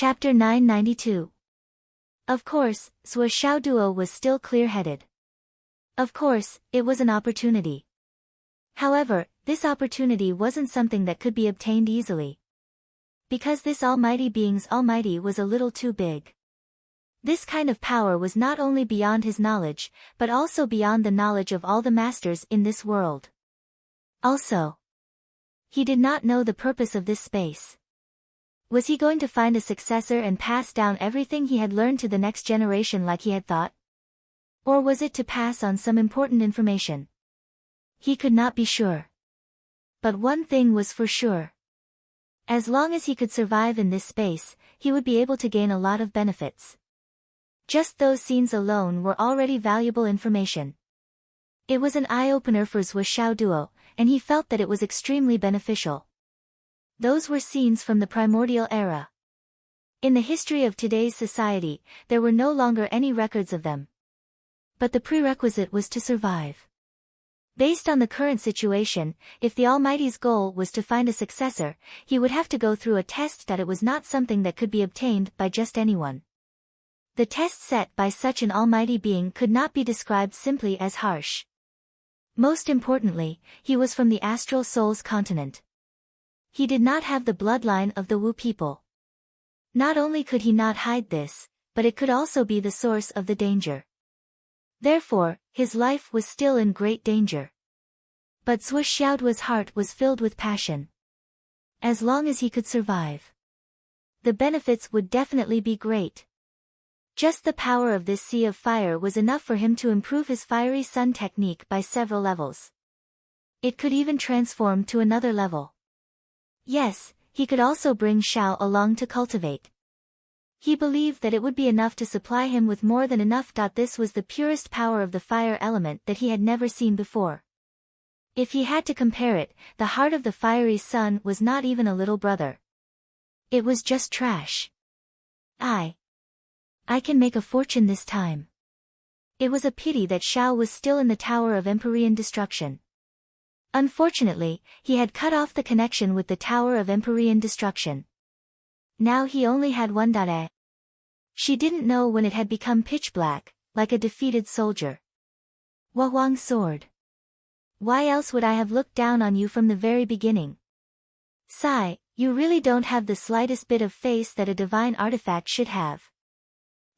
Chapter 992. Of course, Zhuo Xiaoduo was still clear-headed. Of course, it was an opportunity. However, this opportunity wasn't something that could be obtained easily. Because this almighty being's almighty was a little too big. This kind of power was not only beyond his knowledge, but also beyond the knowledge of all the masters in this world. Also, he did not know the purpose of this space. Was he going to find a successor and pass down everything he had learned to the next generation like he had thought? Or was it to pass on some important information? He could not be sure. But one thing was for sure. As long as he could survive in this space, he would be able to gain a lot of benefits. Just those scenes alone were already valuable information. It was an eye-opener for Zhuo Xiaoduo, and he felt that it was extremely beneficial. Those were scenes from the primordial era. In the history of today's society, there were no longer any records of them. But the prerequisite was to survive. Based on the current situation, if the Almighty's goal was to find a successor, he would have to go through a test that it was not something that could be obtained by just anyone. The test set by such an almighty being could not be described simply as harsh. Most importantly, he was from the astral soul's continent. He did not have the bloodline of the Wu people. Not only could he not hide this, but it could also be the source of the danger. Therefore, his life was still in great danger. But Zhuo Xiaoduo's heart was filled with passion. As long as he could survive, the benefits would definitely be great. Just the power of this sea of fire was enough for him to improve his fiery sun technique by several levels. It could even transform to another level. Yes, he could also bring Xiao along to cultivate. He believed that it would be enough to supply him with more than enough. This was the purest power of the fire element that he had never seen before. If he had to compare it, the heart of the fiery sun was not even a little brother. It was just trash. I can make a fortune this time. It was a pity that Xiao was still in the Tower of Empyrean Destruction. Unfortunately, he had cut off the connection with the Tower of Empyrean Destruction. Now he only had one. She didn't know when it had become pitch black, like a defeated soldier. Wang sword. Why else would I have looked down on you from the very beginning? Sigh, you really don't have the slightest bit of face that a divine artifact should have.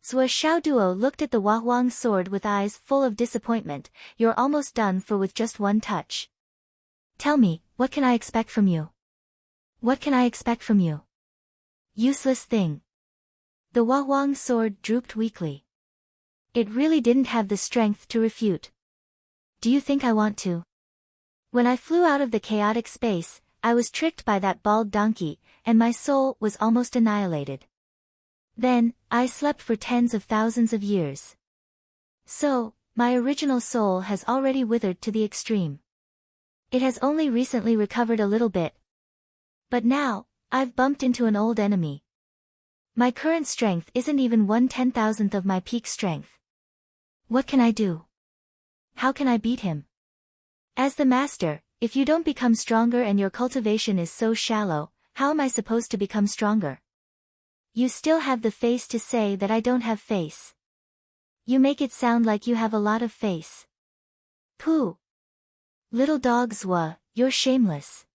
Zhuo Xiaoduo looked at the Wang sword with eyes full of disappointment. You're almost done for with just one touch. Tell me, what can I expect from you? What can I expect from you? Useless thing. The Wang sword drooped weakly. It really didn't have the strength to refute. Do you think I want to? When I flew out of the chaotic space, I was tricked by that bald donkey, and my soul was almost annihilated. Then, I slept for tens of thousands of years. So, my original soul has already withered to the extreme. It has only recently recovered a little bit. But now, I've bumped into an old enemy. My current strength isn't even 1/10,000th of my peak strength. What can I do? How can I beat him? As the master, if you don't become stronger and your cultivation is so shallow, how am I supposed to become stronger? You still have the face to say that I don't have face. You make it sound like you have a lot of face. Pooh. Little dog Zhuo, you're shameless.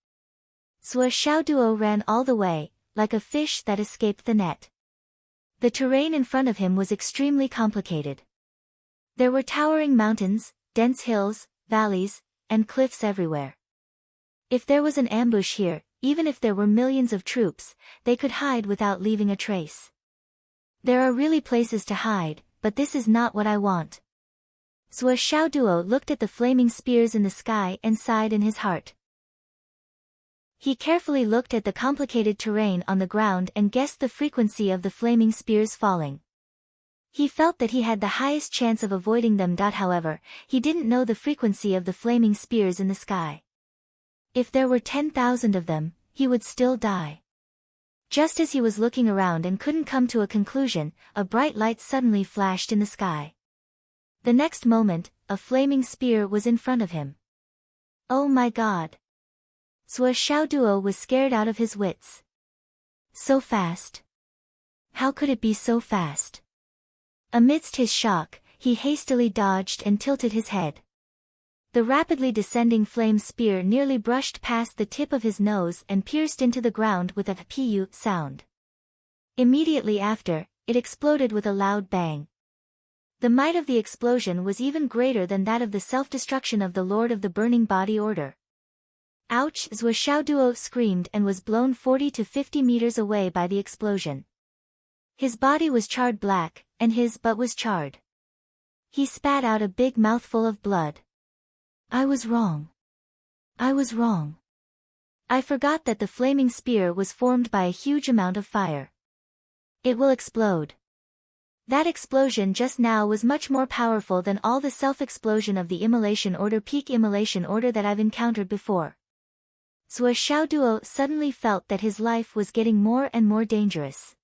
Zhuo Xiaoduo ran all the way, like a fish that escaped the net. The terrain in front of him was extremely complicated. There were towering mountains, dense hills, valleys, and cliffs everywhere. If there was an ambush here, even if there were millions of troops, they could hide without leaving a trace. There are really places to hide, but this is not what I want. Zhuo Xiaoduo looked at the flaming spears in the sky and sighed in his heart. He carefully looked at the complicated terrain on the ground and guessed the frequency of the flaming spears falling. He felt that he had the highest chance of avoiding them. However, he didn't know the frequency of the flaming spears in the sky. If there were 10,000 of them, he would still die. Just as he was looking around and couldn't come to a conclusion, a bright light suddenly flashed in the sky. The next moment, a flaming spear was in front of him. Oh my God! Zhuo Xiaoduo was scared out of his wits. So fast. How could it be so fast? Amidst his shock, he hastily dodged and tilted his head. The rapidly descending flame spear nearly brushed past the tip of his nose and pierced into the ground with a pu sound. Immediately after, it exploded with a loud bang. The might of the explosion was even greater than that of the self-destruction of the Lord of the Burning Body Order. Ouch! Zhou Xiaoduo screamed and was blown 40 to 50 meters away by the explosion. His body was charred black, and his butt was charred. He spat out a big mouthful of blood. I was wrong. I was wrong. I forgot that the flaming spear was formed by a huge amount of fire. It will explode. That explosion just now was much more powerful than all the self-explosion of the immolation order, peak immolation order that I've encountered before. Zhou Xiaoduo suddenly felt that his life was getting more and more dangerous.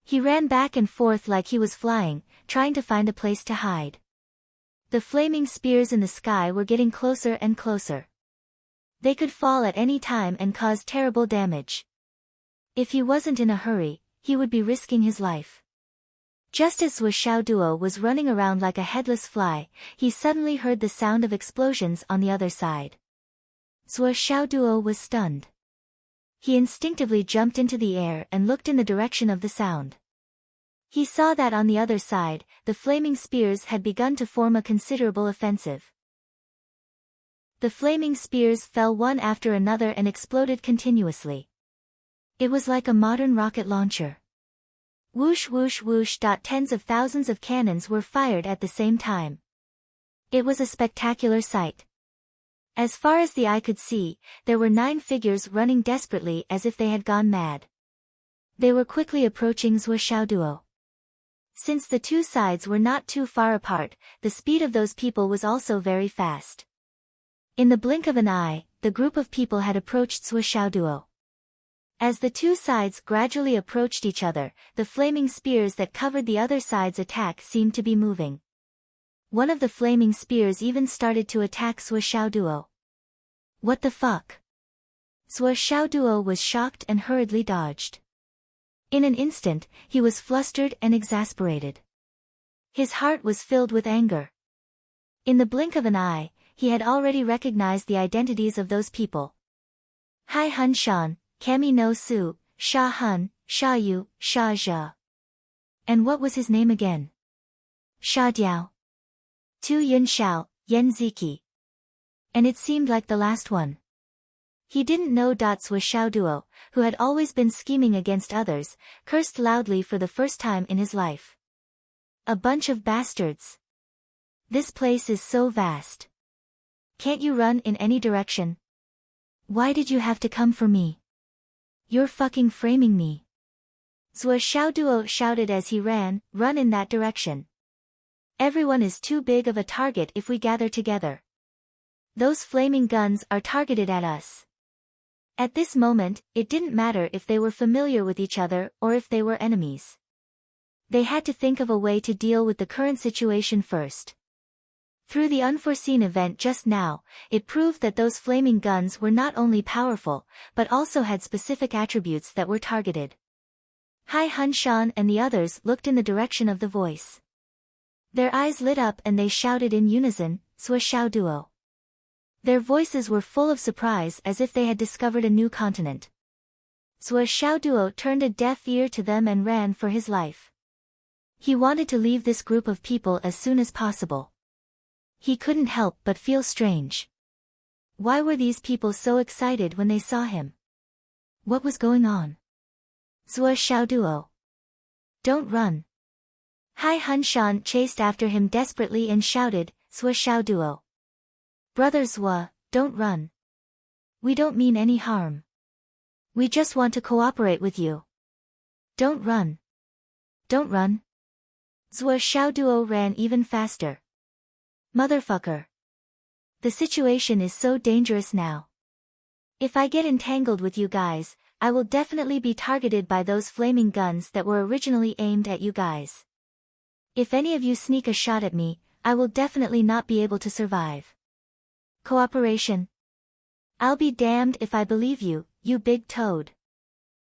He ran back and forth like he was flying, trying to find a place to hide. The flaming spears in the sky were getting closer and closer. They could fall at any time and cause terrible damage. If he wasn't in a hurry, he would be risking his life. Just as Zhou Xiaoduo was running around like a headless fly, he suddenly heard the sound of explosions on the other side. Zhou Xiaoduo was stunned. He instinctively jumped into the air and looked in the direction of the sound. He saw that on the other side, the flaming spears had begun to form a considerable offensive. The flaming spears fell one after another and exploded continuously. It was like a modern rocket launcher. Whoosh whoosh whoosh. Tens of thousands of cannons were fired at the same time. It was a spectacular sight. As far as the eye could see, there were 9 figures running desperately as if they had gone mad. They were quickly approaching Zhou Xiaoduo. Since the two sides were not too far apart, the speed of those people was also very fast. In the blink of an eye, the group of people had approached Zhou Xiaoduo. As the two sides gradually approached each other, the flaming spears that covered the other side's attack seemed to be moving. One of the flaming spears even started to attack Zhou Xiaoduo. What the fuck? Zhou Xiaoduo was shocked and hurriedly dodged. In an instant, he was flustered and exasperated. His heart was filled with anger. In the blink of an eye, he had already recognized the identities of those people. Hai Hun Shan, Kami no Su, Sha Hun, Sha Yu, Sha Zhe. And what was his name again? Sha Diao. Tu Yun Xiao, Yan Ziki. And it seemed like the last one. He didn't know. Zhou Xiaoduo, who had always been scheming against others, cursed loudly for the first time in his life. A bunch of bastards. This place is so vast. Can't you run in any direction? Why did you have to come for me? You're fucking framing me. Zhou Xiaoduo shouted as he ran, run in that direction. Everyone is too big of a target if we gather together. Those flaming guns are targeted at us. At this moment, it didn't matter if they were familiar with each other or if they were enemies. They had to think of a way to deal with the current situation first. Through the unforeseen event just now, it proved that those flaming guns were not only powerful, but also had specific attributes that were targeted. Hai Hun Shan and the others looked in the direction of the voice. Their eyes lit up and they shouted in unison, Zhou Xiaoduo. Their voices were full of surprise as if they had discovered a new continent. Zhou Xiaoduo turned a deaf ear to them and ran for his life. He wanted to leave this group of people as soon as possible. He couldn't help but feel strange. Why were these people so excited when they saw him? What was going on? Zhou Xiaoduo. Don't run. Hai Hun Shan chased after him desperately and shouted, Zhou Xiaoduo. Brother Zhou, don't run. We don't mean any harm. We just want to cooperate with you. Don't run. Don't run. Zhou Xiaoduo ran even faster. Motherfucker. The situation is so dangerous now. If I get entangled with you guys, I will definitely be targeted by those flaming guns that were originally aimed at you guys. If any of you sneak a shot at me, I will definitely not be able to survive. Cooperation? I'll be damned if I believe you, you big toad.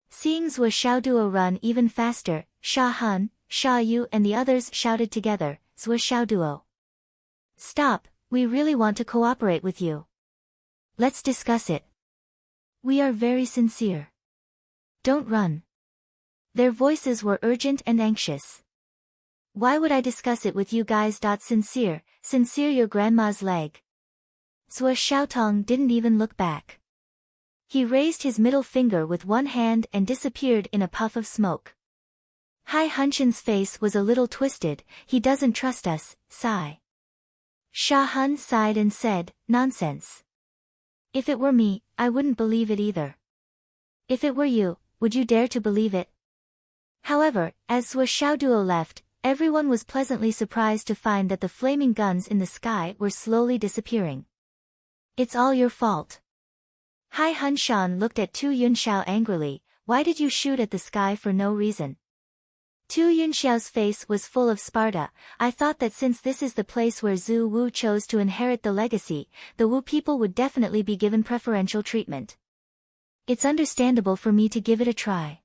Seeing Zhou Xiaoduo run even faster, Sha Hun, Sha Yu and the others shouted together, Zua Xiao Duo. Stop, we really want to cooperate with you. Let's discuss it. We are very sincere. Don't run. Their voices were urgent and anxious. Why would I discuss it with you guys? Sincere your grandma's leg. Zua Xiaotong didn't even look back. He raised his middle finger with one hand and disappeared in a puff of smoke. Hai Hunshan's face was a little twisted. He doesn't trust us, sigh. Sha Hun sighed and said, nonsense. If it were me, I wouldn't believe it either. If it were you, would you dare to believe it? However, as Zua Xiaoduo left, everyone was pleasantly surprised to find that the flaming guns in the sky were slowly disappearing. It's all your fault. Hai Hunshan looked at Tu Yunxiao angrily. Why did you shoot at the sky for no reason? Tu Yunxiao's face was full of Sparta. I thought that since this is the place where Zhu Wu chose to inherit the legacy, the Wu people would definitely be given preferential treatment. It's understandable for me to give it a try.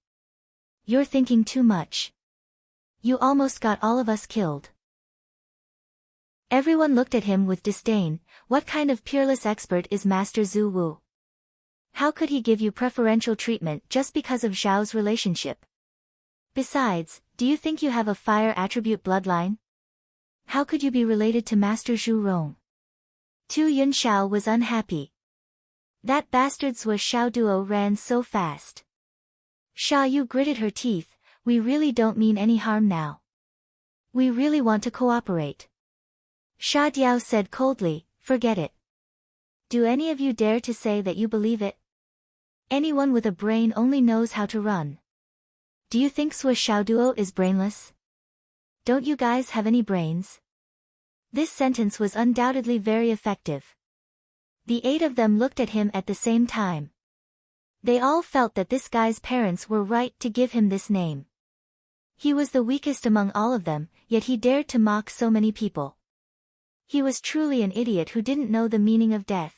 You're thinking too much. You almost got all of us killed. Everyone looked at him with disdain. What kind of peerless expert is Master Zhu Wu? How could he give you preferential treatment just because of Zhao's relationship? Besides, do you think you have a fire attribute bloodline? How could you be related to Master Zhu Rong? Tu Yunxiao was unhappy. That bastard Zua Xiaoduo ran so fast. Sha Yu gritted her teeth. We really don't mean any harm now. We really want to cooperate. Sha Diao said coldly, forget it. Do any of you dare to say that you believe it? Anyone with a brain only knows how to run. Do you think Zua Xiaoduo is brainless? Don't you guys have any brains? This sentence was undoubtedly very effective. The 8 of them looked at him at the same time. They all felt that this guy's parents were right to give him this name. He was the weakest among all of them, yet he dared to mock so many people. He was truly an idiot who didn't know the meaning of death.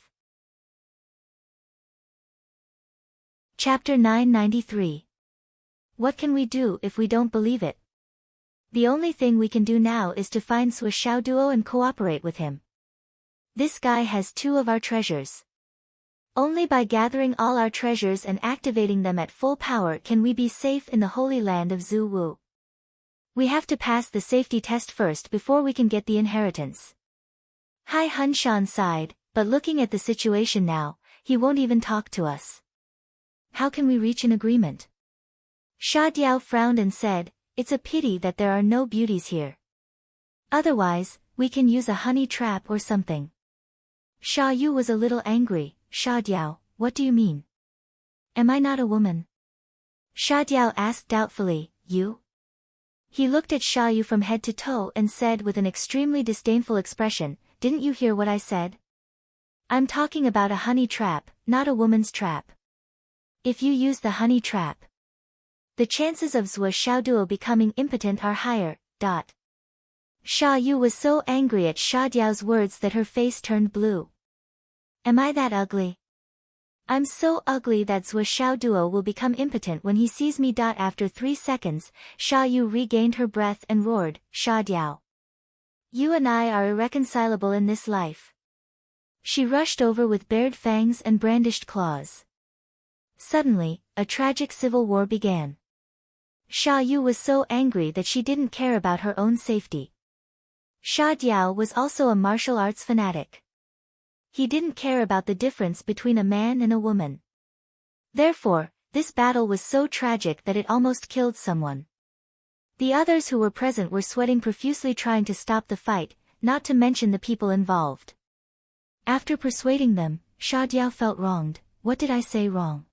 Chapter 993. What can we do if we don't believe it? The only thing we can do now is to find Zua Xiaoduo and cooperate with him. This guy has 2 of our treasures. Only by gathering all our treasures and activating them at full power can we be safe in the holy land of Zhu Wu. We have to pass the safety test first before we can get the inheritance. Hai Hunshan sighed, but looking at the situation now, he won't even talk to us. How can we reach an agreement? Sha Diao frowned and said, it's a pity that there are no beauties here. Otherwise, we can use a honey trap or something. Sha Yu was a little angry. Sha Diao, what do you mean? Am I not a woman? Sha Diao asked doubtfully, you? He looked at Sha Yu from head to toe and said with an extremely disdainful expression, didn't you hear what I said? I'm talking about a honey trap, not a woman's trap. If you use the honey trap, the chances of Zua Xiaoduo becoming impotent are higher. Sha Yu was so angry at Sha Diao's words that her face turned blue. Am I that ugly? I'm so ugly that Zua Xiaoduo will become impotent when he sees me. After 3 seconds, Sha Yu regained her breath and roared, Sha Diao. You and I are irreconcilable in this life. She rushed over with bared fangs and brandished claws. Suddenly, a tragic civil war began. Sha Yu was so angry that she didn't care about her own safety. Sha Diao was also a martial arts fanatic. He didn't care about the difference between a man and a woman. Therefore, this battle was so tragic that it almost killed someone. The others who were present were sweating profusely trying to stop the fight, not to mention the people involved. After persuading them, Sha Diao felt wronged. What did I say wrong?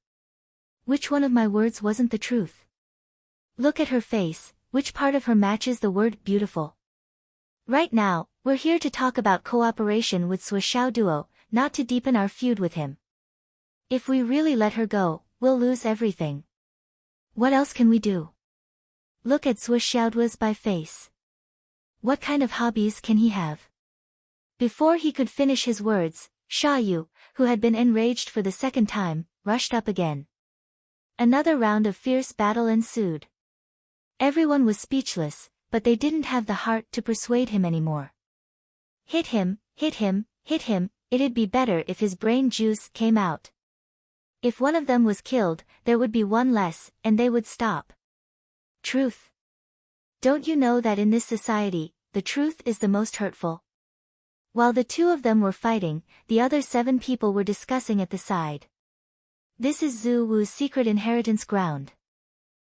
Which one of my words wasn't the truth? Look at her face, which part of her matches the word beautiful? Right now, we're here to talk about cooperation with Zua Xiaoduo, not to deepen our feud with him. If we really let her go, we'll lose everything. What else can we do? Look at Zua Xiaoduo's face. What kind of hobbies can he have? Before he could finish his words, Sha Yu, who had been enraged for the 2nd time, rushed up again. Another round of fierce battle ensued. Everyone was speechless, but they didn't have the heart to persuade him anymore. Hit him, hit him, hit him, it'd be better if his brain juice came out. If one of them was killed, there would be one less, and they would stop. Truth. Don't you know that in this society, the truth is the most hurtful? While the two of them were fighting, the other 7 people were discussing at the side. This is Zhu Wu's secret inheritance ground.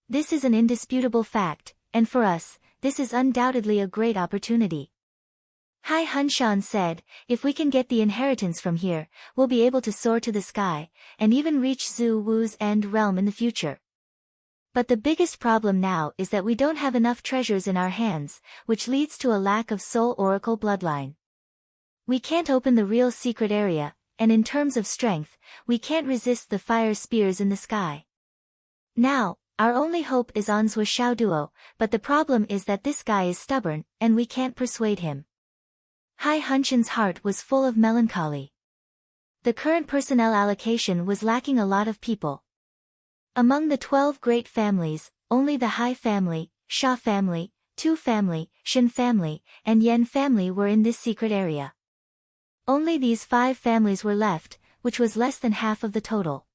This is an indisputable fact, and for us, this is undoubtedly a great opportunity. Hai Hunshan said, if we can get the inheritance from here, we'll be able to soar to the sky, and even reach Zhu Wu's end realm in the future. But the biggest problem now is that we don't have enough treasures in our hands, which leads to a lack of soul oracle bloodline. We can't open the real secret area, and in terms of strength, we can't resist the fire spears in the sky. Now, our only hope is on Zhuo Xiaoduo, but the problem is that this guy is stubborn, and we can't persuade him. Hai Hunshan's heart was full of melancholy. The current personnel allocation was lacking a lot of people. Among the 12 great families, only the Hai family, Sha family, Tu family, Shin family, and Yan family were in this secret area. Only these 5 families were left, which was less than half of the total.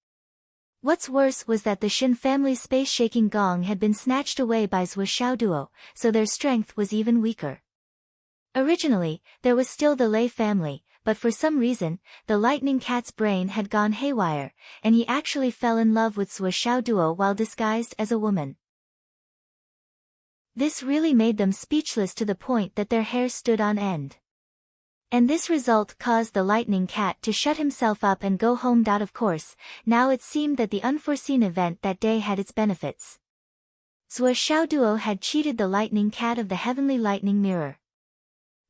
What's worse was that the Shin family's space-shaking gong had been snatched away by Zhuo Xiaoduo, so their strength was even weaker. Originally, there was still the Lei family, but for some reason, the lightning cat's brain had gone haywire, and he actually fell in love with Zhuo Xiaoduo while disguised as a woman. This really made them speechless to the point that their hair stood on end. And this result caused the lightning cat to shut himself up and go home. Of course, now it seemed that the unforeseen event that day had its benefits. Zhuo Xiaoduo had cheated the lightning cat of the heavenly lightning mirror.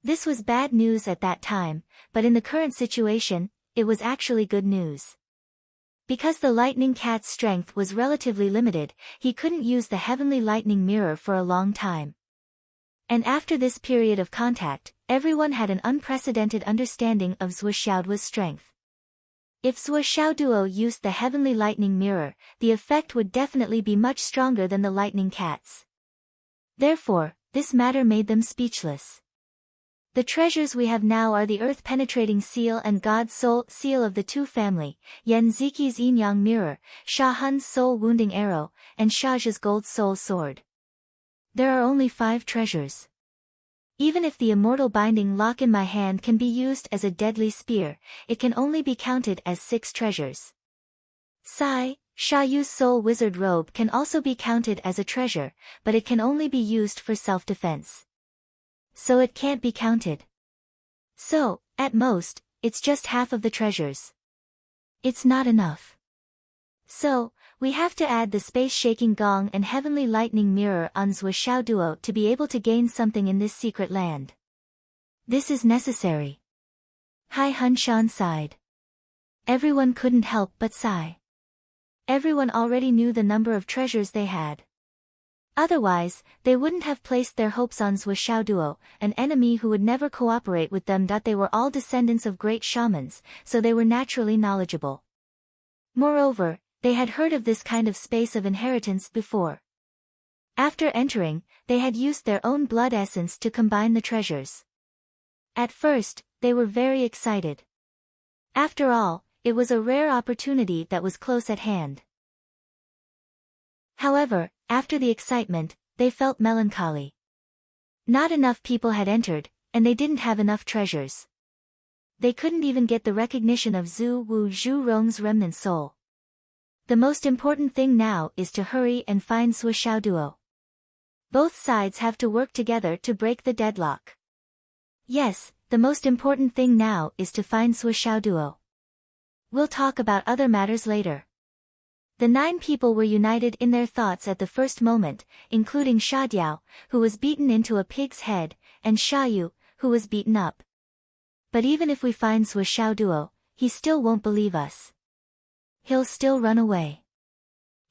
This was bad news at that time, but in the current situation, it was actually good news. Because the lightning cat's strength was relatively limited, he couldn't use the heavenly lightning mirror for a long time. And after this period of contact, everyone had an unprecedented understanding of Zhuo Xiaoduo's strength. If Zhuo Xiaoduo used the heavenly lightning mirror, the effect would definitely be much stronger than the lightning cat's. Therefore, this matter made them speechless. The treasures we have now are the earth-penetrating seal and God's soul seal of the Tu family, Yan Ziqi's yin-yang mirror, Sha Hun's soul-wounding arrow, and Sha Zhe's gold soul sword. There are only 5 treasures. Even if the immortal binding lock in my hand can be used as a deadly spear, it can only be counted as 6 treasures. Sha Yu's soul wizard robe can also be counted as a treasure, but it can only be used for self-defense. So it can't be counted. So, at most, it's just half of the treasures. It's not enough. So, we have to add the space-shaking gong and heavenly lightning mirror on Zhuo Xiaoduo to be able to gain something in this secret land. This is necessary. Hai Hunshan sighed. Everyone couldn't help but sigh. Everyone already knew the number of treasures they had. Otherwise, they wouldn't have placed their hopes on Zhuo Xiaoduo, an enemy who would never cooperate with them. They were all descendants of great shamans, so they were naturally knowledgeable. Moreover, they had heard of this kind of space of inheritance before. After entering, they had used their own blood essence to combine the treasures. At first, they were very excited. After all, it was a rare opportunity that was close at hand. However, after the excitement, they felt melancholy. Not enough people had entered, and they didn't have enough treasures. They couldn't even get the recognition of Zhu Wu Zhurong's remnant soul. The most important thing now is to hurry and find Zhuo Xiaoduo. Both sides have to work together to break the deadlock. Yes, the most important thing now is to find Zhuo Xiaoduo. We'll talk about other matters later. The 9 people were united in their thoughts at the first moment, including Sha Diao, who was beaten into a pig's head, and Sha Yu, who was beaten up. But even if we find Zhuo Xiaoduo, he still won't believe us. He'll still run away.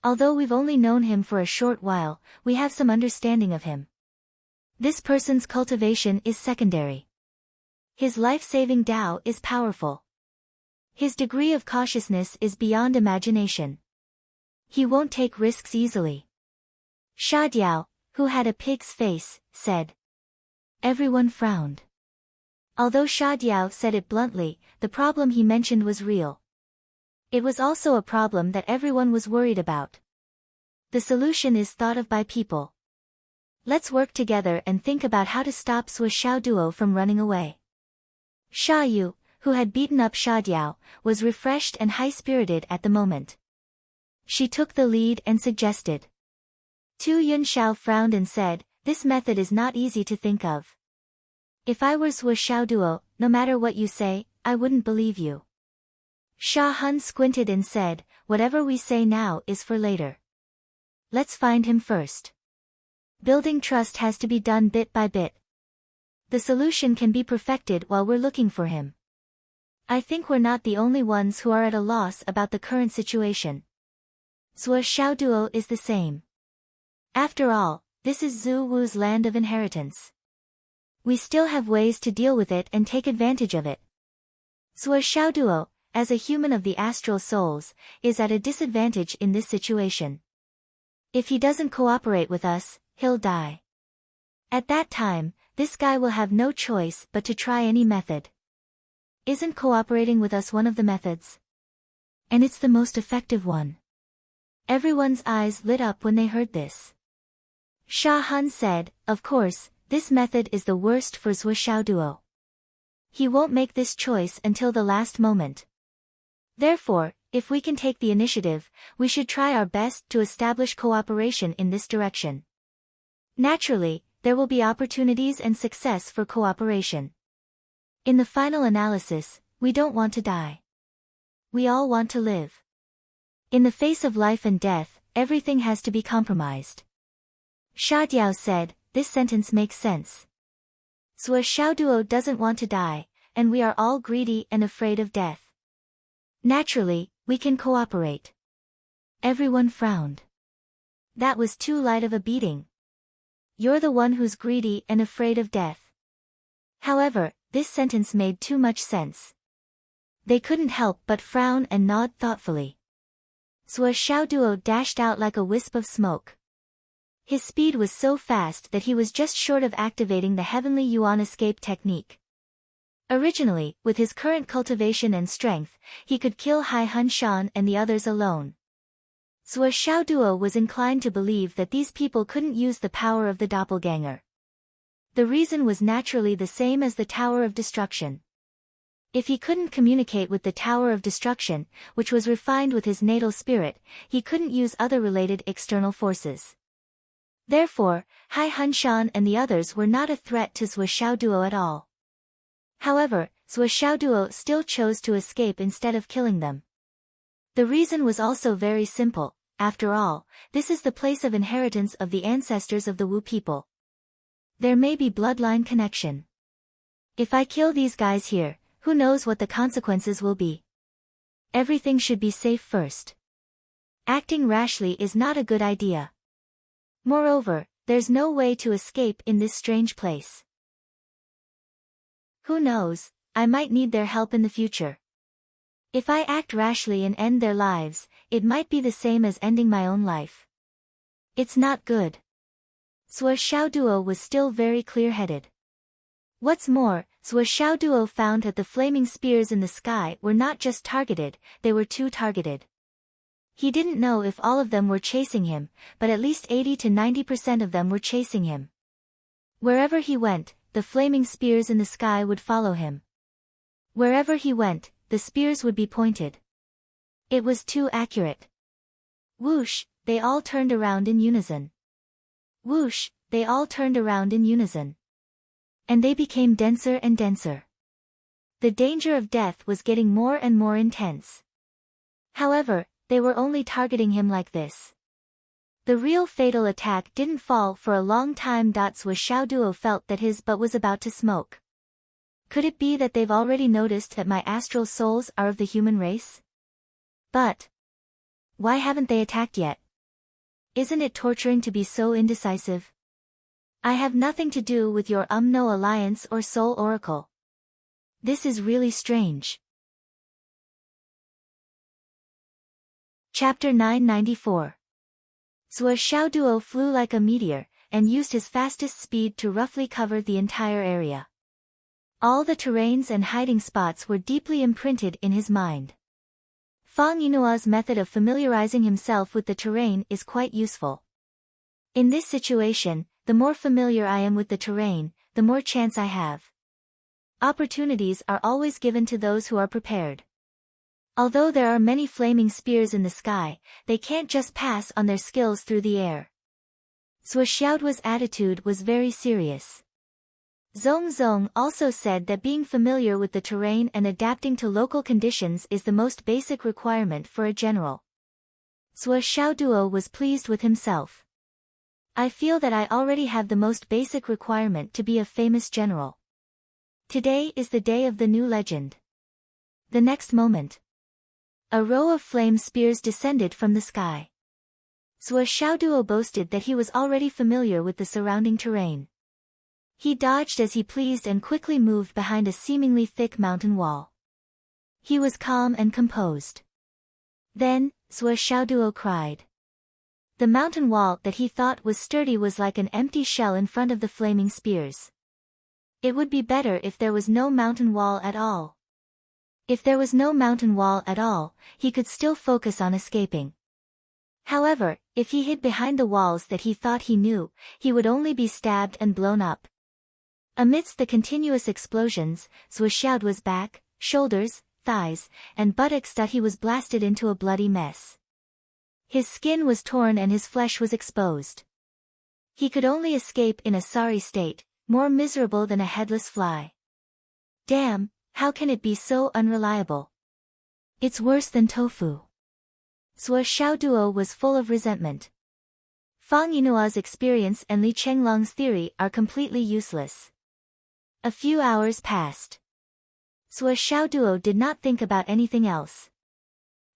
Although we've only known him for a short while, we have some understanding of him. This person's cultivation is secondary. His life-saving Tao is powerful. His degree of cautiousness is beyond imagination. He won't take risks easily. Sha Diao, who had a pig's face, said. Everyone frowned. Although Sha Diao said it bluntly, the problem he mentioned was real. It was also a problem that everyone was worried about. The solution is thought of by people. Let's work together and think about how to stop Sua Xiao Duo from running away. Sha Yu, who had beaten up Sha Diao, was refreshed and high-spirited at the moment. She took the lead and suggested. Tu Yunxiao frowned and said, this method is not easy to think of. If I were Sua Xiao Duo, no matter what you say, I wouldn't believe you. Sha Hun squinted and said, whatever we say now is for later. Let's find him first. Building trust has to be done bit by bit. The solution can be perfected while we're looking for him. I think we're not the only ones who are at a loss about the current situation. Sua Xiao Duo is the same. After all, this is Zhu Wu's land of inheritance. We still have ways to deal with it and take advantage of it. Sua Xiao Duo, as a human of the astral souls, is at a disadvantage in this situation. If he doesn't cooperate with us, he'll die. At that time, this guy will have no choice but to try any method. Isn't cooperating with us one of the methods? And it's the most effective one. Everyone's eyes lit up when they heard this. Sha Han said, of course, this method is the worst for Sua Xiao Duo. He won't make this choice until the last moment. Therefore, if we can take the initiative, we should try our best to establish cooperation in this direction. Naturally, there will be opportunities and success for cooperation. In the final analysis, we don't want to die. We all want to live. In the face of life and death, everything has to be compromised. Sha Diao said, this sentence makes sense. Sua Xiao Duo doesn't want to die, and we are all greedy and afraid of death. Naturally, we can cooperate. Everyone frowned. That was too light of a beating. You're the one who's greedy and afraid of death. However, this sentence made too much sense. They couldn't help but frown and nod thoughtfully. Sua Xiao Duo dashed out like a wisp of smoke. His speed was so fast that he was just short of activating the Heavenly Yuan escape technique. Originally, with his current cultivation and strength, he could kill Hai Hun Shan and the others alone. Sua Xiao Duo was inclined to believe that these people couldn't use the power of the doppelganger. The reason was naturally the same as the Tower of Destruction. If he couldn't communicate with the Tower of Destruction, which was refined with his natal spirit, he couldn't use other related external forces. Therefore, Hai Hun Shan and the others were not a threat to Sua Xiao Duo at all. However, Sua Xiao Duo still chose to escape instead of killing them. The reason was also very simple. After all, this is the place of inheritance of the ancestors of the Wu people. There may be bloodline connection. If I kill these guys here, who knows what the consequences will be? Everything should be safe first. Acting rashly is not a good idea. Moreover, there's no way to escape in this strange place. Who knows, I might need their help in the future. If I act rashly and end their lives, it might be the same as ending my own life. It's not good. Sua Xiao Duo was still very clear-headed. What's more, Sua Xiao Duo found that the flaming spears in the sky were not just targeted, they were too targeted. He didn't know if all of them were chasing him, but at least 80 to 90% of them were chasing him. Wherever he went, the flaming spears in the sky would follow him. Wherever he went, the spears would be pointed. It was too accurate. Whoosh, they all turned around in unison. Whoosh, they all turned around in unison. And they became denser and denser. The danger of death was getting more and more intense. However, they were only targeting him like this. The real fatal attack didn't fall for a long time. Sua Xiao Duo felt that his butt was about to smoke. Could it be that they've already noticed that my astral souls are of the human race? But why haven't they attacked yet? Isn't it torturing to be so indecisive? I have nothing to do with your No alliance or soul oracle. This is really strange. Chapter 994. Sua Xiao Duo flew like a meteor, and used his fastest speed to roughly cover the entire area. All the terrains and hiding spots were deeply imprinted in his mind. Fang Yinua's method of familiarizing himself with the terrain is quite useful. In this situation, the more familiar I am with the terrain, the more chance I have. Opportunities are always given to those who are prepared. Although there are many flaming spears in the sky, they can't just pass on their skills through the air. Sui Xiaoduo's attitude was very serious. Zong Zong also said that being familiar with the terrain and adapting to local conditions is the most basic requirement for a general. Sui Xiaoduo was pleased with himself. I feel that I already have the most basic requirement to be a famous general. Today is the day of the new legend. The next moment, a row of flame spears descended from the sky. Sui Xiaoduo boasted that he was already familiar with the surrounding terrain. He dodged as he pleased and quickly moved behind a seemingly thick mountain wall. He was calm and composed. Then, Sui Xiaoduo cried. The mountain wall that he thought was sturdy was like an empty shell in front of the flaming spears. It would be better if there was no mountain wall at all. If there was no mountain wall at all, he could still focus on escaping. However, if he hid behind the walls that he thought he knew, he would only be stabbed and blown up. Amidst the continuous explosions, Sui Xiaoduo's back, shoulders, thighs, and buttocks he was blasted into a bloody mess. His skin was torn and his flesh was exposed. He could only escape in a sorry state, more miserable than a headless fly. Damn, how can it be so unreliable? It's worse than tofu. Sui Xiaoduo was full of resentment. Fang Yinua's experience and Li Chenglong's theory are completely useless. A few hours passed. Sui Xiaoduo did not think about anything else.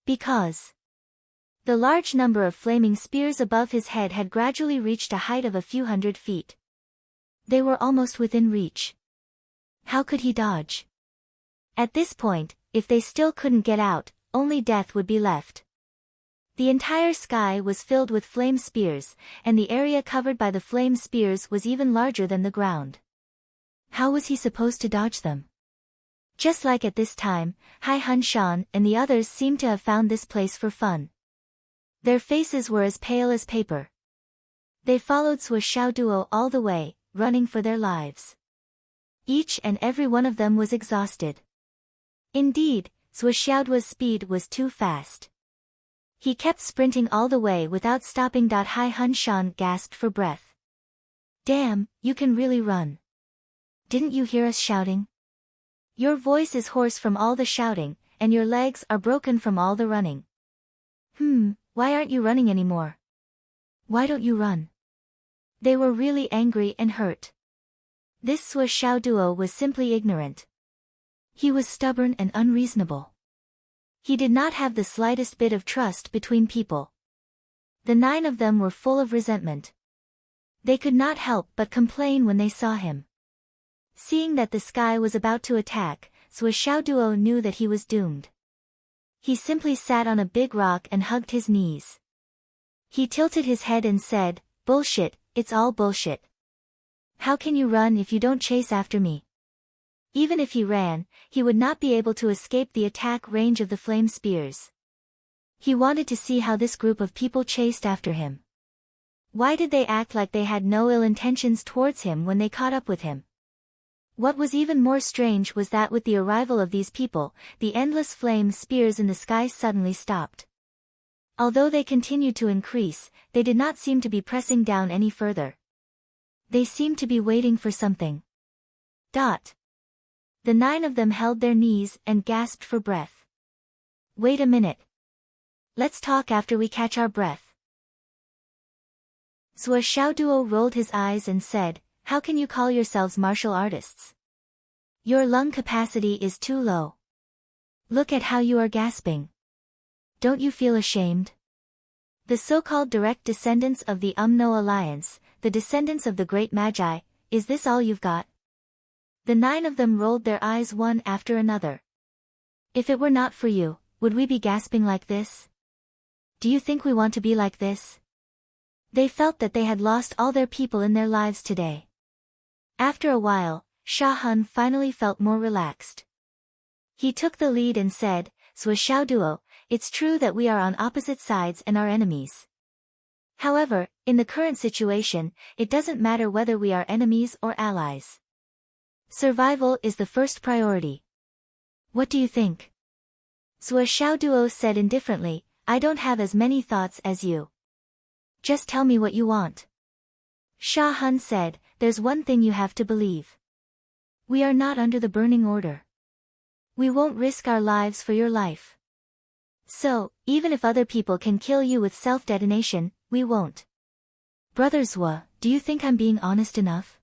Because the large number of flaming spears above his head had gradually reached a height of a few hundred feet. They were almost within reach. How could he dodge? At this point, if they still couldn't get out, only death would be left. The entire sky was filled with flame spears, and the area covered by the flame spears was even larger than the ground. How was he supposed to dodge them? Just like at this time, Hai Hun Shan and the others seemed to have found this place for fun. Their faces were as pale as paper. They followed Sui Xiaoduo all the way, running for their lives. Each and every one of them was exhausted. Indeed, Sui Xiaoduo's speed was too fast. He kept sprinting all the way without stopping. Hai Hun Shan gasped for breath. Damn, you can really run. Didn't you hear us shouting? Your voice is hoarse from all the shouting, and your legs are broken from all the running. Why aren't you running anymore? Why don't you run? They were really angry and hurt. This Sui Xiaoduo was simply ignorant. He was stubborn and unreasonable. He did not have the slightest bit of trust between people. The 9 of them were full of resentment. They could not help but complain when they saw him. Seeing that the sky was about to attack, Sui Xiaoduo knew that he was doomed. He simply sat on a big rock and hugged his knees. He tilted his head and said, "Bullshit, it's all bullshit. How can you run if you don't chase after me?" Even if he ran, he would not be able to escape the attack range of the flame spears. He wanted to see how this group of people chased after him. Why did they act like they had no ill intentions towards him when they caught up with him? What was even more strange was that with the arrival of these people, the endless flame spears in the sky suddenly stopped. Although they continued to increase, they did not seem to be pressing down any further. They seemed to be waiting for something. The 9 of them held their knees and gasped for breath. Wait a minute. Let's talk after we catch our breath. Sui Xiaoduo rolled his eyes and said, "How can you call yourselves martial artists? Your lung capacity is too low. Look at how you are gasping. Don't you feel ashamed?" The so-called direct descendants of the Umno Alliance, the descendants of the great Magi, is this all you've got? The 9 of them rolled their eyes one after another. If it were not for you, would we be gasping like this? Do you think we want to be like this? They felt that they had lost all their people in their lives today. After a while, Sha Han finally felt more relaxed. He took the lead and said, "Sui Xiao Duo, it's true that we are on opposite sides and are enemies. However, in the current situation, it doesn't matter whether we are enemies or allies. Survival is the first priority. What do you think?" Sui Xiao Duo said indifferently, "I don't have as many thoughts as you. Just tell me what you want." Sha Han said, "There's one thing you have to believe. We are not under the burning order. We won't risk our lives for your life. So, even if other people can kill you with self-detonation, we won't." "Brother Zhua, do you think I'm being honest enough?"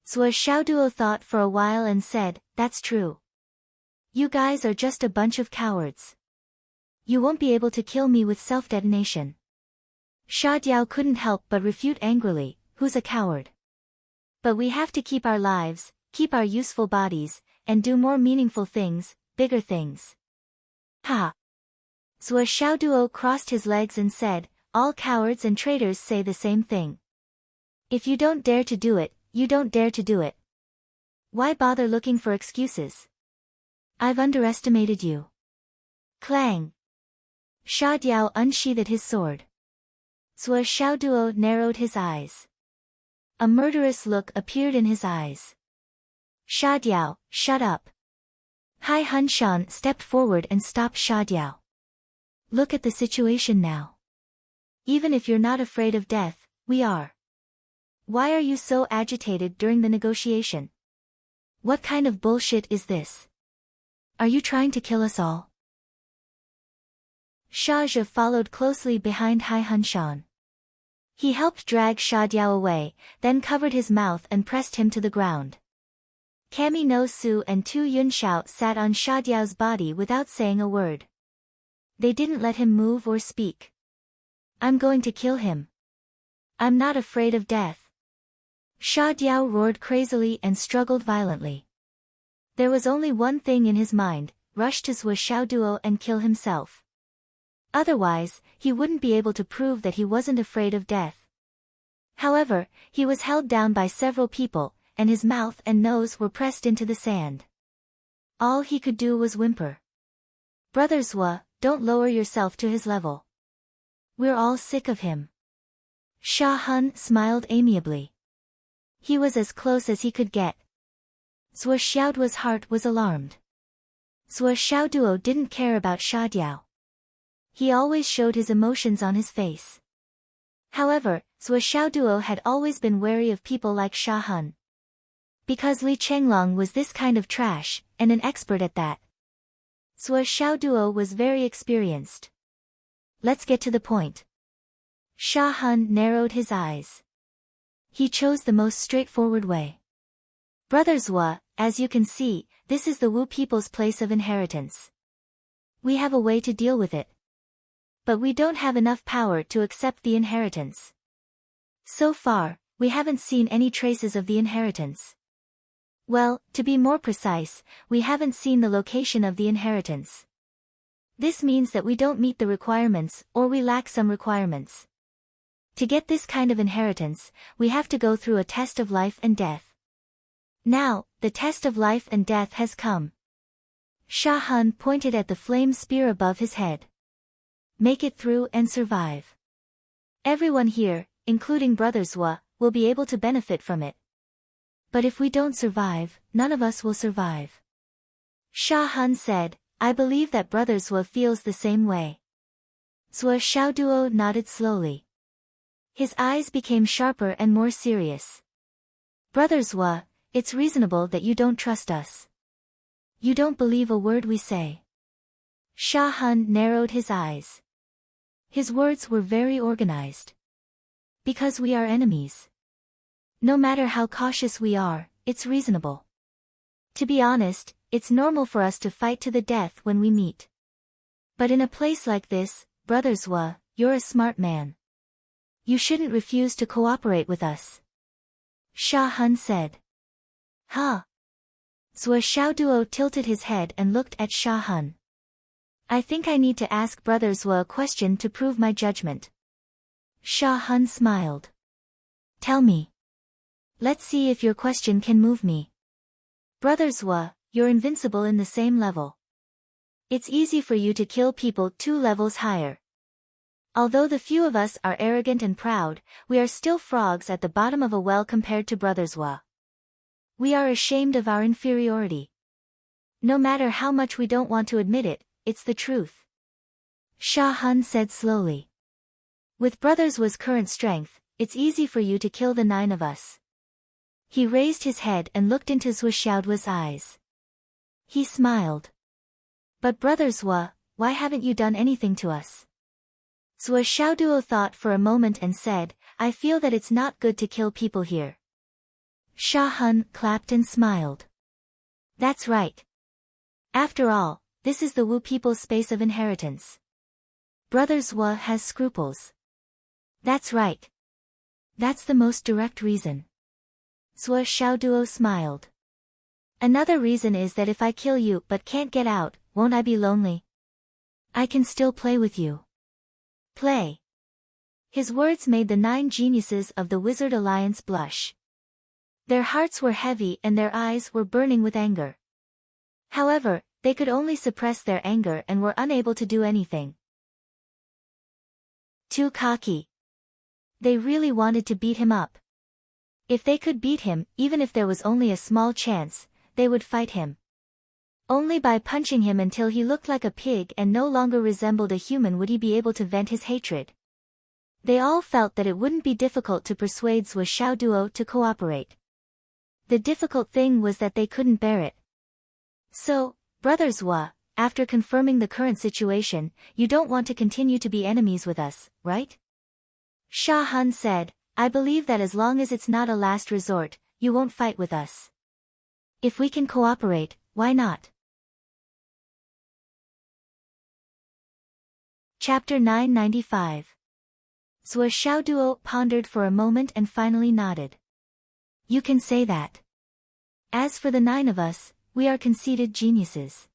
Sui Xiaoduo thought for a while and said, "That's true. You guys are just a bunch of cowards. You won't be able to kill me with self-detonation." Sha Diao couldn't help but refute angrily, "Who's a coward? But we have to keep our lives, keep our useful bodies, and do more meaningful things, bigger things." "Ha!" Sui Xiaoduo crossed his legs and said, "All cowards and traitors say the same thing. If you don't dare to do it, you don't dare to do it. Why bother looking for excuses? I've underestimated you." Clang! Sha Diao unsheathed his sword. Sui Xiaoduo narrowed his eyes. A murderous look appeared in his eyes. "Sha Diao, shut up." Hai Hunshan stepped forward and stopped Sha Diao. "Look at the situation now. Even if you're not afraid of death, we are. Why are you so agitated during the negotiation? What kind of bullshit is this? Are you trying to kill us all?" Sha Zhe followed closely behind Hai Hunshan. He helped drag Sha Diao away, then covered his mouth and pressed him to the ground. Kami no Su and Tu Yunxiao sat on Sha Diao's body without saying a word. They didn't let him move or speak. "I'm going to kill him. I'm not afraid of death." Sha Diao roared crazily and struggled violently. There was only one thing in his mind, rush to Sui Xiaoduo and kill himself. Otherwise, he wouldn't be able to prove that he wasn't afraid of death. However, he was held down by several people, and his mouth and nose were pressed into the sand. All he could do was whimper. "Brother Zhua, don't lower yourself to his level. We're all sick of him." Sha Han smiled amiably. He was as close as he could get. Sui Xiaoduo's heart was alarmed. Sui Xiaoduo didn't care about Sha Diao. He always showed his emotions on his face. However, Sui Xiaoduo had always been wary of people like Sha Han. Because Li Chenglong was this kind of trash, and an expert at that. Sui Xiaoduo was very experienced. "Let's get to the point." Sha Han narrowed his eyes. He chose the most straightforward way. "Brother Zhua, as you can see, this is the Wu people's place of inheritance. We have a way to deal with it. But we don't have enough power to accept the inheritance. So far, we haven't seen any traces of the inheritance. Well, to be more precise, we haven't seen the location of the inheritance. This means that we don't meet the requirements, or we lack some requirements. To get this kind of inheritance, we have to go through a test of life and death. Now, the test of life and death has come." Sha Han pointed at the flame spear above his head. "Make it through and survive. Everyone here, including Brother Zhua, will be able to benefit from it. But if we don't survive, none of us will survive." Sha Han said, "I believe that Brother Zhua feels the same way." Sui Xiaoduo nodded slowly. His eyes became sharper and more serious. "Brother Zhua, it's reasonable that you don't trust us. You don't believe a word we say." Sha Han narrowed his eyes. His words were very organized. "Because we are enemies. No matter how cautious we are, it's reasonable. To be honest, it's normal for us to fight to the death when we meet. But in a place like this, Brother Zhua, you're a smart man. You shouldn't refuse to cooperate with us." Sha Han said. "Huh?" Sui Xiaoduo tilted his head and looked at Sha Han. "I think I need to ask Brother Zhua a question to prove my judgment." Shah Hun smiled. Tell me. Let's see if your question can move me. Brother Zhua, you're invincible in the same level. It's easy for you to kill people 2 levels higher. Although the few of us are arrogant and proud, we are still frogs at the bottom of a well compared to Brother Zhua. We are ashamed of our inferiority. No matter how much we don't want to admit it, it's the truth. Shah Hun said slowly. With Brother Zhua's current strength, it's easy for you to kill the 9 of us. He raised his head and looked into Zhua Xiaoduo's eyes. He smiled. But Brother Zhua, why haven't you done anything to us? Zhua Xiaoduo thought for a moment and said, I feel that it's not good to kill people here. Shah Hun clapped and smiled. That's right. After all, this is the Wu people's space of inheritance. Brother Zhua has scruples. That's right. That's the most direct reason. Zhua Xiaoduo smiled. Another reason is that if I kill you but can't get out, won't I be lonely? I can still play with you. Play. His words made the 9 geniuses of the Wizard Alliance blush. Their hearts were heavy and their eyes were burning with anger. However, they could only suppress their anger and were unable to do anything. Too cocky. They really wanted to beat him up. If they could beat him, even if there was only a small chance, they would fight him. Only by punching him until he looked like a pig and no longer resembled a human would he be able to vent his hatred. They all felt that it wouldn't be difficult to persuade Zhua Xiaoduo to cooperate. The difficult thing was that they couldn't bear it. So, Brother Zhua, after confirming the current situation, you don't want to continue to be enemies with us, right? Shah Hun said, I believe that as long as it's not a last resort, you won't fight with us. If we can cooperate, why not? Chapter 995. Zhua Xiaoduo pondered for a moment and finally nodded. You can say that. As for the 9 of us, we are conceited geniuses.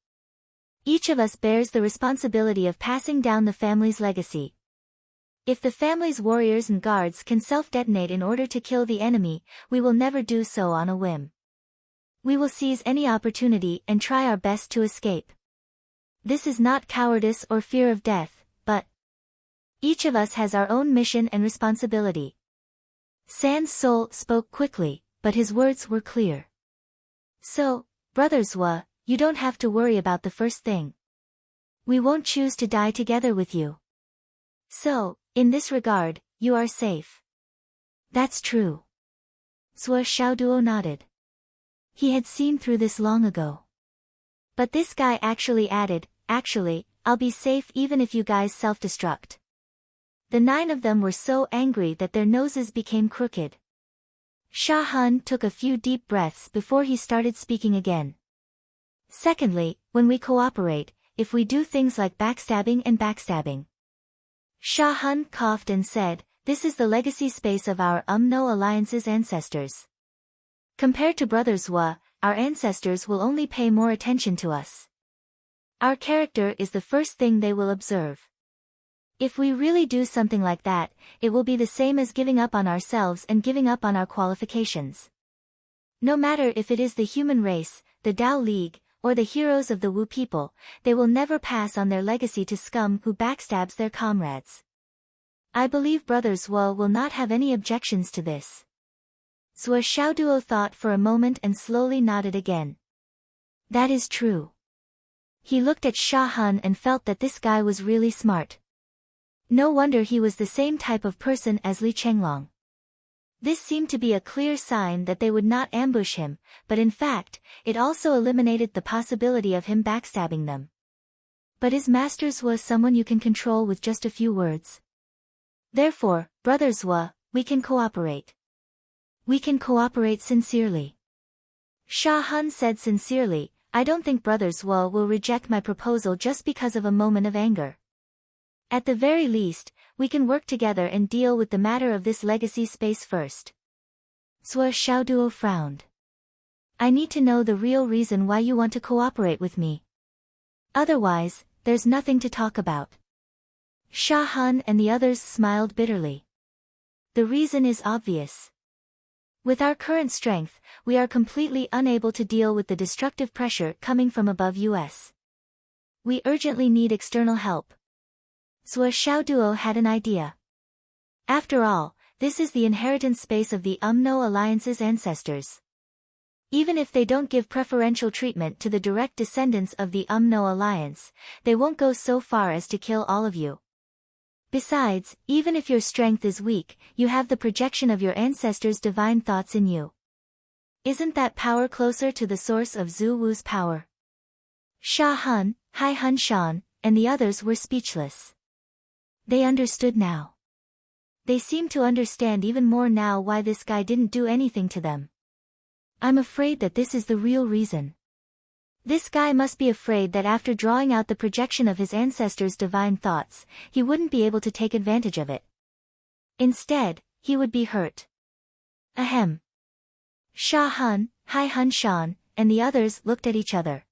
Each of us bears the responsibility of passing down the family's legacy. If the family's warriors and guards can self-detonate in order to kill the enemy, we will never do so on a whim. We will seize any opportunity and try our best to escape. This is not cowardice or fear of death, but each of us has our own mission and responsibility. San's soul spoke quickly, but his words were clear. So, Brother Zhua, you don't have to worry about the first thing. We won't choose to die together with you. So, in this regard, you are safe. That's true. Zhua Xiaoduo nodded. He had seen through this long ago. But this guy actually added, actually, I'll be safe even if you guys self-destruct. The 9 of them were so angry that their noses became crooked. Shah Hun took a few deep breaths before he started speaking again. Secondly, when we cooperate, if we do things like backstabbing. Shah Hun coughed and said, this is the legacy space of our No Alliance's ancestors. Compared to Brother Zhua, our ancestors will only pay more attention to us. Our character is the first thing they will observe. If we really do something like that, it will be the same as giving up on ourselves and giving up on our qualifications. No matter if it is the human race, the Dao League, or the heroes of the Wu people, they will never pass on their legacy to scum who backstabs their comrades. I believe Brother Zhua will not have any objections to this. Zhua Xiaoduo thought for a moment and slowly nodded again. That is true. He looked at Shah Hun and felt that this guy was really smart. No wonder he was the same type of person as Li Chenglong. This seemed to be a clear sign that they would not ambush him, but in fact, it also eliminated the possibility of him backstabbing them. But his master Zhua someone you can control with just a few words. Therefore, Brother Zhua, we can cooperate. We can cooperate sincerely. Shah Hun said sincerely, I don't think Brother Zhua will reject my proposal just because of a moment of anger. At the very least, we can work together and deal with the matter of this legacy space first. Zhua Xiaoduo frowned. I need to know the real reason why you want to cooperate with me. Otherwise, there's nothing to talk about. Shah Hun and the others smiled bitterly. The reason is obvious. With our current strength, we are completely unable to deal with the destructive pressure coming from above us. We urgently need external help. Zhuo Xiaoduo had an idea. After all, this is the inheritance space of the Umno Alliance's ancestors. Even if they don't give preferential treatment to the direct descendants of the Umno Alliance, they won't go so far as to kill all of you. Besides, even if your strength is weak, you have the projection of your ancestors' divine thoughts in you. Isn't that power closer to the source of Zhu Wu's power? Sha Han, Hai Han Shan, and the others were speechless. They understood now. They seemed to understand even more now why this guy didn't do anything to them. I'm afraid that this is the real reason. This guy must be afraid that after drawing out the projection of his ancestors' divine thoughts, he wouldn't be able to take advantage of it. Instead, he would be hurt. Ahem. Sha Han, Hai Han Shan, and the others looked at each other.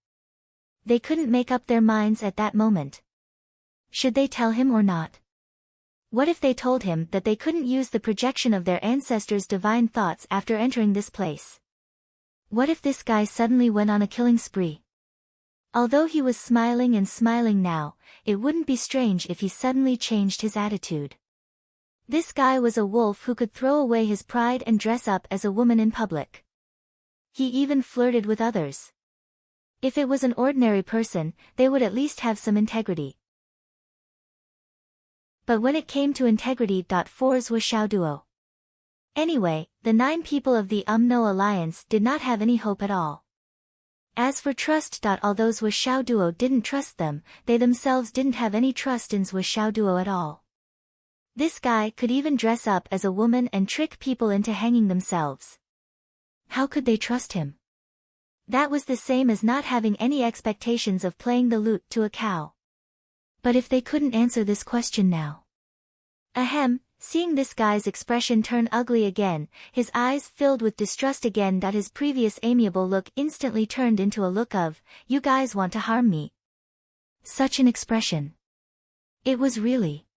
They couldn't make up their minds at that moment. Should they tell him or not? What if they told him that they couldn't use the projection of their ancestors' divine thoughts after entering this place? What if this guy suddenly went on a killing spree? Although he was smiling and smiling now, it wouldn't be strange if he suddenly changed his attitude. This guy was a wolf who could throw away his pride and dress up as a woman in public. He even flirted with others. If it was an ordinary person, they would at least have some integrity. But when it came to integrity, Fours was Xiaoduo. Anyway, the 9 people of the Umno Alliance did not have any hope at all. As for trust, although Zhuo Xiaoduo didn't trust them, they themselves didn't have any trust in Zhuo Xiaoduo at all. This guy could even dress up as a woman and trick people into hanging themselves. How could they trust him? That was the same as not having any expectations of playing the lute to a cow. But if they couldn't answer this question now? Ahem. Seeing this guy's expression turn ugly again, his eyes filled with distrust again. His previous amiable look instantly turned into a look of, "You guys want to harm me." Such an expression. It was really.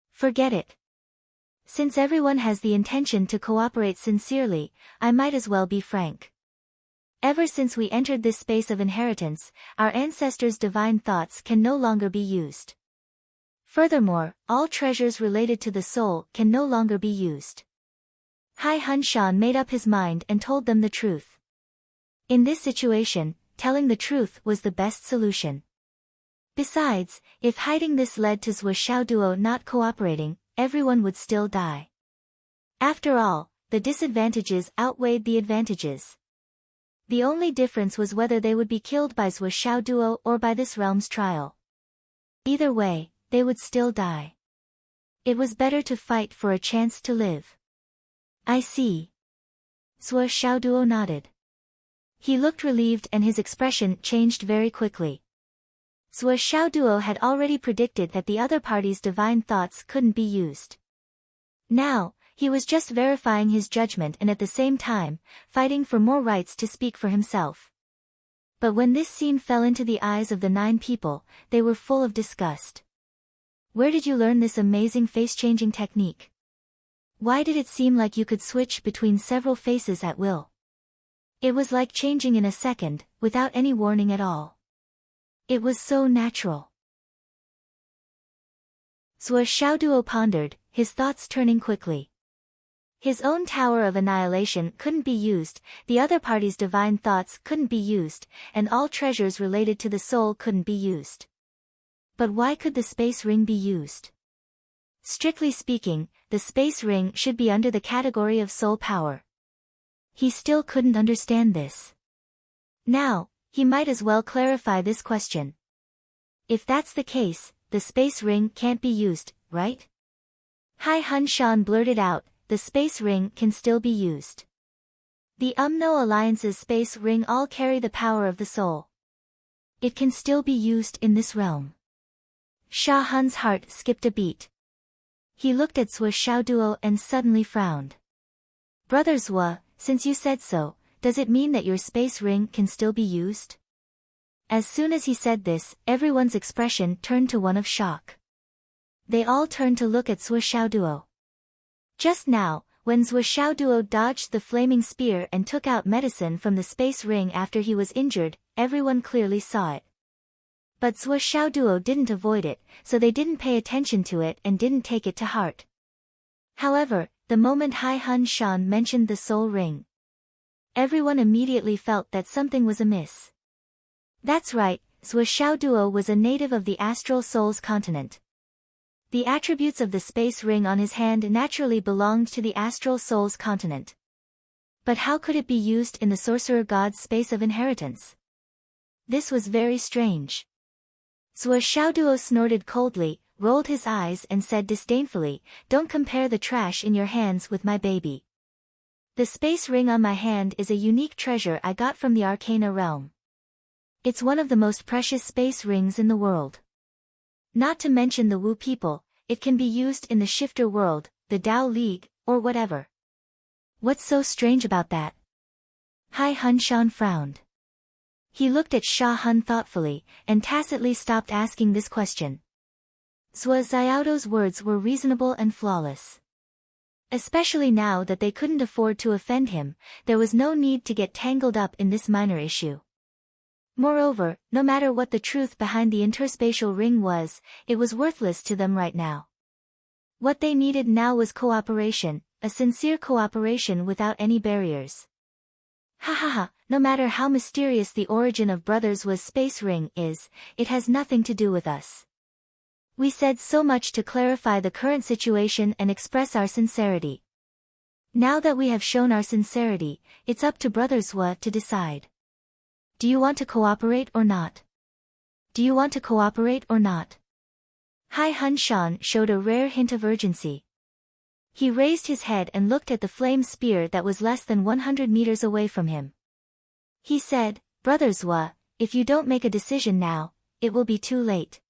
Forget it. Since everyone has the intention to cooperate sincerely, I might as well be frank. Ever since we entered this space of inheritance, our ancestors' divine thoughts can no longer be used. Furthermore, all treasures related to the soul can no longer be used. Hai Han Shan made up his mind and told them the truth. In this situation, telling the truth was the best solution. Besides, if hiding this led to Zhuo Xiaoduo not cooperating, everyone would still die. After all, the disadvantages outweighed the advantages. The only difference was whether they would be killed by Zhuo Xiaoduo or by this realm's trial. Either way, they would still die. It was better to fight for a chance to live. I see. Zhuo Xiaoduo nodded. He looked relieved and his expression changed very quickly. Zhuo Xiaoduo had already predicted that the other party's divine thoughts couldn't be used. Now, he was just verifying his judgment and at the same time, fighting for more rights to speak for himself. But when this scene fell into the eyes of the 9 people, they were full of disgust. Where did you learn this amazing face-changing technique? Why did it seem like you could switch between several faces at will? It was like changing in a second, without any warning at all. It was so natural. Zhuo Xiaoduo pondered, his thoughts turning quickly. His own tower of annihilation couldn't be used, the other party's divine thoughts couldn't be used, and all treasures related to the soul couldn't be used. But why could the space ring be used? Strictly speaking, the space ring should be under the category of soul power. He still couldn't understand this. Now, he might as well clarify this question. If that's the case, the space ring can't be used, right? Hai Han Shan blurted out, the space ring can still be used. The Umno Alliance's space ring all carry the power of the soul. It can still be used in this realm. Sha Han's heart skipped a beat. He looked at Zhuo Xiaoduo and suddenly frowned. Brother Zhuo, since you said so, does it mean that your space ring can still be used? As soon as he said this, everyone's expression turned to one of shock. They all turned to look at Zhuo Xiaoduo. Just now, when Zhuo Xiaoduo dodged the flaming spear and took out medicine from the space ring after he was injured, everyone clearly saw it. But Zhuo Xiaoduo didn't avoid it, so they didn't pay attention to it and didn't take it to heart. However, the moment Hai Hun Shan mentioned the soul ring, everyone immediately felt that something was amiss. That's right, Zhuo Xiaoduo was a native of the Astral Souls continent. The attributes of the space ring on his hand naturally belonged to the Astral Souls continent. But how could it be used in the sorcerer god's space of inheritance? This was very strange. Zhuo Xiaoduo snorted coldly, rolled his eyes and said disdainfully, "Don't compare the trash in your hands with my baby. The space ring on my hand is a unique treasure I got from the Arcana realm. It's one of the most precious space rings in the world. Not to mention the Wu people, it can be used in the Shifter world, the Dao League, or whatever." What's so strange about that? Hai Hun Shan frowned. He looked at Sha Hun thoughtfully, and tacitly stopped asking this question. Zhuo Xiaoduo's words were reasonable and flawless. Especially now that they couldn't afford to offend him, there was no need to get tangled up in this minor issue. Moreover, no matter what the truth behind the interspatial ring was, it was worthless to them right now. What they needed now was cooperation, a sincere cooperation without any barriers. Ha ha ha, no matter how mysterious the origin of Brothers Was space ring is, it has nothing to do with us. We said so much to clarify the current situation and express our sincerity. Now that we have shown our sincerity, it's up to Brothers Wa to decide. Do you want to cooperate or not? Do you want to cooperate or not? Hai Hun Shan showed a rare hint of urgency. He raised his head and looked at the flame spear that was less than 100 meters away from him. He said, "Brothers Wa, if you don't make a decision now, it will be too late.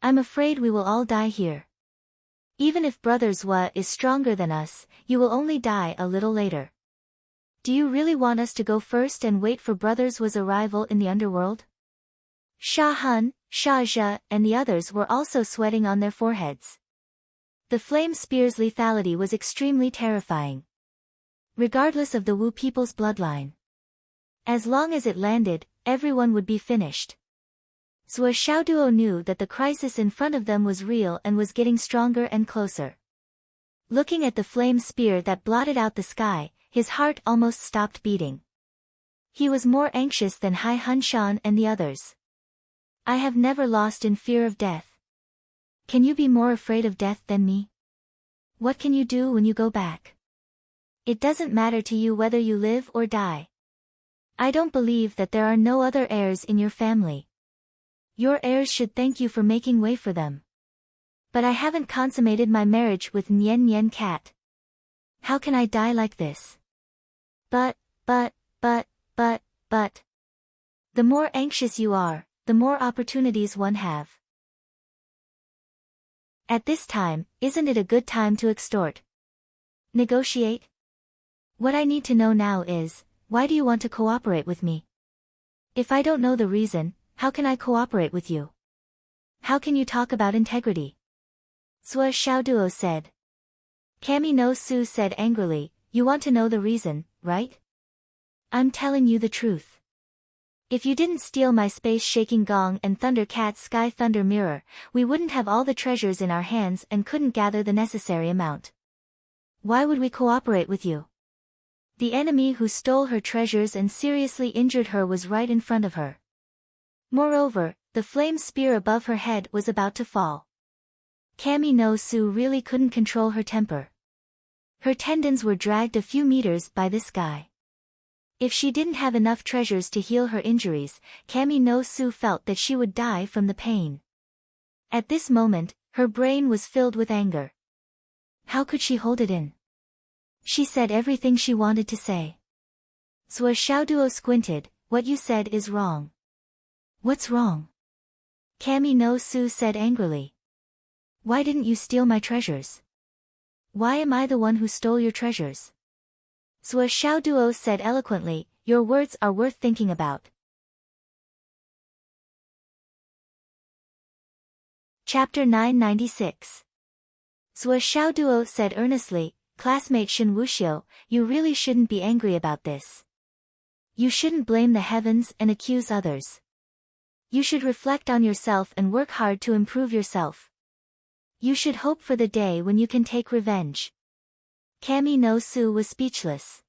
I'm afraid we will all die here. Even if Brothers Wa is stronger than us, you will only die a little later. Do you really want us to go first and wait for Brothers Wa's arrival in the underworld?" Sha Hun, Sha Zhe, and the others were also sweating on their foreheads. The flame spear's lethality was extremely terrifying. Regardless of the Wu people's bloodline. As long as it landed, everyone would be finished. Zhuo Xiaoduo knew that the crisis in front of them was real and was getting stronger and closer. Looking at the flame spear that blotted out the sky, his heart almost stopped beating. He was more anxious than Hai Hun Shan and the others. "I have never lost in fear of death. Can you be more afraid of death than me? What can you do when you go back? It doesn't matter to you whether you live or die. I don't believe that there are no other heirs in your family. Your heirs should thank you for making way for them. But I haven't consummated my marriage with Nian Nian Cat. How can I die like this? But. The more anxious you are, the more opportunities one have. At this time, isn't it a good time to extort? Negotiate? What I need to know now is, why do you want to cooperate with me? If I don't know the reason, how can I cooperate with you? How can you talk about integrity?" Zhuo Xiaoduo said. Kami no Su said angrily, "You want to know the reason, right? I'm telling you the truth. If you didn't steal my space-shaking gong and Thunder Cat's Sky Thunder Mirror, we wouldn't have all the treasures in our hands and couldn't gather the necessary amount. Why would we cooperate with you? The enemy who stole her treasures and seriously injured her was right in front of her. Moreover, the flame spear above her head was about to fall. Kami no Su really couldn't control her temper. Her tendons were dragged a few meters by this guy. If she didn't have enough treasures to heal her injuries, Kami no Su felt that she would die from the pain. At this moment, her brain was filled with anger. How could she hold it in? She said everything she wanted to say. Zhuo Xiaoduo squinted, "What you said is wrong." "What's wrong?" Kami no Su said angrily. "Why didn't you steal my treasures? Why am I the one who stole your treasures?" Zhuo Xiaoduo said eloquently, "Your words are worth thinking about." Chapter 996. Zhuo Xiaoduo said earnestly, classmate Shin Wuxiu, you really shouldn't be angry about this. You shouldn't blame the heavens and accuse others. You should reflect on yourself and work hard to improve yourself. You should hope for the day when you can take revenge. Kami no Su was speechless.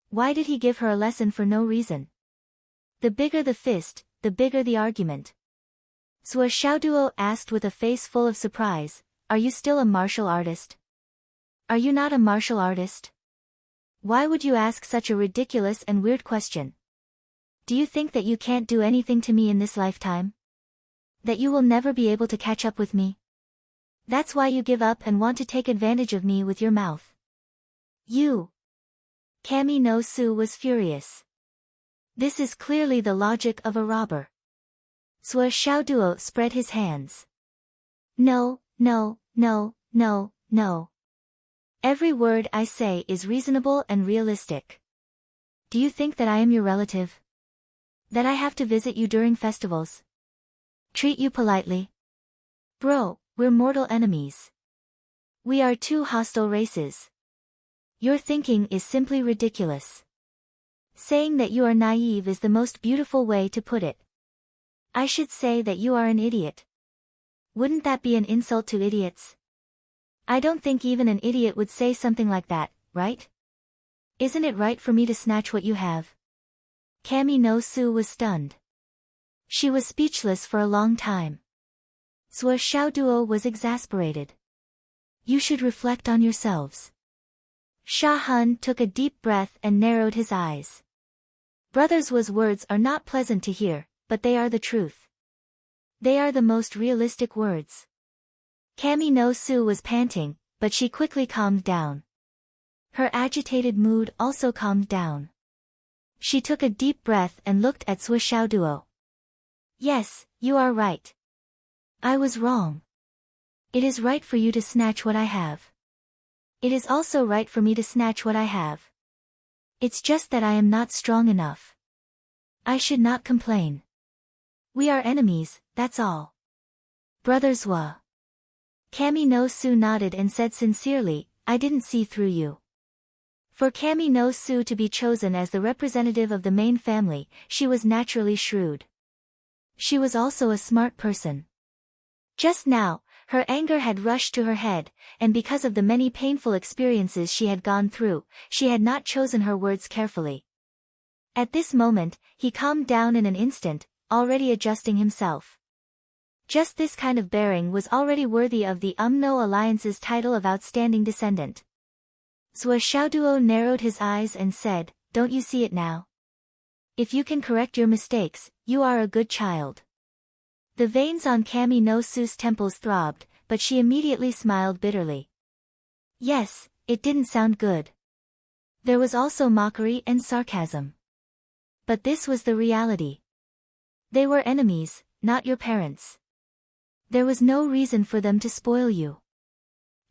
Why did he give her a lesson for no reason? The bigger the fist, the bigger the argument. Sua Xiaoduo asked with a face full of surprise, are you still a martial artist? Are you not a martial artist? Why would you ask such a ridiculous and weird question? Do you think that you can't do anything to me in this lifetime? That you will never be able to catch up with me? That's why you give up and want to take advantage of me with your mouth. You! Kami no Su was furious. This is clearly the logic of a robber. Sua Xiaoduo spread his hands. No, no, no, no, no. Every word I say is reasonable and realistic. Do you think that I am your relative? That I have to visit you during festivals? Treat you politely? Bro, we're mortal enemies. We are two hostile races. Your thinking is simply ridiculous. Saying that you are naive is the most beautiful way to put it. I should say that you are an idiot. Wouldn't that be an insult to idiots? I don't think even an idiot would say something like that, right? Isn't it right for me to snatch what you have? Kami no Su was stunned. She was speechless for a long time. Sua Xiaoduo was exasperated. You should reflect on yourselves. Sha Hun took a deep breath and narrowed his eyes. Brothers' words are not pleasant to hear, but they are the truth. They are the most realistic words. Kami no Su was panting, but she quickly calmed down. Her agitated mood also calmed down. She took a deep breath and looked at Sua Xiaoduo. Yes, you are right. I was wrong. It is right for you to snatch what I have. It is also right for me to snatch what I have. It's just that I am not strong enough. I should not complain. We are enemies, that's all. Brothers wa. Kami no Su nodded and said sincerely, I didn't see through you. For Kami no Su to be chosen as the representative of the main family, she was naturally shrewd. She was also a smart person. Just now, her anger had rushed to her head, and because of the many painful experiences she had gone through, she had not chosen her words carefully. At this moment, he calmed down in an instant, already adjusting himself. Just this kind of bearing was already worthy of the UMNO Alliance's title of Outstanding Descendant. Sua Xiaoduo narrowed his eyes and said, don't you see it now? If you can correct your mistakes, you are a good child. The veins on Kami no Su's temples throbbed, but she immediately smiled bitterly. Yes, it didn't sound good. There was also mockery and sarcasm. But this was the reality. They were enemies, not your parents. There was no reason for them to spoil you.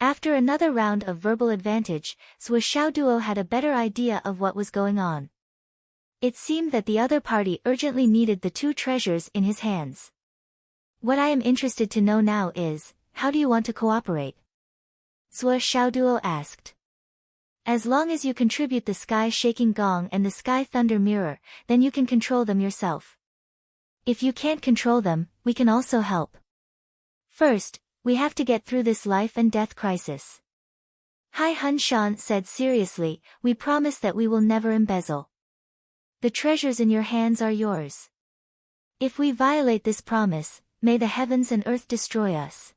After another round of verbal advantage, Sua Xiaoduo had a better idea of what was going on. It seemed that the other party urgently needed the two treasures in his hands. What I am interested to know now is, how do you want to cooperate? Sua Xiaoduo asked. As long as you contribute the sky-shaking gong and the sky-thunder mirror, then you can control them yourself. If you can't control them, we can also help. First, we have to get through this life and death crisis. Hai Hunshan said seriously, we promise that we will never embezzle. The treasures in your hands are yours. If we violate this promise, may the heavens and earth destroy us.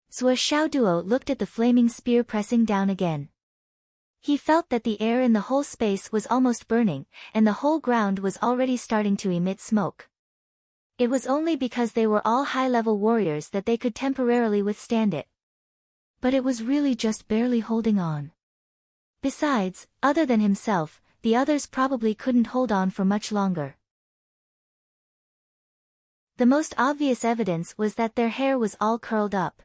Sua Xiaoduo looked at the flaming spear pressing down again. He felt that the air in the whole space was almost burning, and the whole ground was already starting to emit smoke. It was only because they were all high-level warriors that they could temporarily withstand it. But it was really just barely holding on. Besides, other than himself, the others probably couldn't hold on for much longer. The most obvious evidence was that their hair was all curled up.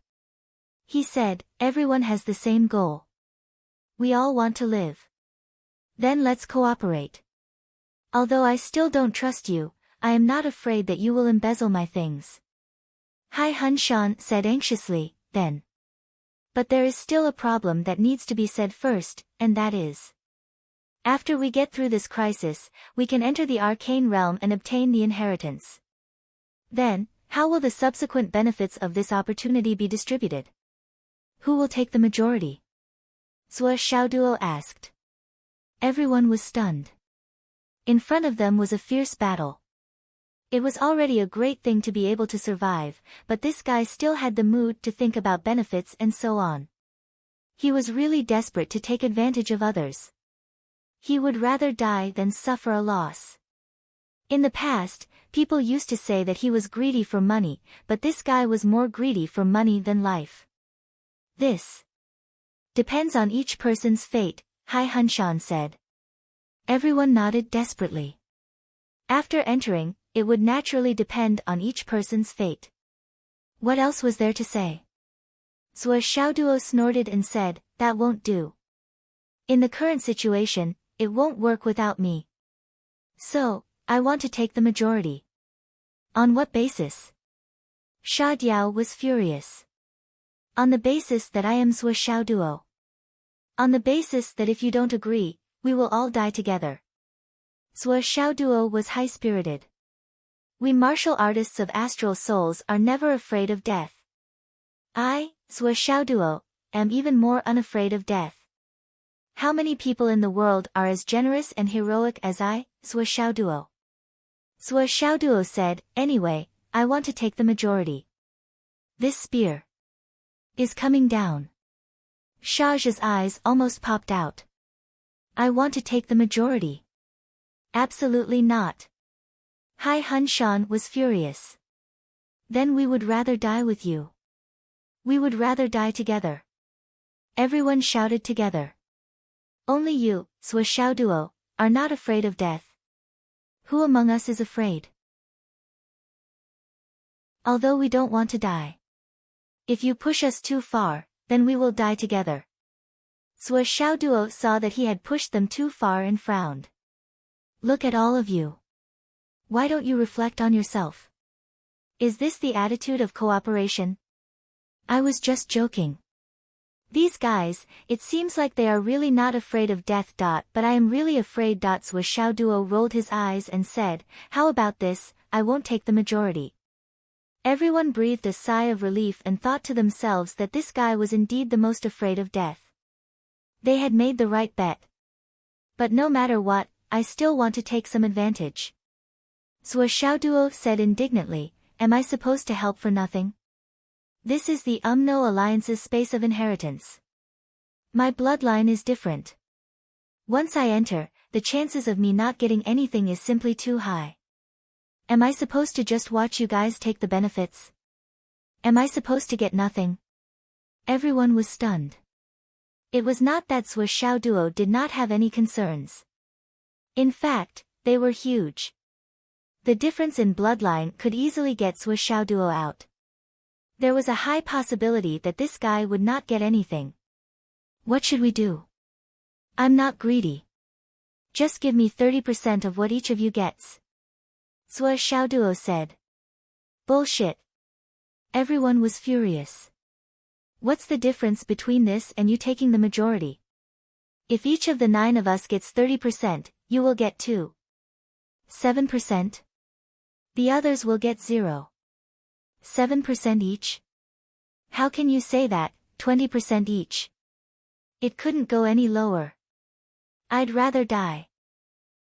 He said, everyone has the same goal. We all want to live. Then let's cooperate. Although I still don't trust you, I am not afraid that you will embezzle my things. Hai Hunshan said anxiously, then. But there is still a problem that needs to be said first, and that is, after we get through this crisis, we can enter the arcane realm and obtain the inheritance. Then, how will the subsequent benefits of this opportunity be distributed? Who will take the majority? Sua Xiaoduo asked. Everyone was stunned. In front of them was a fierce battle. It was already a great thing to be able to survive, but this guy still had the mood to think about benefits and so on. He was really desperate to take advantage of others. He would rather die than suffer a loss. In the past, people used to say that he was greedy for money, but this guy was more greedy for money than life. This depends on each person's fate, Hai Hunshan said. Everyone nodded desperately. After entering, it would naturally depend on each person's fate. What else was there to say? Sua Xiaoduo snorted and said, that won't do. In the current situation, it won't work without me. So, I want to take the majority. On what basis? Sha Diao was furious. On the basis that I am Sua Xiaoduo. On the basis that if you don't agree, we will all die together. Sua Xiaoduo was high-spirited. We martial artists of astral souls are never afraid of death. I, Sua Xiaoduo, am even more unafraid of death. How many people in the world are as generous and heroic as I, Sua Xiaoduo? Sua Xiaoduo said, anyway, I want to take the majority. This spear is coming down. Sha Zhe's eyes almost popped out. I want to take the majority. Absolutely not. Hai Hunshan was furious. Then we would rather die with you. We would rather die together. Everyone shouted together. Only you, Sua Xiaoduo, are not afraid of death. Who among us is afraid? Although we don't want to die. If you push us too far, then we will die together. Sua Xiaoduo saw that he had pushed them too far and frowned. Look at all of you. Why don't you reflect on yourself? Is this the attitude of cooperation? I was just joking. These guys, it seems like they are really not afraid of death. But I am really afraid. Sua Xiaoduo rolled his eyes and said, how about this, I won't take the majority. Everyone breathed a sigh of relief and thought to themselves that this guy was indeed the most afraid of death. They had made the right bet. But no matter what, I still want to take some advantage. Sua Xiaoduo said indignantly, am I supposed to help for nothing? This is the Umno Alliance's space of inheritance. My bloodline is different. Once I enter, the chances of me not getting anything is simply too high. Am I supposed to just watch you guys take the benefits? Am I supposed to get nothing? Everyone was stunned. It was not that Sua Xiaoduo did not have any concerns. In fact, they were huge. The difference in bloodline could easily get Sua Xiaoduo out. There was a high possibility that this guy would not get anything. What should we do? I'm not greedy. Just give me 30% of what each of you gets. Sua Xiaoduo said. Bullshit. Everyone was furious. What's the difference between this and you taking the majority? If each of the 9 of us gets 30%, you will get 7%. The others will get 7% each? How can you say that, 20% each? It couldn't go any lower. I'd rather die.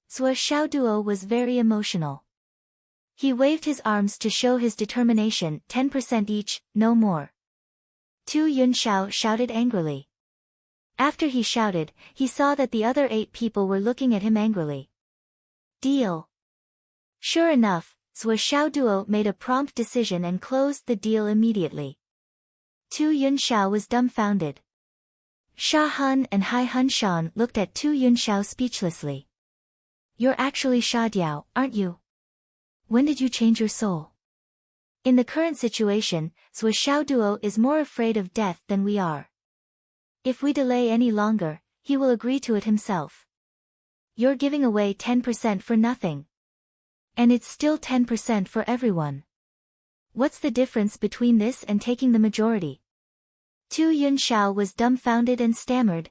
Sua Xiaoduo was very emotional. He waved his arms to show his determination, 10% each, no more. Tu Yunxiao shouted angrily. After he shouted, he saw that the other 8 people were looking at him angrily. Deal. Sure enough, Sua Xiaoduo made a prompt decision and closed the deal immediately. Tu Yunxiao was dumbfounded. Sha Hun and Hai Hunshan looked at Tu Yunxiao speechlessly. You're actually Sha Diao, aren't you? When did you change your soul? In the current situation, Sua Xiaoduo is more afraid of death than we are. If we delay any longer, he will agree to it himself. You're giving away 10% for nothing. And it's still 10% for everyone. What's the difference between this and taking the majority? Tu Yunxiao was dumbfounded and stammered,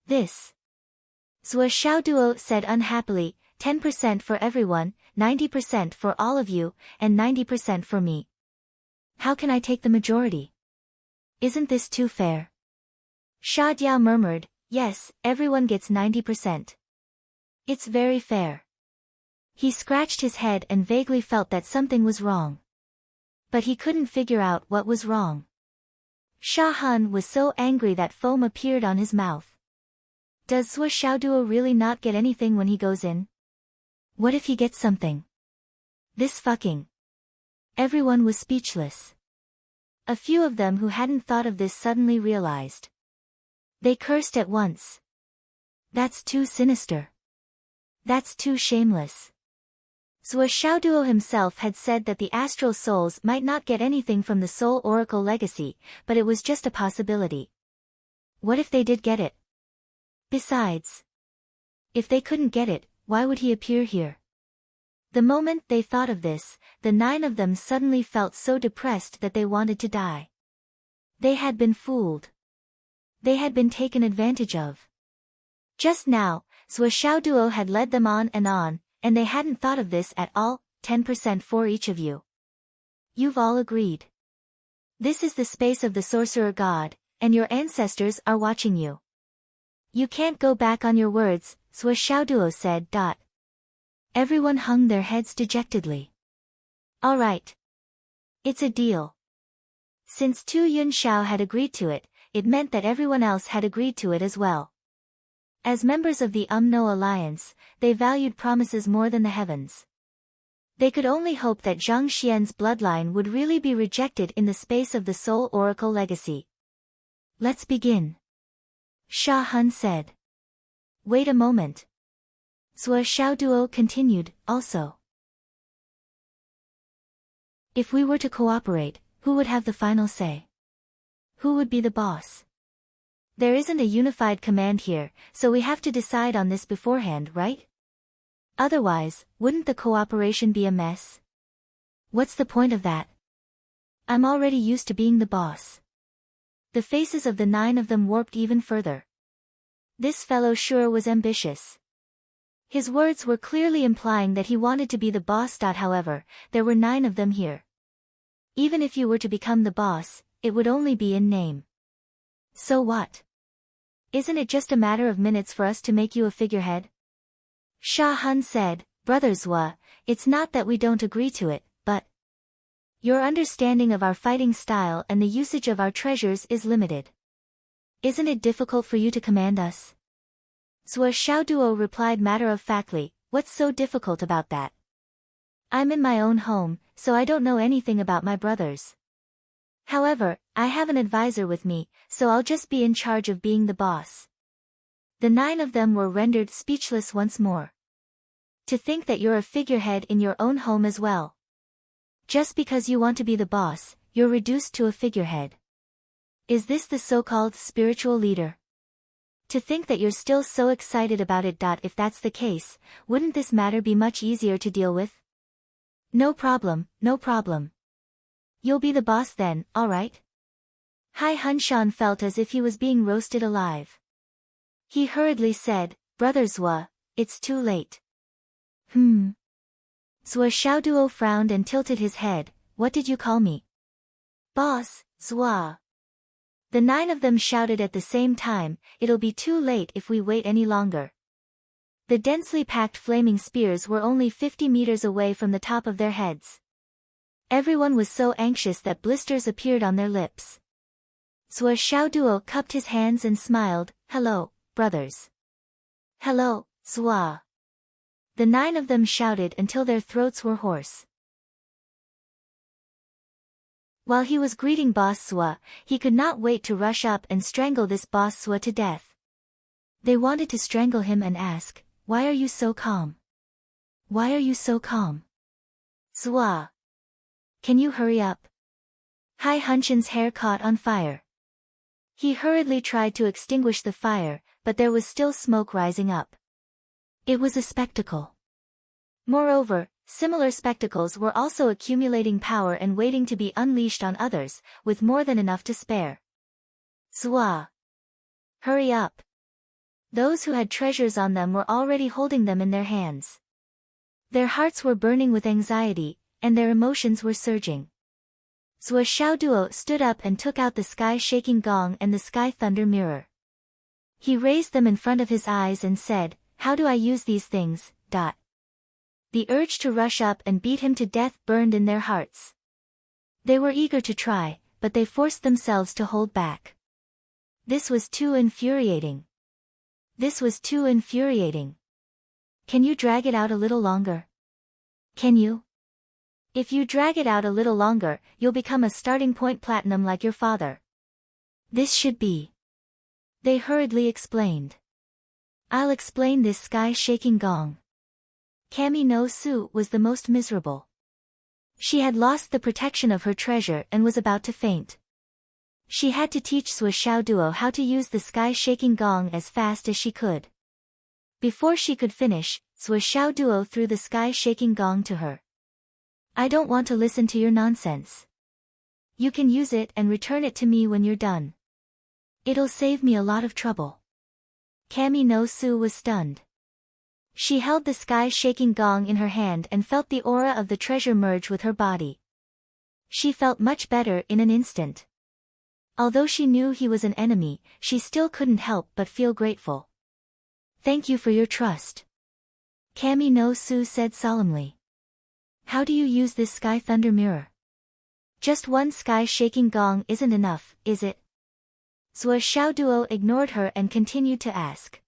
This. Zhuo Xiaoduo said unhappily, 10% for everyone, 90% for all of you, and 90% for me. How can I take the majority? Isn't this too fair? Sha Diao murmured, yes, everyone gets 90%. It's very fair. He scratched his head and vaguely felt that something was wrong. But he couldn't figure out what was wrong. Sha Han was so angry that foam appeared on his mouth. Does Zhuo Xiaoduo really not get anything when he goes in? What if he gets something? This fucking. Everyone was speechless. A few of them who hadn't thought of this suddenly realized. They cursed at once. That's too sinister. That's too shameless. Zhuo Xiaoduo himself had said that the astral souls might not get anything from the Soul Oracle legacy, but it was just a possibility. What if they did get it? Besides, if they couldn't get it, why would he appear here? The moment they thought of this, the 9 of them suddenly felt so depressed that they wanted to die. They had been fooled. They had been taken advantage of. Just now, Zhuo Xiaoduo had led them on, and they hadn't thought of this at all, 10% for each of you. You've all agreed. This is the space of the sorcerer god, and your ancestors are watching you. You can't go back on your words, Zhuo Xiaoduo said. Everyone hung their heads dejectedly. All right. It's a deal. Since Tu Yunxiao had agreed to it, it meant that everyone else had agreed to it as well. As members of the No Alliance, they valued promises more than the heavens. They could only hope that Zhang Xian's bloodline would really be rejected in the space of the Soul Oracle legacy. Let's begin. Sha Han said. Wait a moment. Zhuo Xiaoduo continued, also. If we were to cooperate, who would have the final say? Who would be the boss? There isn't a unified command here, so we have to decide on this beforehand, right? Otherwise, wouldn't the cooperation be a mess? What's the point of that? I'm already used to being the boss. The faces of the 9 of them warped even further. This fellow sure was ambitious. His words were clearly implying that he wanted to be the boss. However, there were 9 of them here. Even if you were to become the boss, it would only be in name. So what? Isn't it just a matter of minutes for us to make you a figurehead? Sha Han said, Brother Zhuo, it's not that we don't agree to it, but your understanding of our fighting style and the usage of our treasures is limited. Isn't it difficult for you to command us? Zhuo Xiaoduo replied matter-of-factly, what's so difficult about that? I'm in my own home, so I don't know anything about my brothers. However, I have an advisor with me, so I'll just be in charge of being the boss. The 9 of them were rendered speechless once more. To think that you're a figurehead in your own home as well. Just because you want to be the boss, you're reduced to a figurehead. Is this the so-called spiritual leader? To think that you're still so excited about it. If that's the case, wouldn't this matter be much easier to deal with? No problem, no problem. You'll be the boss then, alright? Hai Hunshan felt as if he was being roasted alive. He hurriedly said, Brother Zhuo, it's too late. Zhuo Xiaoduo frowned and tilted his head, what did you call me? Boss, Zhuo. The 9 of them shouted at the same time, it'll be too late if we wait any longer. The densely packed flaming spears were only 50 meters away from the top of their heads. Everyone was so anxious that blisters appeared on their lips. Zhuo Xiaoduo cupped his hands and smiled, hello, brothers. Hello, Zhuo. The 9 of them shouted until their throats were hoarse. While he was greeting Boss Zhuo, he could not wait to rush up and strangle this Boss Zhuo to death. They wanted to strangle him and ask, why are you so calm? Why are you so calm? Zhuo. Can you hurry up? Hai Hunshan's hair caught on fire. He hurriedly tried to extinguish the fire, but there was still smoke rising up. It was a spectacle. Moreover, Similar spectacles were also accumulating power and waiting to be unleashed on others, with more than enough to spare. Zwa! Hurry up! Those who had treasures on them were already holding them in their hands. Their hearts were burning with anxiety, and their emotions were surging. Zwa Xiaoduo stood up and took out the sky-shaking gong and the sky thunder mirror. He raised them in front of his eyes and said, "How do I use these things?" The urge to rush up and beat him to death burned in their hearts. They were eager to try, but they forced themselves to hold back. This was too infuriating. This was too infuriating. Can you drag it out a little longer? Can you? If you drag it out a little longer, you'll become a starting point platinum like your father. This should be. They hurriedly explained. I'll explain this sky-shaking gong. Kami no Su was the most miserable. She had lost the protection of her treasure and was about to faint. She had to teach Zwa Xiaoduo how to use the sky-shaking gong as fast as she could. Before she could finish, Zwa Xiaoduo threw the sky-shaking gong to her. I don't want to listen to your nonsense. You can use it and return it to me when you're done. It'll save me a lot of trouble. Kami no Su was stunned. She held the sky-shaking gong in her hand and felt the aura of the treasure merge with her body. She felt much better in an instant. Although she knew he was an enemy, she still couldn't help but feel grateful. Thank you for your trust. Kami no Su said solemnly. How do you use this sky thunder mirror? Just one sky-shaking gong isn't enough, is it? Zwa Xiaoduo ignored her and continued to ask.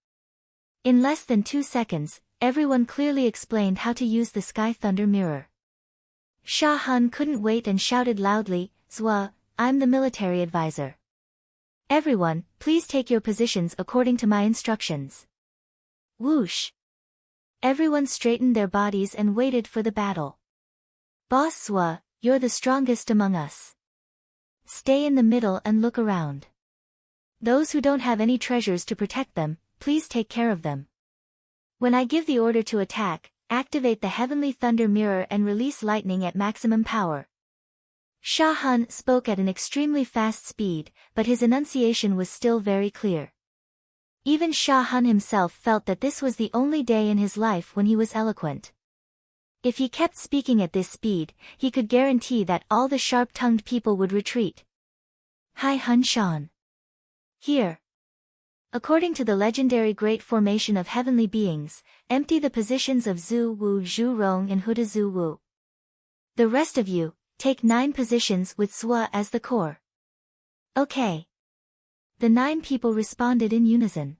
In less than 2 seconds, everyone clearly explained how to use the sky thunder mirror. Sha Han couldn't wait and shouted loudly, Zwa, I'm the military advisor. Everyone, please take your positions according to my instructions. Whoosh! Everyone straightened their bodies and waited for the battle. Boss Zwa, you're the strongest among us. Stay in the middle and look around. Those who don't have any treasures to protect them, please take care of them. When I give the order to attack, activate the heavenly thunder mirror and release lightning at maximum power. Sha Han spoke at an extremely fast speed, but his enunciation was still very clear. Even Sha Han himself felt that this was the only day in his life when he was eloquent. If he kept speaking at this speed, he could guarantee that all the sharp-tongued people would retreat. Hai Hun Shan. Here. According to the legendary Great Formation of Heavenly Beings, empty the positions of Zhu Wu Zhu Rong and Huda Zhu Wu. The rest of you, take 9 positions with Zwa as the core. Okay. The 9 people responded in unison.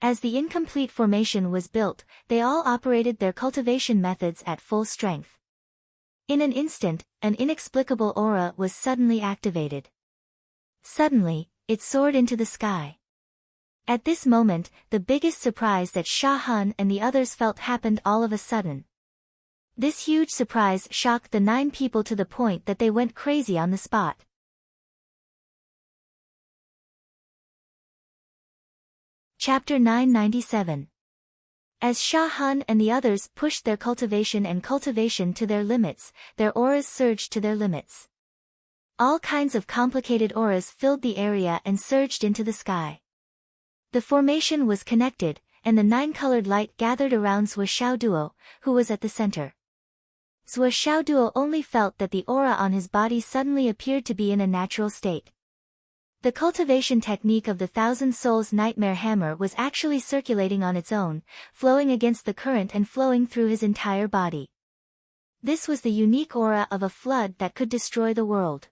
As the incomplete formation was built, they all operated their cultivation methods at full strength. In an instant, an inexplicable aura was suddenly activated. Suddenly, it soared into the sky. At this moment, the biggest surprise that Sha Han and the others felt happened all of a sudden. This huge surprise shocked the 9 people to the point that they went crazy on the spot. Chapter 997. As Sha Han and the others pushed their cultivation to their limits, their auras surged to their limits. All kinds of complicated auras filled the area and surged into the sky. The formation was connected, and the 9-colored light gathered around Zwa Xiaoduo, who was at the center. Zwa Xiaoduo only felt that the aura on his body suddenly appeared to be in a natural state. The cultivation technique of the Thousand Souls Nightmare Hammer was actually circulating on its own, flowing against the current and flowing through his entire body. This was the unique aura of a flood that could destroy the world.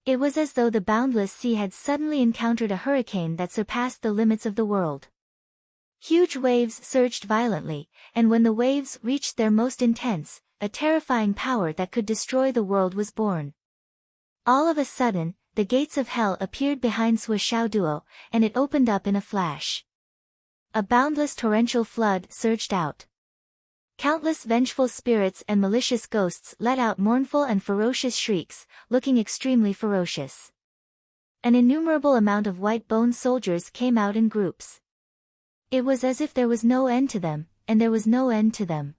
It was as though the boundless sea had suddenly encountered a hurricane that surpassed the limits of the world. Huge waves surged violently, and when the waves reached their most intense, a terrifying power that could destroy the world was born. All of a sudden, the gates of hell appeared behind Zwa Xiaoduo, and it opened up in a flash. A boundless torrential flood surged out. Countless vengeful spirits and malicious ghosts let out mournful and ferocious shrieks, looking extremely ferocious. An innumerable amount of white bone soldiers came out in groups. It was as if there was no end to them, and there was no end to them.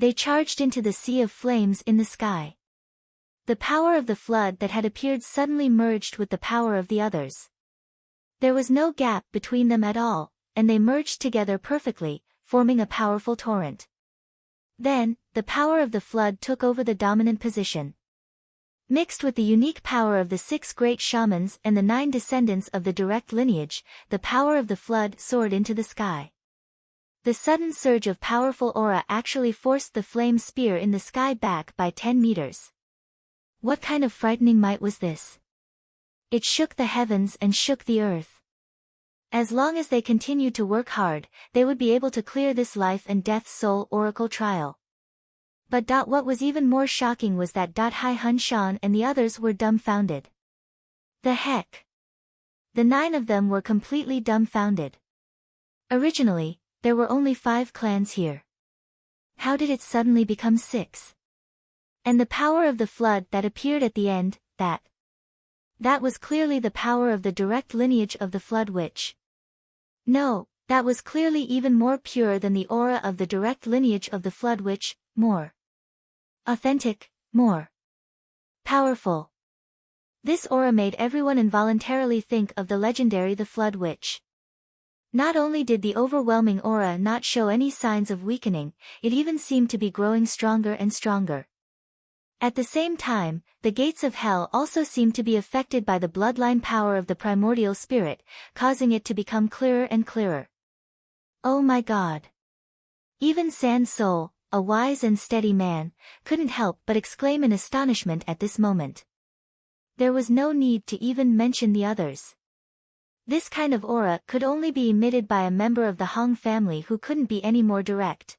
They charged into the sea of flames in the sky. The power of the flood that had appeared suddenly merged with the power of the others. There was no gap between them at all, and they merged together perfectly, forming a powerful torrent. Then, the power of the flood took over the dominant position. Mixed with the unique power of the 6 great shamans and the 9 descendants of the direct lineage, the power of the flood soared into the sky. The sudden surge of powerful aura actually forced the flame spear in the sky back by 10 meters. What kind of frightening might was this? It shook the heavens and shook the earth. As long as they continued to work hard, they would be able to clear this life and death soul oracle trial. But what was even more shocking was that Hai Hun Shan and the others were dumbfounded. The heck? The 9 of them were completely dumbfounded. Originally, there were only 5 clans here. How did it suddenly become 6? And the power of the flood that appeared at the end, that was clearly the power of the direct lineage of the flood witch. No, that was clearly even more pure than the aura of the direct lineage of the flood witch, more authentic, more powerful. This aura made everyone involuntarily think of the legendary the Flood Witch. Not only did the overwhelming aura not show any signs of weakening, it even seemed to be growing stronger and stronger. At the same time, the gates of hell also seemed to be affected by the bloodline power of the primordial spirit, causing it to become clearer and clearer. Oh my God! Even San Soul, a wise and steady man, couldn't help but exclaim in astonishment at this moment. There was no need to even mention the others. This kind of aura could only be emitted by a member of the Hong family who couldn't be any more direct.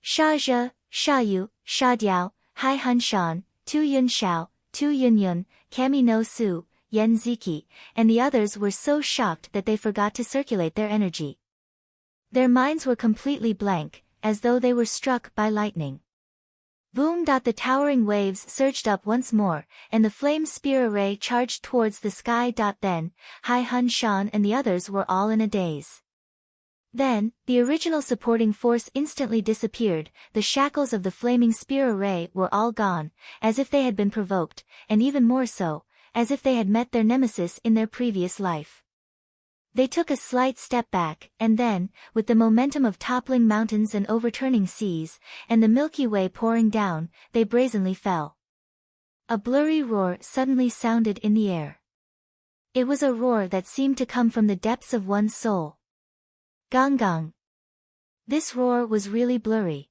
Sha Zhe, Sha Yu, Sha Diao, Hai Hun Shan, Tu Yun Xiao, Tu Yun Yun, Kami no Su, Yen Ziki, and the others were so shocked that they forgot to circulate their energy. Their minds were completely blank, as though they were struck by lightning. Boom! The towering waves surged up once more, and the flame spear array charged towards the sky. Then, Hai Hun Shan and the others were all in a daze. Then, the original supporting force instantly disappeared, the shackles of the flaming spear array were all gone, as if they had been provoked, and even more so, as if they had met their nemesis in their previous life. They took a slight step back, and then, with the momentum of toppling mountains and overturning seas, and the Milky Way pouring down, they brazenly fell. A blurry roar suddenly sounded in the air. It was a roar that seemed to come from the depths of one's soul. Gong gong. This roar was really blurry.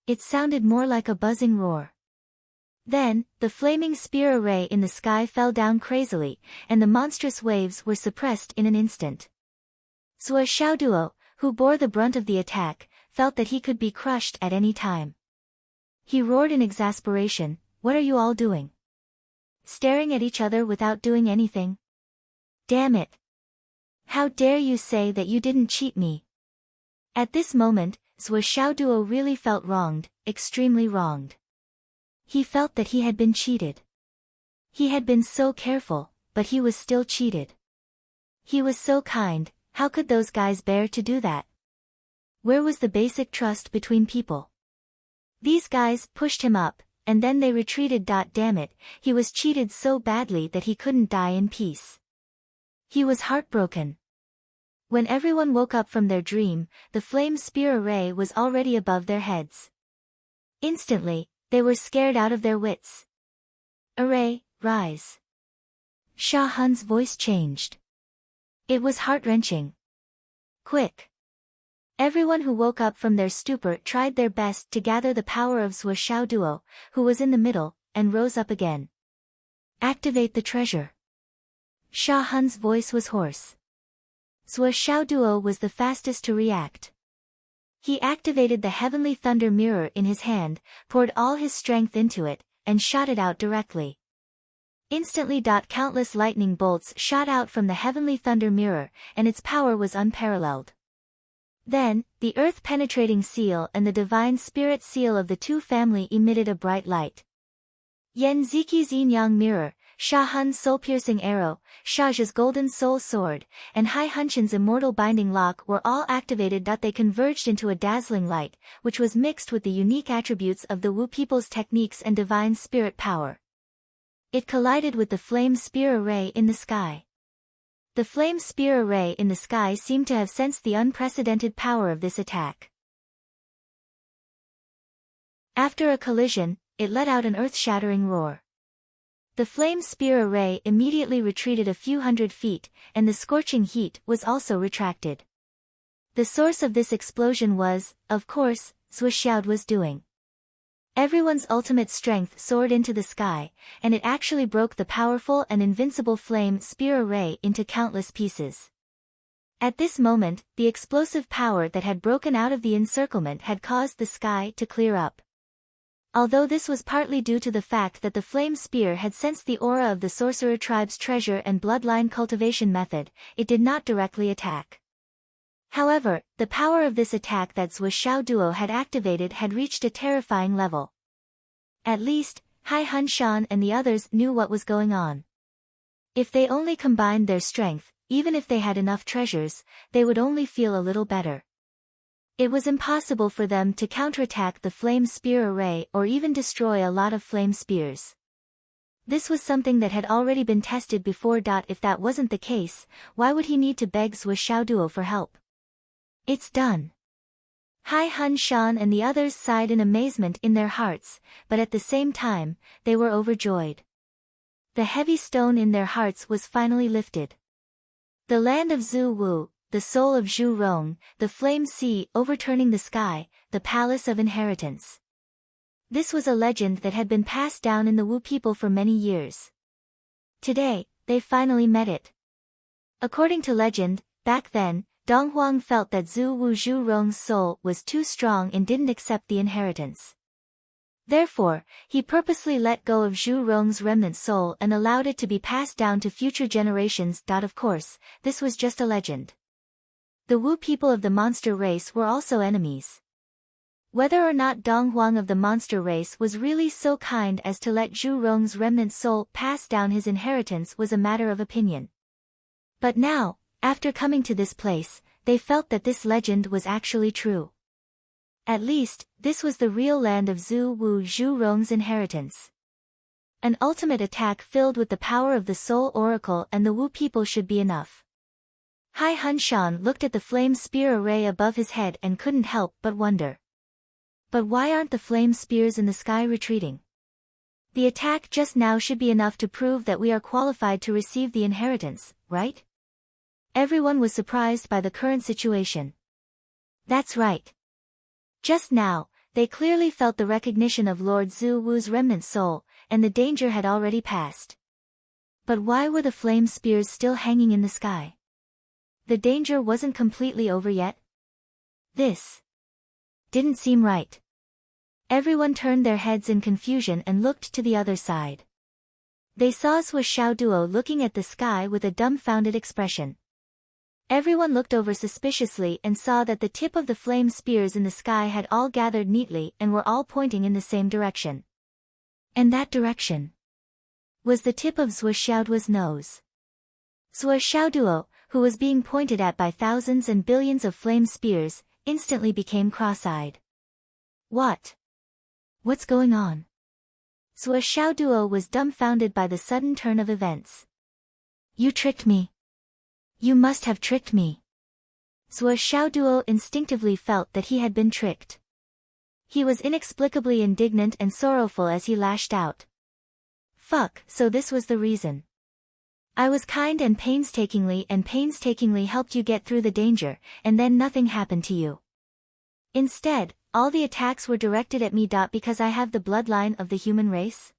It sounded more like a buzzing roar. Then, the flaming spear array in the sky fell down crazily, and the monstrous waves were suppressed in an instant. Sua Xiaoduo, who bore the brunt of the attack, felt that he could be crushed at any time. He roared in exasperation, "What are you all doing? Staring at each other without doing anything? Damn it! How dare you say that you didn't cheat me?" At this moment, Sua Xiaoduo really felt wronged, extremely wronged. He felt that he had been cheated. He had been so careful, but he was still cheated. He was so kind, how could those guys bear to do that? Where was the basic trust between people? These guys pushed him up, and then they retreated. Damn it, he was cheated so badly that he couldn't die in peace. He was heartbroken. When everyone woke up from their dream, the flame spear array was already above their heads. Instantly, they were scared out of their wits. "Array, rise." Sha Hun's voice changed. It was heart-wrenching. "Quick." Everyone who woke up from their stupor tried their best to gather the power of Sua Xiaoduo, who was in the middle, and rose up again. "Activate the treasure." Sha Hun's voice was hoarse. Sua Xiaoduo was the fastest to react. He activated the heavenly thunder mirror in his hand, poured all his strength into it, and shot it out directly. Instantly. Countless lightning bolts shot out from the heavenly thunder mirror, and its power was unparalleled. Then, the earth-penetrating seal and the divine spirit seal of the two family emitted a bright light. Yen Ziki's yin-yang mirror, Sha Hun's soul-piercing arrow, Shaja's golden soul sword, and Hai Hunshan's immortal binding lock were all activated. They converged into a dazzling light, which was mixed with the unique attributes of the Wu people's techniques and divine spirit power. It collided with the flame spear array in the sky. The flame spear array in the sky seemed to have sensed the unprecedented power of this attack. After a collision, it let out an earth-shattering roar. The flame spear array immediately retreated a few hundred feet, and the scorching heat was also retracted. The source of this explosion was, of course, Zhuo Xiao was doing. Everyone's ultimate strength soared into the sky, and it actually broke the powerful and invincible flame spear array into countless pieces. At this moment, the explosive power that had broken out of the encirclement had caused the sky to clear up. Although this was partly due to the fact that the flame spear had sensed the aura of the sorcerer tribe's treasure and bloodline cultivation method, it did not directly attack. However, the power of this attack that Zhuo Xiao Duo had activated had reached a terrifying level. At least, Hai Hunshan and the others knew what was going on. If they only combined their strength, even if they had enough treasures, they would only feel a little better. It was impossible for them to counterattack the flame spear array or even destroy a lot of flame spears. This was something that had already been tested before. If that wasn't the case, why would he need to beg Zhuo Xiao Duo for help? It's done. Hai Hunshan and the others sighed in amazement in their hearts, but at the same time, they were overjoyed. The heavy stone in their hearts was finally lifted. The land of Zhu Wu, the soul of Zhu Rong, the flame sea overturning the sky, the palace of inheritance. This was a legend that had been passed down in the Wu people for many years. Today, they finally met it. According to legend, back then, Dong Huang felt that Zhu Wu Zhu Rong's soul was too strong and didn't accept the inheritance. Therefore, he purposely let go of Zhu Rong's remnant soul and allowed it to be passed down to future generations. Of course, this was just a legend. The Wu people of the monster race were also enemies. Whether or not Dong Huang of the monster race was really so kind as to let Zhu Rong's remnant soul pass down his inheritance was a matter of opinion. But now, after coming to this place, they felt that this legend was actually true. At least, this was the real land of Zhu Wu Zhu Rong's inheritance. An ultimate attack filled with the power of the Soul Oracle and the Wu people should be enough. Hai Hunshan looked at the flame spear array above his head and couldn't help but wonder. But why aren't the flame spears in the sky retreating? The attack just now should be enough to prove that we are qualified to receive the inheritance, right? Everyone was surprised by the current situation. That's right. Just now, they clearly felt the recognition of Lord Zhu Wu's remnant soul, and the danger had already passed. But why were the flame spears still hanging in the sky? The danger wasn't completely over yet. This didn't seem right. Everyone turned their heads in confusion and looked to the other side. They saw Zhuo Xiao Duo looking at the sky with a dumbfounded expression. Everyone looked over suspiciously and saw that the tip of the flame spears in the sky had all gathered neatly and were all pointing in the same direction. And that direction was the tip of Zhuo Xiaoduo's nose. Zhuo Xiaoduo, who was being pointed at by thousands and billions of flame spears, instantly became cross-eyed. What's going on? Zhuo Xiaoduo was dumbfounded by the sudden turn of events. You tricked me. You must have tricked me. Zhuo Xiaoduo instinctively felt that he had been tricked. He was inexplicably indignant and sorrowful as he lashed out. Fuck, so this was the reason. I was kind and painstakingly helped you get through the danger, and then nothing happened to you. Instead, all the attacks were directed at me. Because I have the bloodline of the human race?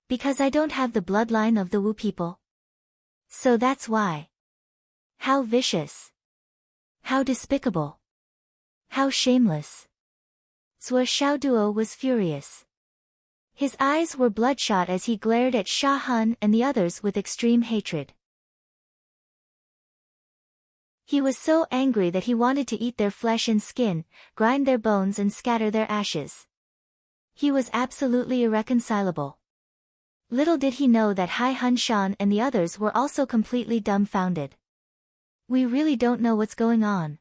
Because I don't have the bloodline of the Wu people? So that's why. How vicious. How despicable. How shameless. Zhuo Xiaoduo was furious. His eyes were bloodshot as he glared at Sha Hun and the others with extreme hatred. He was so angry that he wanted to eat their flesh and skin, grind their bones and scatter their ashes. He was absolutely irreconcilable. Little did he know that Hai Hun Shan and the others were also completely dumbfounded. We really don't know what's going on.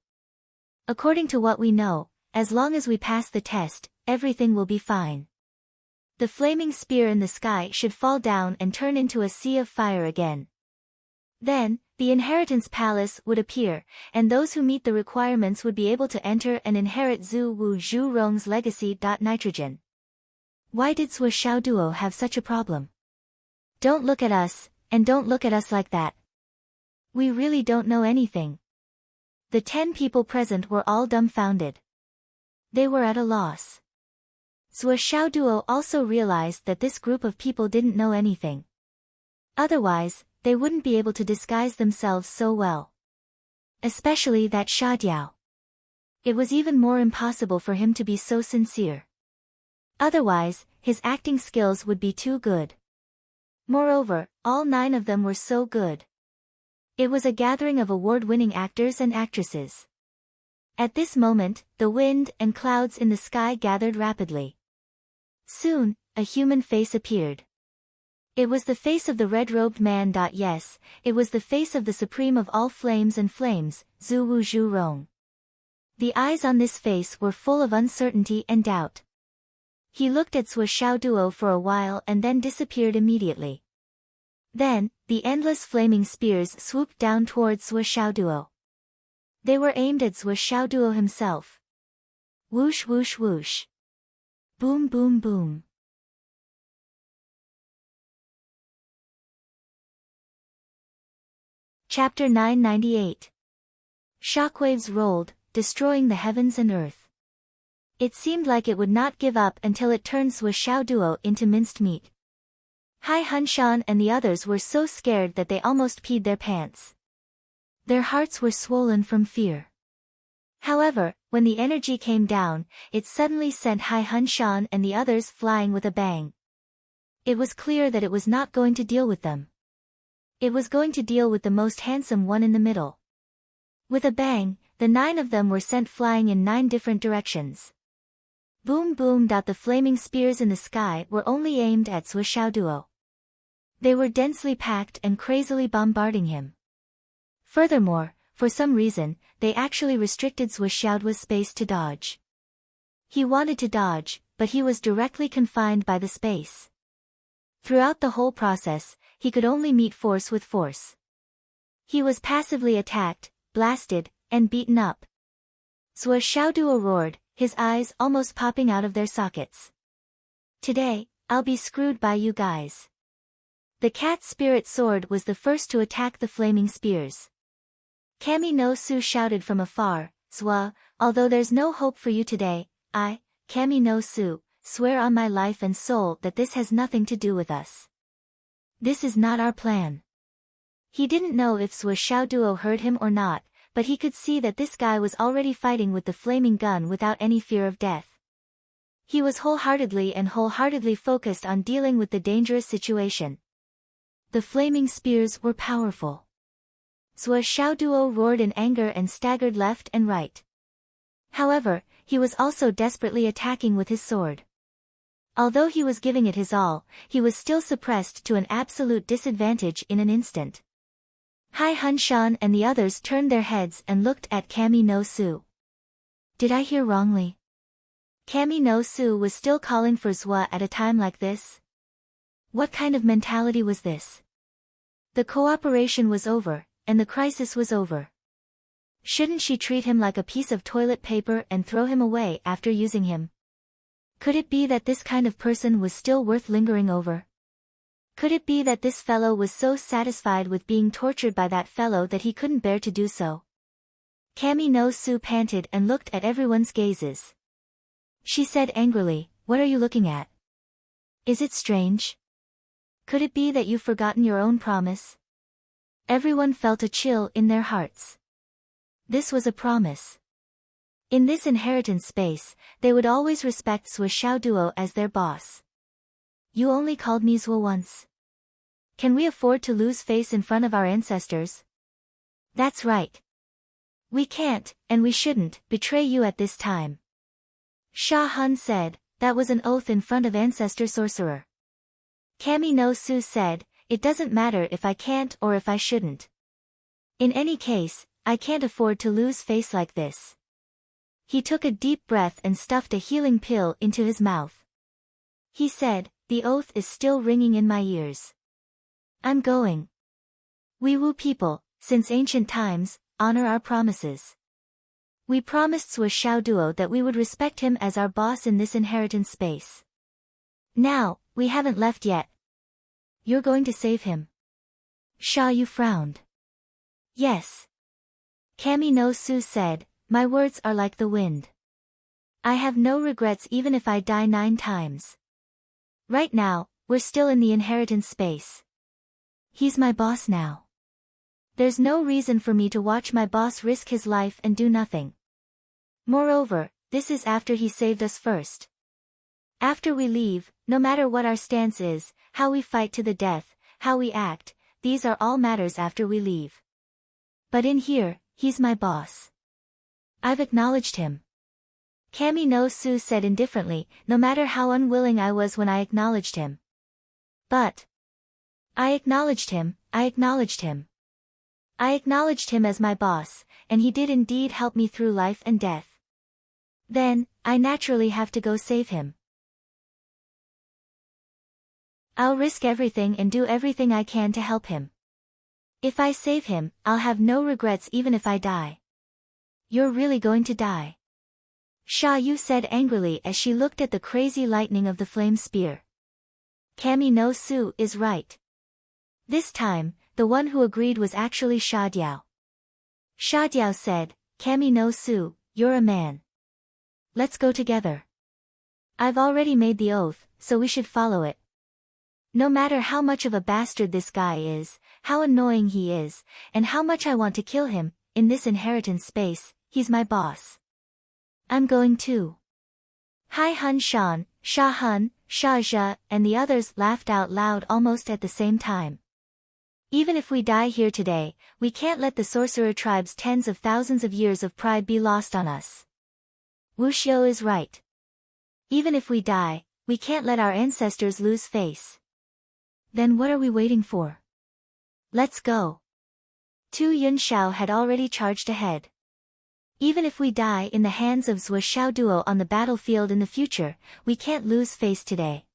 According to what we know, as long as we pass the test, everything will be fine. The flaming spear in the sky should fall down and turn into a sea of fire again. Then, the inheritance palace would appear, and those who meet the requirements would be able to enter and inherit Zhu Wu Zhu Rong's legacy. Nitrogen. Why did Sui Xiao Duo have such a problem? Don't look at us, and don't look at us like that. We really don't know anything. The 10 people present were all dumbfounded. They were at a loss. Sui Xiao Duo also realized that this group of people didn't know anything. Otherwise, they wouldn't be able to disguise themselves so well. Especially that Sha Diao. It was even more impossible for him to be so sincere. Otherwise, his acting skills would be too good. Moreover, all 9 of them were so good. It was a gathering of award-winning actors and actresses. At this moment, the wind and clouds in the sky gathered rapidly. Soon, a human face appeared. It was the face of the red-robed man. Yes, it was the face of the supreme of all flames and flames, Zhu Wu Zhu Rong. The eyes on this face were full of uncertainty and doubt. He looked at Sui Xiao Duo for a while and then disappeared immediately. Then, the endless flaming spears swooped down towards Sui Xiao Duo. They were aimed at Sui Xiao Duo himself. Whoosh whoosh whoosh. Boom boom boom. Chapter 998. Shockwaves rolled, destroying the heavens and earth. It seemed like it would not give up until it turned Sui Xiao Duo into minced meat. Hai Hun Shan and the others were so scared that they almost peed their pants. Their hearts were swollen from fear. However, when the energy came down, it suddenly sent Hai Hun Shan and the others flying with a bang. It was clear that it was not going to deal with them. It was going to deal with the most handsome one in the middle. With a bang, the 9 of them were sent flying in 9 different directions. Boom boom. The flaming spears in the sky were only aimed at Sui Xiao Duo. They were densely packed and crazily bombarding him. Furthermore, for some reason, they actually restricted Sui Xiao Duo's space to dodge. He wanted to dodge, but he was directly confined by the space. Throughout the whole process, he could only meet force with force. He was passively attacked, blasted, and beaten up. Sui Xiao Duo roared, his eyes almost popping out of their sockets. Today, I'll be screwed by you guys. The cat spirit sword was the first to attack the flaming spears. Kami no Su shouted from afar, Zwa, although there's no hope for you today, I, Kami no Su, swear on my life and soul that this has nothing to do with us. This is not our plan. He didn't know if Sui Xiao Duo heard him or not, but he could see that this guy was already fighting with the flaming gun without any fear of death. He was wholeheartedly focused on dealing with the dangerous situation. The flaming spears were powerful. Sui Xiao Duo roared in anger and staggered left and right. However, he was also desperately attacking with his sword. Although he was giving it his all, he was still suppressed to an absolute disadvantage in an instant. Hai Hun Shan and the others turned their heads and looked at Kami no Su. Did I hear wrongly? Kami no Su was still calling for Zwa at a time like this? What kind of mentality was this? The cooperation was over, and the crisis was over. Shouldn't she treat him like a piece of toilet paper and throw him away after using him? Could it be that this kind of person was still worth lingering over? Could it be that this fellow was so satisfied with being tortured by that fellow that he couldn't bear to do so? Kami no Su panted and looked at everyone's gazes. She said angrily, "What are you looking at? Is it strange? Could it be that you've forgotten your own promise?" Everyone felt a chill in their hearts. This was a promise. In this inheritance space, they would always respect Sui Xiao Duo as their boss. You only called me Zwa once. Can we afford to lose face in front of our ancestors? That's right. We can't, and we shouldn't, betray you at this time. Sha Han said, that was an oath in front of ancestor sorcerer. Kami no Su said, "It doesn't matter if I can't or if I shouldn't. In any case, I can't afford to lose face like this." He took a deep breath and stuffed a healing pill into his mouth. He said, "The oath is still ringing in my ears. I'm going. We Wu people, since ancient times, honor our promises. We promised Sui Shao Duo that we would respect him as our boss in this inheritance space. Now, we haven't left yet. You're going to save him." Sha Yu frowned. "Yes." Kami no Su said, "My words are like the wind. I have no regrets even if I die 9 times. Right now, we're still in the inheritance space. He's my boss now. There's no reason for me to watch my boss risk his life and do nothing. Moreover, this is after he saved us first. After we leave, no matter what our stance is, how we fight to the death, how we act, these are all matters after we leave. But in here, he's my boss. I've acknowledged him." Kami no Su said indifferently, "No matter how unwilling I was when I acknowledged him. But I acknowledged him, I acknowledged him. I acknowledged him as my boss, and he did indeed help me through life and death. Then, I naturally have to go save him. I'll risk everything and do everything I can to help him. If I save him, I'll have no regrets even if I die." "You're really going to die?" Sha Yu said angrily as she looked at the crazy lightning of the flame spear. Kami no Su is right. This time, the one who agreed was actually Sha Diao. Sha Diao said, "Kami no Su, you're a man. Let's go together. I've already made the oath, so we should follow it. No matter how much of a bastard this guy is, how annoying he is, and how much I want to kill him, in this inheritance space, he's my boss. I'm going too." Hai Hun Shan, Sha Hun, Sha Zhe, and the others laughed out loud almost at the same time. "Even if we die here today, we can't let the sorcerer tribe's tens of thousands of years of pride be lost on us. Wu Xiu is right. Even if we die, we can't let our ancestors lose face. Then what are we waiting for? Let's go." Tu Yunxiao had already charged ahead. "Even if we die in the hands of Zhou Xiao Duo on the battlefield in the future, we can't lose face today."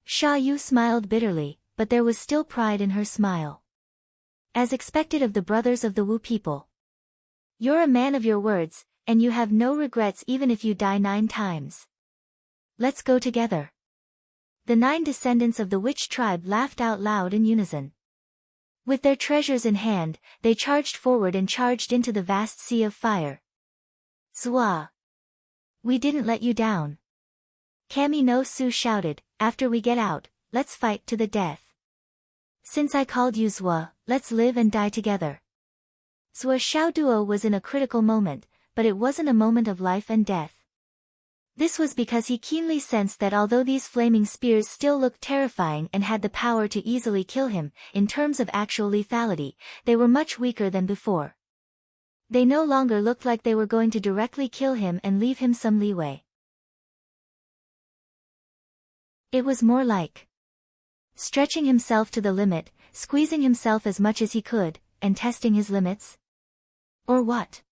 Sha Yu smiled bitterly, but there was still pride in her smile. As expected of the brothers of the Wu people. "You're a man of your words, and you have no regrets even if you die 9 times. Let's go together." The 9 descendants of the witch tribe laughed out loud in unison. With their treasures in hand, they charged forward and charged into the vast sea of fire. "Zwa! We didn't let you down." Kami no Su shouted, "After we get out, let's fight to the death. Since I called you Zwa, let's live and die together." Zwa Xiao Duo was in a critical moment, but it wasn't a moment of life and death. This was because he keenly sensed that although these flaming spears still looked terrifying and had the power to easily kill him, in terms of actual lethality, they were much weaker than before. They no longer looked like they were going to directly kill him and leave him some leeway. It was more like stretching himself to the limit, squeezing himself as much as he could, and testing his limits. Or what?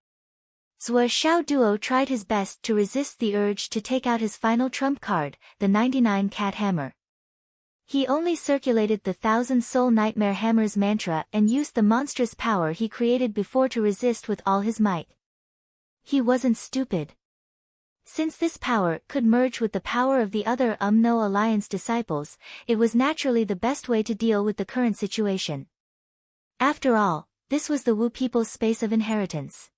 Zhou Xiao Duo tried his best to resist the urge to take out his final trump card, the 99 Cat Hammer. He only circulated the 1000 Soul Nightmare Hammer's mantra and used the monstrous power he created before to resist with all his might. He wasn't stupid. Since this power could merge with the power of the other No Alliance disciples, it was naturally the best way to deal with the current situation. After all, this was the Wu people's space of inheritance.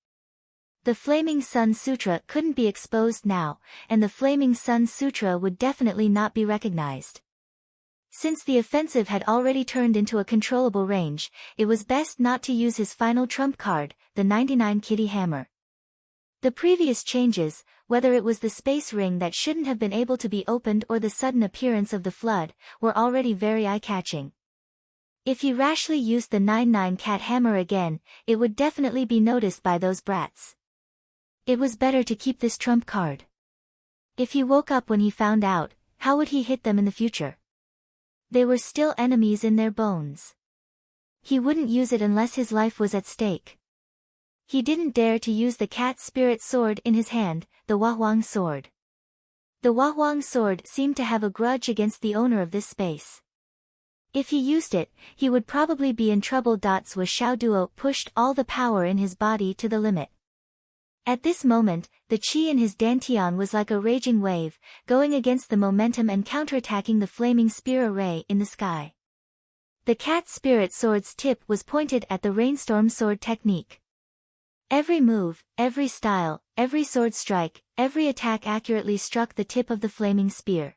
The Flaming Sun Sutra couldn't be exposed now, and the Flaming Sun Sutra would definitely not be recognized. Since the offensive had already turned into a controllable range, it was best not to use his final trump card, the 99 Kitty Hammer. The previous changes, whether it was the space ring that shouldn't have been able to be opened or the sudden appearance of the flood, were already very eye-catching. If he rashly used the 99 Cat Hammer again, it would definitely be noticed by those brats. It was better to keep this trump card. If he woke up when he found out, how would he hit them in the future? They were still enemies in their bones. He wouldn't use it unless his life was at stake. He didn't dare to use the cat spirit sword in his hand, the Wahuang sword. The Wahuang sword seemed to have a grudge against the owner of this space. If he used it, he would probably be in trouble. Zhou Xiaoduo pushed all the power in his body to the limit. At this moment, the qi in his dantian was like a raging wave, going against the momentum and counterattacking the flaming spear array in the sky. The cat spirit sword's tip was pointed at the rainstorm sword technique. Every move, every style, every sword strike, every attack accurately struck the tip of the flaming spear.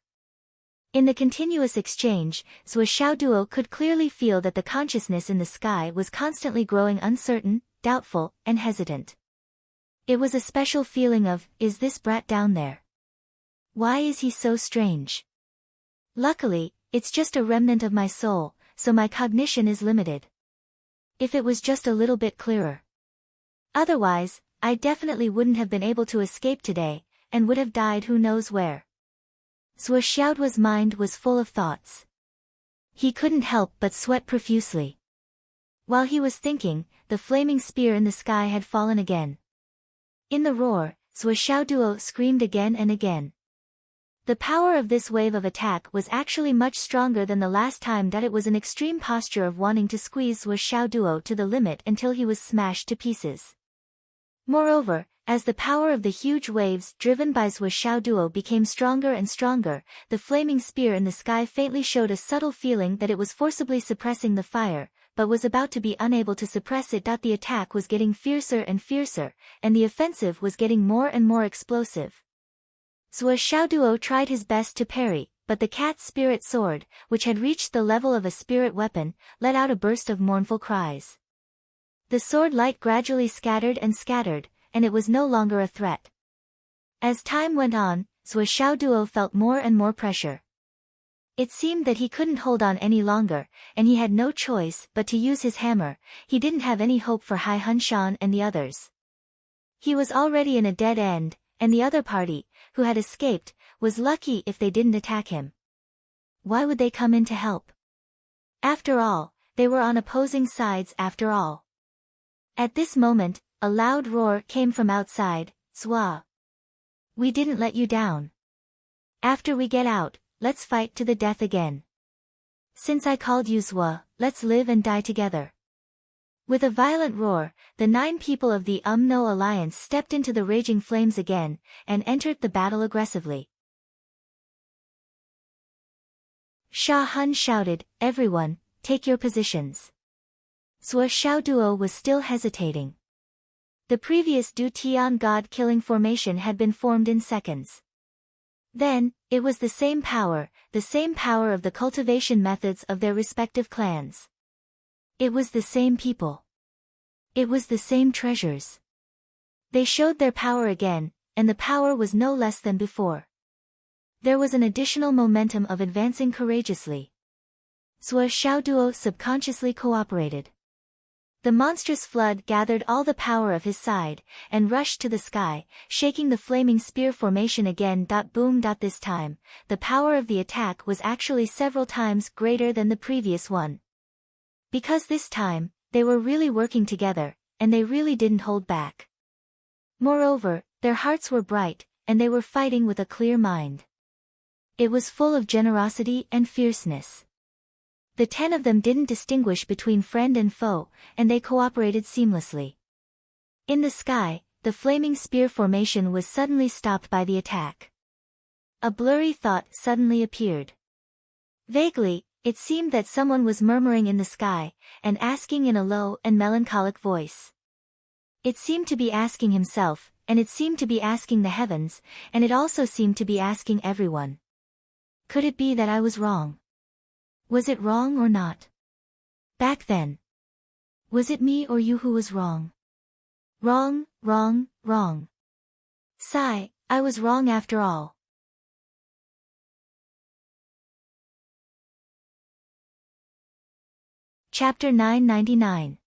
In the continuous exchange, Zhou Xiaoduo could clearly feel that the consciousness in the sky was constantly growing uncertain, doubtful, and hesitant. It was a special feeling of, is this brat down there? Why is he so strange? Luckily, it's just a remnant of my soul, so my cognition is limited. If it was just a little bit clearer. Otherwise, I definitely wouldn't have been able to escape today, and would have died who knows where. Zhou Xiaoduo's mind was full of thoughts. He couldn't help but sweat profusely. While he was thinking, the flaming spear in the sky had fallen again. In the roar, Zhou Xiaoduo screamed again and again. The power of this wave of attack was actually much stronger than the last time. That it was an extreme posture of wanting to squeeze Zhou Xiaoduo to the limit until he was smashed to pieces. Moreover, as the power of the huge waves driven by Zhou Xiaoduo became stronger and stronger, the flaming spear in the sky faintly showed a subtle feeling that it was forcibly suppressing the fire, but was about to be unable to suppress it. The attack was getting fiercer and fiercer, and the offensive was getting more and more explosive. Zhou Xiaoduo tried his best to parry, but the cat spirit sword, which had reached the level of a spirit weapon, let out a burst of mournful cries. The sword light gradually scattered, and it was no longer a threat. As time went on, Zhou Xiaoduo felt more and more pressure. It seemed that he couldn't hold on any longer, and he had no choice but to use his hammer. He didn't have any hope for Hai Hunshan and the others. He was already in a dead end, and the other party, who had escaped, was lucky if they didn't attack him. Why would they come in to help? After all, they were on opposing sides after all. At this moment, a loud roar came from outside. Zhua. We didn't let you down. After we get out, let's fight to the death again. Since I called you Zhua, let's live and die together. With a violent roar, the 9 people of the No Alliance stepped into the raging flames again, and entered the battle aggressively. Sha Hun shouted, everyone, take your positions. Zhou Xiaoduo was still hesitating. The previous Du Tian God-killing formation had been formed in seconds. Then, it was the same power of the cultivation methods of their respective clans. It was the same people. It was the same treasures. They showed their power again, and the power was no less than before. There was an additional momentum of advancing courageously. Zhou Xiaoduo subconsciously cooperated. The monstrous flood gathered all the power of his side, and rushed to the sky, shaking the flaming spear formation again. Boom. This time, the power of the attack was actually several times greater than the previous one. Because this time, they were really working together, and they really didn't hold back. Moreover, their hearts were bright, and they were fighting with a clear mind. It was full of generosity and fierceness. The 10 of them didn't distinguish between friend and foe, and they cooperated seamlessly. In the sky, the flaming spear formation was suddenly stopped by the attack. A blurry thought suddenly appeared. Vaguely, it seemed that someone was murmuring in the sky, and asking in a low and melancholic voice. It seemed to be asking himself, and it seemed to be asking the heavens, and it also seemed to be asking everyone. Could it be that I was wrong? Was it wrong or not? Back then. Was it me or you who was wrong? Wrong, wrong, wrong. Sigh, I was wrong after all. Chapter 999.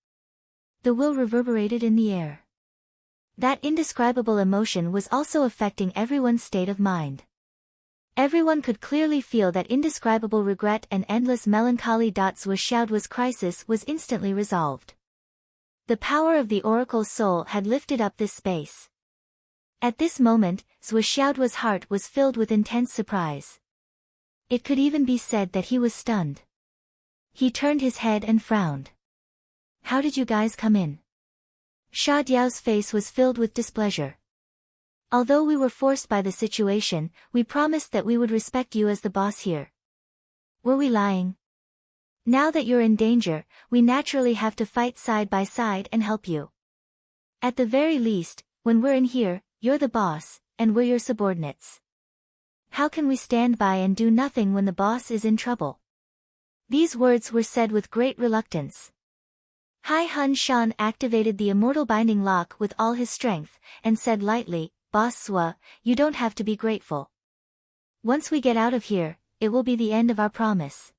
The will reverberated in the air. That indescribable emotion was also affecting everyone's state of mind. Everyone could clearly feel that indescribable regret and endless melancholy. Zhuo Xiaoduo's crisis was instantly resolved. The power of the oracle's soul had lifted up this space. At this moment, Zhuo Xiaoduo's heart was filled with intense surprise. It could even be said that he was stunned. He turned his head and frowned. How did you guys come in? Sha Diao's face was filled with displeasure. Although we were forced by the situation, we promised that we would respect you as the boss here. Were we lying? Now that you're in danger, we naturally have to fight side by side and help you. At the very least, when we're in here, you're the boss, and we're your subordinates. How can we stand by and do nothing when the boss is in trouble? These words were said with great reluctance. Hai Hun Shan activated the immortal binding lock with all his strength, and said lightly, Boss Sua, you don't have to be grateful. Once we get out of here, it will be the end of our promise.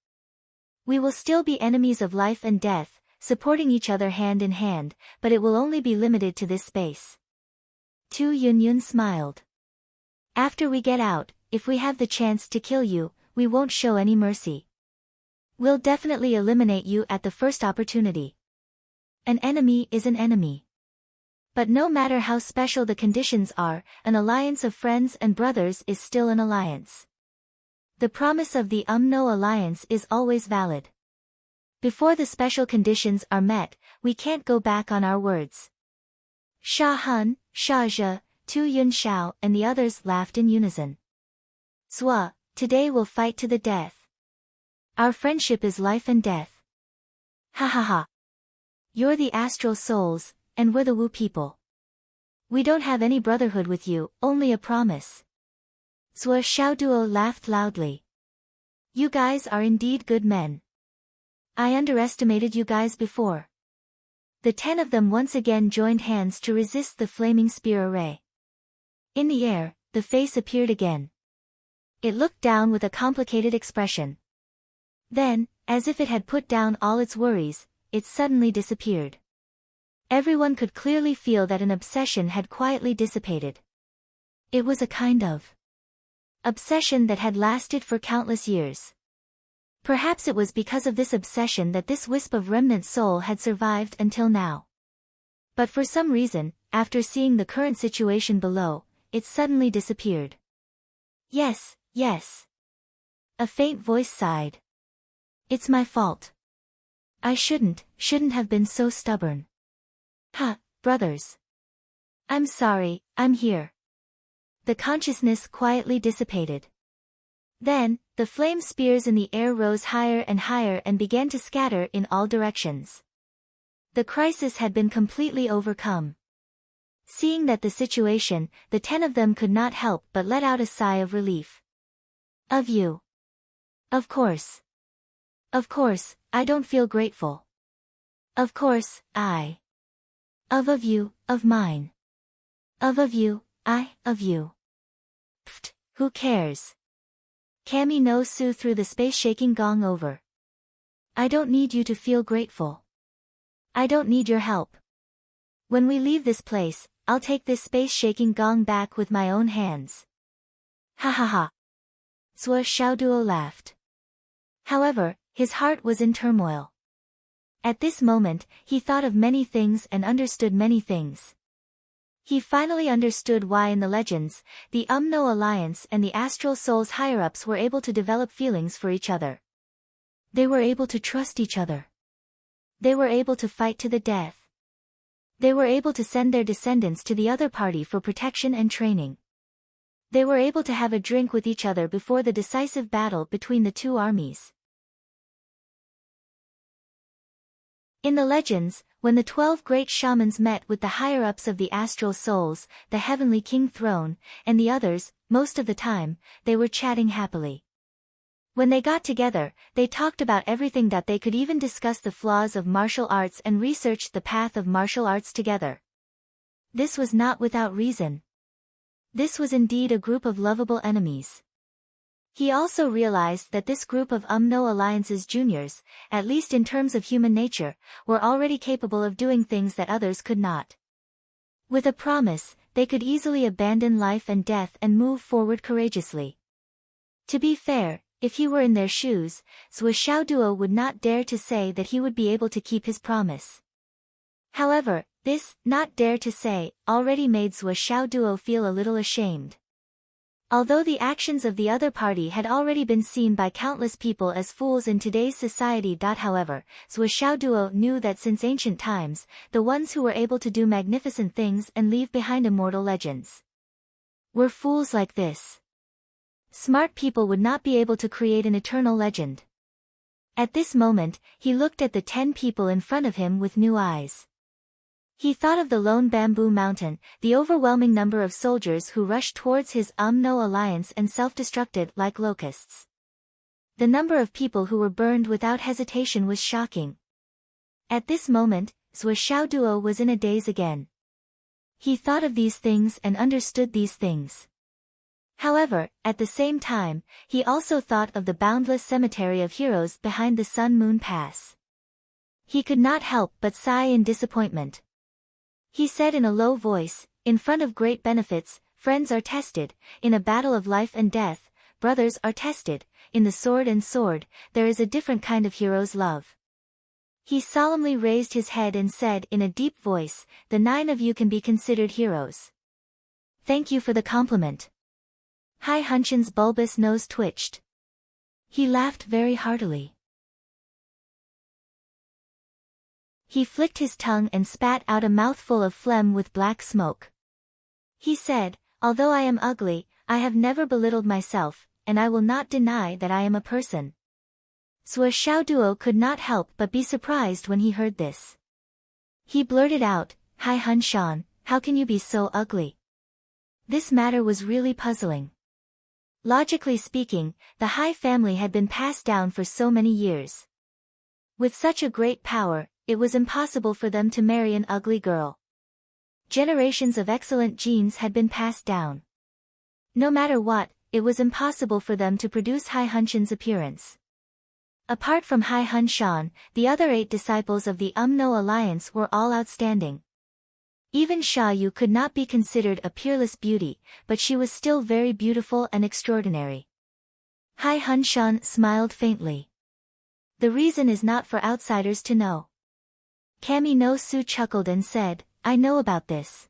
We will still be enemies of life and death, supporting each other hand in hand, but it will only be limited to this space. Tu Yunyun smiled. After we get out, if we have the chance to kill you, we won't show any mercy. We'll definitely eliminate you at the first opportunity. An enemy is an enemy. But no matter how special the conditions are, an alliance of friends and brothers is still an alliance. The promise of the UMNO alliance is always valid. Before the special conditions are met, we can't go back on our words. Sha Hun, Sha Zhe, Tu Yunxiao and the others laughed in unison. Zua, today we'll fight to the death. Our friendship is life and death. Ha ha ha. You're the astral souls, and we're the Wu people. We don't have any brotherhood with you, only a promise. Zhuo Xiaoduo laughed loudly. You guys are indeed good men. I underestimated you guys before. The 10 of them once again joined hands to resist the flaming spear array. In the air, the face appeared again. It looked down with a complicated expression. Then, as if it had put down all its worries, it suddenly disappeared. Everyone could clearly feel that an obsession had quietly dissipated. It was a kind of obsession that had lasted for countless years. Perhaps it was because of this obsession that this wisp of remnant soul had survived until now. But for some reason, after seeing the current situation below, it suddenly disappeared. Yes, yes. A faint voice sighed. It's my fault. I shouldn't have been so stubborn. Ha, brothers. I'm sorry, I'm here. The consciousness quietly dissipated. Then, the flame spears in the air rose higher and began to scatter in all directions. The crisis had been completely overcome. Seeing that the situation, the 10 of them could not help but let out a sigh of relief. Of you. Of course. Of course, I don't feel grateful. Of course, I. Of you, of mine. Of you, of you. Pfft, who cares? Kami no Su threw the space-shaking gong over. I don't need you to feel grateful. I don't need your help. When we leave this place, I'll take this space-shaking gong back with my own hands. Ha ha ha. Zhuo Xiaoduo laughed. However, his heart was in turmoil. At this moment, he thought of many things and understood many things. He finally understood why in the legends, the UMNO Alliance and the Astral Souls higher-ups were able to develop feelings for each other. They were able to trust each other. They were able to fight to the death. They were able to send their descendants to the other party for protection and training. They were able to have a drink with each other before the decisive battle between the two armies. In the legends, when the 12 great shamans met with the higher-ups of the astral souls, the heavenly king throne, and the others, most of the time, they were chatting happily. When they got together, they talked about everything that they could even discuss the flaws of martial arts and researched the path of martial arts together. This was not without reason. This was indeed a group of lovable enemies. He also realized that this group of UMNO Alliance's juniors, at least in terms of human nature, were already capable of doing things that others could not. With a promise, they could easily abandon life and death and move forward courageously. To be fair, if he were in their shoes, Sua Xiaoduo would not dare to say that he would be able to keep his promise. However, this, not dare to say, already made Sua Xiaoduo feel a little ashamed. Although the actions of the other party had already been seen by countless people as fools in today's society. However, Sua Xiaoduo knew that since ancient times, the ones who were able to do magnificent things and leave behind immortal legends were fools like this. Smart people would not be able to create an eternal legend. At this moment, he looked at the 10 people in front of him with new eyes. He thought of the lone bamboo mountain, the overwhelming number of soldiers who rushed towards his no alliance and self-destructed like locusts. The number of people who were burned without hesitation was shocking. At this moment, Sua Xiaoduo was in a daze again. He thought of these things and understood these things. However, at the same time, he also thought of the boundless cemetery of heroes behind the Sun-Moon Pass. He could not help but sigh in disappointment. He said in a low voice, in front of great benefits, friends are tested, in a battle of life and death, brothers are tested, in the sword and sword, there is a different kind of hero's love. He solemnly raised his head and said in a deep voice, the 9 of you can be considered heroes. Thank you for the compliment. Hai Hunshan's bulbous nose twitched. He laughed very heartily. He flicked his tongue and spat out a mouthful of phlegm with black smoke. He said, although I am ugly, I have never belittled myself, and I will not deny that I am a person. Sua Xiaoduo could not help but be surprised when he heard this. He blurted out, Hai Hunshan, how can you be so ugly? This matter was really puzzling. Logically speaking, the Hai family had been passed down for so many years. With such a great power, it was impossible for them to marry an ugly girl. Generations of excellent genes had been passed down. No matter what, it was impossible for them to produce Hai Hunshan's appearance. Apart from Hai Hunshan, the other 8 disciples of the no alliance were all outstanding. Even Xia Yu could not be considered a peerless beauty, but she was still very beautiful and extraordinary. Hai Hunshan smiled faintly. The reason is not for outsiders to know. Kami no Su chuckled and said, I know about this.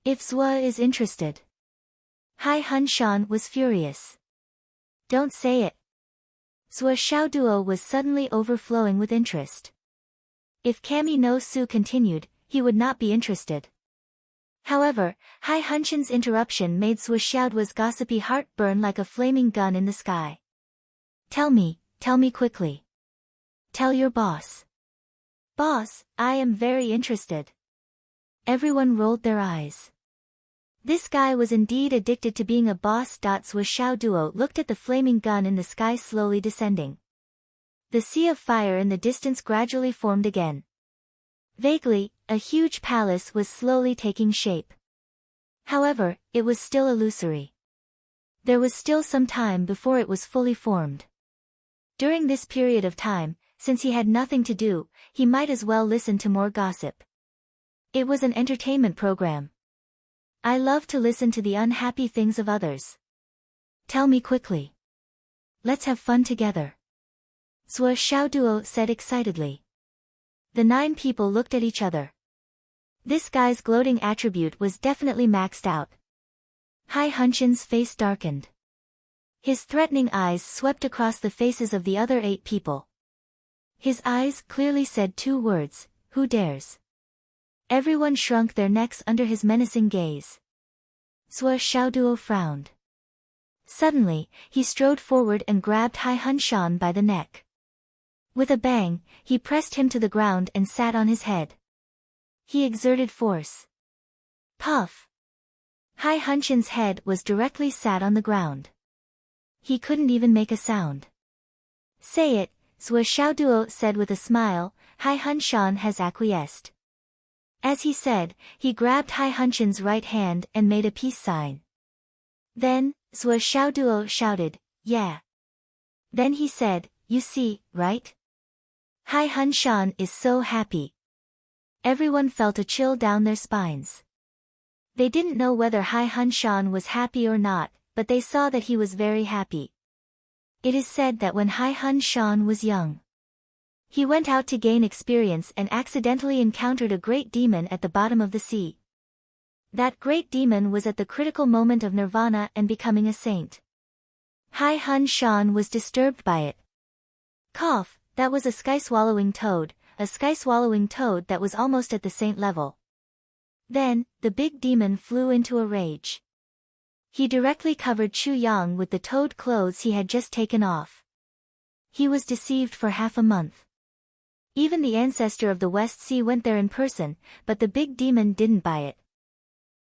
If Sua is interested. Hai Hunshan was furious. Don't say it. Sua Xiaoduo was suddenly overflowing with interest. If Kami no Su continued, he would not be interested. However, Hai Hunshan's interruption made Sua Xiaoduo's gossipy heart burn like a flaming gun in the sky. Tell me quickly. Tell your boss. Boss, I am very interested. Everyone rolled their eyes. This guy was indeed addicted to being a boss. Sua Xiaoduo looked at the flaming gun in the sky slowly descending. The sea of fire in the distance gradually formed again. Vaguely, a huge palace was slowly taking shape. However, it was still illusory. There was still some time before it was fully formed. During this period of time, since he had nothing to do, he might as well listen to more gossip. It was an entertainment program. I love to listen to the unhappy things of others. Tell me quickly. Let's have fun together. Sua Xiaoduo said excitedly. The 9 people looked at each other. This guy's gloating attribute was definitely maxed out. Hai Hunshan's face darkened. His threatening eyes swept across the faces of the other 8 people. His eyes clearly said 2 words, who dares? Everyone shrunk their necks under his menacing gaze. Sua Xiaoduo frowned. Suddenly, he strode forward and grabbed Hai Hunshan by the neck. With a bang, he pressed him to the ground and sat on his head. He exerted force. Puff! Hai Hunshan's head was directly sat on the ground. He couldn't even make a sound. Say it, Sua Xiaoduo said with a smile, Hai Hunshan has acquiesced. As he said, he grabbed Hai Hunshan's right hand and made a peace sign. Then, Sua Xiaoduo shouted, yeah. Then he said, you see, right? Hai Hunshan is so happy. Everyone felt a chill down their spines. They didn't know whether Hai Hunshan was happy or not, but they saw that he was very happy. It is said that when Hai Hun Shan was young, he went out to gain experience and accidentally encountered a great demon at the bottom of the sea. That great demon was at the critical moment of nirvana and becoming a saint. Hai Hun Shan was disturbed by it. Cough, that was a sky-swallowing toad that was almost at the saint level. Then, the big demon flew into a rage. He directly covered Chu Yang with the toad clothes he had just taken off. He was deceived for half a month. Even the ancestor of the West Sea went there in person, but the big demon didn't buy it.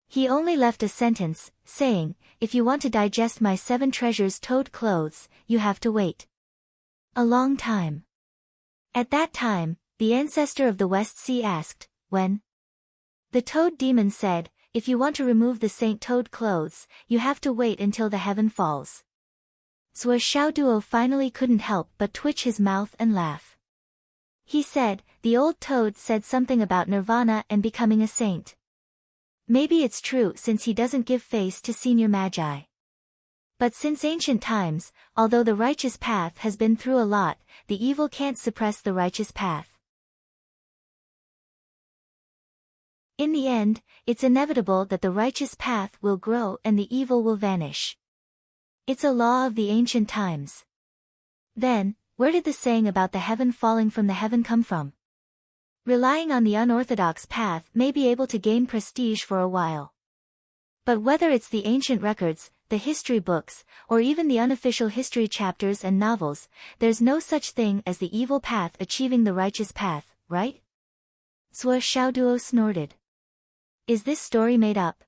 He only left a sentence, saying, "If you want to digest my 7 treasures toad clothes, you have to wait a long time." At that time, the ancestor of the West Sea asked, "When?" The toad demon said, "If you want to remove the Saint Toad clothes, you have to wait until the heaven falls." Zhou Xiaoduo finally couldn't help but twitch his mouth and laugh. He said, "The old toad said something about nirvana and becoming a saint. Maybe it's true since he doesn't give face to senior magi. But since ancient times, although the righteous path has been through a lot, the evil can't suppress the righteous path. In the end, it's inevitable that the righteous path will grow and the evil will vanish. It's a law of the ancient times." Then, where did the saying about the heaven falling from the heaven come from? Relying on the unorthodox path may be able to gain prestige for a while. But whether it's the ancient records, the history books, or even the unofficial history chapters and novels, there's no such thing as the evil path achieving the righteous path, right? Zhou Xiaoduo snorted. Is this story made up?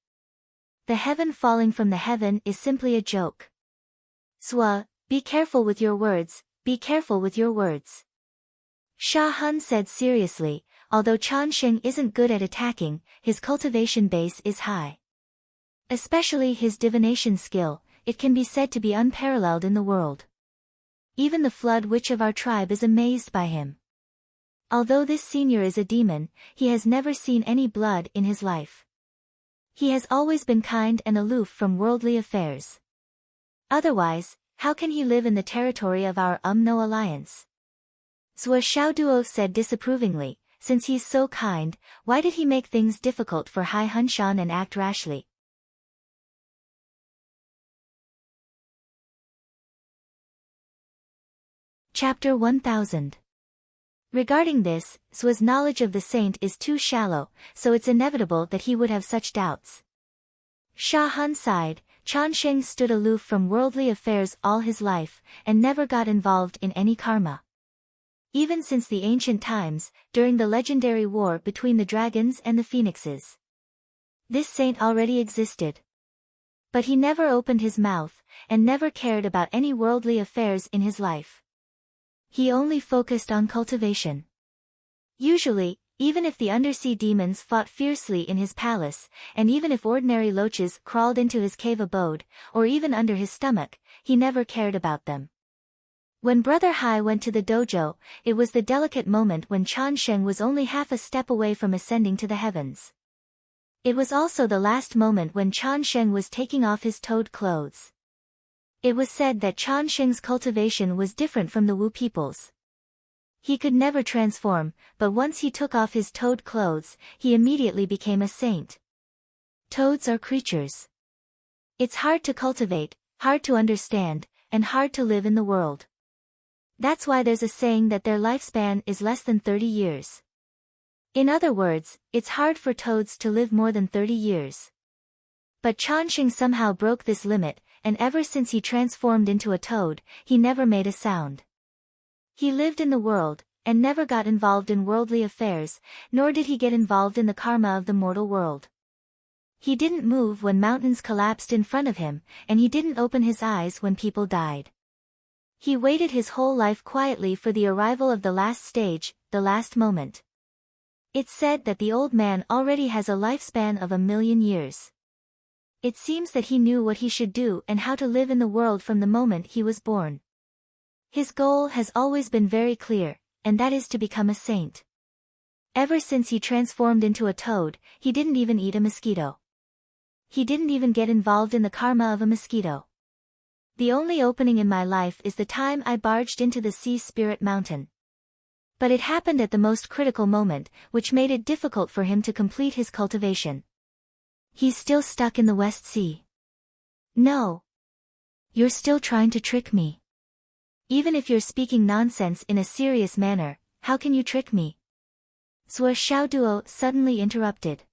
The heaven falling from the heaven is simply a joke. Zhou, be careful with your words, be careful with your words. Sha Hun said seriously, although Changsheng isn't good at attacking, his cultivation base is high. Especially his divination skill, it can be said to be unparalleled in the world. Even the Flood Witch of our tribe is amazed by him. Although this senior is a demon, he has never seen any blood in his life. He has always been kind and aloof from worldly affairs. Otherwise, how can he live in the territory of our No alliance? Zhou Xiaoduo said disapprovingly, since he's so kind, why did he make things difficult for Hai Hun Shan and act rashly? Chapter 1000. Regarding this, Zhu's knowledge of the saint is too shallow, so it's inevitable that he would have such doubts. Sha Hun sighed. Changsheng stood aloof from worldly affairs all his life, and never got involved in any karma. Even since the ancient times, during the legendary war between the dragons and the phoenixes, this saint already existed. But he never opened his mouth, and never cared about any worldly affairs in his life. He only focused on cultivation. Usually, even if the undersea demons fought fiercely in his palace, and even if ordinary loaches crawled into his cave abode, or even under his stomach, he never cared about them. When Brother Hai went to the dojo, it was the delicate moment when Changsheng was only half a step away from ascending to the heavens. It was also the last moment when Changsheng was taking off his toad clothes. It was said that Changsheng's cultivation was different from the Wu people's. He could never transform, but once he took off his toad clothes, he immediately became a saint. Toads are creatures. It's hard to cultivate, hard to understand, and hard to live in the world. That's why there's a saying that their lifespan is less than 30 years. In other words, it's hard for toads to live more than 30 years. But Changsheng somehow broke this limit, and ever since he transformed into a toad, he never made a sound. He lived in the world, and never got involved in worldly affairs, nor did he get involved in the karma of the mortal world. He didn't move when mountains collapsed in front of him, and he didn't open his eyes when people died. He waited his whole life quietly for the arrival of the last stage, the last moment. It's said that the old man already has a lifespan of 1,000,000 years. It seems that he knew what he should do and how to live in the world from the moment he was born. His goal has always been very clear, and that is to become a saint. Ever since he transformed into a toad, he didn't even eat a mosquito. He didn't even get involved in the karma of a mosquito. The only opening in my life is the time I barged into the sea spirit mountain. But it happened at the most critical moment, which made it difficult for him to complete his cultivation. He's still stuck in the West Sea. No. You're still trying to trick me. Even if you're speaking nonsense in a serious manner, how can you trick me? Zhuo Xiaoduo suddenly interrupted.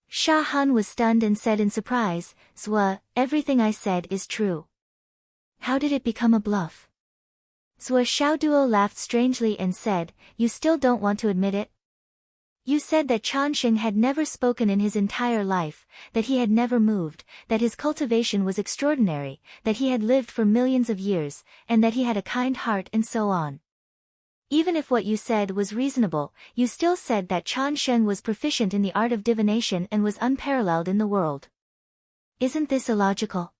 Sha Han was stunned and said in surprise, Zhuo, everything I said is true. How did it become a bluff? Zhuo Xiaoduo laughed strangely and said, you still don't want to admit it? You said that Changsheng had never spoken in his entire life, that he had never moved, that his cultivation was extraordinary, that he had lived for millions of years, and that he had a kind heart and so on. Even if what you said was reasonable, you still said that Changsheng was proficient in the art of divination and was unparalleled in the world. Isn't this illogical?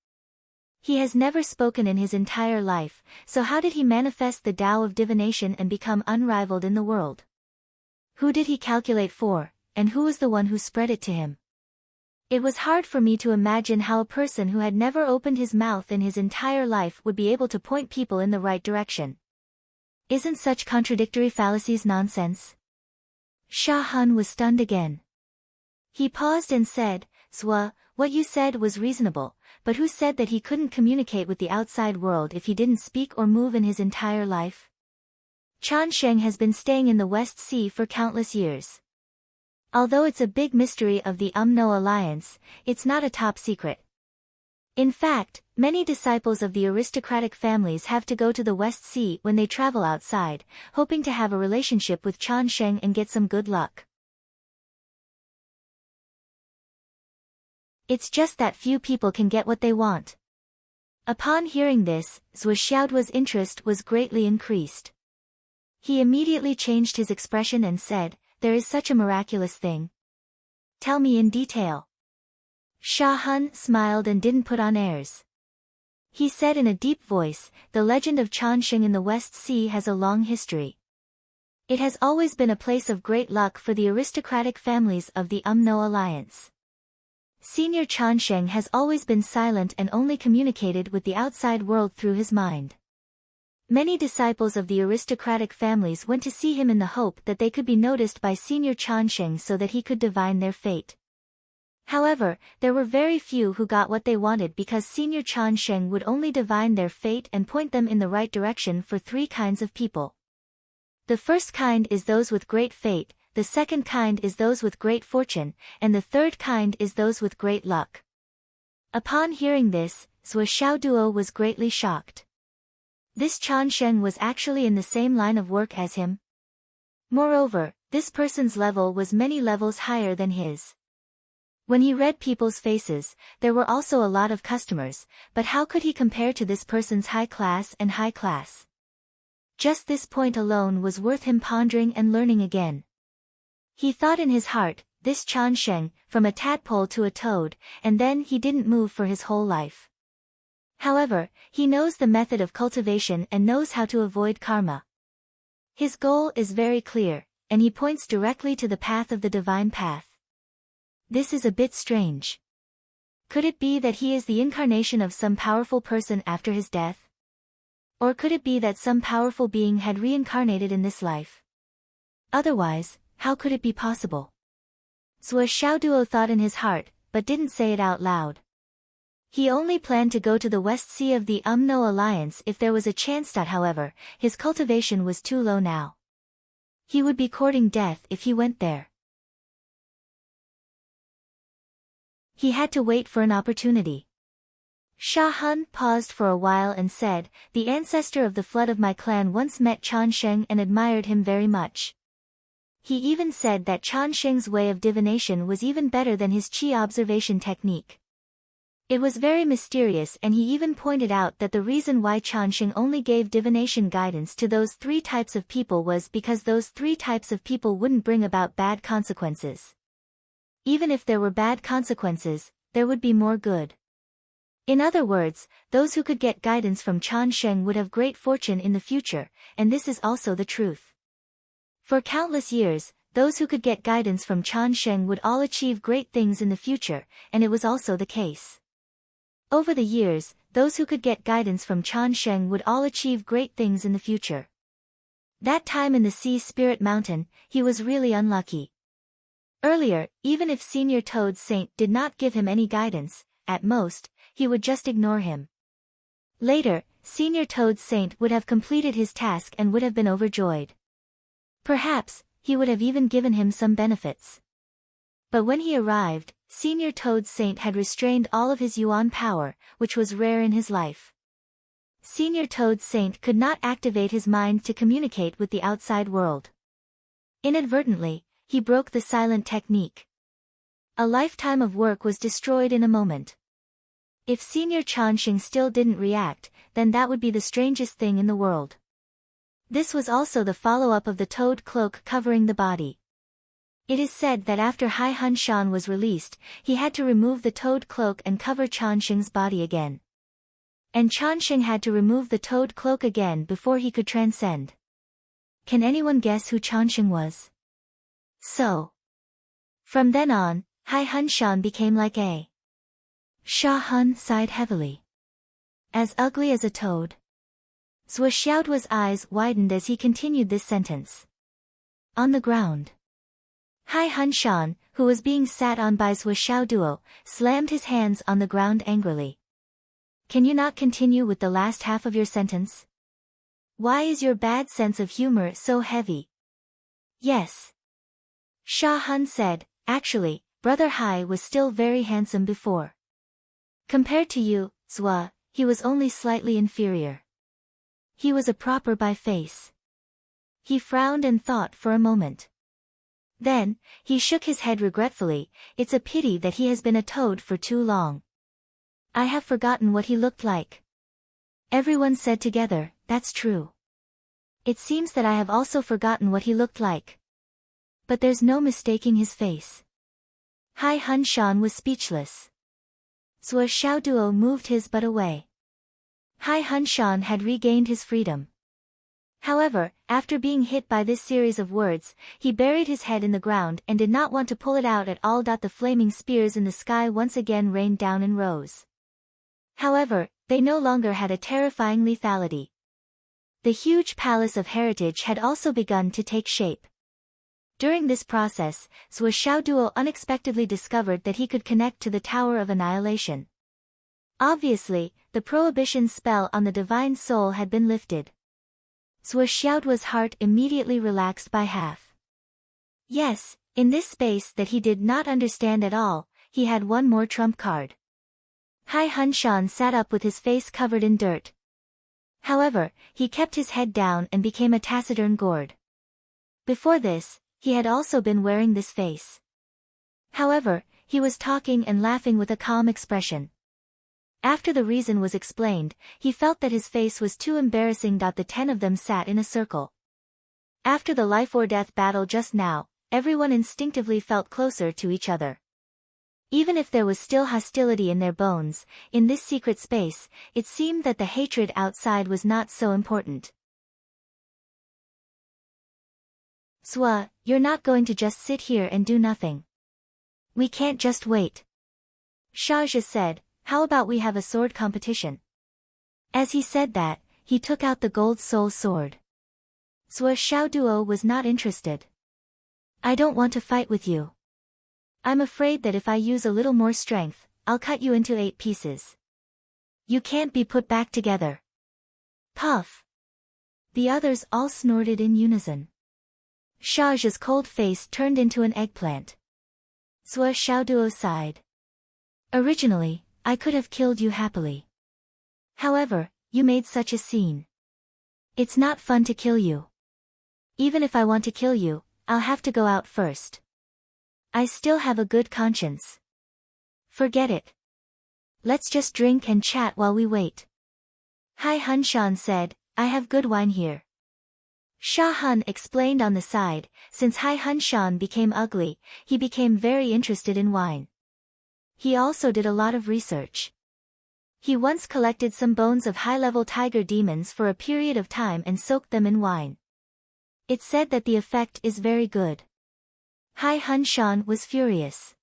He has never spoken in his entire life, so how did he manifest the Tao of divination and become unrivaled in the world? Who did he calculate for, and who was the one who spread it to him? It was hard for me to imagine how a person who had never opened his mouth in his entire life would be able to point people in the right direction. Isn't such contradictory fallacies nonsense? Sha Han was stunned again. He paused and said, Zhuo, what you said was reasonable, but who said that he couldn't communicate with the outside world if he didn't speak or move in his entire life? Changsheng has been staying in the West Sea for countless years. Although it's a big mystery of the UMNO alliance, it's not a top secret. In fact, many disciples of the aristocratic families have to go to the West Sea when they travel outside, hoping to have a relationship with Changsheng and get some good luck. It's just that few people can get what they want. Upon hearing this, Zhuo Xiaoduo's interest was greatly increased. He immediately changed his expression and said, there is such a miraculous thing. Tell me in detail. Sha Han smiled and didn't put on airs. He said in a deep voice, the legend of Changsheng in the West Sea has a long history. It has always been a place of great luck for the aristocratic families of the UMNO alliance. Senior Changsheng has always been silent and only communicated with the outside world through his mind. Many disciples of the aristocratic families went to see him in the hope that they could be noticed by Senior Changsheng so that he could divine their fate. However, there were very few who got what they wanted because Senior Changsheng would only divine their fate and point them in the right direction for three kinds of people. The first kind is those with great fate, the second kind is those with great fortune, and the third kind is those with great luck. Upon hearing this, Zhuo Xiaoduo was greatly shocked. This Changsheng was actually in the same line of work as him. Moreover, this person's level was many levels higher than his. When he read people's faces, there were also a lot of customers, but how could he compare to this person's high class and high class? Just this point alone was worth him pondering and learning again. He thought in his heart, this Changsheng, from a tadpole to a toad, and then he didn't move for his whole life. However, he knows the method of cultivation and knows how to avoid karma. His goal is very clear, and he points directly to the path of the divine path. This is a bit strange. Could it be that he is the incarnation of some powerful person after his death? Or could it be that some powerful being had reincarnated in this life? Otherwise, how could it be possible? Zhuo Xiaoduo thought in his heart, but didn't say it out loud. He only planned to go to the West Sea of the UMNO alliance if there was a chance. However, his cultivation was too low now. He would be courting death if he went there. He had to wait for an opportunity. Sha Han paused for a while and said, the ancestor of the flood of my clan once met Changsheng and admired him very much. He even said that Changsheng's way of divination was even better than his qi observation technique. It was very mysterious, and he even pointed out that the reason why Changsheng only gave divination guidance to those three types of people was because those three types of people wouldn't bring about bad consequences. Even if there were bad consequences, there would be more good. In other words, those who could get guidance from Changsheng would have great fortune in the future, and this is also the truth. For countless years, those who could get guidance from Changsheng would all achieve great things in the future, and it was also the case. Over the years, those who could get guidance from Chan Sheng would all achieve great things in the future. That time in the Sea Spirit Mountain, he was really unlucky. Earlier, even if Senior Toad Saint did not give him any guidance, at most, he would just ignore him. Later, Senior Toad Saint would have completed his task and would have been overjoyed. Perhaps, he would have even given him some benefits. But when he arrived, Senior Toad Saint had restrained all of his yuan power, which was rare in his life. Senior Toad Saint could not activate his mind to communicate with the outside world. Inadvertently, he broke the silent technique. A lifetime of work was destroyed in a moment. If Senior Chanxing still didn't react, then that would be the strangest thing in the world. This was also the follow-up of the toad cloak covering the body. It is said that after Hai Hun Shan was released, he had to remove the toad cloak and cover Chanxing's body again. And Chanxing had to remove the toad cloak again before he could transcend. Can anyone guess who Chanxing was? So. From then on, Hai Hun Shan became like a. Sha Hun sighed heavily. As ugly as a toad. Zhou Xiaoduo's eyes widened as he continued this sentence. On the ground. Hai Hun Shan, who was being sat on by Zhou Xiaoduo, slammed his hands on the ground angrily. Can you not continue with the last half of your sentence? Why is your bad sense of humor so heavy? Yes. Sha Hun said, actually, Brother Hai was still very handsome before. Compared to you, Zhou, he was only slightly inferior. He was a proper by face. He frowned and thought for a moment. Then, he shook his head regretfully. It's a pity that he has been a toad for too long. I have forgotten what he looked like. Everyone said together, that's true. It seems that I have also forgotten what he looked like. But there's no mistaking his face. Hai Hun Shan was speechless. Zhou Xiaoduo moved his butt away. Hai Hun Shan had regained his freedom. However, after being hit by this series of words, he buried his head in the ground and did not want to pull it out at all. The flaming spears in the sky once again rained down in rows. However, they no longer had a terrifying lethality. The huge palace of heritage had also begun to take shape. During this process, Zhou Xiaoduo unexpectedly discovered that he could connect to the Tower of Annihilation. Obviously, the prohibition spell on the divine soul had been lifted. Zhou Xiaoduo's heart immediately relaxed by half. Yes, in this space that he did not understand at all, he had one more trump card. Hai Hun Shan sat up with his face covered in dirt. However, he kept his head down and became a taciturn gourd. Before this, he had also been wearing this face. However, he was talking and laughing with a calm expression. After the reason was explained, he felt that his face was too embarrassing. The 10 of them sat in a circle. After the life-or-death battle just now, everyone instinctively felt closer to each other. Even if there was still hostility in their bones, in this secret space, it seemed that the hatred outside was not so important. Zhou, you're not going to just sit here and do nothing. We can't just wait. Shaja said, how about we have a sword competition? As he said that, he took out the gold soul sword. Zhou Xiaoduo was not interested. I don't want to fight with you. I'm afraid that if I use a little more strength, I'll cut you into 8 pieces. You can't be put back together. Puff. The others all snorted in unison. Shaja's cold face turned into an eggplant. Zhou Xiaoduo sighed. Originally, I could have killed you happily. However, you made such a scene. It's not fun to kill you. Even if I want to kill you, I'll have to go out first. I still have a good conscience. Forget it. Let's just drink and chat while we wait. Hai Hun Shan said, I have good wine here. Sha Hun explained on the side, since Hai Hun Shan became ugly, he became very interested in wine. He also did a lot of research. He once collected some bones of high-level tiger demons for a period of time and soaked them in wine. It's said that the effect is very good. Hai Hun Shan was furious.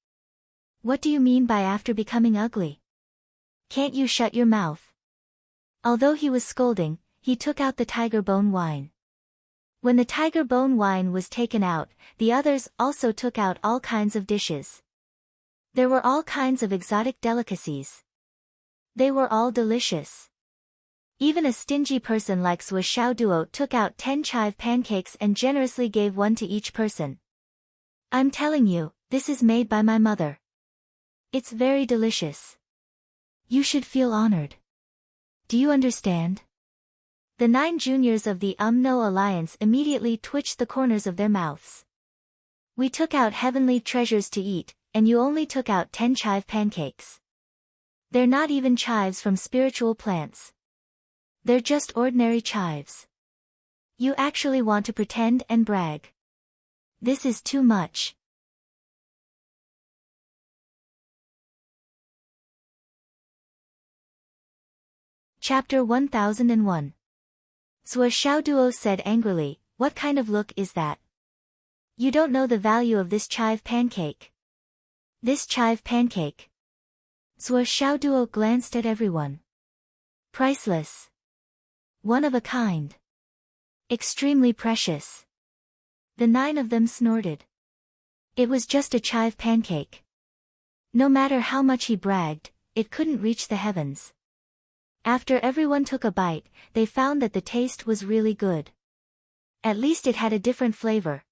What do you mean by after becoming ugly? Can't you shut your mouth? Although he was scolding, he took out the tiger bone wine. When the tiger bone wine was taken out, the others also took out all kinds of dishes. There were all kinds of exotic delicacies. They were all delicious. Even a stingy person like Sua Xiaoduo took out 10 chive pancakes and generously gave one to each person. I'm telling you, this is made by my mother. It's very delicious. You should feel honored. Do you understand? The 9 juniors of the No Alliance immediately twitched the corners of their mouths. We took out heavenly treasures to eat, and you only took out 10 chive pancakes. They're not even chives from spiritual plants. They're just ordinary chives. You actually want to pretend and brag. This is too much. Chapter 1001. Sua Xiaoduo said angrily, "What kind of look is that? You don't know the value of this chive pancake." This chive pancake. Sua Xiaoduo glanced at everyone. Priceless. One of a kind. Extremely precious. The 9 of them snorted. It was just a chive pancake. No matter how much he bragged, it couldn't reach the heavens. After everyone took a bite, they found that the taste was really good. At least it had a different flavor.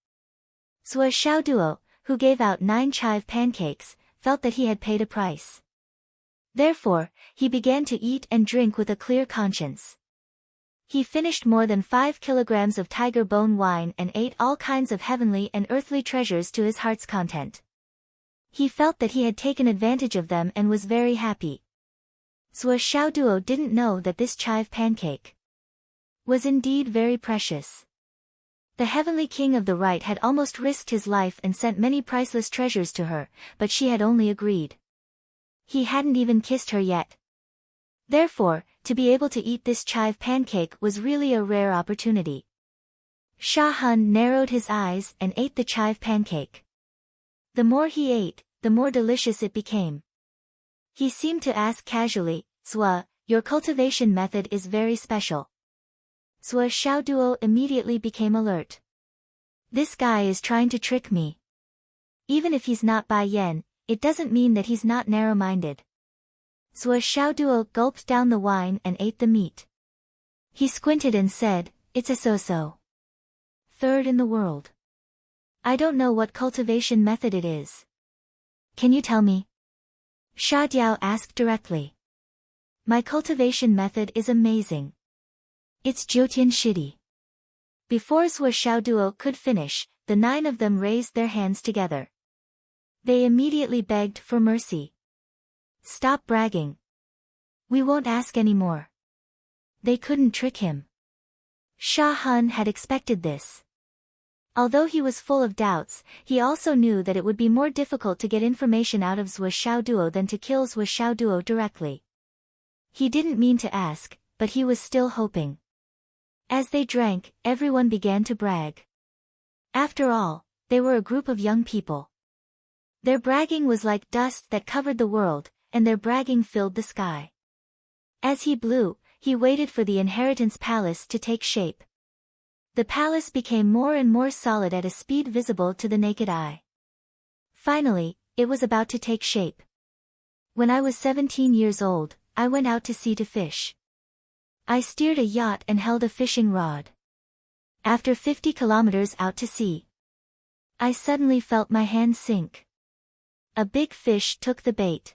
Sua Xiaoduo, who gave out 9 chive pancakes, felt that he had paid a price. Therefore, he began to eat and drink with a clear conscience. He finished more than 5 kilograms of tiger bone wine and ate all kinds of heavenly and earthly treasures to his heart's content. He felt that he had taken advantage of them and was very happy. Sua Xiaoduo didn't know that this chive pancake was indeed very precious. The heavenly king of the right had almost risked his life and sent many priceless treasures to her, but she had only agreed. He hadn't even kissed her yet. Therefore, to be able to eat this chive pancake was really a rare opportunity. Sha Hun narrowed his eyes and ate the chive pancake. The more he ate, the more delicious it became. He seemed to ask casually, "Sua, your cultivation method is very special." Sua Xiaoduo immediately became alert. This guy is trying to trick me. Even if he's not Bai Yan, it doesn't mean that he's not narrow-minded. Sua Xiaoduo gulped down the wine and ate the meat. He squinted and said, "It's a so-so. 3rd in the world. I don't know what cultivation method it is. Can you tell me?" Sha Diao asked directly. "My cultivation method is amazing. It's Jiutian Shidi." Before Sua Xiaoduo could finish, the 9 of them raised their hands together. They immediately begged for mercy. "Stop bragging. We won't ask any more." They couldn't trick him. Sha Hun had expected this. Although he was full of doubts, he also knew that it would be more difficult to get information out of Sua Xiaoduo than to kill Sua Xiaoduo directly. He didn't mean to ask, but he was still hoping. As they drank, everyone began to brag. After all, they were a group of young people. Their bragging was like dust that covered the world, and their bragging filled the sky. As he blew, he waited for the inheritance palace to take shape. The palace became more and more solid at a speed visible to the naked eye. Finally, it was about to take shape. When I was 17 years old, I went out to sea to fish. I steered a yacht and held a fishing rod. After 50 kilometers out to sea, I suddenly felt my hand sink. A big fish took the bait.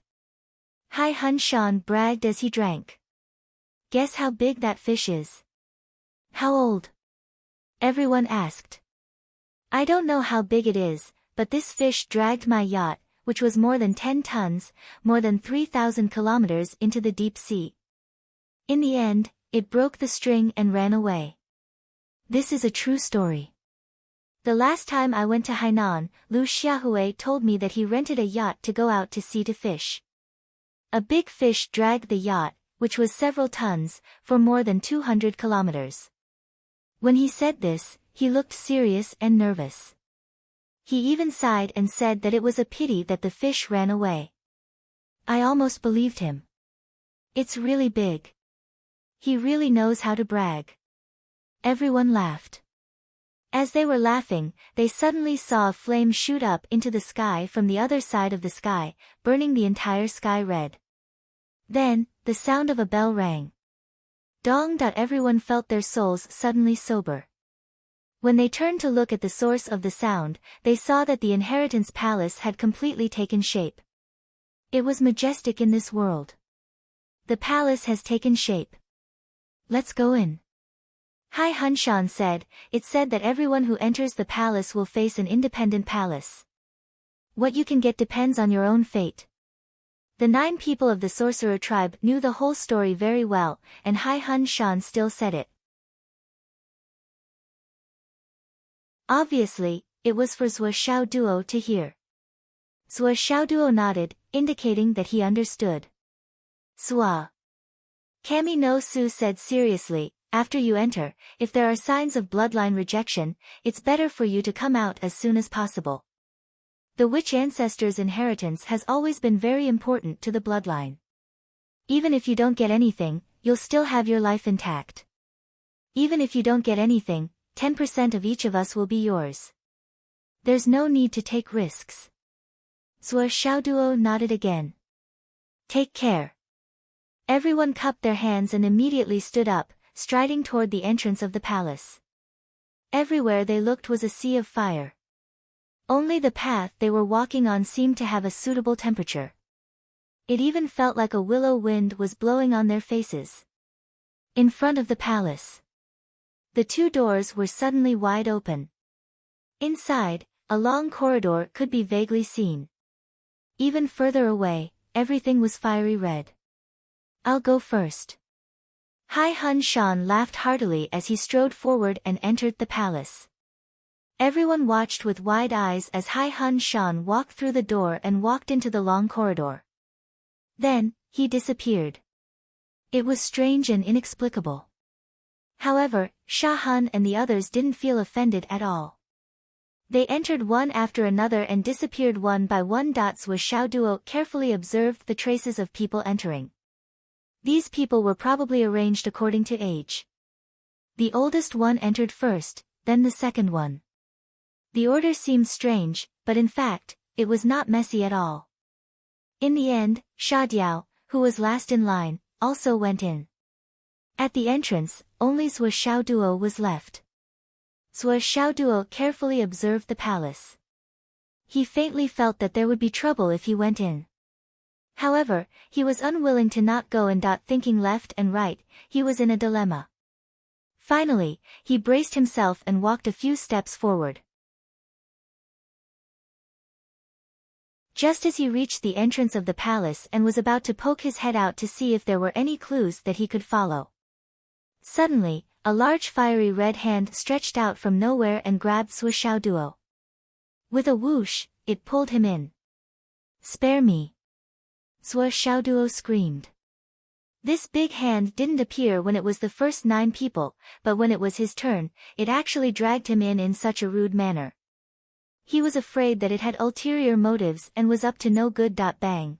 Hai Hun Shan bragged as he drank. "Guess how big that fish is?" "How old?" everyone asked. "I don't know how big it is, but this fish dragged my yacht, which was more than 10 tons, more than 3,000 kilometers into the deep sea. In the end, it broke the string and ran away. This is a true story. The last time I went to Hainan, Lu Xiaohui told me that he rented a yacht to go out to sea to fish. A big fish dragged the yacht, which was several tons, for more than 200 kilometers. When he said this, he looked serious and nervous. He even sighed and said that it was a pity that the fish ran away. I almost believed him. It's really big. He really knows how to brag. Everyone laughed. As they were laughing, they suddenly saw a flame shoot up into the sky from the other side of the sky, burning the entire sky red. Then, the sound of a bell rang. Dong! Everyone felt their souls suddenly sober. When they turned to look at the source of the sound, they saw that the inheritance palace had completely taken shape. It was majestic in this world. The palace has taken shape. Let's go in. Hai Hunshan said, it's said that everyone who enters the palace will face an independent palace. What you can get depends on your own fate. The 9 people of the sorcerer tribe knew the whole story very well, and Hai Hunshan still said it. Obviously, it was for Zhou Xiaoduo to hear. Zhou Xiaoduo nodded, indicating that he understood. Sua. Kami no Su said seriously, after you enter, if there are signs of bloodline rejection, it's better for you to come out as soon as possible. The witch ancestor's inheritance has always been very important to the bloodline. Even if you don't get anything, you'll still have your life intact. Even if you don't get anything, 10% of each of us will be yours. There's no need to take risks. Zhou Xiaoduo nodded again. Take care. Everyone cupped their hands and immediately stood up, striding toward the entrance of the palace. Everywhere they looked was a sea of fire. Only the path they were walking on seemed to have a suitable temperature. It even felt like a willow wind was blowing on their faces. In front of the palace, the 2 doors were suddenly wide open. Inside, a long corridor could be vaguely seen. Even further away, everything was fiery red. I'll go first. Hai Hunshan laughed heartily as he strode forward and entered the palace. Everyone watched with wide eyes as Hai Hunshan walked through the door and walked into the long corridor. Then, he disappeared. It was strange and inexplicable. However, Sha Han and the others didn't feel offended at all. They entered one after another and disappeared one by one. Zhou Xiaoduo carefully observed the traces of people entering. These people were probably arranged according to age. The oldest one entered first, then the second one. The order seemed strange, but in fact, it was not messy at all. In the end, Sha Diao, who was last in line, also went in. At the entrance, only Zhou Xiaoduo was left. Zhou Xiaoduo carefully observed the palace. He faintly felt that there would be trouble if he went in. However, he was unwilling to not go in. Thinking left and right, he was in a dilemma. Finally, he braced himself and walked a few steps forward. Just as he reached the entrance of the palace and was about to poke his head out to see if there were any clues that he could follow. Suddenly, a large fiery red hand stretched out from nowhere and grabbed Zhou Xiaoduo. With a whoosh, it pulled him in. Spare me! Zhou Xiaoduo screamed. This big hand didn't appear when it was the first 9 people, but when it was his turn, it actually dragged him in such a rude manner. He was afraid that it had ulterior motives and was up to no good. Bang.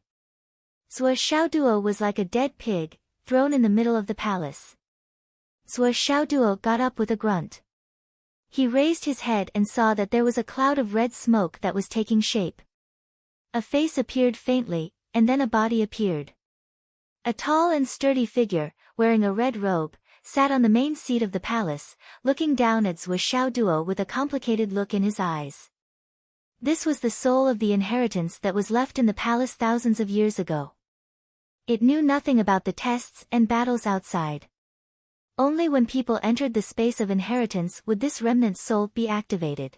Zhou Xiaoduo was like a dead pig, thrown in the middle of the palace. Zhou Xiaoduo got up with a grunt. He raised his head and saw that there was a cloud of red smoke that was taking shape. A face appeared faintly, and then a body appeared. A tall and sturdy figure, wearing a red robe, sat on the main seat of the palace, looking down at Zhou Xiaoduo with a complicated look in his eyes. This was the soul of the inheritance that was left in the palace thousands of years ago. It knew nothing about the tests and battles outside. Only when people entered the space of inheritance would this remnant soul be activated.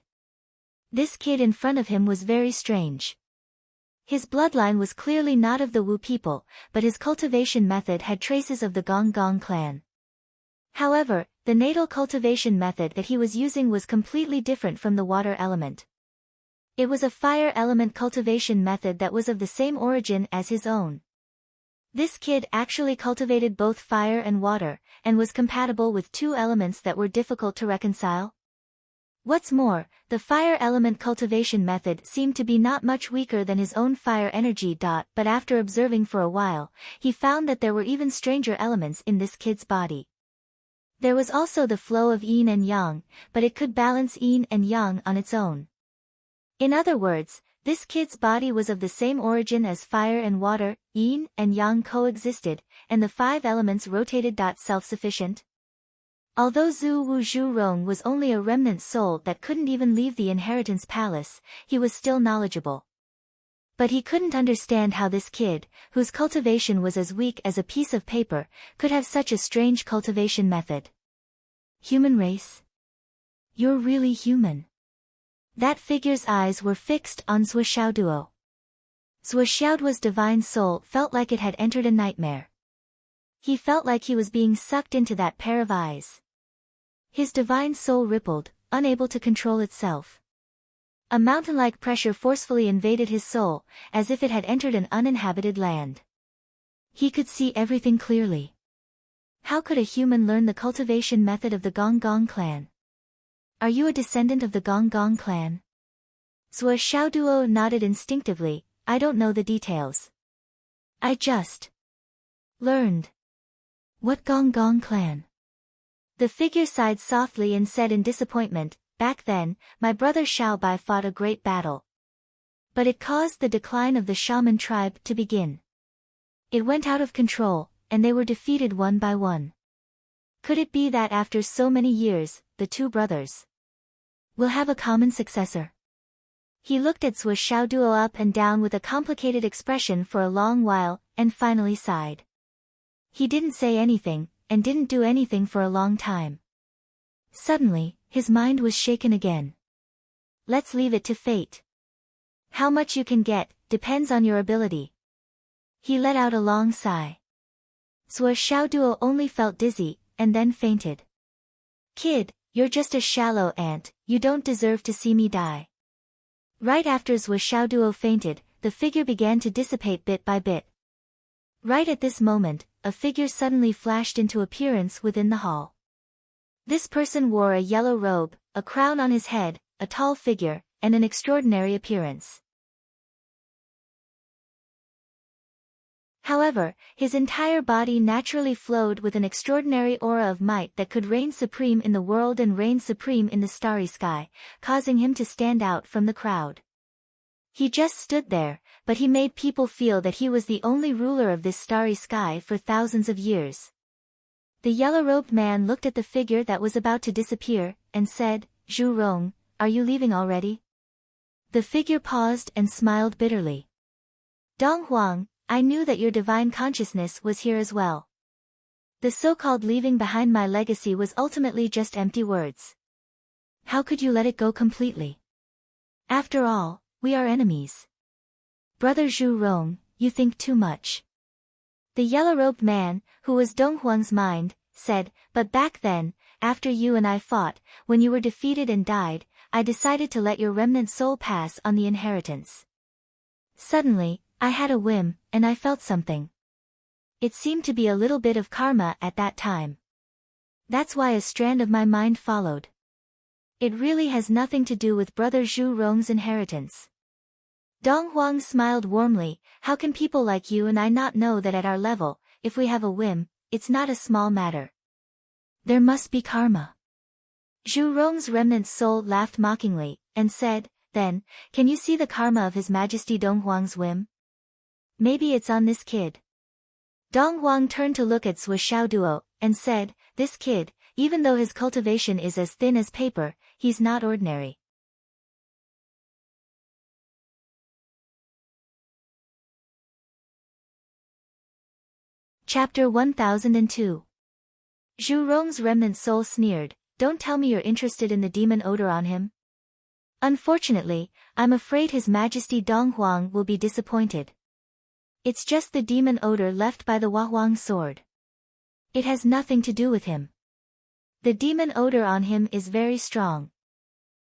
This kid in front of him was very strange. His bloodline was clearly not of the Wu people, but his cultivation method had traces of the Gong Gong clan. However, the natal cultivation method that he was using was completely different from the water element. It was a fire element cultivation method that was of the same origin as his own. This kid actually cultivated both fire and water, and was compatible with 2 elements that were difficult to reconcile. What's more, the fire element cultivation method seemed to be not much weaker than his own fire energy. But after observing for a while, he found that there were even stranger elements in this kid's body. There was also the flow of yin and yang, but it could balance yin and yang on its own. In other words, this kid's body was of the same origin as fire and water, yin and yang coexisted, and the 5 elements rotated. Self-sufficient. Although Zhu Wu Zhurong was only a remnant soul that couldn't even leave the inheritance palace, he was still knowledgeable. But he couldn't understand how this kid, whose cultivation was as weak as a piece of paper, could have such a strange cultivation method. Human race? You're really human. That figure's eyes were fixed on Zhuo Xiaoduo. Zhuo Xiaoduo's divine soul felt like it had entered a nightmare. He felt like he was being sucked into that pair of eyes. His divine soul rippled, unable to control itself. A mountain-like pressure forcefully invaded his soul, as if it had entered an uninhabited land. He could see everything clearly. How could a human learn the cultivation method of the Gong Gong clan? Are you a descendant of the Gong Gong clan? Zhuo Xiaoduo nodded instinctively. I don't know the details. I just learned. What Gong Gong clan? The figure sighed softly and said in disappointment, back then, my brother Xiaobai fought a great battle. But it caused the decline of the shaman tribe to begin. It went out of control, and they were defeated one by one. Could it be that after so many years, the 2 brothers will have a common successor? He looked at Zhuo Xiaoduo up and down with a complicated expression for a long while, and finally sighed. He didn't say anything, and didn't do anything for a long time. Suddenly, his mind was shaken again. Let's leave it to fate. How much you can get, depends on your ability. He let out a long sigh. Zhuo Xiaoduo only felt dizzy, and then fainted. Kid, you're just a shallow ant, you don't deserve to see me die. Right after Zhuo Xiaoduo fainted, the figure began to dissipate bit by bit. Right at this moment, a figure suddenly flashed into appearance within the hall. This person wore a yellow robe, a crown on his head, a tall figure, and an extraordinary appearance. However, his entire body naturally flowed with an extraordinary aura of might that could reign supreme in the world and reign supreme in the starry sky, causing him to stand out from the crowd. He just stood there, but he made people feel that he was the only ruler of this starry sky for thousands of years. The yellow-robed man looked at the figure that was about to disappear, and said, Zhu Rong, are you leaving already? The figure paused and smiled bitterly. Dong Huang, I knew that your divine consciousness was here as well. The so-called leaving behind my legacy was ultimately just empty words. How could you let it go completely? After all, we are enemies. Brother Zhu Rong, you think too much. The yellow-robed man, who was Dong Huang's mind, said, but back then, after you and I fought, when you were defeated and died, I decided to let your remnant soul pass on the inheritance. Suddenly, I had a whim, and I felt something. It seemed to be a little bit of karma at that time. That's why a strand of my mind followed. It really has nothing to do with Brother Zhu Rong's inheritance. Dong Huang smiled warmly. How can people like you and I not know that at our level, if we have a whim, it's not a small matter? There must be karma. Zhu Rong's remnant soul laughed mockingly, and said, then, can you see the karma of His Majesty Dong Huang's whim? Maybe it's on this kid. Dong Huang turned to look at Zhuo Xiaoduo, and said, this kid, even though his cultivation is as thin as paper, he's not ordinary. Chapter 1002. Zhu Rong's remnant soul sneered, don't tell me you're interested in the demon odor on him. Unfortunately, I'm afraid His Majesty Dong Huang will be disappointed. It's just the demon odor left by the Huang sword. It has nothing to do with him. The demon odor on him is very strong.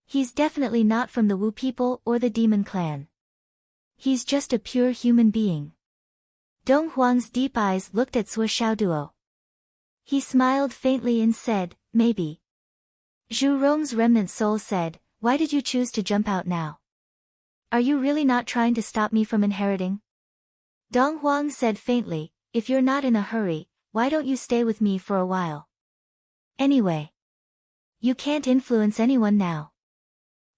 He's definitely not from the Wu people or the demon clan. He's just a pure human being. Dong Huang's deep eyes looked at Zhuo Xiaoduo. He smiled faintly and said, maybe. Zhu Rong's remnant soul said, "Why did you choose to jump out now? Are you really not trying to stop me from inheriting?" Dong Huang said faintly, "If you're not in a hurry, why don't you stay with me for a while? Anyway, you can't influence anyone now.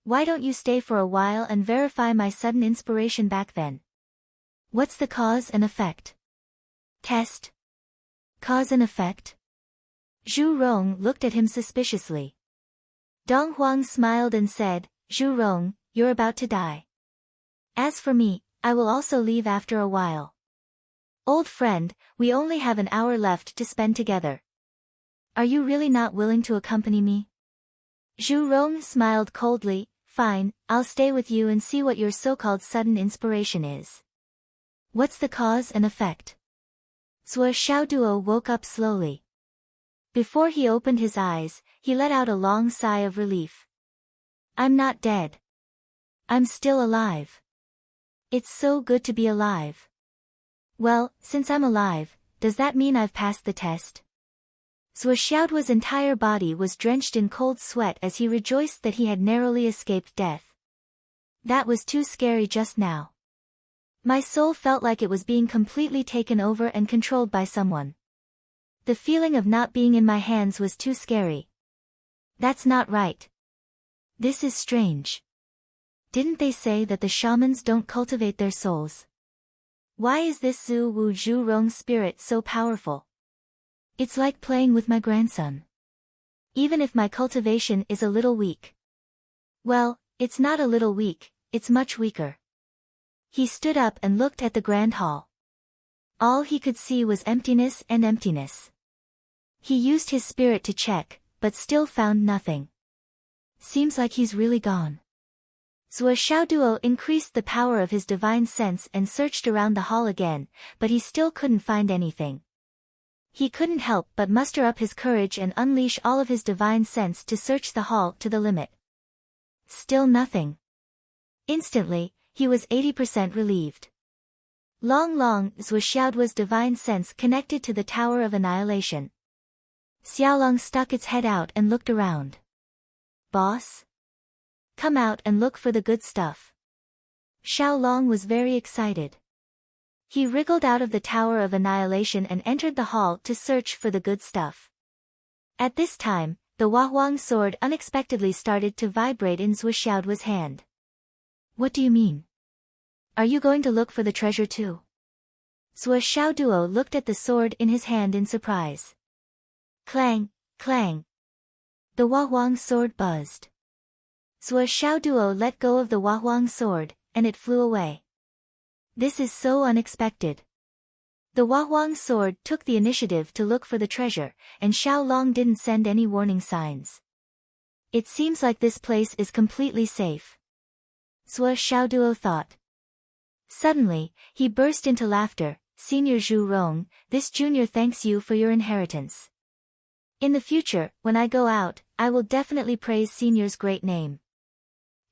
Why don't you stay for a while and verify my sudden inspiration back then? What's the cause and effect? Test? Cause and effect?" Zhu Rong looked at him suspiciously. Dong Huang smiled and said, "Zhu Rong, you're about to die. As for me, I will also leave after a while. Old friend, we only have an hour left to spend together. Are you really not willing to accompany me?" Zhu Rong smiled coldly, "Fine, I'll stay with you and see what your so-called sudden inspiration is. What's the cause and effect?" Zhuo Xiaoduo woke up slowly. Before he opened his eyes, he let out a long sigh of relief. "I'm not dead. I'm still alive. It's so good to be alive. Well, since I'm alive, does that mean I've passed the test?" Zhuo Xiaoduo's entire body was drenched in cold sweat as he rejoiced that he had narrowly escaped death. "That was too scary just now. My soul felt like it was being completely taken over and controlled by someone. The feeling of not being in my hands was too scary. That's not right. This is strange. Didn't they say that the shamans don't cultivate their souls? Why is this Zhu Wu Zhu Rong spirit so powerful? It's like playing with my grandson. Even if my cultivation is a little weak. Well, it's not a little weak, it's much weaker." He stood up and looked at the grand hall. All he could see was emptiness and emptiness. He used his spirit to check, but still found nothing. Seems like he's really gone. Zhuo Xiaoduo increased the power of his divine sense and searched around the hall again, but he still couldn't find anything. He couldn't help but muster up his courage and unleash all of his divine sense to search the hall to the limit. Still nothing. Instantly, he was 80% relieved. Long Zhuo Xiaoduo's divine sense connected to the Tower of Annihilation. Xiaolong stuck its head out and looked around. "Boss? Come out and look for the good stuff." Xiaolong was very excited. He wriggled out of the Tower of Annihilation and entered the hall to search for the good stuff. At this time, the Huahuang sword unexpectedly started to vibrate in Zhuo Xiaoduo's hand. "What do you mean? Are you going to look for the treasure too?" Zhuo Xiaoduo looked at the sword in his hand in surprise. Clang, clang. The Huahuang sword buzzed. Zhuo Xiaoduo let go of the Huahuang sword, and it flew away. This is so unexpected. The Huahuang sword took the initiative to look for the treasure, and Xiaolong didn't send any warning signs. It seems like this place is completely safe. Zhuo Xiaoduo thought. Suddenly, he burst into laughter. "Senior Zhu Rong, this junior thanks you for your inheritance. In the future, when I go out, I will definitely praise Senior's great name.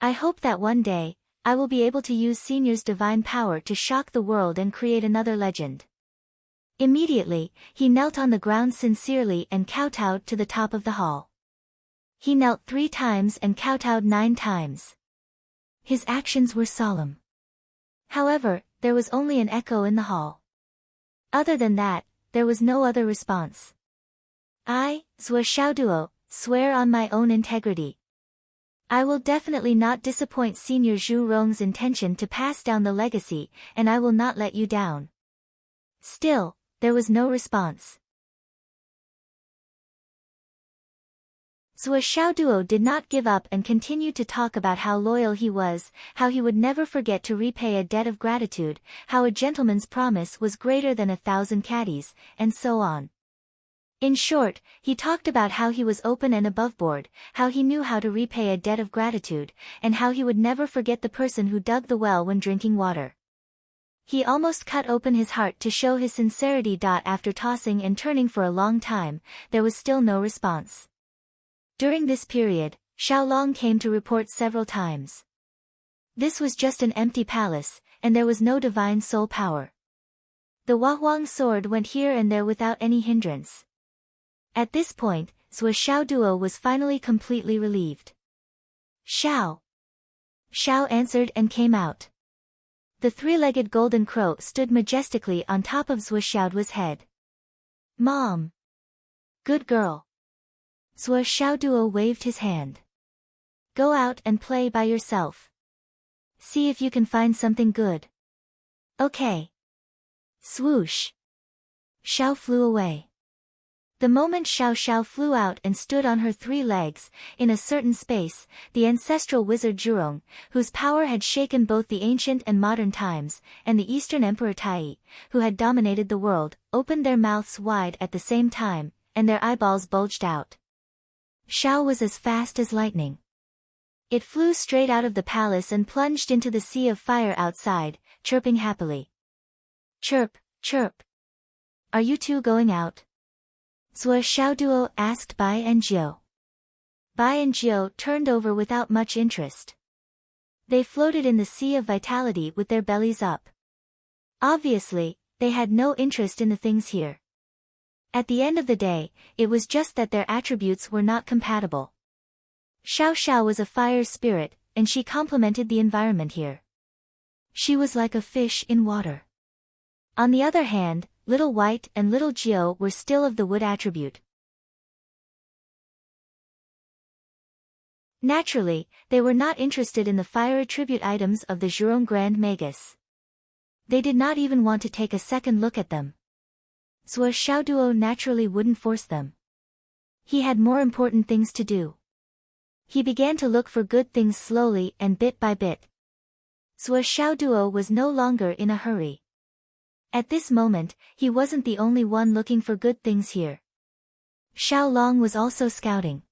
I hope that one day, I will be able to use Senior's divine power to shock the world and create another legend." Immediately, he knelt on the ground sincerely and kowtowed to the top of the hall. He knelt 3 times and kowtowed 9 times. His actions were solemn. However, there was only an echo in the hall. Other than that, there was no other response. "I, Zhuo Xiaoduo, swear on my own integrity. I will definitely not disappoint Senior Zhu Rong's intention to pass down the legacy, and I will not let you down." Still, there was no response. Zhuo Xiaoduo did not give up and continued to talk about how loyal he was, how he would never forget to repay a debt of gratitude, how a gentleman's promise was greater than 1,000 caddies, and so on. In short, he talked about how he was open and aboveboard, how he knew how to repay a debt of gratitude, and how he would never forget the person who dug the well when drinking water. He almost cut open his heart to show his sincerity. After tossing and turning for a long time, there was still no response. During this period, Xiaolong came to report several times. This was just an empty palace, and there was no divine soul power. The Huahuang sword went here and there without any hindrance. At this point, Zhuo Xiao duo was finally completely relieved. Xiao. Xiao answered and came out. The three-legged golden crow stood majestically on top of Zhuo Xiaoduo's head. Mom. Good girl. Zhuo Xiaoduo waved his hand. Go out and play by yourself. See if you can find something good. Okay. Swoosh. Xiao flew away. The moment Xiao Xiao flew out and stood on her three legs, in a certain space, the ancestral wizard Zhurong, whose power had shaken both the ancient and modern times, and the Eastern Emperor Tai, who had dominated the world, opened their mouths wide at the same time, and their eyeballs bulged out. Xiao was as fast as lightning. It flew straight out of the palace and plunged into the sea of fire outside, chirping happily. Chirp, chirp. Are you two going out? Zhuo Xiaoduo asked Bai and Jiu. Bai and Jiu turned over without much interest. They floated in the sea of vitality with their bellies up. Obviously, they had no interest in the things here. At the end of the day, it was just that their attributes were not compatible. Xiao Xiao was a fire spirit, and she complemented the environment here. She was like a fish in water. On the other hand, Little White and Little Jiu were still of the wood attribute. Naturally, they were not interested in the fire attribute items of the Zhurong Grand Magus. They did not even want to take a second look at them. Zhuo Xiaoduo naturally wouldn't force them. He had more important things to do. He began to look for good things slowly and bit by bit. Zhuo Xiaoduo was no longer in a hurry. At this moment, he wasn't the only one looking for good things here. Xiao Long was also scouting.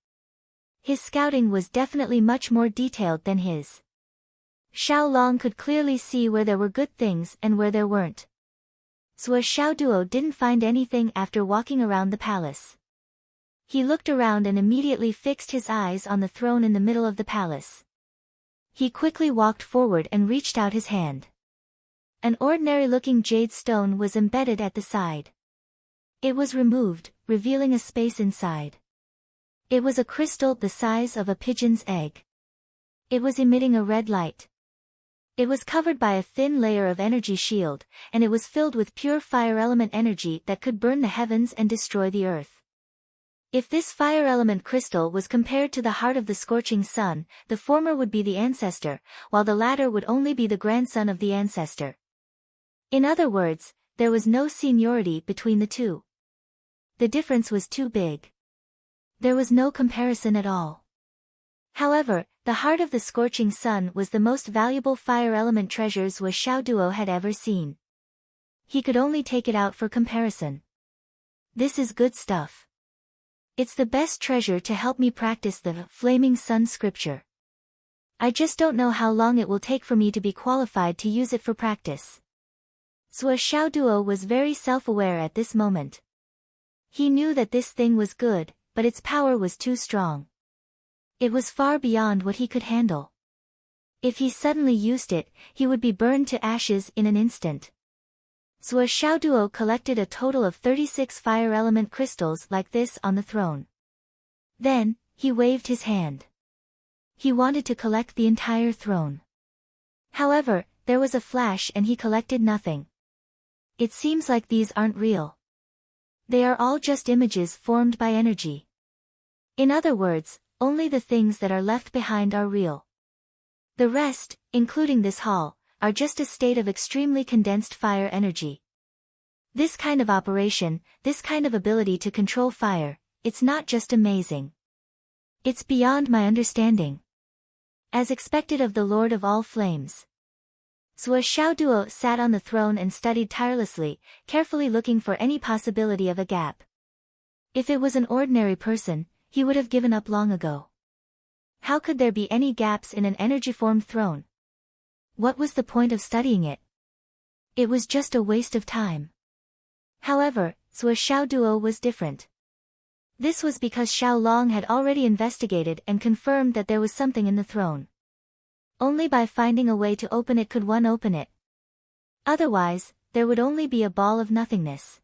His scouting was definitely much more detailed than his. Xiao Long could clearly see where there were good things and where there weren't. Zhuo Xiaoduo didn't find anything after walking around the palace. He looked around and immediately fixed his eyes on the throne in the middle of the palace. He quickly walked forward and reached out his hand. An ordinary-looking jade stone was embedded at the side. It was removed, revealing a space inside. It was a crystal the size of a pigeon's egg. It was emitting a red light. It was covered by a thin layer of energy shield, and it was filled with pure fire element energy that could burn the heavens and destroy the earth. If this fire element crystal was compared to the heart of the scorching sun, the former would be the ancestor, while the latter would only be the grandson of the ancestor. In other words, there was no seniority between the two. The difference was too big. There was no comparison at all. However, the heart of the scorching sun was the most valuable fire element treasure Zhuo Xiaoduo had ever seen. He could only take it out for comparison. This is good stuff. It's the best treasure to help me practice the Flaming Sun scripture. I just don't know how long it will take for me to be qualified to use it for practice. Zhuo Xiaoduo was very self-aware at this moment. He knew that this thing was good, but its power was too strong. It was far beyond what he could handle. If he suddenly used it, he would be burned to ashes in an instant. Zhuo Xiaoduo collected a total of 36 fire element crystals like this on the throne. Then, he waved his hand. He wanted to collect the entire throne. However, there was a flash and he collected nothing. It seems like these aren't real. They are all just images formed by energy. In other words, only the things that are left behind are real. The rest, including this hall, are just a state of extremely condensed fire energy. This kind of operation, this kind of ability to control fire, it's not just amazing. It's beyond my understanding. As expected of the Lord of all Flames. Zhuo Xiaoduo sat on the throne and studied tirelessly, carefully looking for any possibility of a gap. If it was an ordinary person, he would have given up long ago. How could there be any gaps in an energy-formed throne? What was the point of studying it? It was just a waste of time. However, Zhuo Xiaoduo was different. This was because Xiao Long had already investigated and confirmed that there was something in the throne. Only by finding a way to open it could one open it. Otherwise, there would only be a ball of nothingness.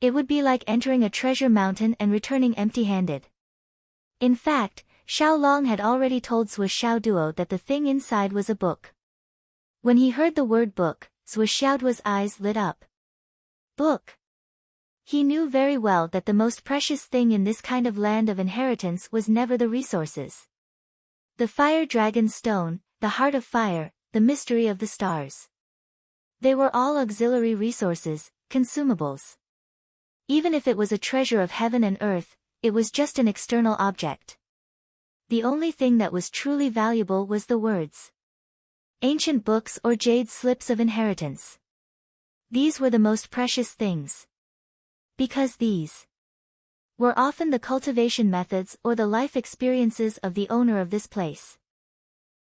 It would be like entering a treasure mountain and returning empty-handed. In fact, Xiaolong had already told Sui Xiaoduo that the thing inside was a book. When he heard the word book, Sui Xiaoduo's eyes lit up. Book. He knew very well that the most precious thing in this kind of land of inheritance was never the resources. The fire dragon stone, the heart of fire, the mystery of the stars. They were all auxiliary resources, consumables. Even if it was a treasure of heaven and earth, it was just an external object. The only thing that was truly valuable was the words. Ancient books or jade slips of inheritance. These were the most precious things. Because these were often the cultivation methods or the life experiences of the owner of this place.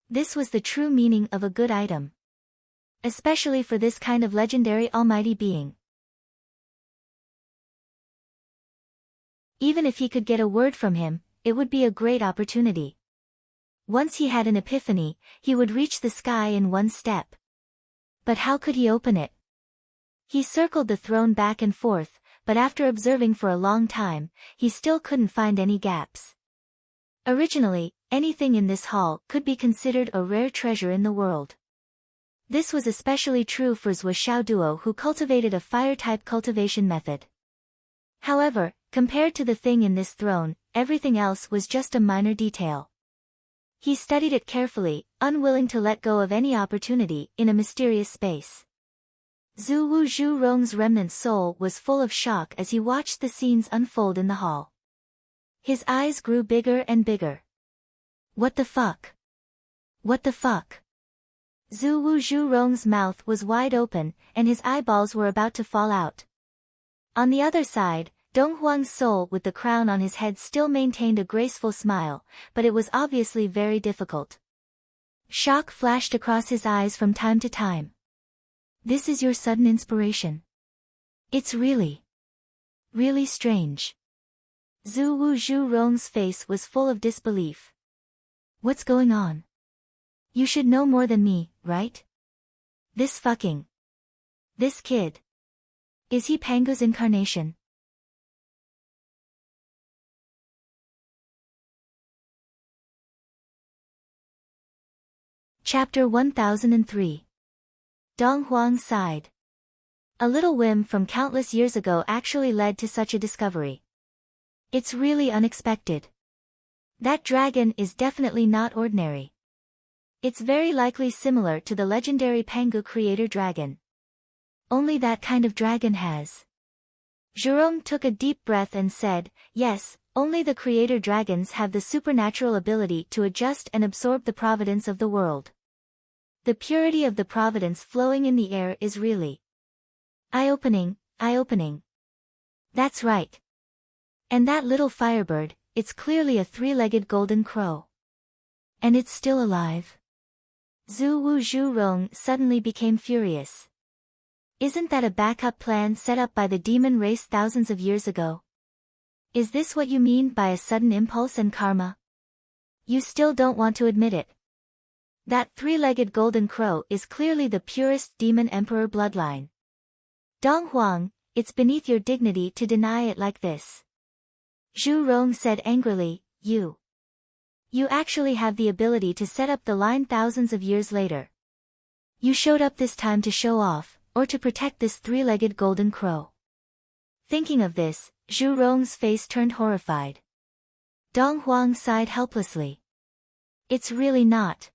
This was the true meaning of a good item. Especially for this kind of legendary almighty being. Even if he could get a word from him, it would be a great opportunity. Once he had an epiphany, he would reach the sky in one step. But how could he open it? He circled the throne back and forth, but after observing for a long time, he still couldn't find any gaps. Originally, anything in this hall could be considered a rare treasure in the world. This was especially true for Zhou Xiaoduo, who cultivated a fire-type cultivation method. However, compared to the thing in this throne, everything else was just a minor detail. He studied it carefully, unwilling to let go of any opportunity in a mysterious space. Zhu Wu Zhurong's remnant soul was full of shock as he watched the scenes unfold in the hall. His eyes grew bigger and bigger. What the fuck? What the fuck? Zhu Wu Zhurong's mouth was wide open, and his eyeballs were about to fall out. On the other side, Dong Huang's soul with the crown on his head still maintained a graceful smile, but it was obviously very difficult. Shock flashed across his eyes from time to time. This is your sudden inspiration. It's really strange. Zhu Wu Zhurong's face was full of disbelief. What's going on? You should know more than me, right? This kid. Is he Pangu's incarnation? Chapter 1003. Dong Huang sighed. A little whim from countless years ago actually led to such a discovery. It's really unexpected. That dragon is definitely not ordinary. It's very likely similar to the legendary Pangu creator dragon. Only that kind of dragon has. Zhurong took a deep breath and said, yes, only the creator dragons have the supernatural ability to adjust and absorb the providence of the world. The purity of the providence flowing in the air is really eye-opening. That's right. And that little firebird, it's clearly a three-legged golden crow. And it's still alive. Zhu Wu Zhurong suddenly became furious. Isn't that a backup plan set up by the demon race thousands of years ago? Is this what you mean by a sudden impulse and karma? You still don't want to admit it. That three-legged golden crow is clearly the purest demon emperor bloodline. Dong Huang, it's beneath your dignity to deny it like this. Zhu Rong said angrily, You actually have the ability to set up the line thousands of years later. You showed up this time to show off, or to protect this three-legged golden crow. Thinking of this, Zhu Rong's face turned horrified. Dong Huang sighed helplessly. It's really not.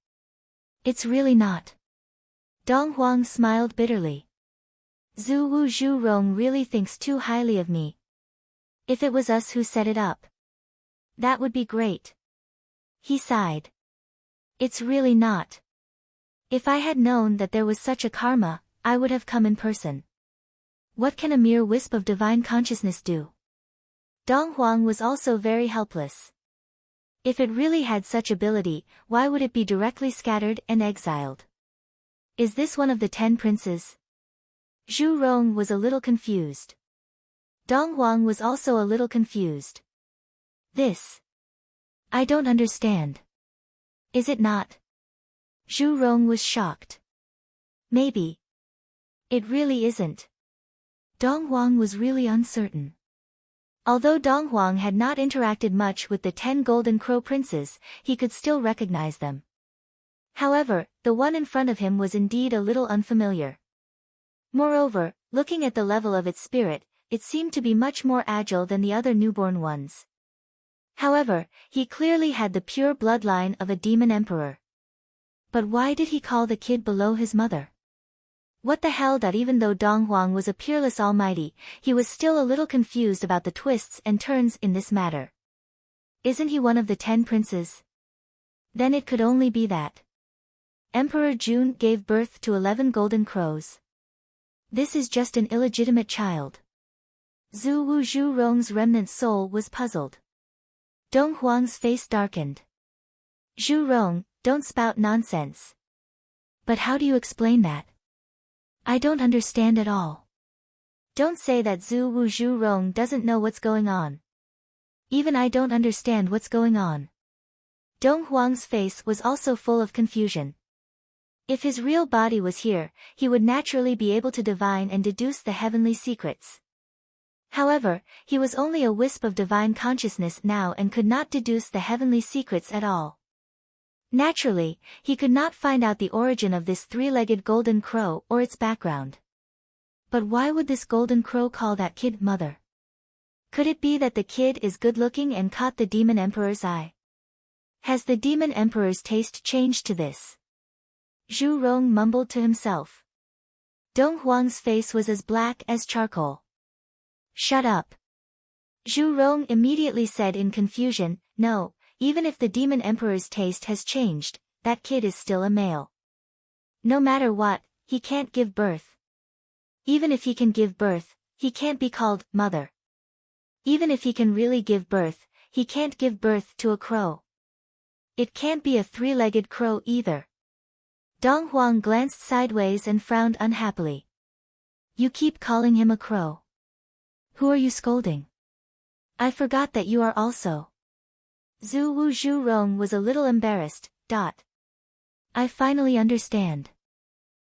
Dong Huang smiled bitterly. Zhu Wu Zhurong really thinks too highly of me. If it was us who set it up, that would be great. He sighed. It's really not. If I had known that there was such a karma, I would have come in person. What can a mere wisp of divine consciousness do? Dong Huang was also very helpless. If it really had such ability, why would it be directly scattered and exiled? Is this one of the 10 princes? Zhu Rong was a little confused. Dong Huang was also a little confused. This. I don't understand. Is it not? Zhu Rong was shocked. Maybe. It really isn't. Dong Huang was really uncertain. Although Dong Huang had not interacted much with the 10 Golden Crow Princes, he could still recognize them. However, the one in front of him was indeed a little unfamiliar. Moreover, looking at the level of its spirit, it seemed to be much more agile than the other newborn ones. However, he clearly had the pure bloodline of a demon emperor. But why did he call the kid below his mother? What the hell? Even though Dong Huang was a peerless almighty, he was still a little confused about the twists and turns in this matter. Isn't he one of the 10 princes? Then it could only be that Emperor Jun gave birth to 11 golden crows. This is just an illegitimate child. Zhu Wu Zhu Rong's remnant soul was puzzled. Dong Huang's face darkened. Zhu Rong, don't spout nonsense. But how do you explain that? I don't understand at all. Don't say that Zhu Wu Zhu Rong doesn't know what's going on. Even I don't understand what's going on. Dong Huang's face was also full of confusion. If his real body was here, he would naturally be able to divine and deduce the heavenly secrets. However, he was only a wisp of divine consciousness now and could not deduce the heavenly secrets at all. Naturally, he could not find out the origin of this three-legged golden crow or its background. But why would this golden crow call that kid mother? Could it be that the kid is good-looking and caught the demon emperor's eye? Has the demon emperor's taste changed to this? Zhu Rong mumbled to himself. Dong Huang's face was as black as charcoal. Shut up. Zhu Rong immediately said in confusion, no. Even if the demon emperor's taste has changed, that kid is still a male. No matter what, he can't give birth. Even if he can give birth, he can't be called mother. Even if he can really give birth, he can't give birth to a crow. It can't be a three-legged crow either. Dong Huang glanced sideways and frowned unhappily. You keep calling him a crow. Who are you scolding? I forgot that you are also. Zhu Wu Zhu Rong was a little embarrassed. I finally understand.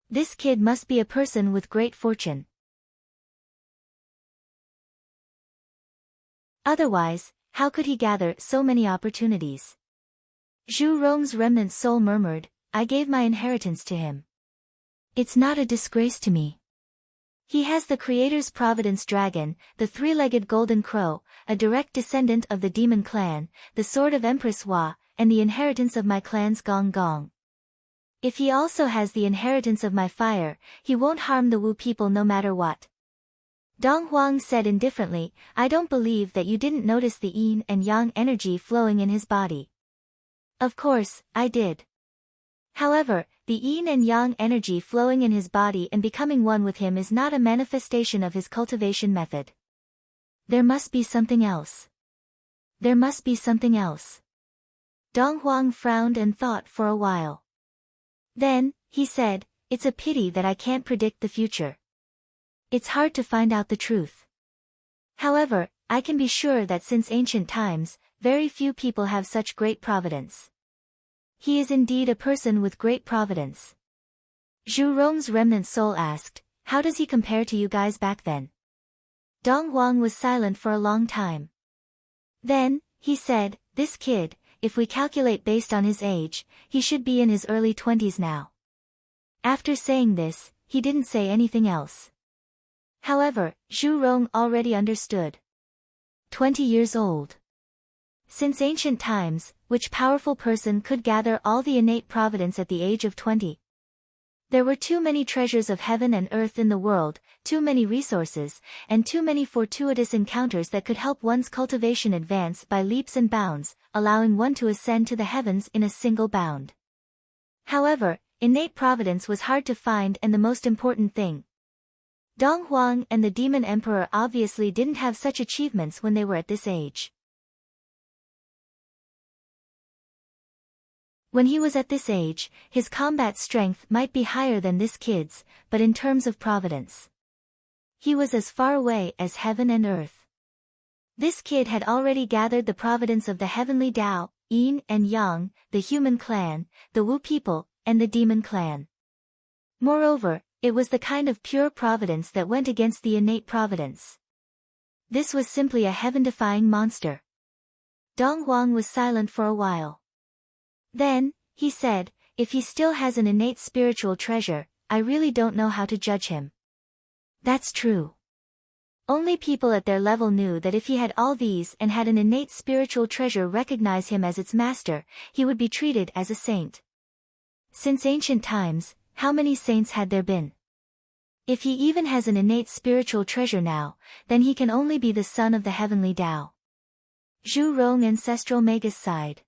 This kid must be a person with great fortune. Otherwise, how could he gather so many opportunities? Zhu Rong's remnant soul murmured, I gave my inheritance to him. It's not a disgrace to me. He has the Creator's Providence Dragon, the three-legged golden crow, a direct descendant of the demon clan, the sword of Empress Hua, and the inheritance of my clan's Gong Gong. If he also has the inheritance of my fire, he won't harm the Wu people no matter what. Dong Huang said indifferently, I don't believe that you didn't notice the yin and yang energy flowing in his body. Of course, I did. However, the yin and yang energy flowing in his body and becoming one with him is not a manifestation of his cultivation method. There must be something else. There must be something else. Dong Huang frowned and thought for a while. Then, he said, it's a pity that I can't predict the future. It's hard to find out the truth. However, I can be sure that since ancient times, very few people have such great providence. He is indeed a person with great providence. Zhu Rong's remnant soul asked, how does he compare to you guys back then? Dong Huang was silent for a long time. Then, he said, this kid, if we calculate based on his age, he should be in his early 20s now. After saying this, he didn't say anything else. However, Zhu Rong already understood. 20 years old. Since ancient times, which powerful person could gather all the innate providence at the age of 20? There were too many treasures of heaven and earth in the world, too many resources, and too many fortuitous encounters that could help one's cultivation advance by leaps and bounds, allowing one to ascend to the heavens in a single bound. However, innate providence was hard to find and the most important thing. Dong Huang and the Demon Emperor obviously didn't have such achievements when they were at this age. When he was at this age, his combat strength might be higher than this kid's, but in terms of providence, he was as far away as heaven and earth. This kid had already gathered the providence of the heavenly Tao, Yin and Yang, the human clan, the Wu people, and the demon clan. Moreover, It was the kind of pure providence that went against the innate providence. This was simply a heaven-defying monster. Dong Huang was silent for a while. Then, he said, if he still has an innate spiritual treasure, I really don't know how to judge him. That's true. Only people at their level knew that if he had all these and had an innate spiritual treasure recognize him as its master, he would be treated as a saint. Since ancient times, how many saints had there been? If he even has an innate spiritual treasure now, then he can only be the son of the heavenly Tao. Zhu Rong ancestral magus sighed.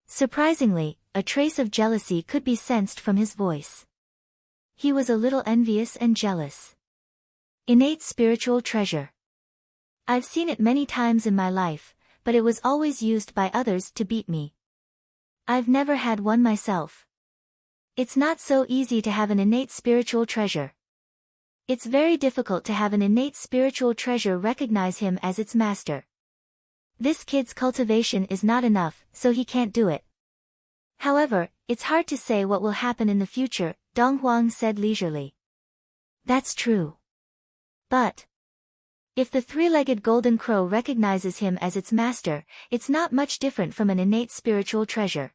Surprisingly, a trace of jealousy could be sensed from his voice. He was a little envious and jealous. Innate spiritual treasure. I've seen it many times in my life, but it was always used by others to beat me. I've never had one myself. It's not so easy to have an innate spiritual treasure. It's very difficult to have an innate spiritual treasure recognize him as its master. This kid's cultivation is not enough, so he can't do it. However, it's hard to say what will happen in the future, Dong Huang said leisurely. That's true. But if the three-legged golden crow recognizes him as its master, it's not much different from an innate spiritual treasure.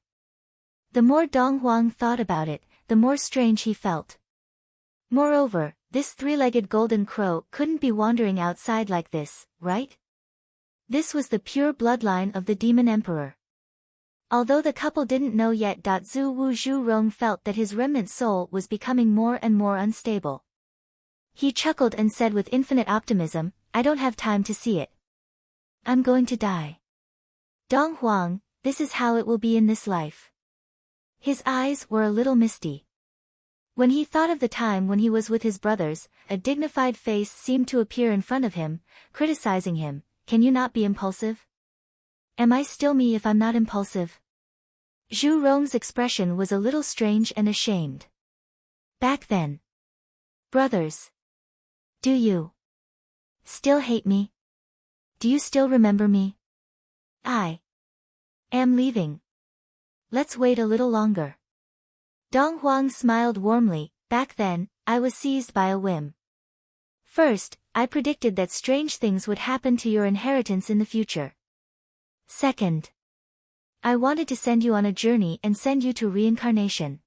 The more Dong Huang thought about it, the more strange he felt. Moreover, this three-legged golden crow couldn't be wandering outside like this, right? This was the pure bloodline of the demon emperor. Although the couple didn't know yet, Zhu Wu Zhu Rong felt that his remnant soul was becoming more and more unstable. He chuckled and said with infinite optimism, I don't have time to see it. I'm going to die. Dong Huang, this is how it will be in this life. His eyes were a little misty. When he thought of the time when he was with his brothers, a dignified face seemed to appear in front of him, criticizing him. Can you not be impulsive? Am I still me if I'm not impulsive? Zhu Rong's expression was a little strange and ashamed. Back then. Brothers. Do you still hate me? Do you still remember me? I am leaving. Let's wait a little longer. Dong Huang smiled warmly. Back then, I was seized by a whim. First, I predicted that strange things would happen to your inheritance in the future. Second, I wanted to send you on a journey and send you to reincarnation.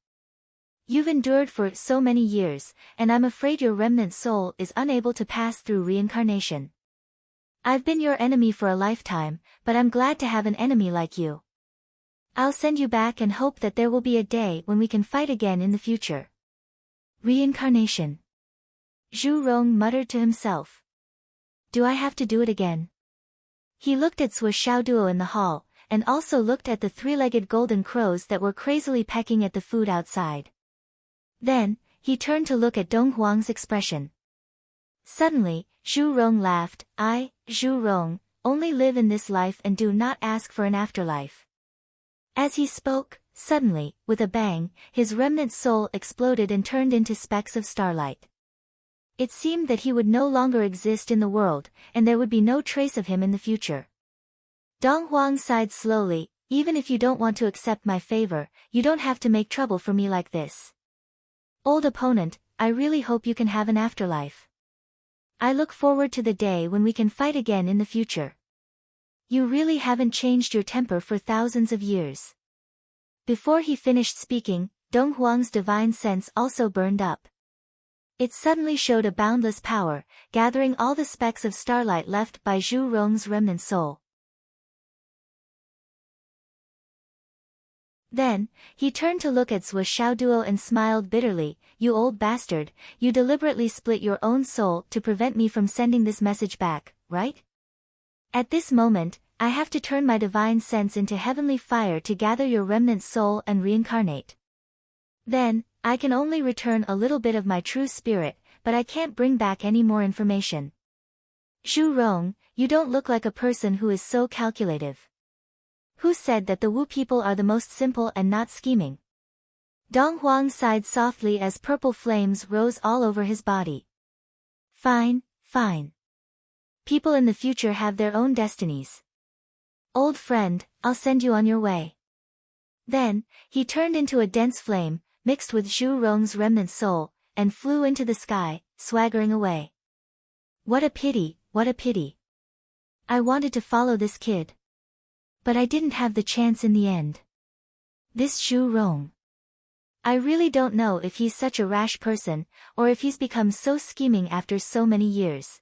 You've endured for so many years, and I'm afraid your remnant soul is unable to pass through reincarnation. I've been your enemy for a lifetime, but I'm glad to have an enemy like you. I'll send you back and hope that there will be a day when we can fight again in the future. Reincarnation. Zhu Rong muttered to himself. Do I have to do it again? He looked at Sui Xiaoduo in the hall, and also looked at the three-legged golden crows that were crazily pecking at the food outside. Then, he turned to look at Dong Huang's expression. Suddenly, Zhu Rong laughed. I, Zhu Rong, only live in this life and do not ask for an afterlife. As he spoke, suddenly, with a bang, his remnant soul exploded and turned into specks of starlight. It seemed that he would no longer exist in the world, and there would be no trace of him in the future. Dong Huang sighed slowly. Even if you don't want to accept my favor, you don't have to make trouble for me like this. Old opponent, I really hope you can have an afterlife. I look forward to the day when we can fight again in the future. You really haven't changed your temper for thousands of years. Before he finished speaking, Dong Huang's divine sense also burned up. It suddenly showed a boundless power, gathering all the specks of starlight left by Zhu Rong's remnant soul. Then, he turned to look at Sui Xiaoduo and smiled bitterly. You old bastard, you deliberately split your own soul to prevent me from sending this message back, right? At this moment, I have to turn my divine sense into heavenly fire to gather your remnant soul and reincarnate. Then, I can only return a little bit of my true spirit, but I can't bring back any more information. Zhu Rong, you don't look like a person who is so calculative. Who said that the Wu people are the most simple and not scheming? Dong Huang sighed softly as purple flames rose all over his body. Fine, fine. People in the future have their own destinies. Old friend, I'll send you on your way. Then, he turned into a dense flame, mixed with Zhu Rong's remnant soul, and flew into the sky, swaggering away. What a pity, what a pity. I wanted to follow this kid. But I didn't have the chance in the end. This Zhu Rong. I really don't know if he's such a rash person, or if he's become so scheming after so many years.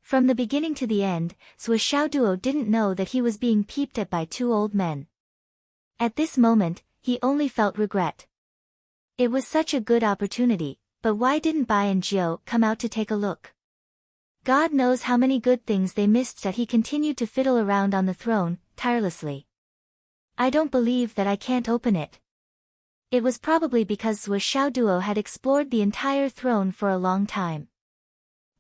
From the beginning to the end, Zhuo Xiaoduo didn't know that he was being peeped at by two old men. At this moment, he only felt regret. It was such a good opportunity, but why didn't Bai and Jiao come out to take a look? God knows how many good things they missed that he continued to fiddle around on the throne, tirelessly. I don't believe that I can't open it. It was probably because Zhuo Xiaoduo had explored the entire throne for a long time.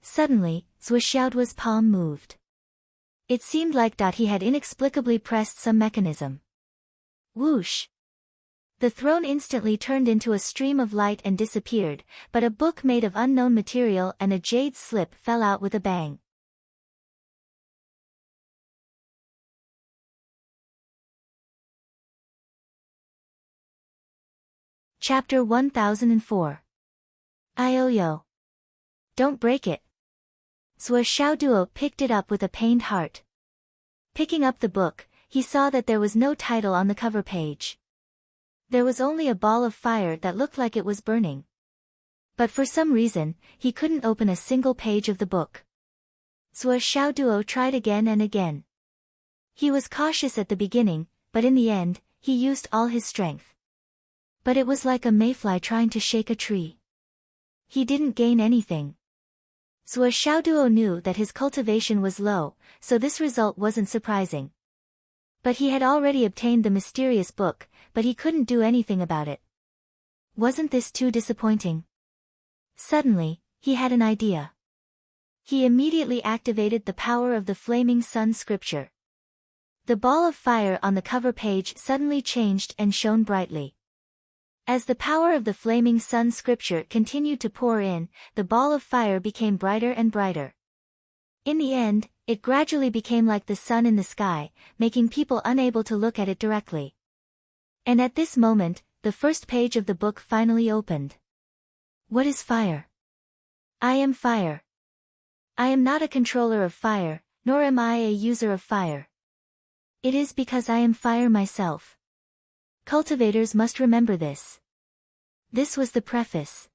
Suddenly, Zhuo Xiaoduo's palm moved. It seemed like that he had inexplicably pressed some mechanism. Whoosh! The throne instantly turned into a stream of light and disappeared, but a book made of unknown material and a jade slip fell out with a bang. Chapter 1004. Ioyo. Don't break it. Zhuo Xiaoduo picked it up with a pained heart. Picking up the book, he saw that there was no title on the cover page. There was only a ball of fire that looked like it was burning. But for some reason, he couldn't open a single page of the book. Zhuo Xiaoduo tried again and again. He was cautious at the beginning, but in the end, he used all his strength. But it was like a mayfly trying to shake a tree. He didn't gain anything. Zhuo Xiaoduo knew that his cultivation was low, so this result wasn't surprising. But he had already obtained the mysterious book, but he couldn't do anything about it. Wasn't this too disappointing? Suddenly, he had an idea. He immediately activated the power of the Flaming Sun scripture. The ball of fire on the cover page suddenly changed and shone brightly. As the power of the Flaming Sun scripture continued to pour in, the ball of fire became brighter and brighter. In the end, it gradually became like the sun in the sky, making people unable to look at it directly. And at this moment, the first page of the book finally opened. What is fire? I am fire. I am not a controller of fire, nor am I a user of fire. It is because I am fire myself. Cultivators must remember this. This was the preface.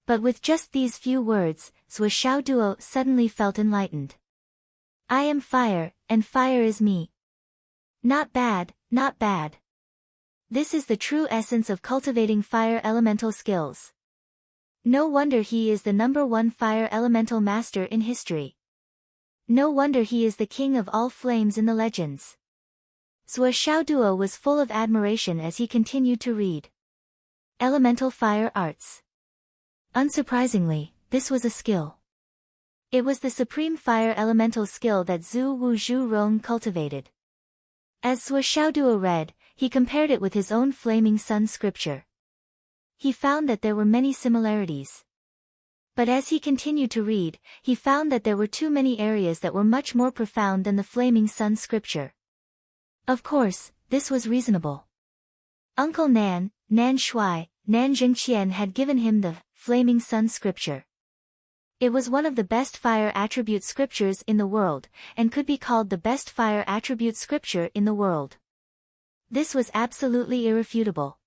But with just these few words, Zhuo Xiaoduo suddenly felt enlightened. I am fire, and fire is me. Not bad, not bad. This is the true essence of cultivating fire elemental skills. No wonder he is the #1 fire elemental master in history. No wonder he is the king of all flames in the legends. Zhuo Xiaoduo was full of admiration as he continued to read. Elemental Fire Arts. Unsurprisingly, this was a skill. It was the supreme fire elemental skill that Zhu Zhu Rong cultivated. As Zhuo Xiaoduo read, he compared it with his own Flaming Sun scripture. He found that there were many similarities. But as he continued to read, he found that there were too many areas that were much more profound than the Flaming Sun scripture. Of course, this was reasonable. Uncle Nan, Nan Shui, Nan Jingqian had given him the Flaming Sun scripture. It was one of the best fire attribute scriptures in the world, and could be called the best fire attribute scripture in the world. This was absolutely irrefutable.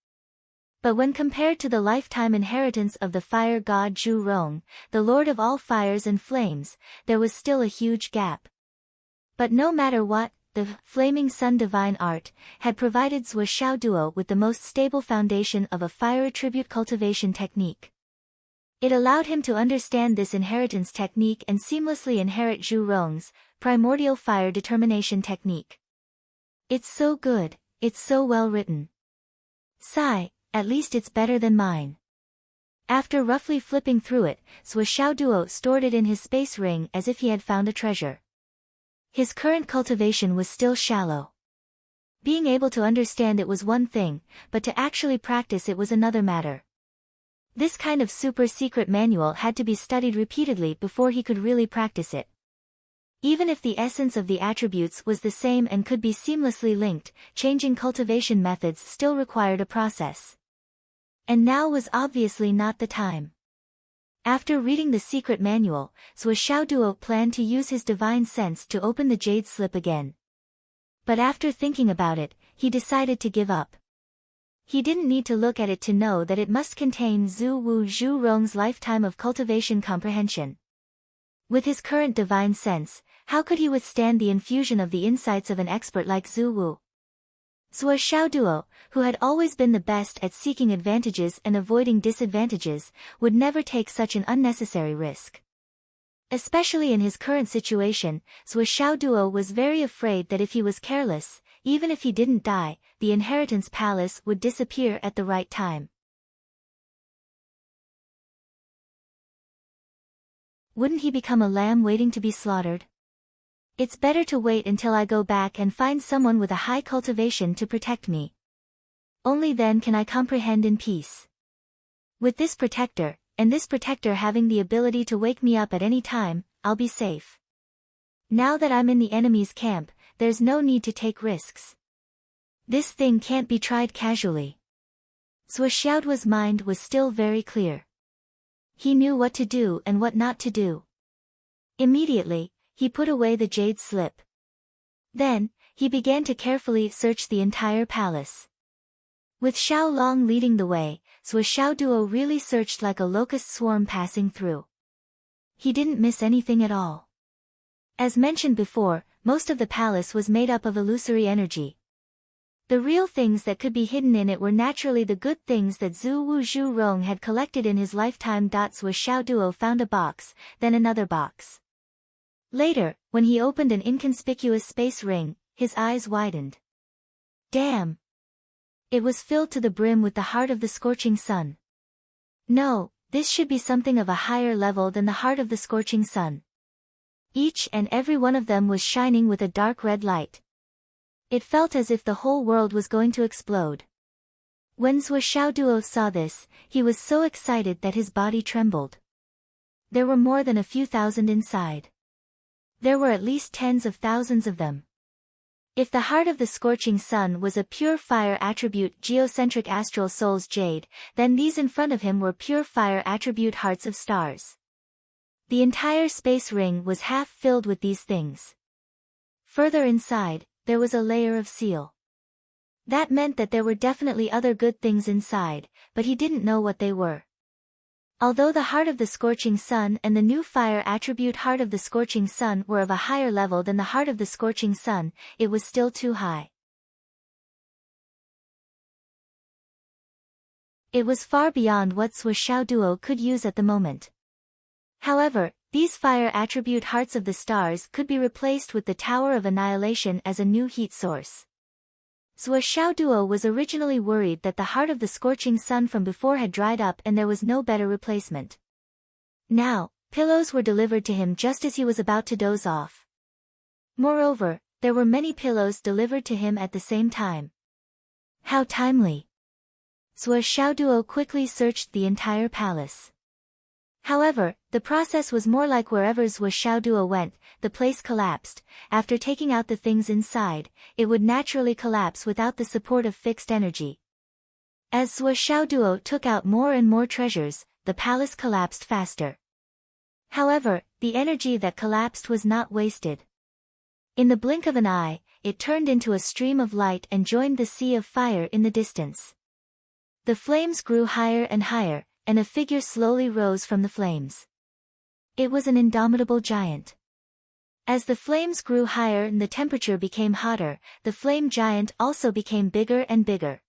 But when compared to the lifetime inheritance of the fire god Zhu Rong, the lord of all fires and flames, there was still a huge gap. But no matter what, the Flaming Sun Divine Art had provided Zhuo Xiaoduo with the most stable foundation of a fire attribute cultivation technique. It allowed him to understand this inheritance technique and seamlessly inherit Zhu Rong's primordial fire determination technique. It's so good, it's so well written. Sigh, at least it's better than mine. After roughly flipping through it, Zhuo Xiaoduo stored it in his space ring as if he had found a treasure. His current cultivation was still shallow. Being able to understand it was one thing, but to actually practice it was another matter. This kind of super secret manual had to be studied repeatedly before he could really practice it. Even if the essence of the attributes was the same and could be seamlessly linked, changing cultivation methods still required a process. And now was obviously not the time. After reading the secret manual, Zhuo Xiaoduo planned to use his divine sense to open the jade slip again. But after thinking about it, he decided to give up. He didn't need to look at it to know that it must contain Zhu Wu Zhu Rong's lifetime of cultivation comprehension. With his current divine sense, how could he withstand the infusion of the insights of an expert like Zhu Wu? Zhuo Xiaoduo, who had always been the best at seeking advantages and avoiding disadvantages, would never take such an unnecessary risk. Especially in his current situation, Zhuo Xiaoduo was very afraid that if he was careless, even if he didn't die, the inheritance palace would disappear at the right time. Wouldn't he become a lamb waiting to be slaughtered? It's better to wait until I go back and find someone with a high cultivation to protect me. Only then can I comprehend in peace. With this protector, and this protector having the ability to wake me up at any time, I'll be safe. Now that I'm in the enemy's camp, there's no need to take risks. This thing can't be tried casually. Zhuo Xiaoduo's mind was still very clear. He knew what to do and what not to do. Immediately, he put away the jade slip. Then, he began to carefully search the entire palace. With Xiao Long leading the way, Zhuo Xiaoduo really searched like a locust swarm passing through. He didn't miss anything at all. As mentioned before, most of the palace was made up of illusory energy. The real things that could be hidden in it were naturally the good things that Zhu Wu Zhu Rong had collected in his lifetime. Zhuo Xiaoduo found a box, then another box. Later, when he opened an inconspicuous space ring, his eyes widened. Damn! It was filled to the brim with the heart of the scorching sun. No, this should be something of a higher level than the heart of the scorching sun. Each and every one of them was shining with a dark red light. It felt as if the whole world was going to explode. When Zhuo Xiaoduo saw this, he was so excited that his body trembled. There were more than a few thousand inside. There were at least tens of thousands of them. If the heart of the scorching sun was a pure fire attribute geocentric astral soul's jade, then these in front of him were pure fire attribute hearts of stars. The entire space ring was half filled with these things. Further inside, there was a layer of seal. That meant that there were definitely other good things inside, but he didn't know what they were. Although the heart of the scorching sun and the new fire attribute heart of the scorching sun were of a higher level than the heart of the scorching sun, it was still too high. It was far beyond what Zhuo Xiaoduo could use at the moment. However, these fire attribute hearts of the stars could be replaced with the Tower of Annihilation as a new heat source. Zhuo Xiaoduo was originally worried that the heart of the scorching sun from before had dried up and there was no better replacement. Now, pillows were delivered to him just as he was about to doze off. Moreover, there were many pillows delivered to him at the same time. How timely! Zhuo Xiaoduo quickly searched the entire palace. However, the process was more like wherever Zhuo Xiaoduo went, the place collapsed. After taking out the things inside, it would naturally collapse without the support of fixed energy. As Zhuo Xiaoduo took out more and more treasures, the palace collapsed faster. However, the energy that collapsed was not wasted. In the blink of an eye, it turned into a stream of light and joined the sea of fire in the distance. The flames grew higher and higher, and a figure slowly rose from the flames. It was an indomitable giant. As the flames grew higher and the temperature became hotter, the flame giant also became bigger and bigger.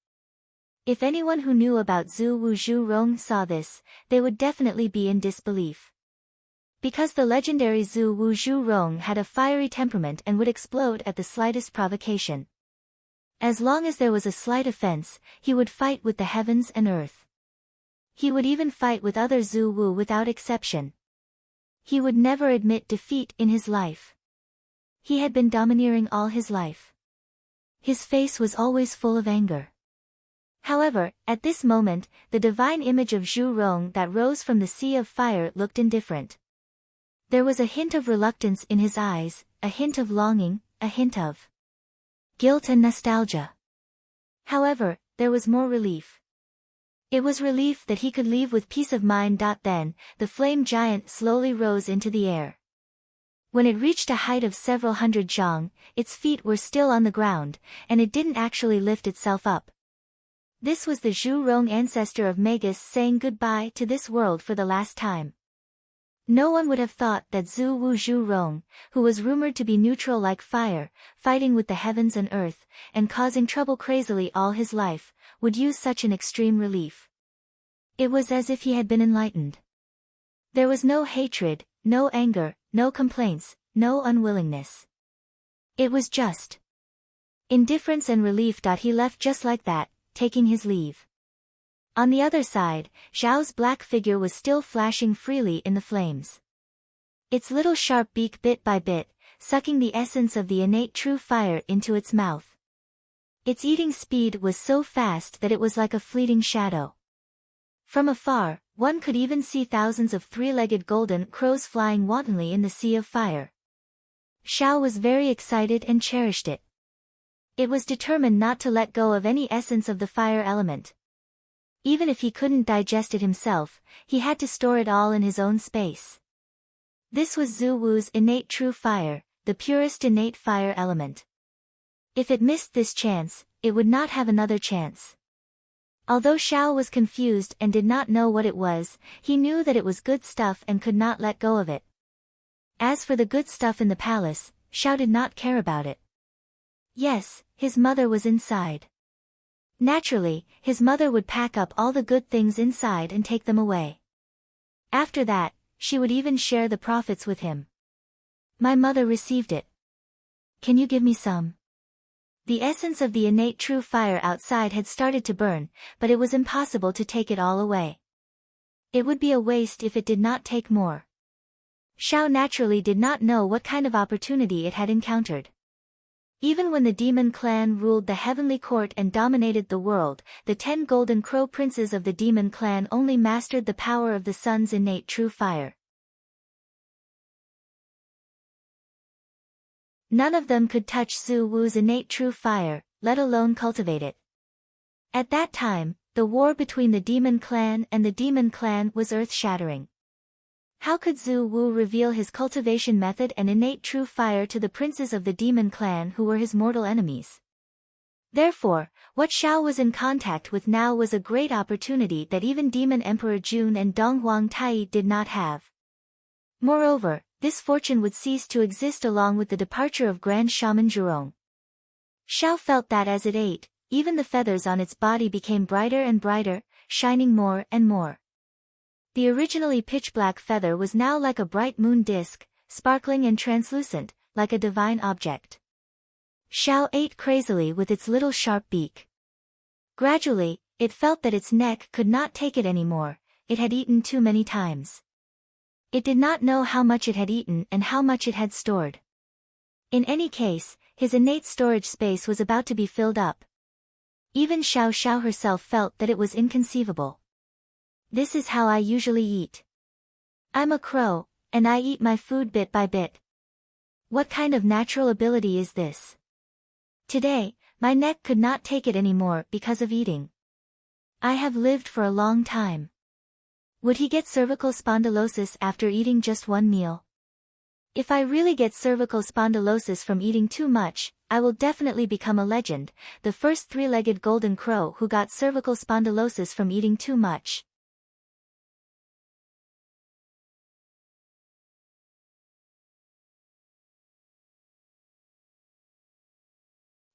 If anyone who knew about Zhu Wu Zhu Rong saw this, they would definitely be in disbelief. Because the legendary Zhu Wu Zhu Rong had a fiery temperament and would explode at the slightest provocation. As long as there was a slight offense, he would fight with the heavens and earth. He would even fight with other Zhu Wu without exception. He would never admit defeat in his life. He had been domineering all his life. His face was always full of anger. However, at this moment, the divine image of Zhu Rong that rose from the sea of fire looked indifferent. There was a hint of reluctance in his eyes, a hint of longing, a hint of guilt and nostalgia. However, there was more relief. It was relief that he could leave with peace of mind. Then, the flame giant slowly rose into the air. When it reached a height of several hundred zhang, its feet were still on the ground, and it didn't actually lift itself up. This was the Zhu Rong ancestor of Magus saying goodbye to this world for the last time. No one would have thought that Zhu Wu Zhu Rong, who was rumored to be neutral like fire, fighting with the heavens and earth, and causing trouble crazily all his life, would use such an extreme relief. It was as if he had been enlightened. There was no hatred, no anger, no complaints, no unwillingness. It was just indifference and relief. He left just like that, taking his leave. On the other side, Zhao's black figure was still flashing freely in the flames. Its little sharp beak bit by bit, sucking the essence of the innate true fire into its mouth. Its eating speed was so fast that it was like a fleeting shadow. From afar, one could even see thousands of three-legged golden crows flying wantonly in the sea of fire. Zhao was very excited and cherished it. It was determined not to let go of any essence of the fire element. Even if he couldn't digest it himself, he had to store it all in his own space. This was Zhu Wu's innate true fire, the purest innate fire element. If it missed this chance, it would not have another chance. Although Zhao was confused and did not know what it was, he knew that it was good stuff and could not let go of it. As for the good stuff in the palace, Zhao did not care about it. Yes, his mother was inside. Naturally, his mother would pack up all the good things inside and take them away. After that, she would even share the profits with him. My mother received it. Can you give me some? The essence of the innate true fire outside had started to burn, but it was impossible to take it all away. It would be a waste if it did not take more. Zhao naturally did not know what kind of opportunity it had encountered. Even when the demon clan ruled the heavenly court and dominated the world, the 10 golden crow princes of the demon clan only mastered the power of the sun's innate true fire. None of them could touch Zhu Wu's innate true fire, let alone cultivate it. At that time, the war between the demon clan and the demon clan was earth-shattering. How could Zhu Wu reveal his cultivation method and innate true fire to the princes of the demon clan who were his mortal enemies? Therefore, what Zhao was in contact with now was a great opportunity that even Demon Emperor Jun and Donghuang Tai did not have. Moreover, this fortune would cease to exist along with the departure of Grand Shaman Zhurong. Zhao felt that as it ate, even the feathers on its body became brighter and brighter, shining more and more. The originally pitch-black feather was now like a bright moon disk, sparkling and translucent, like a divine object. Zhao ate crazily with its little sharp beak. Gradually, it felt that its neck could not take it anymore, it had eaten too many times. It did not know how much it had eaten and how much it had stored. In any case, his innate storage space was about to be filled up. Even Xiao herself felt that it was inconceivable. This is how I usually eat. I'm a crow, and I eat my food bit by bit. What kind of natural ability is this? Today, my neck could not take it anymore because of eating. I have lived for a long time. Would he get cervical spondylosis after eating just one meal? If I really get cervical spondylosis from eating too much, I will definitely become a legend, the first three-legged golden crow who got cervical spondylosis from eating too much.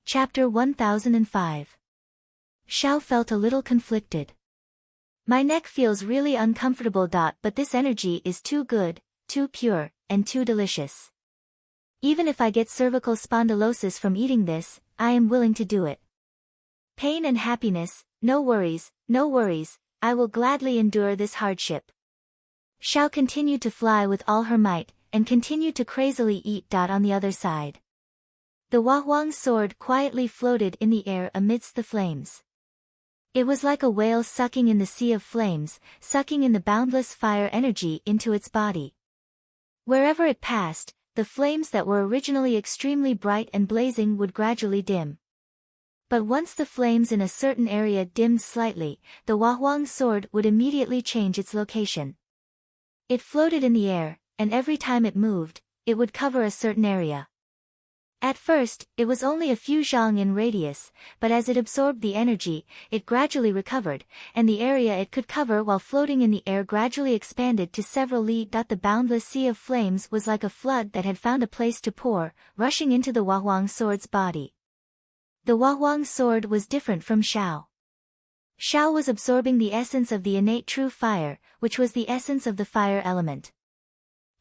Chapter 1005. Zhao felt a little conflicted. My neck feels really uncomfortable. But this energy is too good, too pure, and too delicious. Even if I get cervical spondylosis from eating this, I am willing to do it. Pain and happiness, no worries, I will gladly endure this hardship. Zhao continued to fly with all her might, and continued to crazily eat. On the other side, the Huahuang's sword quietly floated in the air amidst the flames. It was like a whale sucking in the sea of flames, sucking in the boundless fire energy into its body. Wherever it passed, the flames that were originally extremely bright and blazing would gradually dim. But once the flames in a certain area dimmed slightly, the Huahuang sword would immediately change its location. It floated in the air, and every time it moved, it would cover a certain area. At first, it was only a few zhang in radius, but as it absorbed the energy, it gradually recovered, and the area it could cover while floating in the air gradually expanded to several li. The boundless sea of flames was like a flood that had found a place to pour, rushing into the Huahuang sword's body. The Huahuang sword was different from Shao. Shao was absorbing the essence of the innate true fire, which was the essence of the fire element.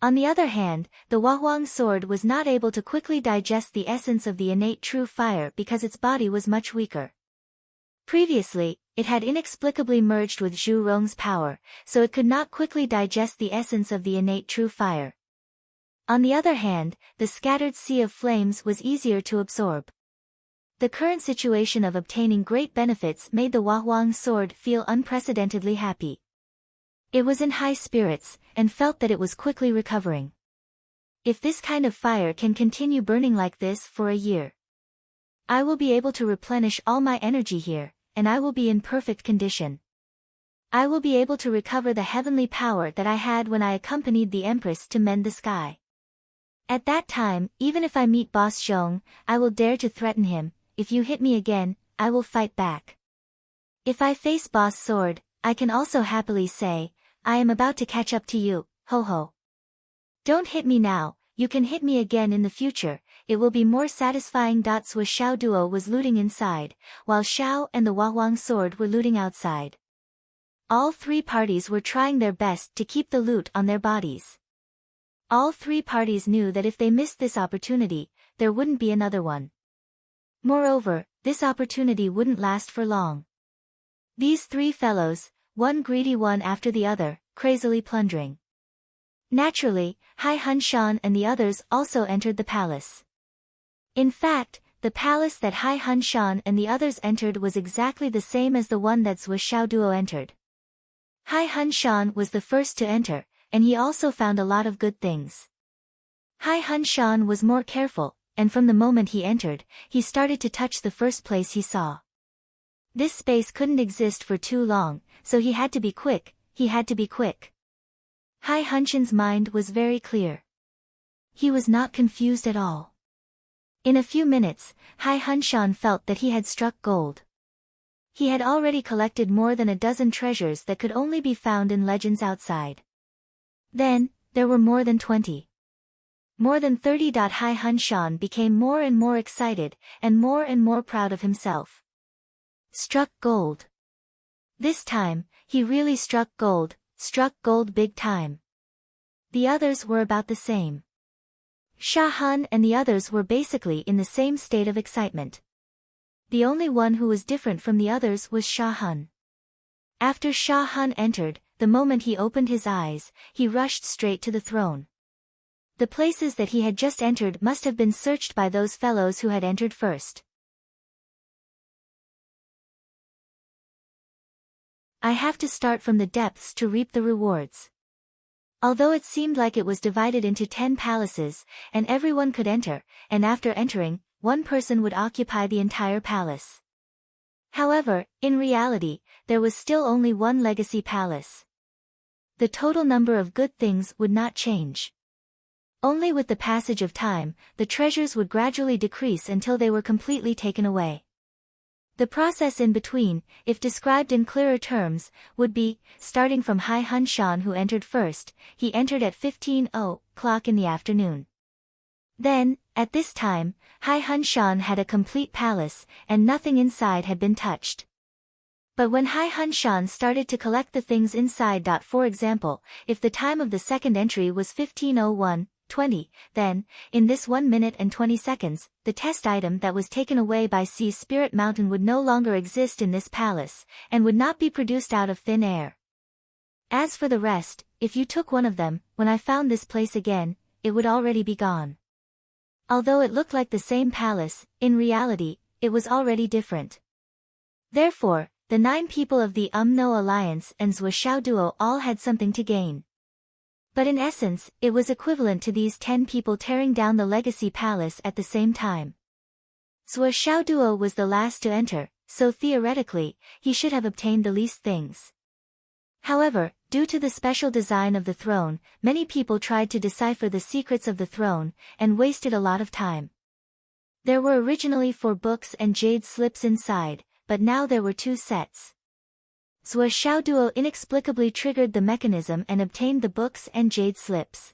On the other hand, the Huahuang sword was not able to quickly digest the essence of the innate true fire because its body was much weaker. Previously, it had inexplicably merged with Zhu Rong's power, so it could not quickly digest the essence of the innate true fire. On the other hand, the scattered sea of flames was easier to absorb. The current situation of obtaining great benefits made the Huahuang sword feel unprecedentedly happy. It was in high spirits, and felt that it was quickly recovering. If this kind of fire can continue burning like this for a year, I will be able to replenish all my energy here, and I will be in perfect condition. I will be able to recover the heavenly power that I had when I accompanied the Empress to mend the sky. At that time, even if I meet Boss Zhong, I will dare to threaten him. If you hit me again, I will fight back. If I face Boss Sword, I can also happily say, I am about to catch up to you, ho ho. Don't hit me now, you can hit me again in the future, it will be more satisfying. Swiss Shao duo was looting inside, while Shao and the Huahuang sword were looting outside. All three parties were trying their best to keep the loot on their bodies. All three parties knew that if they missed this opportunity, there wouldn't be another one. Moreover, this opportunity wouldn't last for long. These three fellows, one greedy one after the other, crazily plundering. Naturally, Hai Hunshan and the others also entered the palace. In fact, the palace that Hai Hunshan and the others entered was exactly the same as the one that Zhuo Xiaoduo entered. Hai Hunshan was the first to enter, and he also found a lot of good things. Hai Hunshan was more careful, and from the moment he entered, he started to touch the first place he saw. This space couldn't exist for too long, so he had to be quick. Hai Hunshan's mind was very clear. He was not confused at all. In a few minutes, Hai Hunshan felt that he had struck gold. He had already collected more than a dozen treasures that could only be found in legends outside. Then, there were more than 20. More than 30. Hai Hunshan became more and more excited, and more proud of himself. Struck gold. This time, he really struck gold big time. The others were about the same. Sha Han and the others were basically in the same state of excitement. The only one who was different from the others was Sha Han. After Sha Han entered, the moment he opened his eyes, he rushed straight to the throne. The places that he had just entered must have been searched by those fellows who had entered first. I have to start from the depths to reap the rewards. Although it seemed like it was divided into 10 palaces, and everyone could enter, and after entering, one person would occupy the entire palace. However, in reality, there was still only one legacy palace. The total number of good things would not change. Only with the passage of time, the treasures would gradually decrease until they were completely taken away. The process in between, if described in clearer terms, would be, starting from Hai Hunshan who entered first, he entered at 15:00 in the afternoon. Then, at this time, Hai Hunshan had a complete palace, and nothing inside had been touched. But when Hai Hunshan started to collect the things inside. For example, if the time of the second entry was 15:01:20, then, in this 1 minute and 20 seconds, the test item that was taken away by Sea Spirit Mountain would no longer exist in this palace, and would not be produced out of thin air. As for the rest, if you took one of them, when I found this place again, it would already be gone. Although it looked like the same palace, in reality, it was already different. Therefore, the 9 people of the No Alliance and Zhuo Xiao duo all had something to gain. But in essence, it was equivalent to these 10 people tearing down the legacy palace at the same time. Zhuo Xiaoduo was the last to enter, so theoretically, he should have obtained the least things. However, due to the special design of the throne, many people tried to decipher the secrets of the throne, and wasted a lot of time. There were originally 4 books and jade slips inside, but now there were 2 sets. Zhuo Xiaoduo inexplicably triggered the mechanism and obtained the books and jade slips.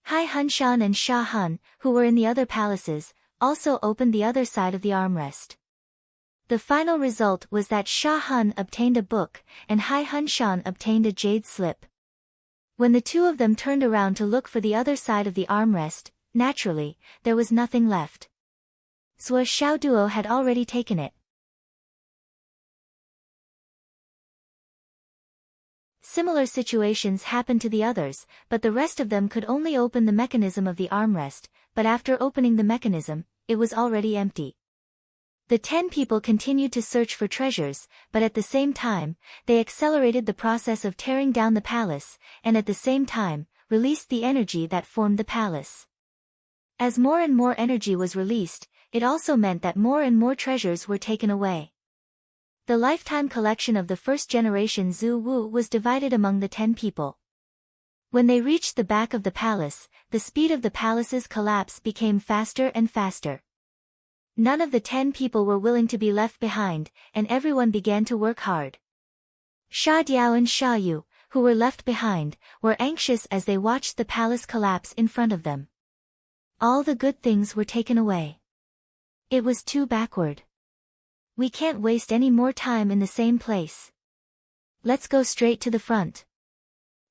Hai Hunshan and Sha Hun, who were in the other palaces, also opened the other side of the armrest. The final result was that Sha Hun obtained a book, and Hai Hunshan obtained a jade slip. When the 2 of them turned around to look for the other side of the armrest, naturally, there was nothing left. Zhuo Xiaoduo had already taken it. Similar situations happened to the others, but the rest of them could only open the mechanism of the armrest, but after opening the mechanism, it was already empty. The 10 people continued to search for treasures, but at the same time, they accelerated the process of tearing down the palace, and at the same time, released the energy that formed the palace. As more and more energy was released, it also meant that more and more treasures were taken away. The lifetime collection of the first generation Zhu Wu was divided among the 10 people. When they reached the back of the palace, the speed of the palace's collapse became faster and faster. None of the 10 people were willing to be left behind, and everyone began to work hard. Sha Diao and Sha Yu, who were left behind, were anxious as they watched the palace collapse in front of them. All the good things were taken away. It was too backward. We can't waste any more time in the same place. Let's go straight to the front.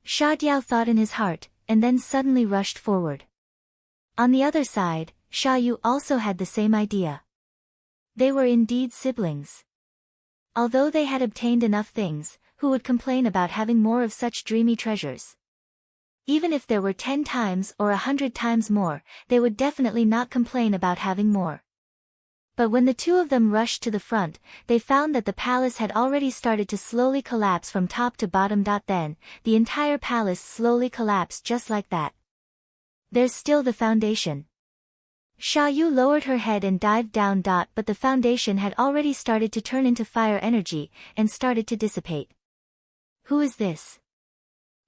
Sha Diao thought in his heart, and then suddenly rushed forward. On the other side, Sha Yu also had the same idea. They were indeed siblings. Although they had obtained enough things, who would complain about having more of such dreamy treasures? Even if there were 10 times or 100 times more, they would definitely not complain about having more. But when the 2 of them rushed to the front, they found that the palace had already started to slowly collapse from top to bottom. Then, the entire palace slowly collapsed just like that. There's still the foundation. Sha Yu lowered her head and dived down. But the foundation had already started to turn into fire energy, and started to dissipate. Who is this?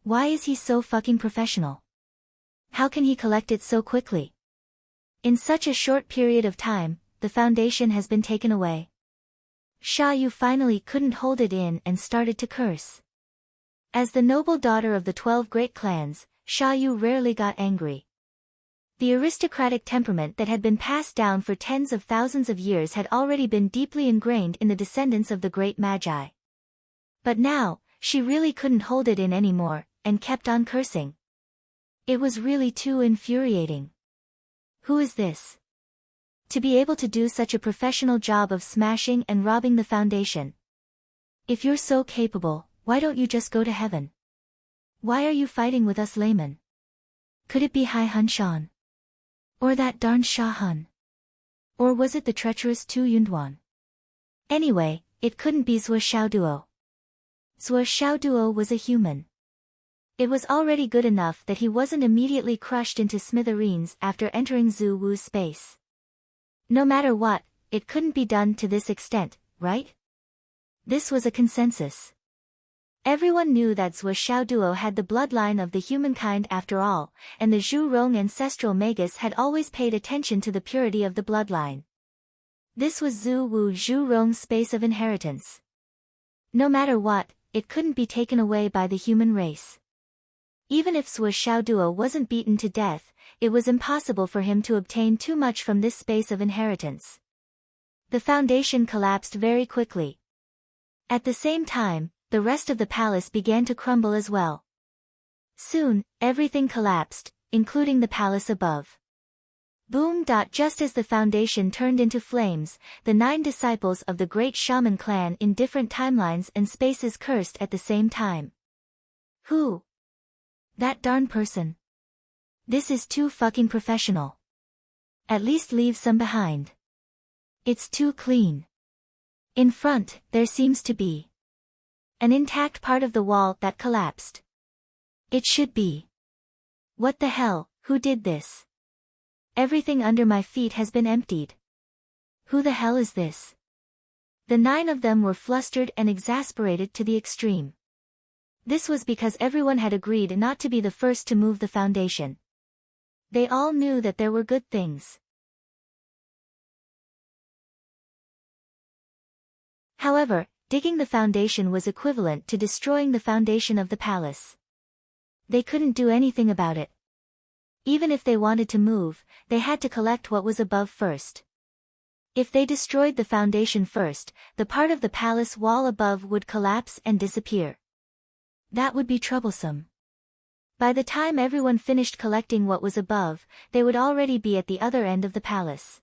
Why is he so fucking professional? How can he collect it so quickly? In such a short period of time, the foundation has been taken away. Sha Yu finally couldn't hold it in and started to curse. As the noble daughter of the 12 great clans, Sha Yu rarely got angry. The aristocratic temperament that had been passed down for tens of thousands of years had already been deeply ingrained in the descendants of the great magi. But now, she really couldn't hold it in anymore, and kept on cursing. It was really too infuriating. Who is this? To be able to do such a professional job of smashing and robbing the foundation. If you're so capable, why don't you just go to heaven? Why are you fighting with us laymen? Could it be Hai Hunshan? Or that darn Sha Hun? Or was it the treacherous Tu Yunduan? Anyway, it couldn't be Zhuo Xiaoduo. Zhuo Xiaoduo was a human. It was already good enough that he wasn't immediately crushed into smithereens after entering Zhu Wu's space. No matter what, it couldn't be done to this extent, right? This was a consensus. Everyone knew that Zhuo Xiaoduo had the bloodline of the humankind after all, and the Zhu Rong ancestral magus had always paid attention to the purity of the bloodline. This was Zhu Wu Zhu Rong's space of inheritance. No matter what, it couldn't be taken away by the human race. Even if Zhuo Xiaoduo wasn't beaten to death, it was impossible for him to obtain too much from this space of inheritance. The foundation collapsed very quickly. At the same time, the rest of the palace began to crumble as well. Soon, everything collapsed, including the palace above. Boom! Just as the foundation turned into flames, the 9 disciples of the great shaman clan in different timelines and spaces cursed at the same time. Who? That darn person. This is too fucking professional. At least leave some behind. It's too clean. In front, there seems to be an intact part of the wall that collapsed. It should be. What the hell, who did this? Everything under my feet has been emptied. Who the hell is this? The 9 of them were flustered and exasperated to the extreme. This was because everyone had agreed not to be the first to move the foundation. They all knew that there were good things. However, digging the foundation was equivalent to destroying the foundation of the palace. They couldn't do anything about it. Even if they wanted to move, they had to collect what was above first. If they destroyed the foundation first, the part of the palace wall above would collapse and disappear. That would be troublesome. By the time everyone finished collecting what was above, they would already be at the other end of the palace.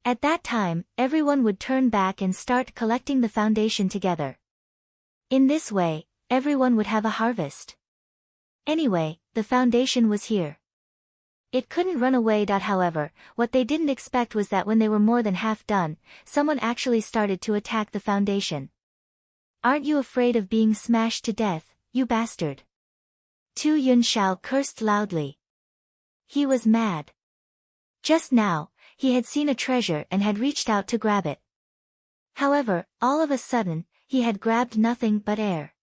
At that time, everyone would turn back and start collecting the foundation together. In this way, everyone would have a harvest. Anyway, the foundation was here. It couldn't run away. However, what they didn't expect was that when they were more than half done, someone actually started to attack the foundation. "Aren't you afraid of being smashed to death, you bastard?" Tu Yunxiao cursed loudly. He was mad. Just now, he had seen a treasure and had reached out to grab it. However, all of a sudden, he had grabbed nothing but air.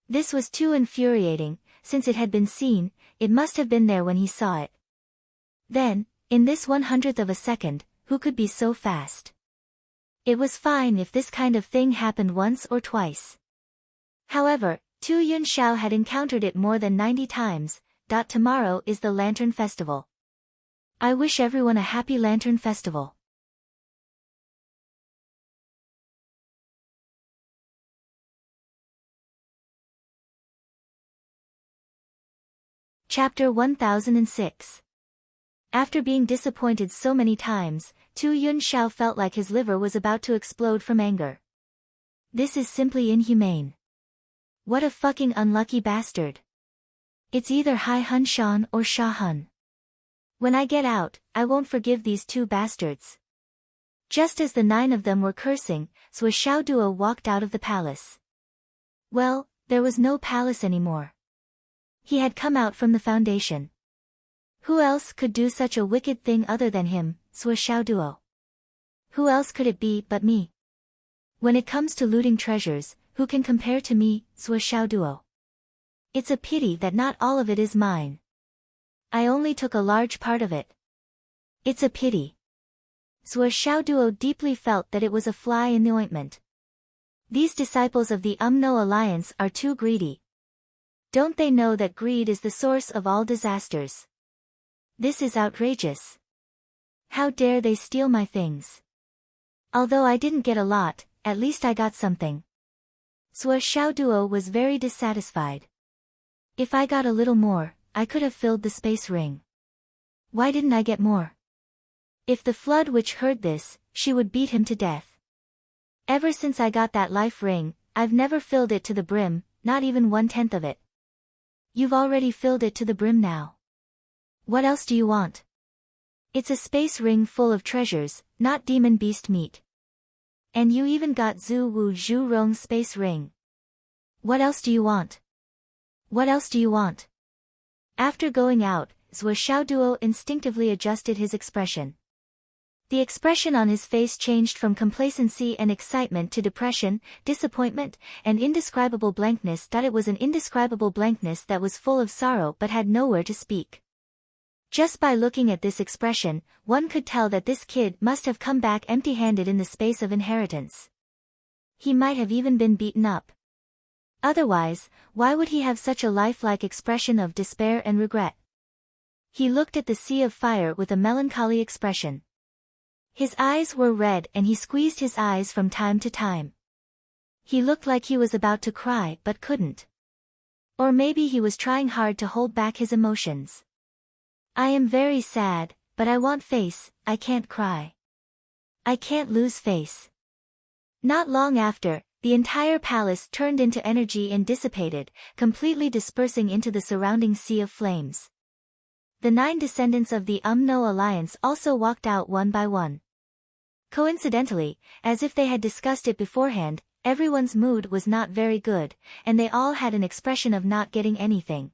This was too infuriating. Since it had been seen, it must have been there when he saw it. Then, in this 100th of a second, who could be so fast? It was fine if this kind of thing happened once or twice. However, Tu Yunxiao had encountered it more than 90 times. Tomorrow is the Lantern Festival. I wish everyone a happy Lantern Festival. Chapter 1006. After being disappointed so many times, Tu Yunxiao felt like his liver was about to explode from anger. This is simply inhumane. What a fucking unlucky bastard. It's either Hai Hun Shan or Sha Hun. When I get out, I won't forgive these 2 bastards. Just as the 9 of them were cursing, Sui Xiao Duo walked out of the palace. Well, there was no palace anymore. He had come out from the foundation. Who else could do such a wicked thing other than him, Sui Xiao Duo? Who else could it be but me? When it comes to looting treasures, who can compare to me, Sui Xiao Duo? It's a pity that not all of it is mine. I only took a large part of it. It's a pity. Sui Xiao Duo deeply felt that it was a fly in the ointment. These disciples of the No Alliance are too greedy. Don't they know that greed is the source of all disasters? This is outrageous. How dare they steal my things? Although I didn't get a lot, at least I got something. Sui Xiao Duo was very dissatisfied. If I got a little more, I could have filled the space ring. Why didn't I get more? If the Flood Witch heard this, she would beat him to death. Ever since I got that life ring, I've never filled it to the brim, not even 1/10 of it. You've already filled it to the brim now. What else do you want? It's a space ring full of treasures, not demon beast meat. And you even got Zhu Wu Zhu Rong's space ring. What else do you want? What else do you want? After going out, Sui Xiao Duo instinctively adjusted his expression. The expression on his face changed from complacency and excitement to depression, disappointment, and indescribable blankness. It was an indescribable blankness that was full of sorrow but had nowhere to speak. Just by looking at this expression, one could tell that this kid must have come back empty-handed in the space of inheritance. He might have even been beaten up. Otherwise, why would he have such a lifelike expression of despair and regret? He looked at the sea of fire with a melancholy expression. His eyes were red and he squeezed his eyes from time to time. He looked like he was about to cry but couldn't. Or maybe he was trying hard to hold back his emotions. I am very sad, but I want face, I can't cry. I can't lose face. Not long after, the entire palace turned into energy and dissipated, completely dispersing into the surrounding sea of flames. The 9 descendants of the No Alliance also walked out one by one. Coincidentally, as if they had discussed it beforehand, everyone's mood was not very good, and they all had an expression of not getting anything.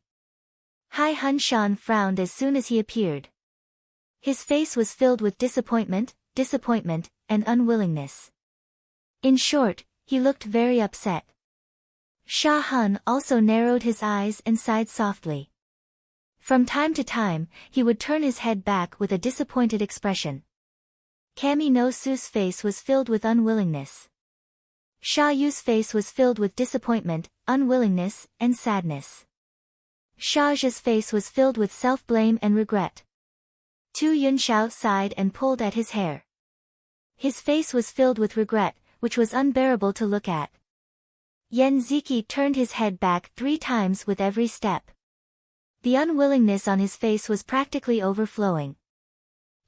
Hai Hun Shan frowned as soon as he appeared. His face was filled with disappointment. disappointment, and unwillingness. In short, he looked very upset. Shah Hun also narrowed his eyes and sighed softly. From time to time, he would turn his head back with a disappointed expression. Kami no Su's face was filled with unwillingness. Sha Yu's face was filled with disappointment, unwillingness, and sadness. Sha Zhe's face was filled with self-blame and regret. Tu Yunxiao sighed and pulled at his hair. His face was filled with regret, which was unbearable to look at. Yan Ziki turned his head back 3 times with every step. The unwillingness on his face was practically overflowing.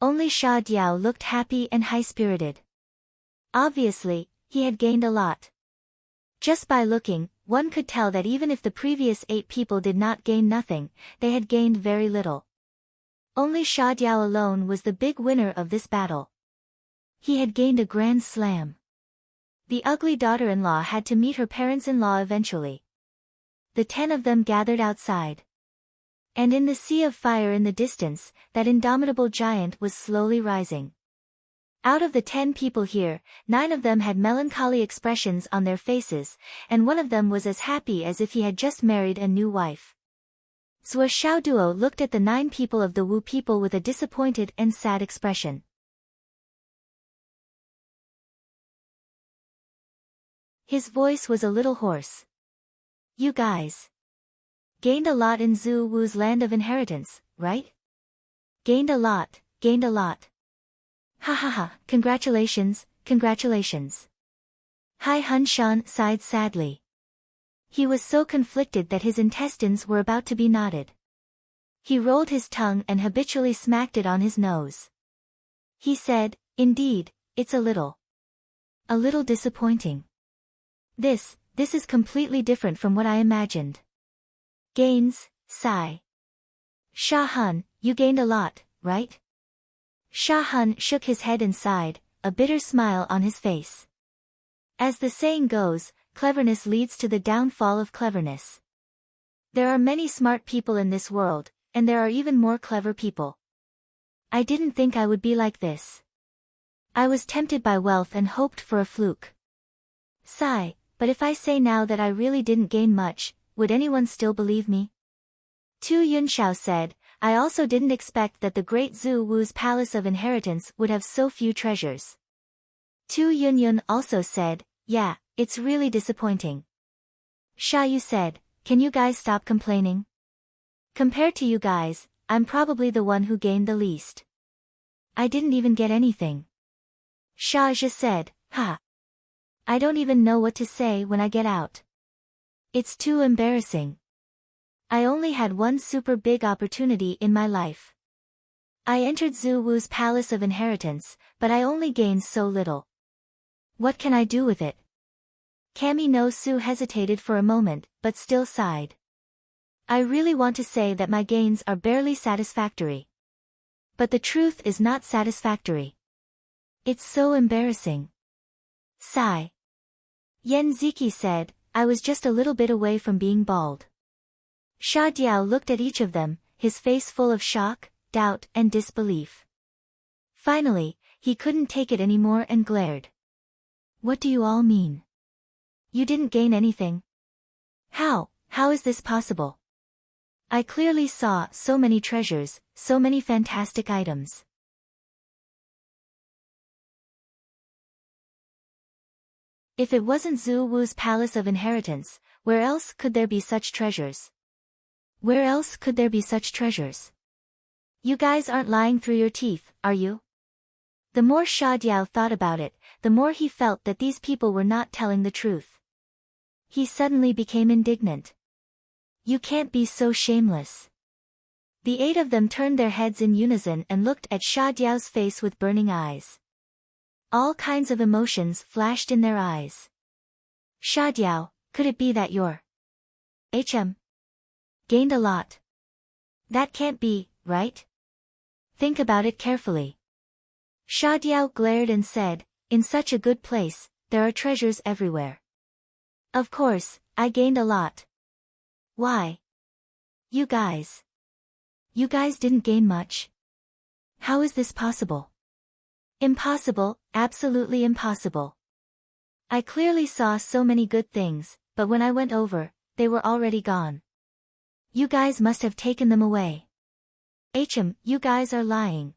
Only Sha Diao looked happy and high-spirited. Obviously, he had gained a lot. Just by looking, one could tell that even if the previous 8 people did not gain nothing, they had gained very little. Only Sha Diao alone was the big winner of this battle. He had gained a grand slam. The ugly daughter-in-law had to meet her parents-in-law eventually. The 10 of them gathered outside. And in the sea of fire in the distance, that indomitable giant was slowly rising. Out of the 10 people here, 9 of them had melancholy expressions on their faces, and one of them was as happy as if he had just married a new wife. Zhuo Xiaoduo looked at the 9 people of the Wu people with a disappointed and sad expression. His voice was a little hoarse. You guys gained a lot in Zhu Wu's land of inheritance, right? Gained a lot, gained a lot. Ha ha ha, congratulations, congratulations. Hai Hunshan sighed sadly. He was so conflicted that his intestines were about to be knotted. He rolled his tongue and habitually smacked it on his nose. He said, indeed, it's a little disappointing. This is completely different from what I imagined. Gains, sigh. Sha Hun, you gained a lot, right? Sha Hun shook his head and sighed, a bitter smile on his face. As the saying goes, cleverness leads to the downfall of cleverness. There are many smart people in this world, and there are even more clever people. I didn't think I would be like this. I was tempted by wealth and hoped for a fluke. Sigh, but if I say now that I really didn't gain much, would anyone still believe me? Tu Yunxiao said, I also didn't expect that the great Zhu Wu's palace of inheritance would have so few treasures. Tu Yunyun also said, yeah, it's really disappointing. Sha Yu said, can you guys stop complaining? Compared to you guys, I'm probably the one who gained the least. I didn't even get anything. Sha Zhe said, ha. I don't even know what to say when I get out. It's too embarrassing. I only had one super big opportunity in my life. I entered Zhu Wu's palace of inheritance, but I only gained so little. What can I do with it? Kami no Su hesitated for a moment, but still sighed. I really want to say that my gains are barely satisfactory. But the truth is not satisfactory. It's so embarrassing. Sigh. Yan Ziki said, I was just a little bit away from being bald. Sha Diao looked at each of them, his face full of shock, doubt, and disbelief. Finally, he couldn't take it anymore and glared. What do you all mean? You didn't gain anything? How is this possible? I clearly saw so many treasures, so many fantastic items. If it wasn't Zhu Wu's palace of inheritance, where else could there be such treasures? Where else could there be such treasures? You guys aren't lying through your teeth, are you? The more Sha Diao thought about it, the more he felt that these people were not telling the truth. He suddenly became indignant. You can't be so shameless. The 8 of them turned their heads in unison and looked at Sha Diao's face with burning eyes. All kinds of emotions flashed in their eyes. Sha Diao, could it be that you're gained a lot? That can't be, right? Think about it carefully. Sha Diao glared and said, in such a good place, there are treasures everywhere. Of course, I gained a lot. Why? You guys didn't gain much. How is this possible? Impossible, absolutely impossible. I clearly saw so many good things, but when I went over, they were already gone. You guys must have taken them away. You guys are lying.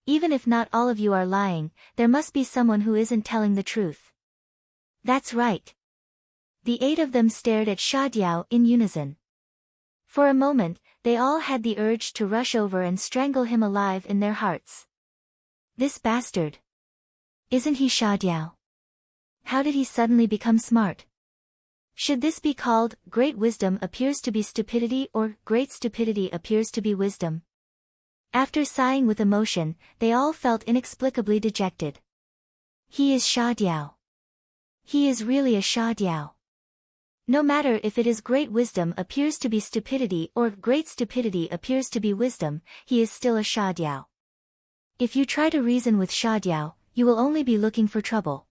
Even if not all of you are lying, there must be someone who isn't telling the truth. That's right. The 8 of them stared at Sha Diao in unison. For a moment, they all had the urge to rush over and strangle him alive in their hearts. This bastard. Isn't he Sha Diao? How did he suddenly become smart? Should this be called, great wisdom appears to be stupidity, or, great stupidity appears to be wisdom? After sighing with emotion, they all felt inexplicably dejected. He is Sha Diao. He is really a Sha Diao. No matter if it is great wisdom appears to be stupidity or great stupidity appears to be wisdom, he is still a Sha Diao. If you try to reason with Sha Diao, you will only be looking for trouble.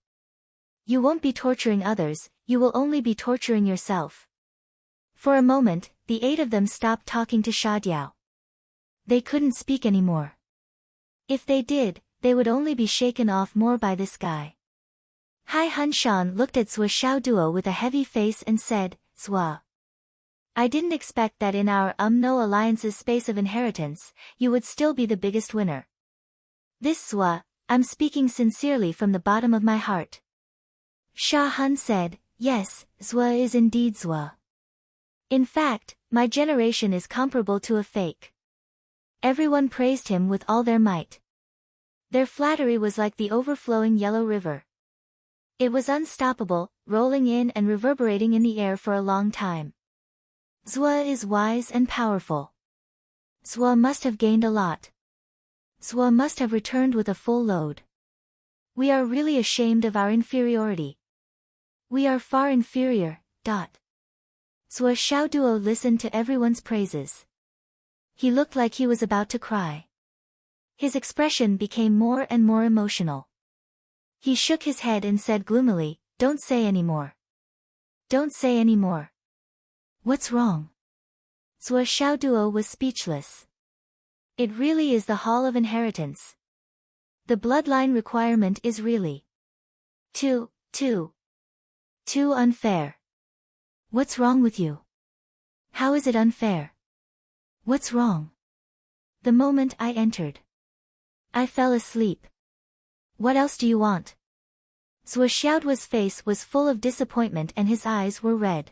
You won't be torturing others, you will only be torturing yourself. For a moment, the 8 of them stopped talking to Sha Diao. They couldn't speak anymore. If they did, they would only be shaken off more by this guy. Hai Hun Shan looked at Zhuo Xiaoduo with a heavy face and said, Zhuo. I didn't expect that in our no alliance's space of inheritance, you would still be the biggest winner. This Zhuo, I'm speaking sincerely from the bottom of my heart. Sha Hun said, yes, Zhuo is indeed Zhuo. In fact, my generation is comparable to a fake. Everyone praised him with all their might. Their flattery was like the overflowing yellow river. It was unstoppable, rolling in and reverberating in the air for a long time. Zhuo is wise and powerful. Zhuo must have gained a lot. Zhuo must have returned with a full load. We are really ashamed of our inferiority. We are far inferior. Zhuo Xiaoduo listened to everyone's praises. He looked like he was about to cry. His expression became more and more emotional. He shook his head and said gloomily, don't say any more. Don't say any more. What's wrong? Zhuo Xiaoduo was speechless. It really is the Hall of Inheritance. The bloodline requirement is really too unfair. What's wrong with you? How is it unfair? What's wrong? The moment I entered, I fell asleep. What else do you want? Zhuo Xiaoduo's face was full of disappointment and his eyes were red.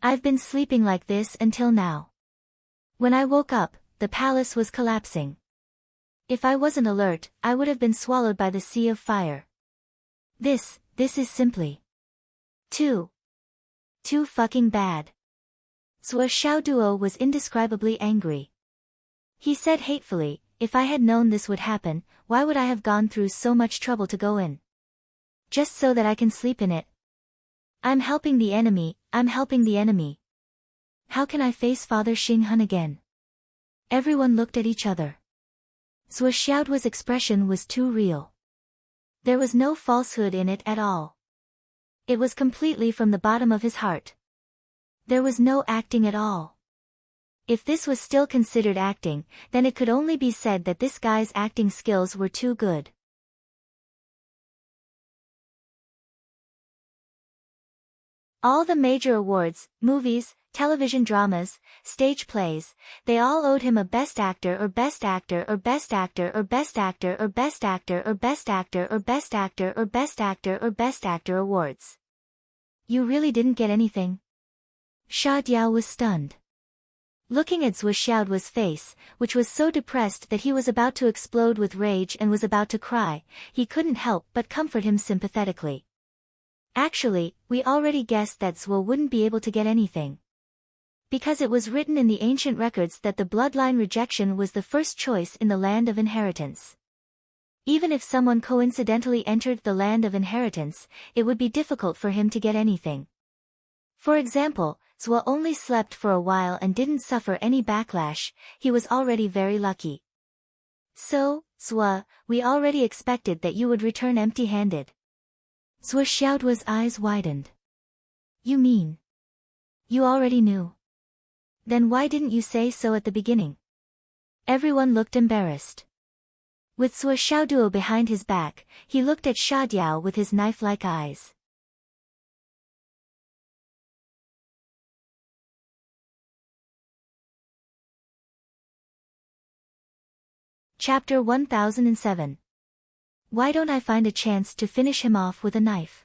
I've been sleeping like this until now. When I woke up, the palace was collapsing. If I wasn't alert, I would have been swallowed by the sea of fire. This is simply too fucking bad. Zhuo Xiaoduo was indescribably angry. He said hatefully, if I had known this would happen, why would I have gone through so much trouble to go in? Just so that I can sleep in it. I'm helping the enemy, I'm helping the enemy. How can I face Father Xinghun again? Everyone looked at each other. Zhuo Xiaoduo's expression was too real. There was no falsehood in it at all. It was completely from the bottom of his heart. There was no acting at all. If this was still considered acting, then it could only be said that this guy's acting skills were too good. All the major awards, movies, television dramas, stage plays, they all owed him a Best Actor or Best Actor or Best Actor or Best Actor or Best Actor or Best Actor or Best Actor or Best Actor or Best Actor awards. You really didn't get anything? Sha Diao was stunned. Looking at Zhuo Xiaoduo's face, which was so depressed that he was about to explode with rage and was about to cry, he couldn't help but comfort him sympathetically. Actually, we already guessed that Zhuo wouldn't be able to get anything. Because it was written in the ancient records that the bloodline rejection was the first choice in the land of inheritance. Even if someone coincidentally entered the land of inheritance, it would be difficult for him to get anything. For example, Zhuo only slept for a while and didn't suffer any backlash, he was already very lucky. So, Zhuo, we already expected that you would return empty-handed. Zhuo Xiaoduo's eyes widened. You mean? You already knew? Then why didn't you say so at the beginning? Everyone looked embarrassed. With Sua Xiaoduo behind his back, he looked at Sha Diao with his knife-like eyes. Chapter 1007. Why don't I find a chance to finish him off with a knife?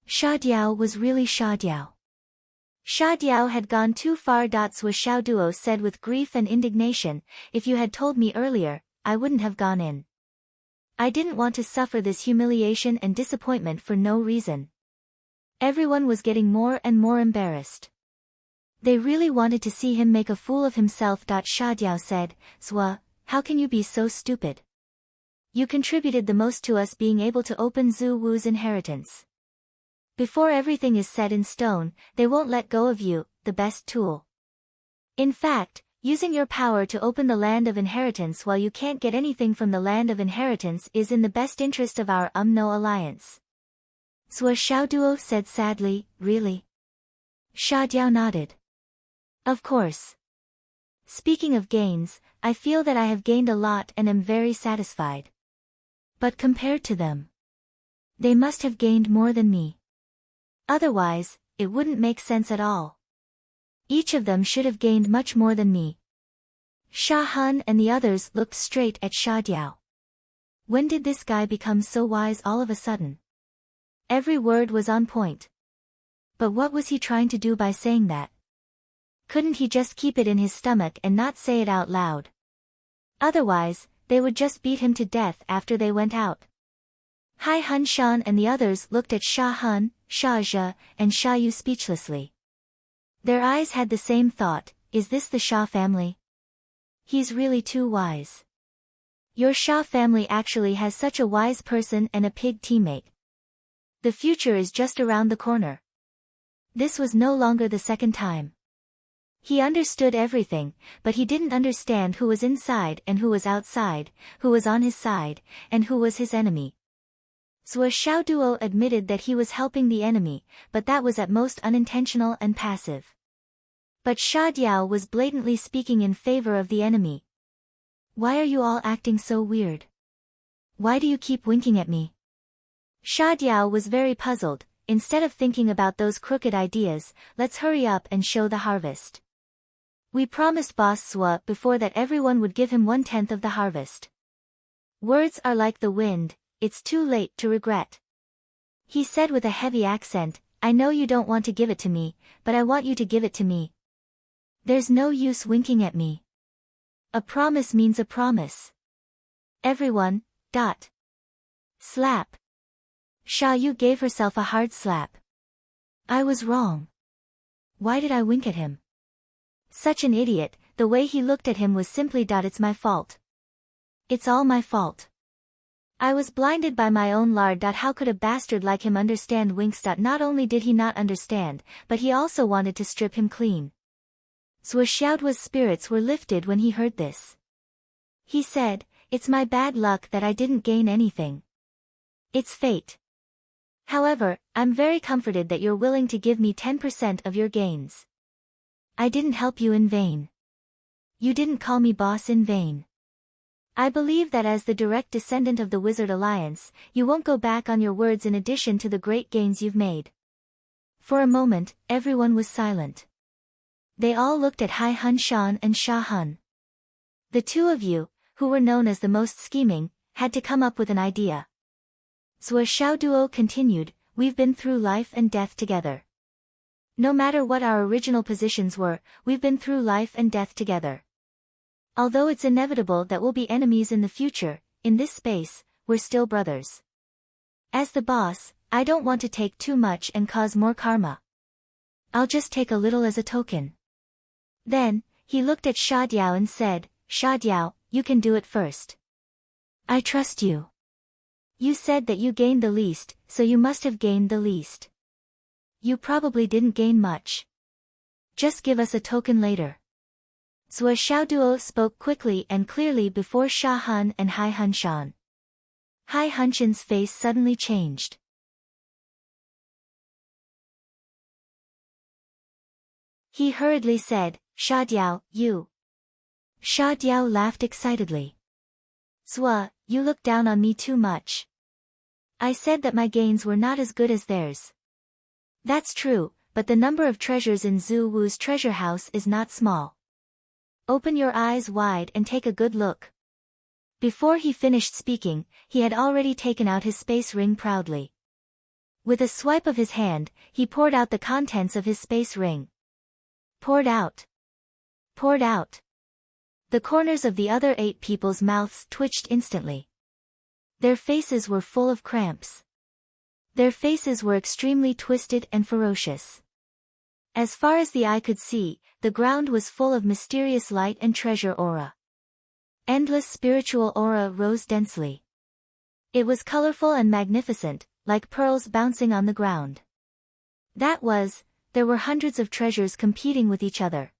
Sha Diao was really Sha Diao. Sha Diao had gone too far. Sua Xiaoduo said with grief and indignation, if you had told me earlier, I wouldn't have gone in. I didn't want to suffer this humiliation and disappointment for no reason. Everyone was getting more and more embarrassed. They really wanted to see him make a fool of himself. Sha Diao said, Sua, how can you be so stupid? You contributed the most to us being able to open Zhu Wu's inheritance. Before everything is set in stone, they won't let go of you, the best tool. In fact, using your power to open the land of inheritance while you can't get anything from the land of inheritance is in the best interest of our No alliance. Sua Xiaoduo said sadly, really? Sha Diao nodded. Of course. Speaking of gains, I feel that I have gained a lot and am very satisfied. But compared to them, they must have gained more than me. Otherwise, it wouldn't make sense at all. Each of them should have gained much more than me. Sha Han and the others looked straight at Sha Diao. When did this guy become so wise all of a sudden? Every word was on point. But what was he trying to do by saying that? Couldn't he just keep it in his stomach and not say it out loud? Otherwise, they would just beat him to death after they went out. Hai Hun Shan and the others looked at Sha Hun, Sha Zhe, and Sha Yu speechlessly. Their eyes had the same thought, is this the Sha family? He's really too wise. Your Sha family actually has such a wise person and a pig teammate. The future is just around the corner. This was no longer the second time. He understood everything, but he didn't understand who was inside and who was outside, who was on his side, and who was his enemy. Sua Xiaoduo admitted that he was helping the enemy, but that was at most unintentional and passive. But Sha Diao was blatantly speaking in favor of the enemy. Why are you all acting so weird? Why do you keep winking at me? Sha Diao was very puzzled. Instead of thinking about those crooked ideas, let's hurry up and show the harvest. We promised Boss Sua before that everyone would give him 1/10 of the harvest. Words are like the wind, it's too late to regret. He said with a heavy accent, I know you don't want to give it to me, but I want you to give it to me. There's no use winking at me. A promise means a promise. Everyone, dot. Slap. Sha Yu gave herself a hard slap. I was wrong. Why did I wink at him? Such an idiot, the way he looked at him was simply it's my fault. It's all my fault. I was blinded by my own lard. How could a bastard like him understand winks? Not only did he not understand, but he also wanted to strip him clean. Sua Xiaoduo's spirits were lifted when he heard this. He said, it's my bad luck that I didn't gain anything. It's fate. However, I'm very comforted that you're willing to give me 10% of your gains. I didn't help you in vain. You didn't call me boss in vain. I believe that as the direct descendant of the Wizard Alliance, you won't go back on your words in addition to the great gains you've made. For a moment, everyone was silent. They all looked at Hai Hun Shan and Sha Hun. The two of you, who were known as the most scheming, had to come up with an idea. Sua Xiaoduo continued, we've been through life and death together. No matter what our original positions were, we've been through life and death together. Although it's inevitable that we'll be enemies in the future, in this space, we're still brothers. As the boss, I don't want to take too much and cause more karma. I'll just take a little as a token. Then, he looked at Sha Diao and said, Sha Diao, you can do it first. I trust you. You said that you gained the least, so you must have gained the least. You probably didn't gain much. Just give us a token later. Sua Xiaoduo spoke quickly and clearly before Sha Hun and Hai Hun Shan. Hai Hun Shan's face suddenly changed. He hurriedly said, Sha Diao, you. Sha Diao laughed excitedly. Zua, you look down on me too much. I said that my gains were not as good as theirs. That's true, but the number of treasures in Zhu Wu's treasure house is not small. Open your eyes wide and take a good look. Before he finished speaking, he had already taken out his space ring proudly. With a swipe of his hand, he poured out the contents of his space ring. Poured out. Poured out. The corners of the other 8 people's mouths twitched instantly. Their faces were full of cramps. Their faces were extremely twisted and ferocious. As far as the eye could see, the ground was full of mysterious light and treasure aura. Endless spiritual aura rose densely. It was colorful and magnificent, like pearls bouncing on the ground. There were hundreds of treasures competing with each other.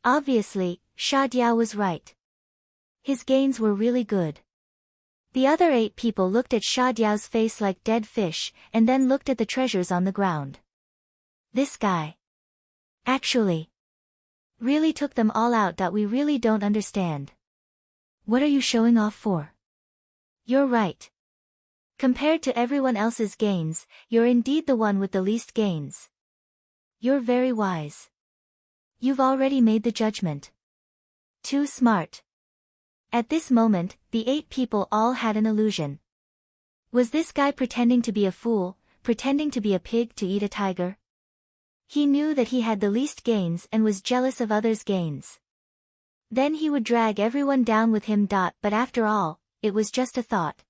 Obviously, Sha Diao was right. His gains were really good. The other 8 people looked at Sha Diao's face like dead fish, and then looked at the treasures on the ground. This guy actually really took them all out. We really don't understand. What are you showing off for? You're right. Compared to everyone else's gains, you're indeed the one with the least gains. You're very wise. You've already made the judgment. Too smart. At this moment, the 8 people all had an illusion. Was this guy pretending to be a fool, pretending to be a pig to eat a tiger? He knew that he had the least gains and was jealous of others' gains. Then he would drag everyone down with him. But after all, it was just a thought.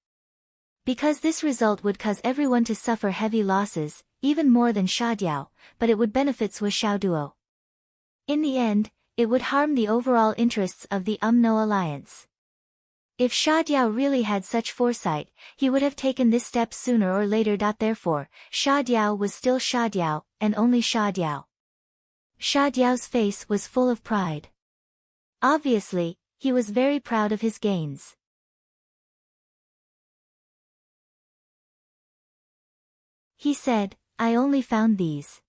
Because this result would cause everyone to suffer heavy losses, even more than Sha Diao, but it would benefit Zhuo Xiaoduo. In the end, it would harm the overall interests of the UMNO alliance. If Sha Diao really had such foresight, he would have taken this step sooner or later. Therefore, Sha Diao was still Sha Diao, and only Sha Diao. Sha Diao's face was full of pride. Obviously, he was very proud of his gains. He said, I only found these.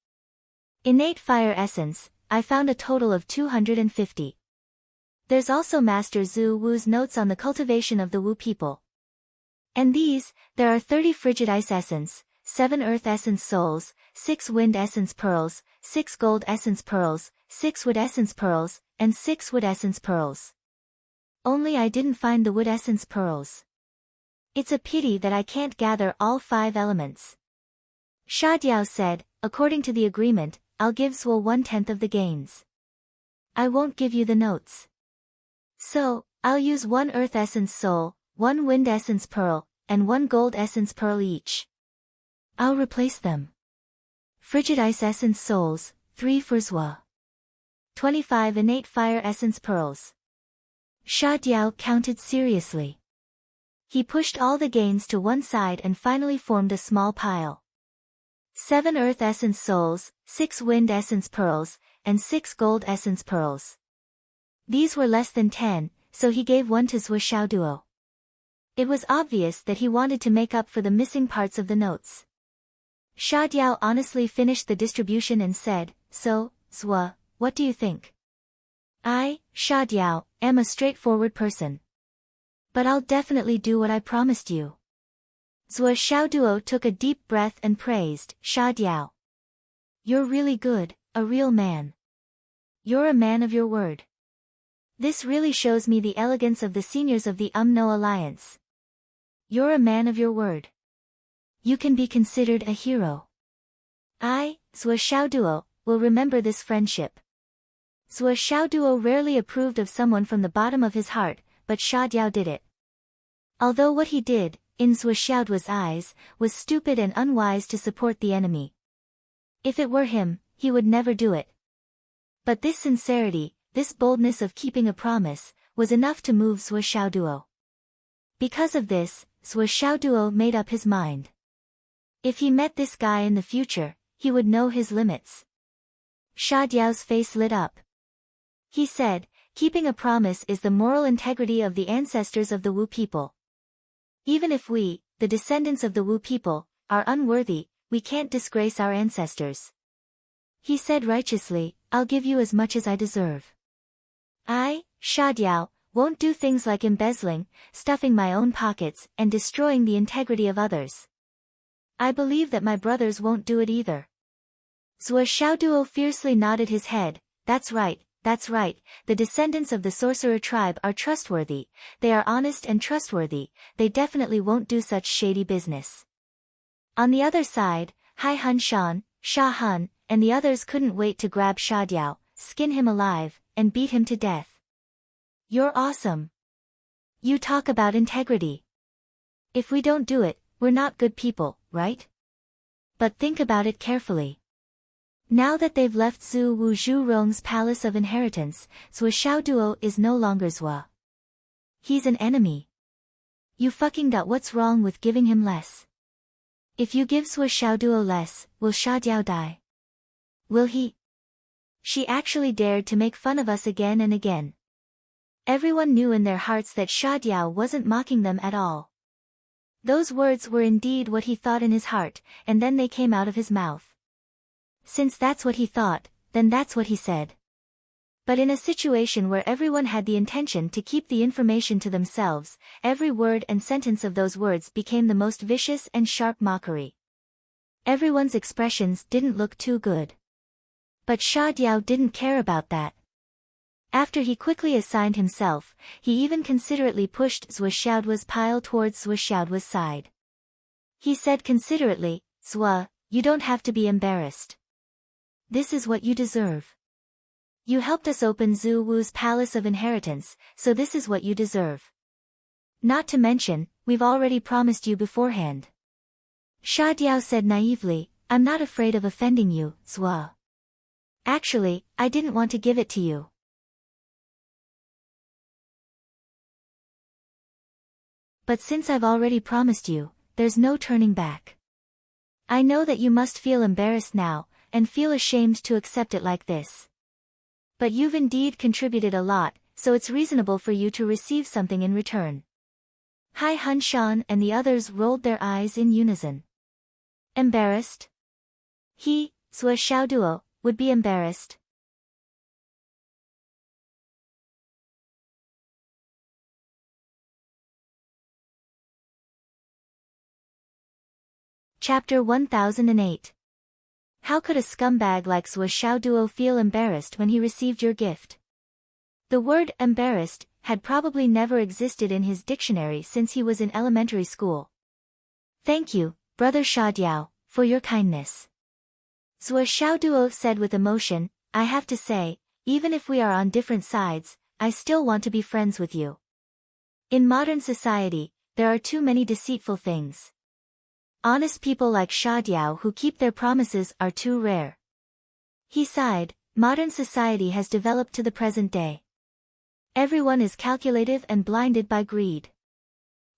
Innate fire essence, I found a total of 250. There's also Master Zhu Wu's notes on the cultivation of the Wu people. And there are 30 frigid ice essence, 7 earth essence souls, 6 wind essence pearls, 6 gold essence pearls, 6 wood essence pearls, and 6 wood essence pearls. Only I didn't find the wood essence pearls. It's a pity that I can't gather all 5 elements. Sha Diao said, according to the agreement, I'll give Zhuo 1/10 of the gains. I won't give you the notes. So, I'll use 1 earth essence soul, 1 wind essence pearl, and 1 gold essence pearl each. I'll replace them. Frigid ice essence souls, 3 for Zhuo. 25 innate fire essence pearls. Sha Diao counted seriously. He pushed all the gains to one side and finally formed a small pile. 7 earth essence souls, 6 wind essence pearls, and 6 gold essence pearls. These were less than 10, so he gave 1 to Zhuo Xiaoduo. It was obvious that he wanted to make up for the missing parts of the notes. Sha Diao honestly finished the distribution and said, So, Zhuo, what do you think? I, Sha Diao, am a straightforward person. But I'll definitely do what I promised you. Zhuo Xiaoduo took a deep breath and praised Sha Diao. You're really good, a real man. You're a man of your word. This really shows me the elegance of the seniors of the UMNO alliance. You're a man of your word. You can be considered a hero. I, Zhuo Xiaoduo, will remember this friendship. Zhuo Xiaoduo rarely approved of someone from the bottom of his heart, but Sha Diao did it. Although what he did, in Zhuo Xiaoduo's eyes, was stupid and unwise to support the enemy. If it were him, he would never do it. But this sincerity, this boldness of keeping a promise, was enough to move Zhuo Xiaoduo. Because of this, Zhuo Xiaoduo made up his mind. If he met this guy in the future, he would know his limits. Sha Diao's face lit up. He said, keeping a promise is the moral integrity of the ancestors of the Wu people. Even if we, the descendants of the Wu people, are unworthy, we can't disgrace our ancestors. He said righteously, I'll give you as much as I deserve. I, Sha Diao, won't do things like embezzling, stuffing my own pockets, and destroying the integrity of others. I believe that my brothers won't do it either. Zhuo Xiaoduo fiercely nodded his head. That's right, that's right, the descendants of the sorcerer tribe are trustworthy, they are honest and trustworthy, they definitely won't do such shady business. On the other side, Hai Hunshan, Sha Hun, and the others couldn't wait to grab Sha Diao, skin him alive, and beat him to death. You're awesome. You talk about integrity. If we don't do it, we're not good people, right? But think about it carefully. Now that they've left Zhu Wu Zhurong's palace of inheritance, Zhuo Xiaoduo is no longer Zhua. He's an enemy. You fucking got what's wrong with giving him less? If you give Zhuo Xiaoduo less, will Sha Diao die? Will he? She actually dared to make fun of us again and again. Everyone knew in their hearts that Sha Diao wasn't mocking them at all. Those words were indeed what he thought in his heart, and then they came out of his mouth. Since that's what he thought, then that's what he said. But in a situation where everyone had the intention to keep the information to themselves, every word and sentence of those words became the most vicious and sharp mockery. Everyone's expressions didn't look too good. But Sha Diao didn't care about that. After he quickly assigned himself, he even considerately pushed Zhuo Xiaoduo's pile towards Zhuo Xiaoduo's side. He said considerately, Zhuo, you don't have to be embarrassed. This is what you deserve. You helped us open Zhu Wu's palace of inheritance, so this is what you deserve. Not to mention, we've already promised you beforehand. Sha Diao said naively, I'm not afraid of offending you, Zhuo. Actually, I didn't want to give it to you. But since I've already promised you, there's no turning back. I know that you must feel embarrassed now, and feel ashamed to accept it like this. But you've indeed contributed a lot, so it's reasonable for you to receive something in return. Hai Hunshan and the others rolled their eyes in unison. Embarrassed? He, Zhuo Xiaoduo, would be embarrassed. Chapter 1008. How could a scumbag like Zhuo Xiaoduo feel embarrassed when he received your gift? The word embarrassed had probably never existed in his dictionary since he was in elementary school. Thank you, brother Sha Diao, for your kindness. Zhuo Xiaoduo said with emotion, I have to say, even if we are on different sides, I still want to be friends with you. In modern society, there are too many deceitful things. Honest people like Sha Diao who keep their promises are too rare. He sighed, modern society has developed to the present day. Everyone is calculative and blinded by greed.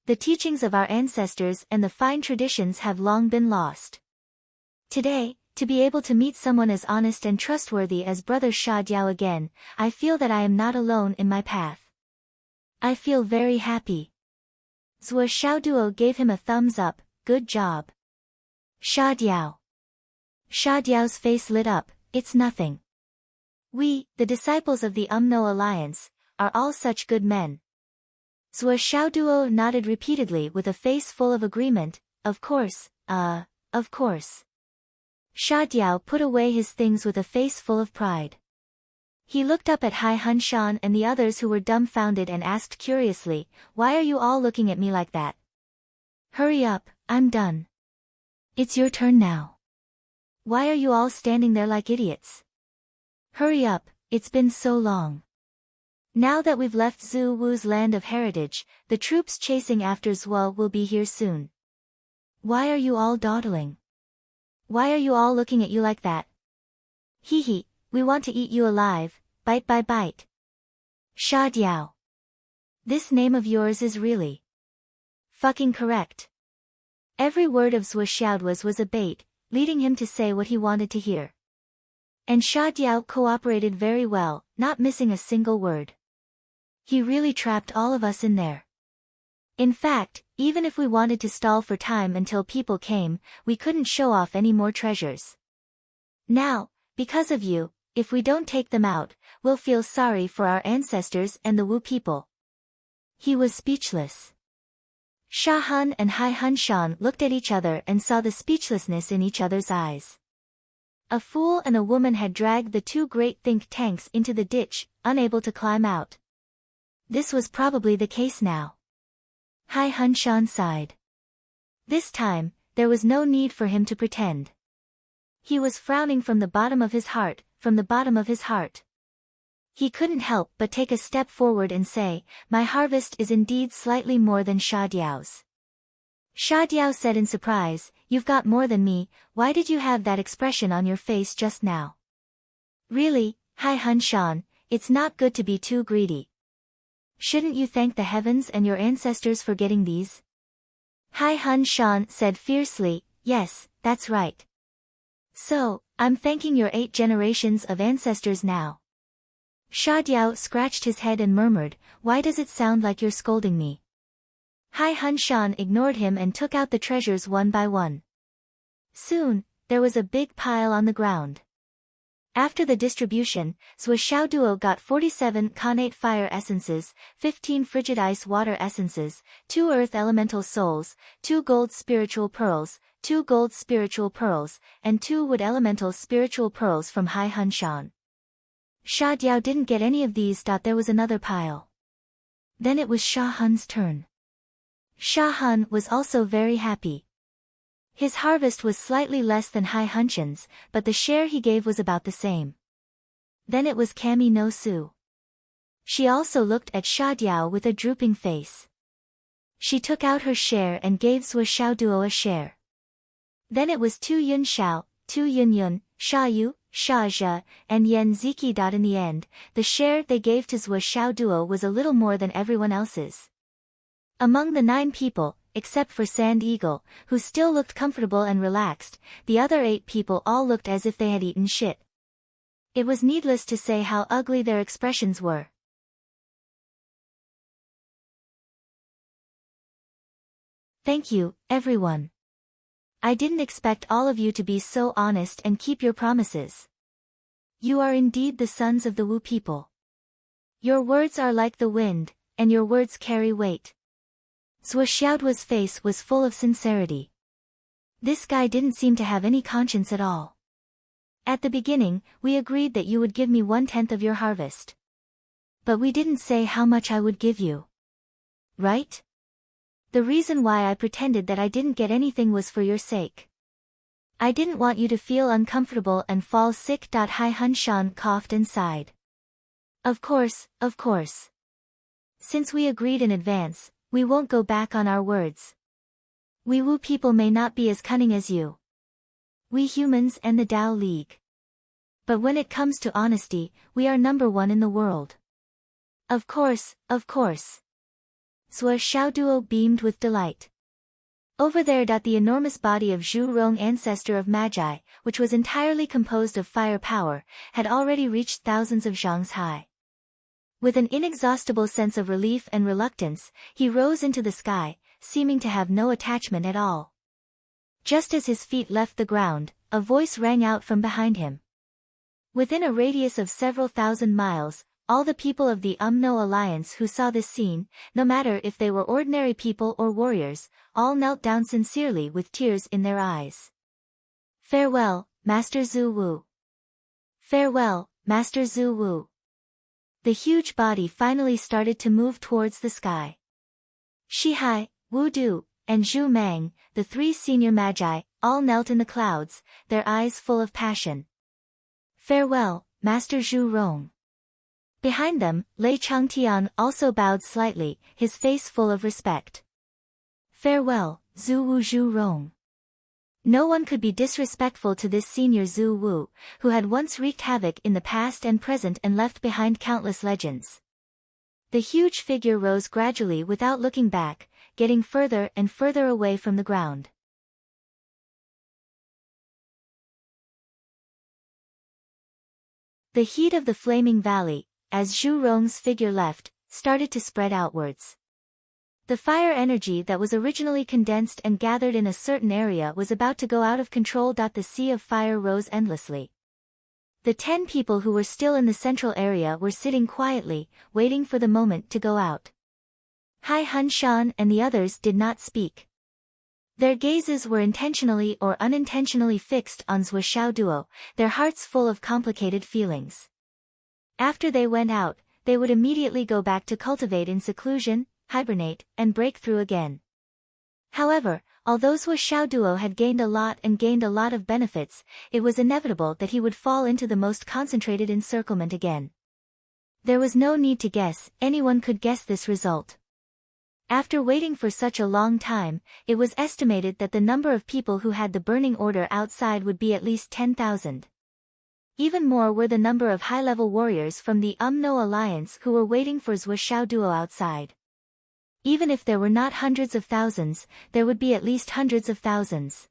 The teachings of our ancestors and the fine traditions have long been lost. Today, to be able to meet someone as honest and trustworthy as brother Sha Diao again, I feel that I am not alone in my path. I feel very happy. Zhuo Xiaoduo gave him a thumbs up. Good job. Sha Diao. Sha Diao's face lit up, it's nothing. We, the disciples of the Umno Alliance, are all such good men. Zhuo Xiaoduo nodded repeatedly with a face full of agreement, of course. Sha Diao put away his things with a face full of pride. He looked up at Hai Hunshan and the others who were dumbfounded and asked curiously, why are you all looking at me like that? Hurry up, I'm done. It's your turn now. Why are you all standing there like idiots? Hurry up, it's been so long. Now that we've left Zhu Wu's land of heritage, the troops chasing after Zhuo will be here soon. Why are you all dawdling? Why are you all looking at you like that? Hee hee, we want to eat you alive, bite by bite. Sha Diao. This name of yours is really fucking correct. Every word of Zhuo Xiaoduo's was a bait, leading him to say what he wanted to hear. And Sha Diao cooperated very well, not missing a single word. He really trapped all of us in there. In fact, even if we wanted to stall for time until people came, we couldn't show off any more treasures. Now, because of you, if we don't take them out, we'll feel sorry for our ancestors and the Wu people. He was speechless. Sha Hun and Hai Hun Shan looked at each other and saw the speechlessness in each other's eyes. A fool and a woman had dragged the two great think tanks into the ditch, unable to climb out. This was probably the case now. Hai Hun Shan sighed. This time, there was no need for him to pretend. He was frowning from the bottom of his heart, from the bottom of his heart. He couldn't help but take a step forward and say, "My harvest is indeed slightly more than Sha Diao's." Sha Diao said in surprise, "You've got more than me, why did you have that expression on your face just now?" "Really, Hai Hun Shan, it's not good to be too greedy. Shouldn't you thank the heavens and your ancestors for getting these?" Hai Hun Shan said fiercely, "Yes, that's right. So, I'm thanking your 8 generations of ancestors now." Sha Diao scratched his head and murmured, "Why does it sound like you're scolding me?" Hai Hun Shan ignored him and took out the treasures one by one. Soon, there was a big pile on the ground. After the distribution, Zhou Xiaoduo got 47 connate fire essences, 15 frigid ice water essences, 2 earth elemental souls, 2 gold spiritual pearls, 2 gold spiritual pearls, and 2 wood elemental spiritual pearls from Hai Hun Shan. Sha Diao didn't get any of these. There was another pile. Then it was Sha Hun's turn. Sha Hun was also very happy. His harvest was slightly less than Hai Hun Shan's, but the share he gave was about the same. Then it was Cami no Su. She also looked at Sha Diao with a drooping face. She took out her share and gave Zhou Xiaoduo a share. Then it was Tu Yun Xiao, Tu Yun Yun, Sha Yu, Sha Zhe, and Yan Ziki. In the end, the share they gave to Zhou Xiaoduo was a little more than everyone else's. Among the 9 people, except for Sand Eagle, who still looked comfortable and relaxed, the other 8 people all looked as if they had eaten shit. It was needless to say how ugly their expressions were. Thank you, everyone. I didn't expect all of you to be so honest and keep your promises. You are indeed the sons of the Wu people. Your words are like the wind, and your words carry weight. Zhou Xiaoduo's face was full of sincerity. This guy didn't seem to have any conscience at all. At the beginning, we agreed that you would give me 1/10 of your harvest. But we didn't say how much I would give you. Right? The reason why I pretended that I didn't get anything was for your sake. I didn't want you to feel uncomfortable and fall sick. Hai Hun Shan coughed and sighed. Of course, of course. Since we agreed in advance, we won't go back on our words. We Wu people may not be as cunning as you. We humans and the Tao League. But when it comes to honesty, we are number 1 in the world. Of course, of course. Zhou Xiaoduo beamed with delight. Over there. The enormous body of Zhu Rong, ancestor of Magi, which was entirely composed of fire power, had already reached thousands of zhangs high. With an inexhaustible sense of relief and reluctance, he rose into the sky, seeming to have no attachment at all. Just as his feet left the ground, a voice rang out from behind him. Within a radius of several thousand miles, all the people of the Umno Alliance who saw this scene, no matter if they were ordinary people or warriors, all knelt down sincerely with tears in their eyes. Farewell, Master Zhu Wu. Farewell, Master Zhu Wu. The huge body finally started to move towards the sky. Shihai, Wu Du, and Zhu Mang, the 3 senior magi, all knelt in the clouds, their eyes full of passion. Farewell, Master Zhu Rong. Behind them, Lei Changtian also bowed slightly, his face full of respect. Farewell, Zhu Wu Zhu Rong. No one could be disrespectful to this senior Zhu Wu, who had once wreaked havoc in the past and present and left behind countless legends. The huge figure rose gradually without looking back, getting further and further away from the ground. The heat of the flaming valley, as Zhu Rong's figure left, started to spread outwards. The fire energy that was originally condensed and gathered in a certain area was about to go out of control. The sea of fire rose endlessly. The 10 people who were still in the central area were sitting quietly, waiting for the moment to go out. Hai Hun-shan and the others did not speak. Their gazes were intentionally or unintentionally fixed on Zhou Xiaoduo, their hearts full of complicated feelings. After they went out, they would immediately go back to cultivate in seclusion, hibernate, and break through again. However, although Zhou Xiaoduo had gained a lot of benefits, it was inevitable that he would fall into the most concentrated encirclement again. There was no need to guess, anyone could guess this result. After waiting for such a long time, it was estimated that the number of people who had the burning order outside would be at least 10,000. Even more were the number of high-level warriors from the UMNO alliance who were waiting for Zhou Xiaoduo outside. Even if there were not hundreds of thousands, there would be at least hundreds of thousands.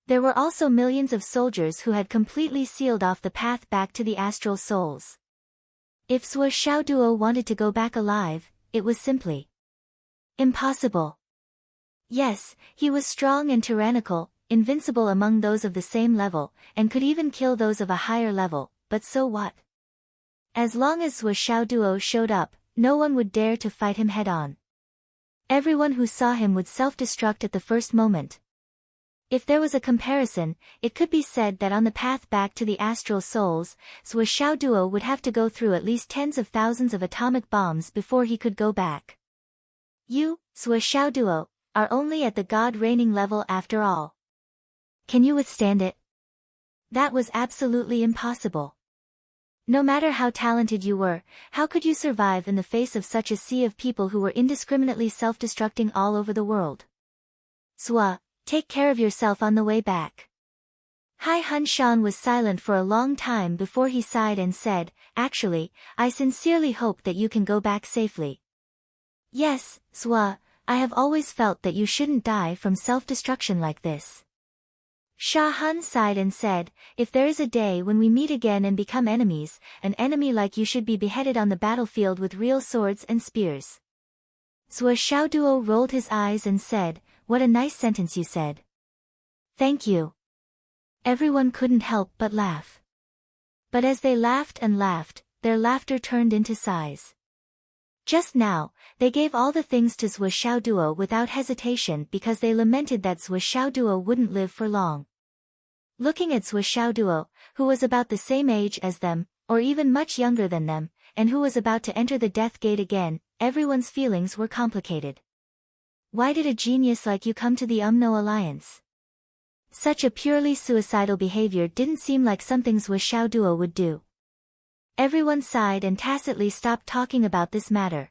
There were also millions of soldiers who had completely sealed off the path back to the astral souls. If Zhou Xiaoduo wanted to go back alive, it was simply impossible. Yes, he was strong and tyrannical, invincible among those of the same level, and could even kill those of a higher level, but so what? As long as Zhou Xiaoduo showed up, no one would dare to fight him head-on. Everyone who saw him would self-destruct at the first moment. If there was a comparison, it could be said that on the path back to the astral souls, Zhou Xiaoduo would have to go through at least tens of thousands of atomic bombs before he could go back. You, Zhou Xiaoduo, are only at the god-reigning level after all. Can you withstand it? That was absolutely impossible. No matter how talented you were, how could you survive in the face of such a sea of people who were indiscriminately self-destructing all over the world? Zhou, take care of yourself on the way back. Hai Hun-shan was silent for a long time before he sighed and said, actually, I sincerely hope that you can go back safely. Yes, Zhou, I have always felt that you shouldn't die from self-destruction like this. Sha Han sighed and said, if there is a day when we meet again and become enemies, an enemy like you should be beheaded on the battlefield with real swords and spears. Zhou Xiaoduo rolled his eyes and said, what a nice sentence you said. Thank you. Everyone couldn't help but laugh. But as they laughed and laughed, their laughter turned into sighs. Just now, they gave all the things to Zhou Xiaoduo without hesitation because they lamented that Zhou Xiaoduo wouldn't live for long. Looking at Zhou Xiaoduo, who was about the same age as them, or even much younger than them, and who was about to enter the death gate again, everyone's feelings were complicated. Why did a genius like you come to the UMNO alliance? Such a purely suicidal behavior didn't seem like something Zhou Xiaoduo would do. Everyone sighed and tacitly stopped talking about this matter.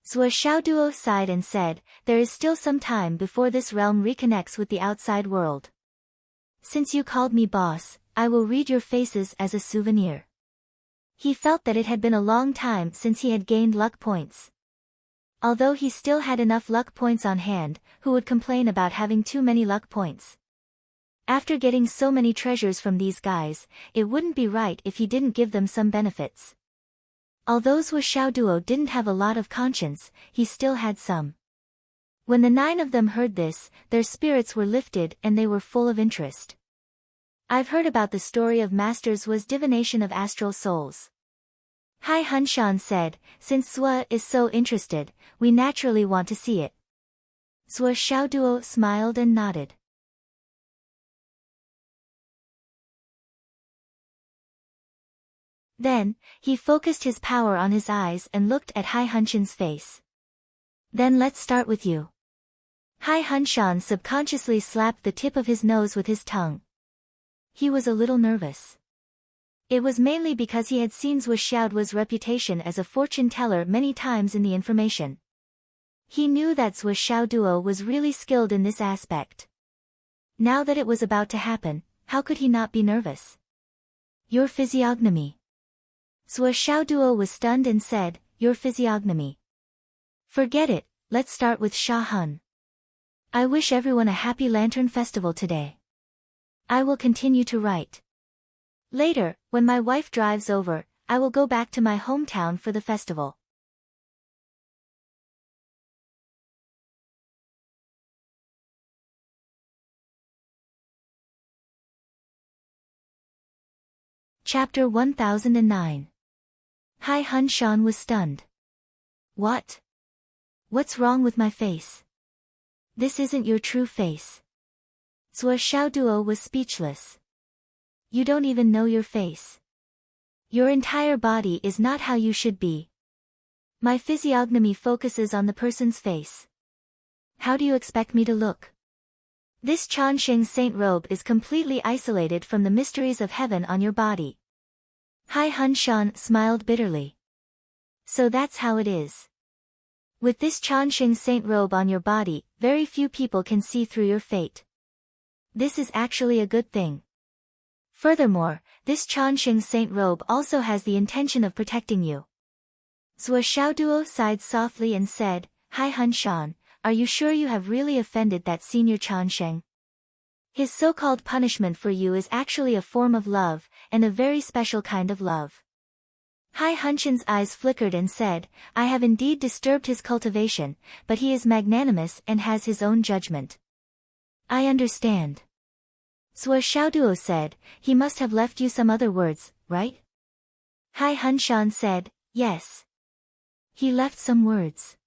Zhou Xiaoduo sighed and said, there is still some time before this realm reconnects with the outside world. Since you called me boss, I will read your faces as a souvenir. He felt that it had been a long time since he had gained luck points. Although he still had enough luck points on hand, who would complain about having too many luck points? After getting so many treasures from these guys, it wouldn't be right if he didn't give them some benefits. Although Zhou Xiaoduo didn't have a lot of conscience, he still had some. When the 9 of them heard this, their spirits were lifted and they were full of interest. I've heard about the story of Master Zhuo's divination of astral souls. Hai Hun-shan said, since Zhou is so interested, we naturally want to see it. Zhou Xiaoduo smiled and nodded. Then, he focused his power on his eyes and looked at Hai Hun-shan's face. Then let's start with you. Hai Hun-shan subconsciously slapped the tip of his nose with his tongue. He was a little nervous. It was mainly because he had seen Zhou Xiaoduo's reputation as a fortune teller many times in the information. He knew that Zhou Xiaoduo was really skilled in this aspect. Now that it was about to happen, how could he not be nervous? Your physiognomy. Zhou Xiaoduo was stunned and said, your physiognomy. Forget it, let's start with Sha Han. I wish everyone a happy Lantern Festival today. I will continue to write. Later, when my wife drives over, I will go back to my hometown for the festival. Chapter 1009. Hai Hun-shan was stunned. What? What's wrong with my face? This isn't your true face. Zhuo Xiaoduo was speechless. You don't even know your face. Your entire body is not how you should be. My physiognomy focuses on the person's face. How do you expect me to look? This Changsheng saint robe is completely isolated from the mysteries of heaven on your body. Hai Hunshan smiled bitterly. So that's how it is. With this Changsheng saint robe on your body, very few people can see through your fate. This is actually a good thing. Furthermore, this Changsheng saint robe also has the intention of protecting you. Zhuo Xiaoduo sighed softly and said, Hai Hunshan, are you sure you have really offended that senior Changsheng? His so-called punishment for you is actually a form of love, and a very special kind of love. Hai Hunshan's eyes flickered and said, I have indeed disturbed his cultivation, but he is magnanimous and has his own judgment. I understand. Zhuo Xiaoduo said, he must have left you some other words, right? Hai Hunshan said, yes. He left some words.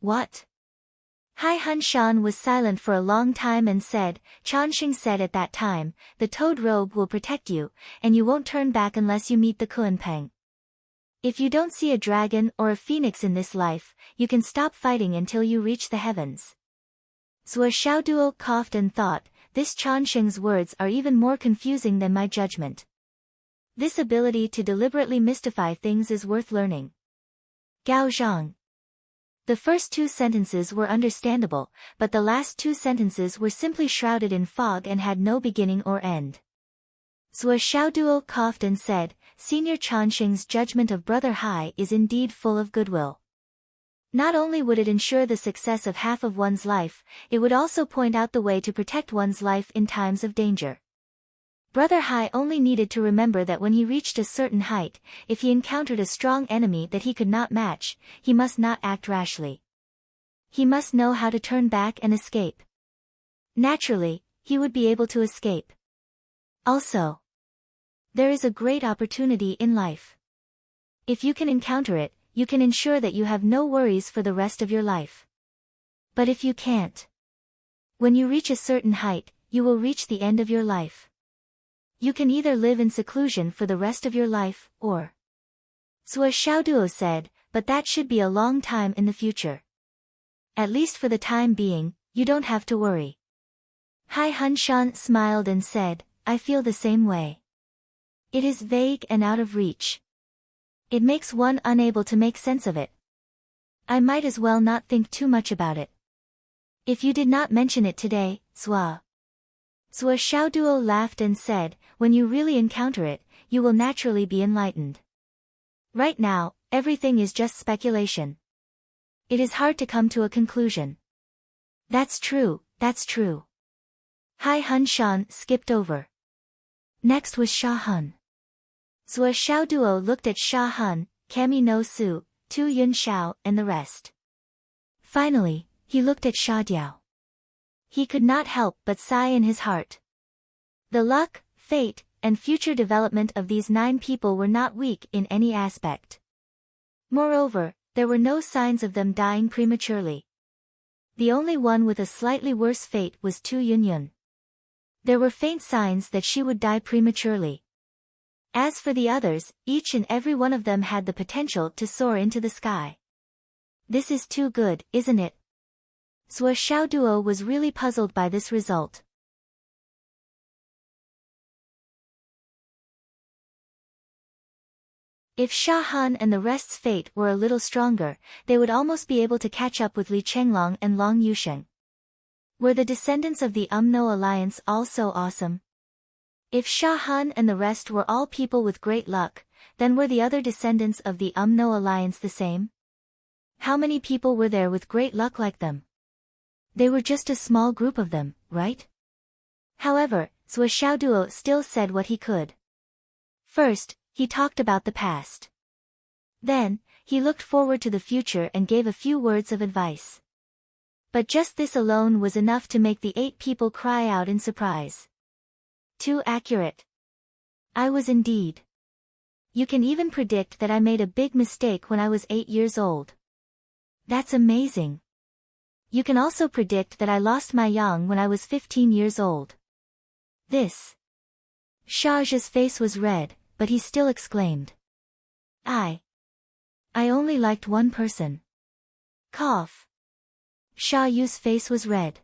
What? Hai Hunshan was silent for a long time and said, Changsheng said at that time, the toad robe will protect you, and you won't turn back unless you meet the Kuanpeng. If you don't see a dragon or a phoenix in this life, you can stop fighting until you reach the heavens. Zhuo Xiaoduo coughed and thought, this Changsheng's words are even more confusing than my judgment. This ability to deliberately mystify things is worth learning. Gao Zhang. The first two sentences were understandable, but the last two sentences were simply shrouded in fog and had no beginning or end. Zhuo Xiaoduo coughed and said, Senior Changsheng's judgment of Brother Hai is indeed full of goodwill. Not only would it ensure the success of half of one's life, it would also point out the way to protect one's life in times of danger. Brother Hai only needed to remember that when he reached a certain height, if he encountered a strong enemy that he could not match, he must not act rashly. He must know how to turn back and escape. Naturally, he would be able to escape. Also, there is a great opportunity in life. If you can encounter it, you can ensure that you have no worries for the rest of your life. But if you can't, when you reach a certain height, you will reach the end of your life. You can either live in seclusion for the rest of your life, or... Zhuo Xiaoduo said, but that should be a long time in the future. At least for the time being, you don't have to worry. Hai Hunshan smiled and said, I feel the same way. It is vague and out of reach. It makes one unable to make sense of it. I might as well not think too much about it. If you did not mention it today, Zhuo Xiaoduo laughed and said, when you really encounter it, you will naturally be enlightened. Right now, everything is just speculation. It is hard to come to a conclusion. That's true, that's true. Hai Hunshan skipped over. Next was Sha Hun. Zhuo Xiaoduo looked at Sha Hun, Kami no Su, Tu Yun Xiao and the rest. Finally, he looked at Sha Diao. He could not help but sigh in his heart. The luck, fate, and future development of these 9 people were not weak in any aspect. Moreover, there were no signs of them dying prematurely. The only one with a slightly worse fate was Tu Yunyun. There were faint signs that she would die prematurely. As for the others, each and every one of them had the potential to soar into the sky. This is too good, isn't it? Zhuo Xiaoduo was really puzzled by this result. If Sha Han and the rest's fate were a little stronger, they would almost be able to catch up with Li Chenglong and Long Yusheng. Were the descendants of the Umno alliance all so awesome? If Sha Han and the rest were all people with great luck, then were the other descendants of the Umno alliance the same? How many people were there with great luck like them? They were just a small group of them, right? However, Zhuo Xiaoduo still said what he could. First, he talked about the past. Then, he looked forward to the future and gave a few words of advice. But just this alone was enough to make the 8 people cry out in surprise. Too accurate. I was indeed. You can even predict that I made a big mistake when I was 8 years old. That's amazing. You can also predict that I lost my yang when I was 15 years old. This. Shah's face was red, but he still exclaimed. I only liked one person. Cough. Sha Yu's face was red.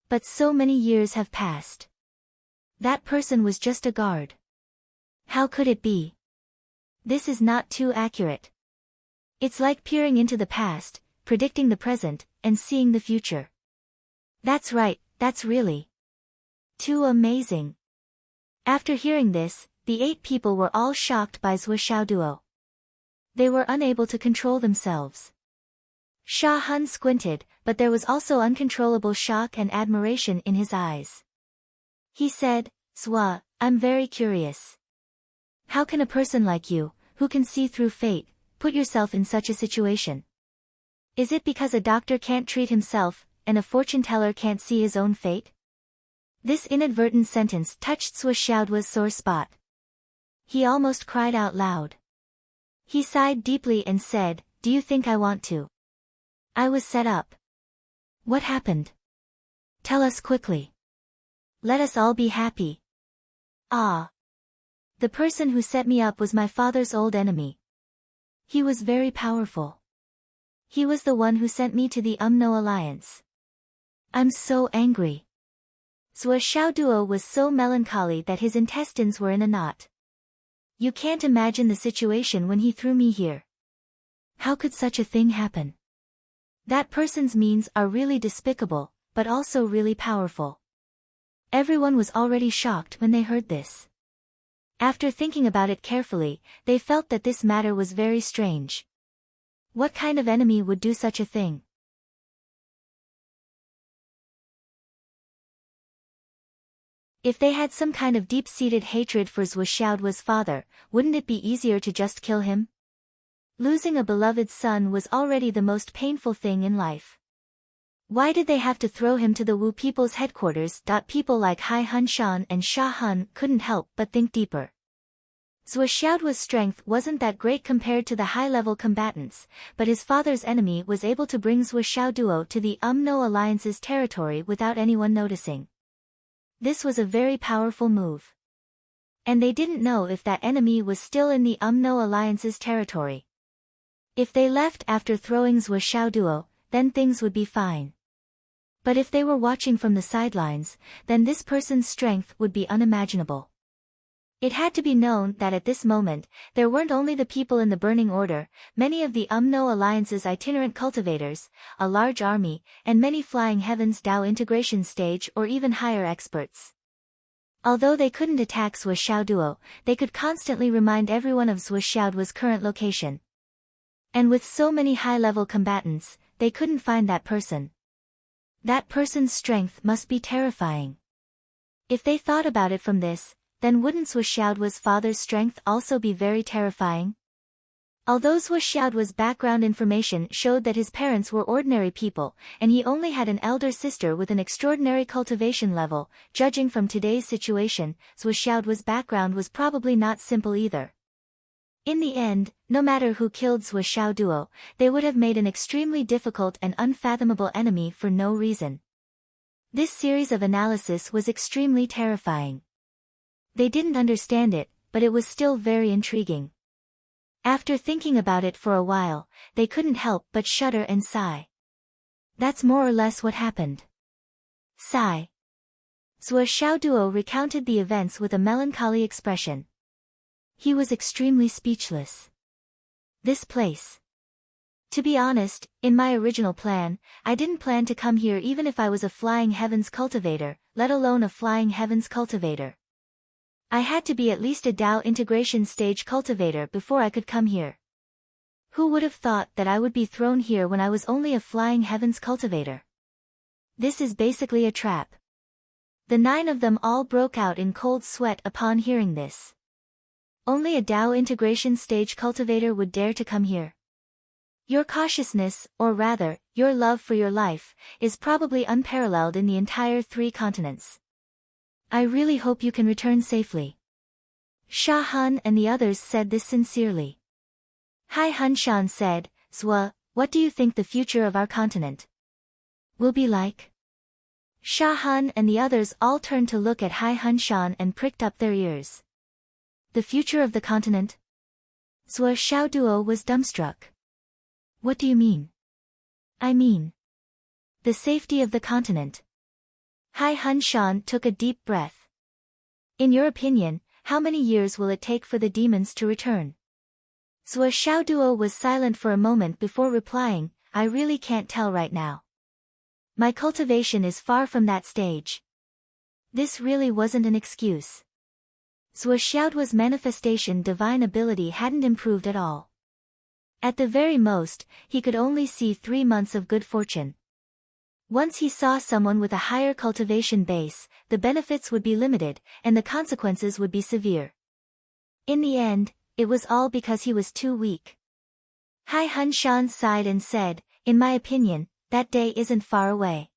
But so many years have passed. That person was just a guard. How could it be? This is not too accurate. It's like peering into the past, predicting the present, and seeing the future. That's right, that's really too amazing. After hearing this, the 8 people were all shocked by Zhuo Xiaoduo. They were unable to control themselves. Sha Han squinted, but there was also uncontrollable shock and admiration in his eyes. He said, Zhuo, I'm very curious. How can a person like you, who can see through fate, put yourself in such a situation? Is it because a doctor can't treat himself, and a fortune teller can't see his own fate? This inadvertent sentence touched Zhuo Xiaoduo's sore spot. He almost cried out loud. He sighed deeply and said, Do you think I want to? I was set up. What happened? Tell us quickly. Let us all be happy. Ah. The person who set me up was my father's old enemy. He was very powerful. He was the one who sent me to the UMNO alliance. I'm so angry. Zhuo Xiaoduo was so melancholy that his intestines were in a knot. You can't imagine the situation when he threw me here. How could such a thing happen? That person's means are really despicable, but also really powerful. Everyone was already shocked when they heard this. After thinking about it carefully, they felt that this matter was very strange. What kind of enemy would do such a thing? If they had some kind of deep-seated hatred for Zhuo Xiaoduo's father, wouldn't it be easier to just kill him? Losing a beloved son was already the most painful thing in life. Why did they have to throw him to the Wu people's headquarters? People like Hai Hunshan and Sha Han couldn't help but think deeper. Zhuo Xiaoduo's strength wasn't that great compared to the high-level combatants, but his father's enemy was able to bring Zhuo Xiaoduo to the UMNO alliance's territory without anyone noticing. This was a very powerful move. And they didn't know if that enemy was still in the UMNO alliance's territory. If they left after throwing Zhuo Xiaoduo, then things would be fine. But if they were watching from the sidelines, then this person's strength would be unimaginable. It had to be known that at this moment, there weren't only the people in the Burning Order, many of the UMNO Alliance's itinerant cultivators, a large army, and many Flying Heavens Dao integration stage or even higher experts. Although they couldn't attack Zhuo Xiaoduo, they could constantly remind everyone of Zhuo Xiaoduo's current location. And with so many high-level combatants, they couldn't find that person. That person's strength must be terrifying. If they thought about it from this, then wouldn't Zhuo Xiaoduo's father's strength also be very terrifying? Although Zhuo Xiaoduo's background information showed that his parents were ordinary people, and he only had an elder sister with an extraordinary cultivation level, judging from today's situation, Zhuo Xiaoduo's background was probably not simple either. In the end, no matter who killed Zhuo Xiaoduo, they would have made an extremely difficult and unfathomable enemy for no reason. This series of analysis was extremely terrifying. They didn't understand it, but it was still very intriguing. After thinking about it for a while, they couldn't help but shudder and sigh. That's more or less what happened. Sigh. Zhuo Xiaoduo recounted the events with a melancholy expression. He was extremely speechless. This place. To be honest, in my original plan, I didn't plan to come here even if I was a Flying Heavens cultivator, let alone a Flying Heavens cultivator. I had to be at least a Dao integration stage cultivator before I could come here. Who would have thought that I would be thrown here when I was only a Flying Heavens cultivator? This is basically a trap. The 9 of them all broke out in cold sweat upon hearing this. Only a Dao integration stage cultivator would dare to come here. Your cautiousness, or rather, your love for your life, is probably unparalleled in the entire 3 continents. I really hope you can return safely. Sha Han and the others said this sincerely. Hai Hunshan said, Zhuo, what do you think the future of our continent will be like? Sha Han and the others all turned to look at Hai Hun Shan and pricked up their ears. The future of the continent? Zhou Xiaoduo was dumbstruck. What do you mean? I mean, the safety of the continent. Hai Hun Shan took a deep breath. In your opinion, how many years will it take for the demons to return? Zhou Xiaoduo was silent for a moment before replying, I really can't tell right now. My cultivation is far from that stage. This really wasn't an excuse. Zhou Xiaoduo's manifestation divine ability hadn't improved at all. At the very most, he could only see 3 months of good fortune. Once he saw someone with a higher cultivation base, the benefits would be limited, and the consequences would be severe. In the end, it was all because he was too weak. Hai Hun Shan sighed and said, in my opinion, that day isn't far away.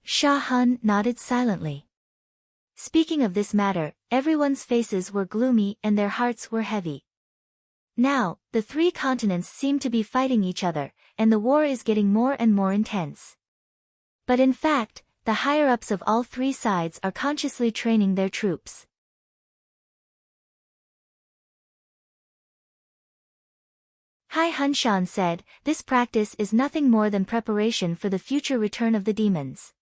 Sha Hun nodded silently. Speaking of this matter, everyone's faces were gloomy and their hearts were heavy. Now, the 3 continents seem to be fighting each other, and the war is getting more and more intense. But in fact, the higher-ups of all 3 sides are consciously training their troops. Hai Hun Shan said, this practice is nothing more than preparation for the future return of the demons.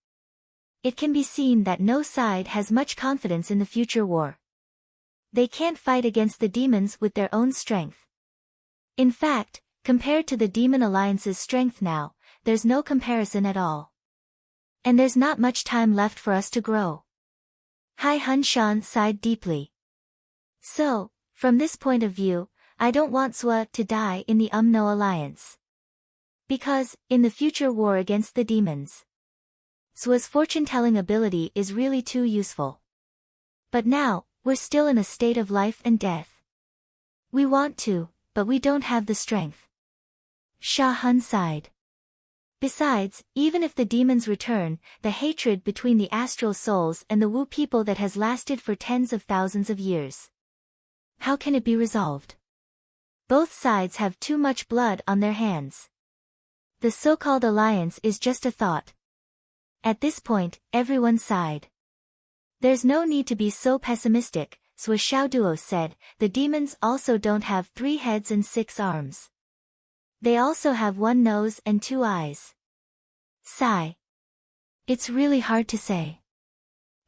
It can be seen that no side has much confidence in the future war. They can't fight against the demons with their own strength. In fact, compared to the Demon Alliance's strength now, there's no comparison at all. And there's not much time left for us to grow. Hai Hun Shan sighed deeply. So, from this point of view, I don't want Zhou to die in the Umno Alliance. Because, in the future war against the demons, Zhuo's fortune-telling ability is really too useful. But now, we're still in a state of life and death. We want to, but we don't have the strength. Sha Hun sighed. Besides, even if the demons return, the hatred between the astral souls and the Wu people that has lasted for tens of thousands of years. How can it be resolved? Both sides have too much blood on their hands. The so-called alliance is just a thought. At this point, everyone sighed. There's no need to be so pessimistic, Zhou Xiaoduo said, the demons also don't have 3 heads and 6 arms. They also have 1 nose and 2 eyes. Sigh. It's really hard to say.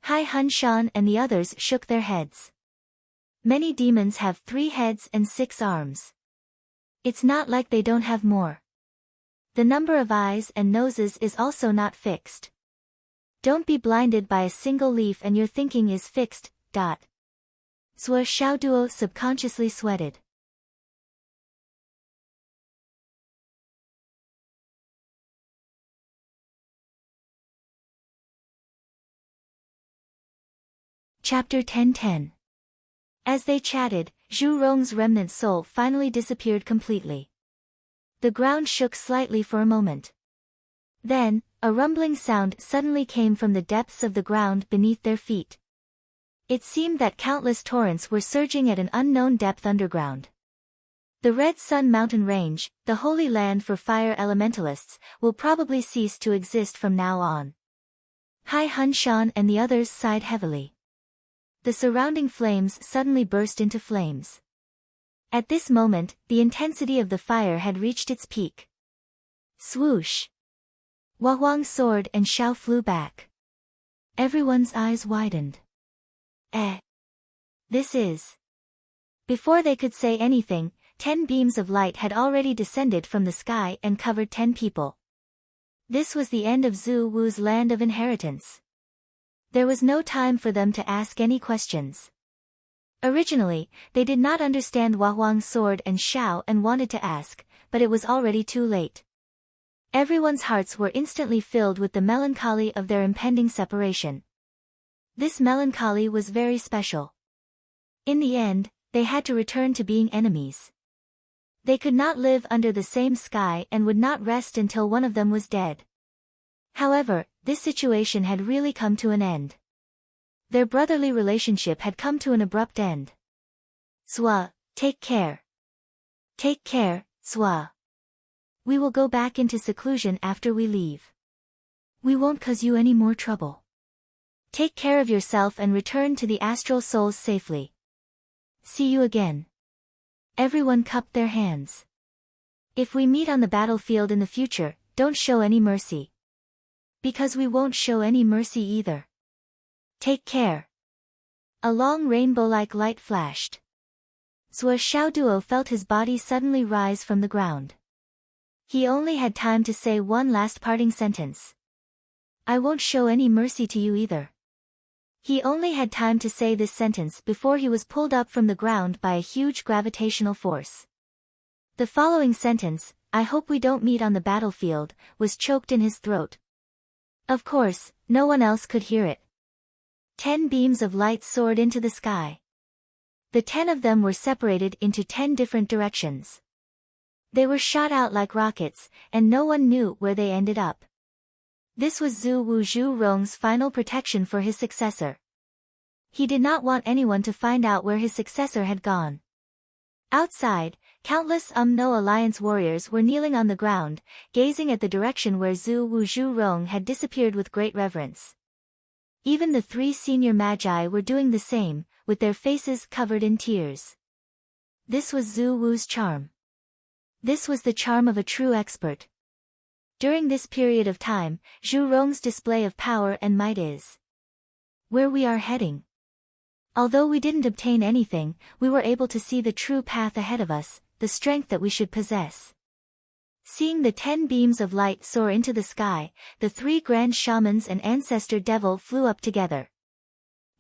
Hai Hun Shan and the others shook their heads. Many demons have 3 heads and 6 arms. It's not like they don't have more. The number of eyes and noses is also not fixed. Don't be blinded by a single leaf and your thinking is fixed. Zhou Xiaoduo subconsciously sweated. Chapter 10:10. As they chatted, Zhu Rong's remnant soul finally disappeared completely. The ground shook slightly for a moment. Then, a rumbling sound suddenly came from the depths of the ground beneath their feet. It seemed that countless torrents were surging at an unknown depth underground. The Red Sun Mountain Range, the holy land for fire elementalists, will probably cease to exist from now on. Hai Hun Shan and the others sighed heavily. The surrounding flames suddenly burst into flames. At this moment, the intensity of the fire had reached its peak. Swoosh! Hua Huang's sword and Xiao flew back. Everyone's eyes widened. This is... Before they could say anything, 10 beams of light had already descended from the sky and covered 10 people. This was the end of Zhu Wu's land of inheritance. There was no time for them to ask any questions. Originally, they did not understand Hua Huang's sword and Xiao and wanted to ask, but it was already too late. Everyone's hearts were instantly filled with the melancholy of their impending separation. This melancholy was very special. In the end, they had to return to being enemies. They could not live under the same sky and would not rest until one of them was dead. However, this situation had really come to an end. Their brotherly relationship had come to an abrupt end. Zhou, take care. Take care, Zhou. We will go back into seclusion after we leave. We won't cause you any more trouble. Take care of yourself and return to the astral souls safely. See you again. Everyone cupped their hands. If we meet on the battlefield in the future, don't show any mercy. Because we won't show any mercy either. Take care. A long rainbow-like light flashed. Zhuo Xiaoduo felt his body suddenly rise from the ground. He only had time to say one last parting sentence. I won't show any mercy to you either. He only had time to say this sentence before he was pulled up from the ground by a huge gravitational force. The following sentence, I hope we don't meet on the battlefield, was choked in his throat. Of course, no one else could hear it. 10 beams of light soared into the sky. The 10 of them were separated into 10 different directions. They were shot out like rockets, and no one knew where they ended up. This was Zhu Wuzhu Rong's final protection for his successor. He did not want anyone to find out where his successor had gone. Outside, countless No Alliance warriors were kneeling on the ground, gazing at the direction where Zhu Wuzhu Rong had disappeared with great reverence. Even the 3 senior magi were doing the same, with their faces covered in tears. This was Zhu Wu's charm. This was the charm of a true expert. During this period of time, Zhu Rong's display of power and might is where we are heading. Although we didn't obtain anything, we were able to see the true path ahead of us, the strength that we should possess. Seeing the 10 beams of light soar into the sky, the 3 grand shamans and ancestor devil flew up together.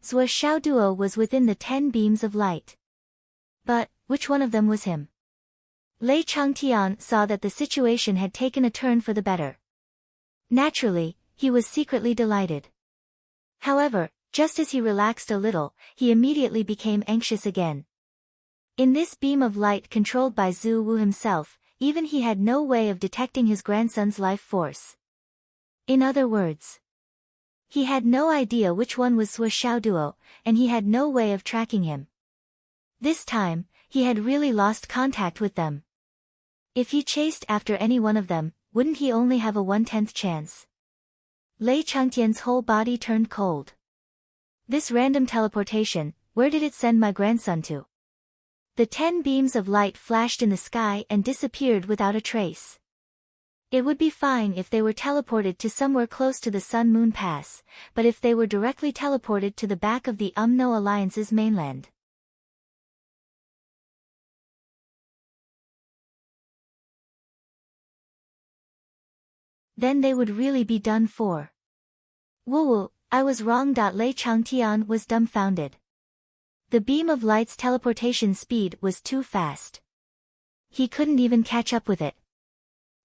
Zhuo Xiaoduo was within the 10 beams of light. But, which one of them was him? Lei Changtian saw that the situation had taken a turn for the better. Naturally, he was secretly delighted. However, just as he relaxed a little, he immediately became anxious again. In this beam of light controlled by Zhu Wu himself, even he had no way of detecting his grandson's life force. In other words, he had no idea which one was Zhuo Xiaoduo, and he had no way of tracking him. This time, he had really lost contact with them. If he chased after any one of them, wouldn't he only have a 1/10 chance? Lei Changtian's whole body turned cold. This random teleportation, where did it send my grandson to? The 10 beams of light flashed in the sky and disappeared without a trace. It would be fine if they were teleported to somewhere close to the Sun-Moon Pass, but if they were directly teleported to the back of the No Alliance's mainland. Then they would really be done for. Woo, I was wrong. Lei Changtian was dumbfounded. The beam of light's teleportation speed was too fast. He couldn't even catch up with it.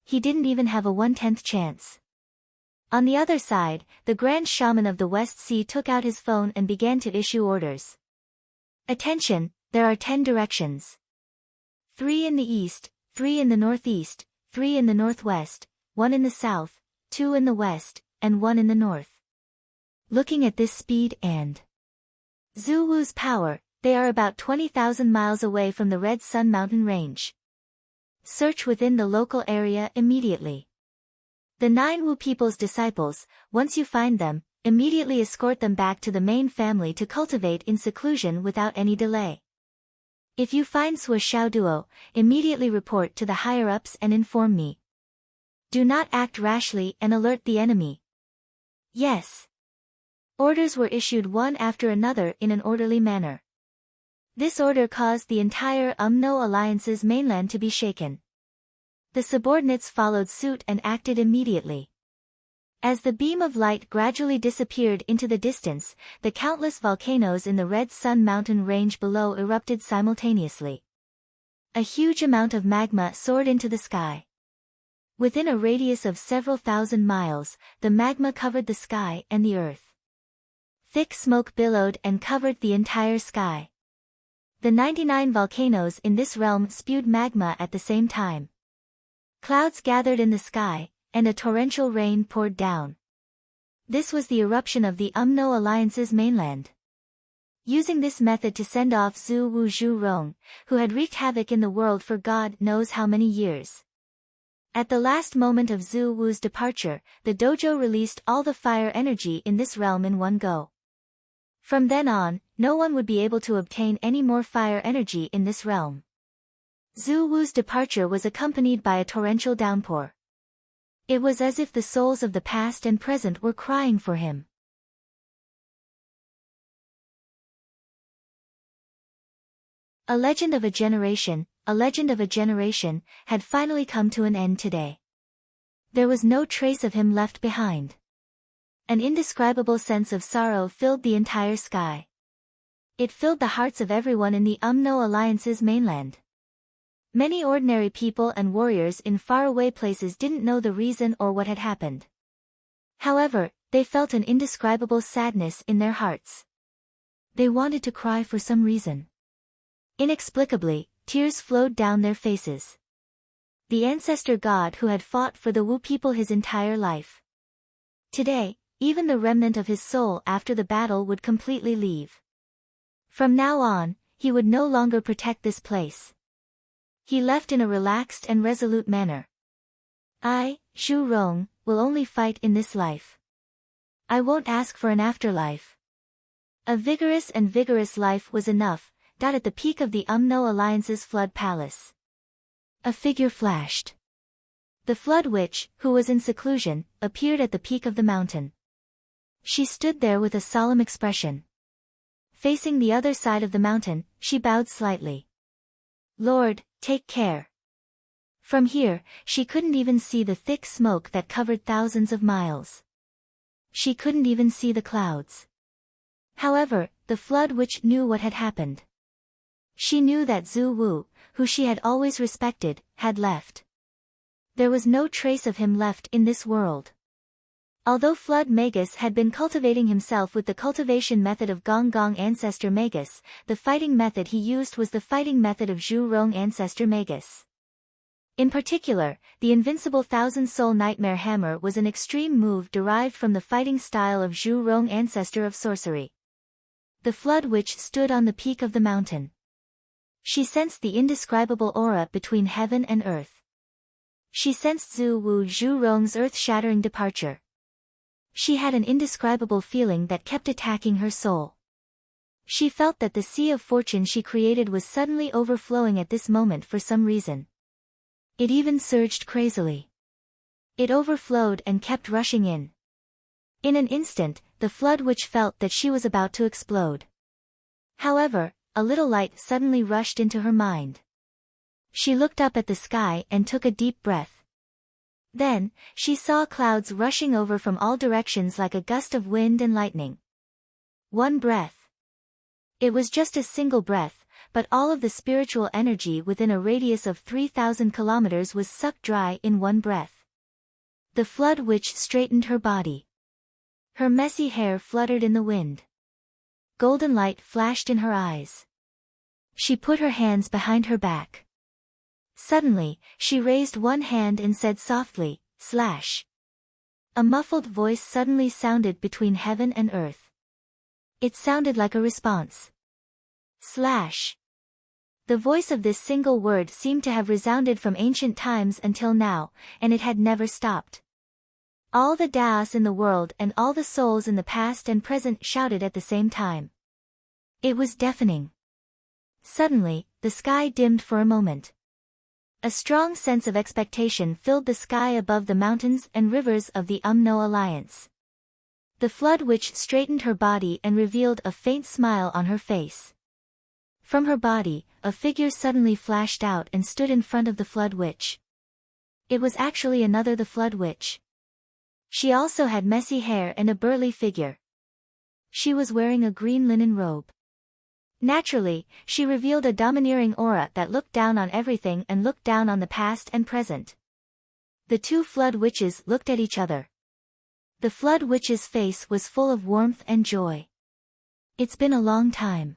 He didn't even have a 1/10 chance. On the other side, the Grand Shaman of the West Sea took out his phone and began to issue orders. Attention, there are 10 directions. 3 in the east, 3 in the northeast, 3 in the northwest, 1 in the south, 2 in the west, and 1 in the north. Looking at this speed and Zhu Wu's power, they are about 20,000 miles away from the Red Sun mountain range. Search within the local area immediately. The 9 Wu people's disciples, once you find them, immediately escort them back to the main family to cultivate in seclusion without any delay. If you find Zhuo Xiaoduo, immediately report to the higher-ups and inform me. Do not act rashly and alert the enemy. Yes. Orders were issued one after another in an orderly manner. This order caused the entire No Alliance's mainland to be shaken. The subordinates followed suit and acted immediately. As the beam of light gradually disappeared into the distance, the countless volcanoes in the Red Sun mountain range below erupted simultaneously. A huge amount of magma soared into the sky. Within a radius of several thousand miles, the magma covered the sky and the earth. Thick smoke billowed and covered the entire sky. The 99 volcanoes in this realm spewed magma at the same time. Clouds gathered in the sky, and a torrential rain poured down. This was the eruption of the No Alliance's mainland. Using this method to send off Zhu Wuzhu Rong, who had wreaked havoc in the world for God knows how many years. At the last moment of Zhu Wu's departure, the dojo released all the fire energy in this realm in one go. From then on, no one would be able to obtain any more fire energy in this realm. Zhu Wu's departure was accompanied by a torrential downpour. It was as if the souls of the past and present were crying for him. A legend of a generation, had finally come to an end today. There was no trace of him left behind. An indescribable sense of sorrow filled the entire sky. It filled the hearts of everyone in the Umno Alliance's mainland. Many ordinary people and warriors in faraway places didn't know the reason or what had happened. However, they felt an indescribable sadness in their hearts. They wanted to cry for some reason. Inexplicably, tears flowed down their faces. The ancestor god who had fought for the Wu people his entire life. Today, even the remnant of his soul after the battle would completely leave. From now on, he would no longer protect this place. He left in a relaxed and resolute manner. I, Zhu Rong, will only fight in this life. I won't ask for an afterlife. A vigorous life was enough. At the peak of the Umno Alliance's flood palace, a figure flashed. The flood witch, who was in seclusion, appeared at the peak of the mountain. She stood there with a solemn expression. Facing the other side of the mountain, she bowed slightly. Lord, take care. From here, she couldn't even see the thick smoke that covered thousands of miles. She couldn't even see the clouds. However, the flood witch knew what had happened. She knew that Zhu Wu, who she had always respected, had left. There was no trace of him left in this world. Although Flood Magus had been cultivating himself with the cultivation method of Gong Gong Ancestor Magus, the fighting method he used was the fighting method of Zhu Rong Ancestor Magus. In particular, the invincible Thousand Soul Nightmare Hammer was an extreme move derived from the fighting style of Zhu Rong Ancestor of Sorcery. The Flood Witch stood on the peak of the mountain. She sensed the indescribable aura between heaven and earth. She sensed Zhu Wu Zhu Rong's earth-shattering departure. She had an indescribable feeling that kept attacking her soul. She felt that the sea of fortune she created was suddenly overflowing at this moment for some reason. It even surged crazily. It overflowed and kept rushing in. In an instant, the flood witch felt that she was about to explode. However, a little light suddenly rushed into her mind. She looked up at the sky and took a deep breath. Then, she saw clouds rushing over from all directions like a gust of wind and lightning. One breath. It was just a single breath, but all of the spiritual energy within a radius of 3,000 kilometers was sucked dry in one breath. The flood witch straightened her body. Her messy hair fluttered in the wind. Golden light flashed in her eyes. She put her hands behind her back. Suddenly, she raised one hand and said softly, "Slash." A muffled voice suddenly sounded between heaven and earth. It sounded like a response. Slash. The voice of this single word seemed to have resounded from ancient times until now, and it had never stopped. All the Daos in the world and all the souls in the past and present shouted at the same time. It was deafening. Suddenly, the sky dimmed for a moment. A strong sense of expectation filled the sky above the mountains and rivers of the Umno Alliance. The flood witch straightened her body and revealed a faint smile on her face. From her body, a figure suddenly flashed out and stood in front of the flood witch. It was actually another the flood witch. She also had messy hair and a burly figure. She was wearing a green linen robe. Naturally, she revealed a domineering aura that looked down on everything and looked down on the past and present. The two flood witches looked at each other. The flood witch's face was full of warmth and joy. It's been a long time.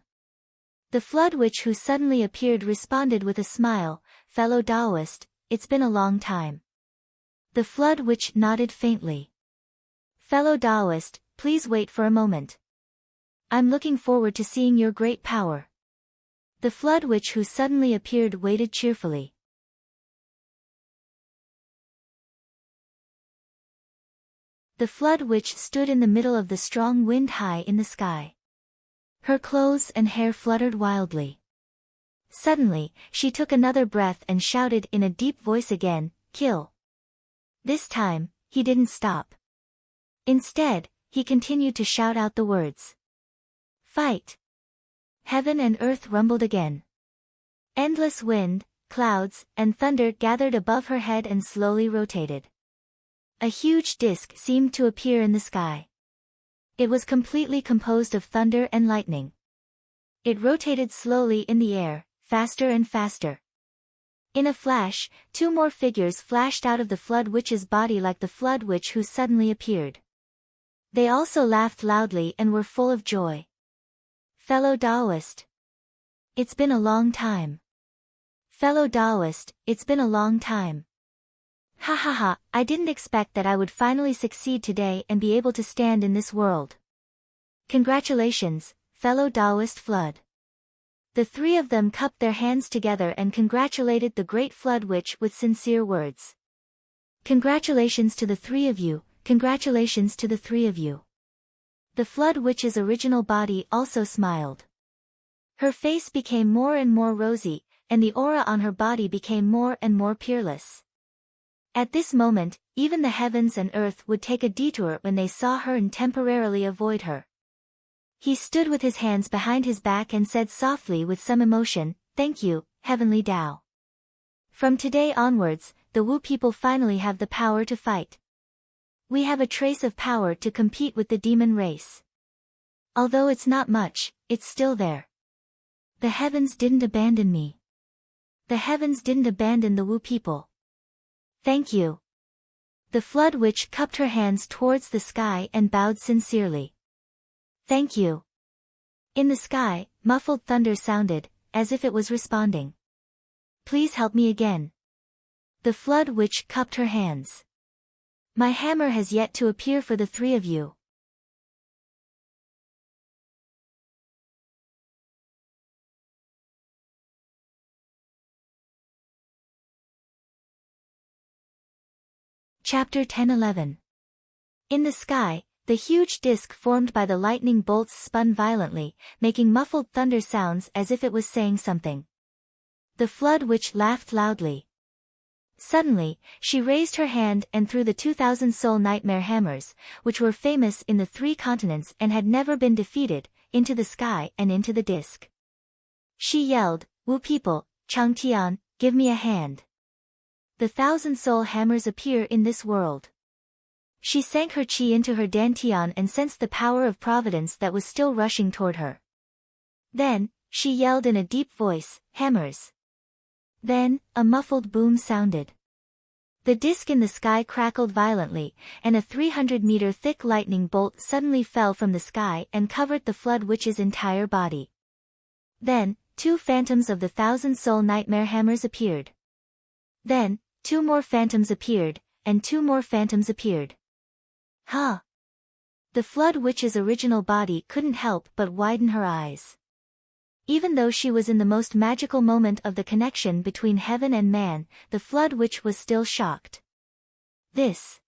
The flood witch who suddenly appeared responded with a smile, "Fellow Taoist, it's been a long time." The flood witch nodded faintly. "Fellow Taoist, please wait for a moment. I'm looking forward to seeing your great power." The flood witch who suddenly appeared waited cheerfully. The Flood Witch stood in the middle of the strong wind high in the sky. Her clothes and hair fluttered wildly. Suddenly, she took another breath and shouted in a deep voice again, "Kill." This time, he didn't stop. Instead, he continued to shout out the words. "Fight." Heaven and earth rumbled again. Endless wind, clouds, and thunder gathered above her head and slowly rotated. A huge disk seemed to appear in the sky. It was completely composed of thunder and lightning. It rotated slowly in the air, faster and faster. In a flash, two more figures flashed out of the Flood Witch's body like the Flood Witch who suddenly appeared. They also laughed loudly and were full of joy. "Fellow Taoist. It's been a long time. Fellow Taoist, it's been a long time. Ha ha ha, I didn't expect that I would finally succeed today and be able to stand in this world. Congratulations, fellow Taoist Flood." The three of them cupped their hands together and congratulated the great Flood Witch with sincere words. "Congratulations to the three of you, congratulations to the three of you." The Flood Witch's original body also smiled. Her face became more and more rosy, and the aura on her body became more and more peerless. At this moment, even the heavens and earth would take a detour when they saw her and temporarily avoid her. He stood with his hands behind his back and said softly with some emotion, "Thank you, Heavenly Tao. From today onwards, the Wu people finally have the power to fight. We have a trace of power to compete with the demon race. Although it's not much, it's still there. The heavens didn't abandon me. The heavens didn't abandon the Wu people. Thank you." The Flood Witch cupped her hands towards the sky and bowed sincerely. "Thank you." In the sky, muffled thunder sounded, as if it was responding. "Please help me again." The Flood Witch cupped her hands. "My hammer has yet to appear for the three of you." Chapter 10-11. In the sky, the huge disk formed by the lightning bolts spun violently, making muffled thunder sounds as if it was saying something. The Flood Witch laughed loudly. Suddenly, she raised her hand and threw the 2,000 soul nightmare hammers, which were famous in the 3 continents and had never been defeated, into the sky and into the disk. She yelled, "Wu people, Changtian, give me a hand." The 1,000 soul hammers appear in this world. She sank her chi into her dantian and sensed the power of providence that was still rushing toward her. Then, she yelled in a deep voice, "Hammers." Then, a muffled boom sounded. The disk in the sky crackled violently, and a 300-meter thick lightning bolt suddenly fell from the sky and covered the Flood Witch's entire body. Then, 2 phantoms of the 1,000 soul nightmare hammers appeared. Then, 2 more phantoms appeared, and 2 more phantoms appeared. Huh! The Flood Witch's original body couldn't help but widen her eyes. Even though she was in the most magical moment of the connection between heaven and man, the Flood Witch was still shocked. "This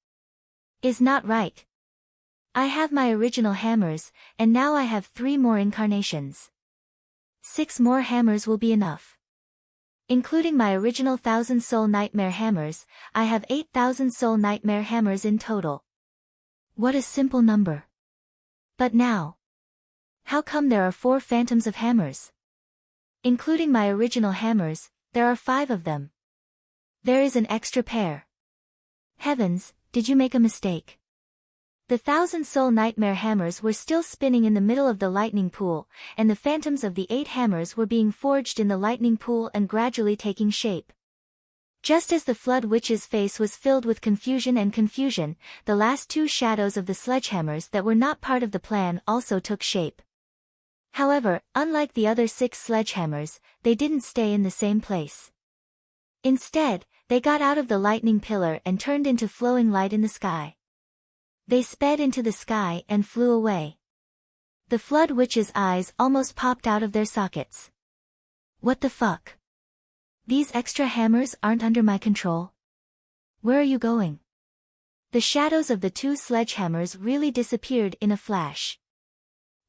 is not right. I have my original hammers, and now I have 3 more incarnations. 6 more hammers will be enough. Including my original 1,000 soul nightmare hammers, I have 8,000 soul nightmare hammers in total. What a simple number. But now, how come there are 4 phantoms of hammers? Including my original hammers, there are 5 of them. There is an extra pair. Heavens, did you make a mistake?" The 1,000 soul nightmare hammers were still spinning in the middle of the lightning pool, and the phantoms of the 8 hammers were being forged in the lightning pool and gradually taking shape. Just as the Flood Witch's face was filled with confusion, the last 2 shadows of the sledgehammers that were not part of the plan also took shape. However, unlike the other 6 sledgehammers, they didn't stay in the same place. Instead, they got out of the lightning pillar and turned into flowing light in the sky. They sped into the sky and flew away. The Flood Witch's eyes almost popped out of their sockets. "What the fuck? These extra hammers aren't under my control. Where are you going?" The shadows of the two sledgehammers really disappeared in a flash.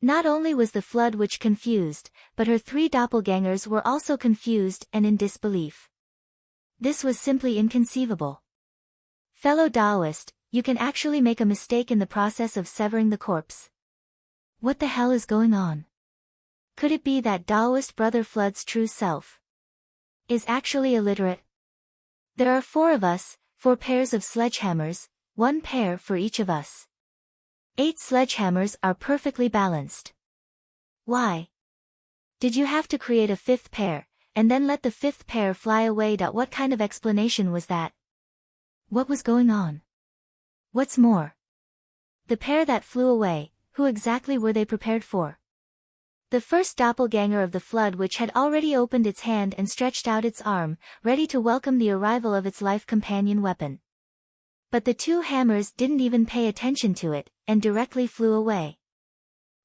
Not only was the Flood Witch confused, but her three doppelgangers were also confused and in disbelief. This was simply inconceivable. Fellow Taoist, you can actually make a mistake in the process of severing the corpse. What the hell is going on? Could it be that Taoist Brother Flood's true self is actually illiterate? There are 4 of us, 4 pairs of sledgehammers, 1 pair for each of us. 8 sledgehammers are perfectly balanced. Why did you have to create a 5th pair, and then let the 5th pair fly away? What kind of explanation was that? What was going on? What's more, the pair that flew away, who exactly were they prepared for? The first doppelganger of the Flood Witch had already opened its hand and stretched out its arm, ready to welcome the arrival of its life companion weapon. But the 2 hammers didn't even pay attention to it, and directly flew away.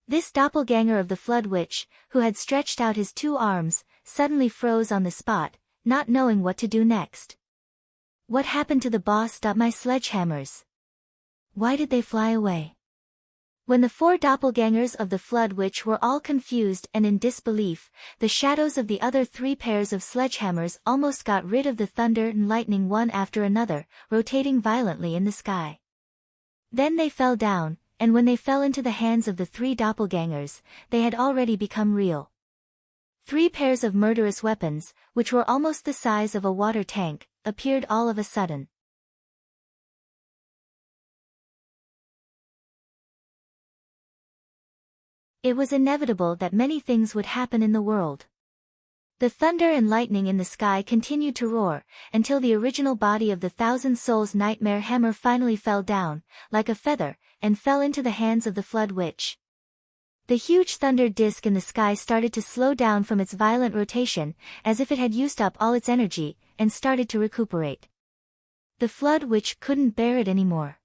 This doppelganger of the Flood Witch, who had stretched out his 2 arms, suddenly froze on the spot, not knowing what to do next. What happened to the boss? My sledgehammers. Why did they fly away? When the 4 doppelgangers of the Flood Witch were all confused and in disbelief, the shadows of the other 3 pairs of sledgehammers almost got rid of the thunder and lightning one after another, rotating violently in the sky. Then they fell down, and when they fell into the hands of the 3 doppelgangers, they had already become real. 3 pairs of murderous weapons, which were almost the size of a water tank, appeared all of a sudden. It was inevitable that many things would happen in the world. The thunder and lightning in the sky continued to roar, until the original body of the Thousand Souls Nightmare Hammer finally fell down, like a feather, and fell into the hands of the Flood Witch. The huge thunder disk in the sky started to slow down from its violent rotation, as if it had used up all its energy, and started to recuperate. The Flood Witch couldn't bear it anymore.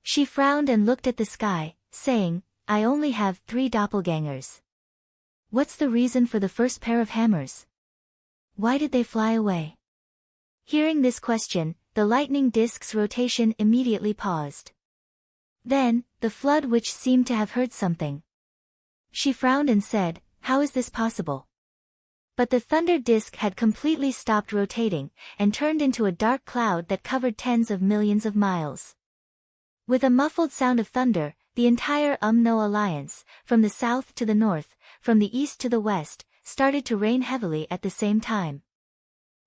She frowned and looked at the sky, saying, I only have 3 doppelgangers. What's the reason for the first pair of hammers? Why did they fly away? Hearing this question, the lightning disk's rotation immediately paused. Then, the Flood Witch seemed to have heard something. She frowned and said, how is this possible? But the thunder disk had completely stopped rotating, and turned into a dark cloud that covered tens of millions of miles. With a muffled sound of thunder, the entire UMNO alliance, from the south to the north, from the east to the west, started to rain heavily at the same time.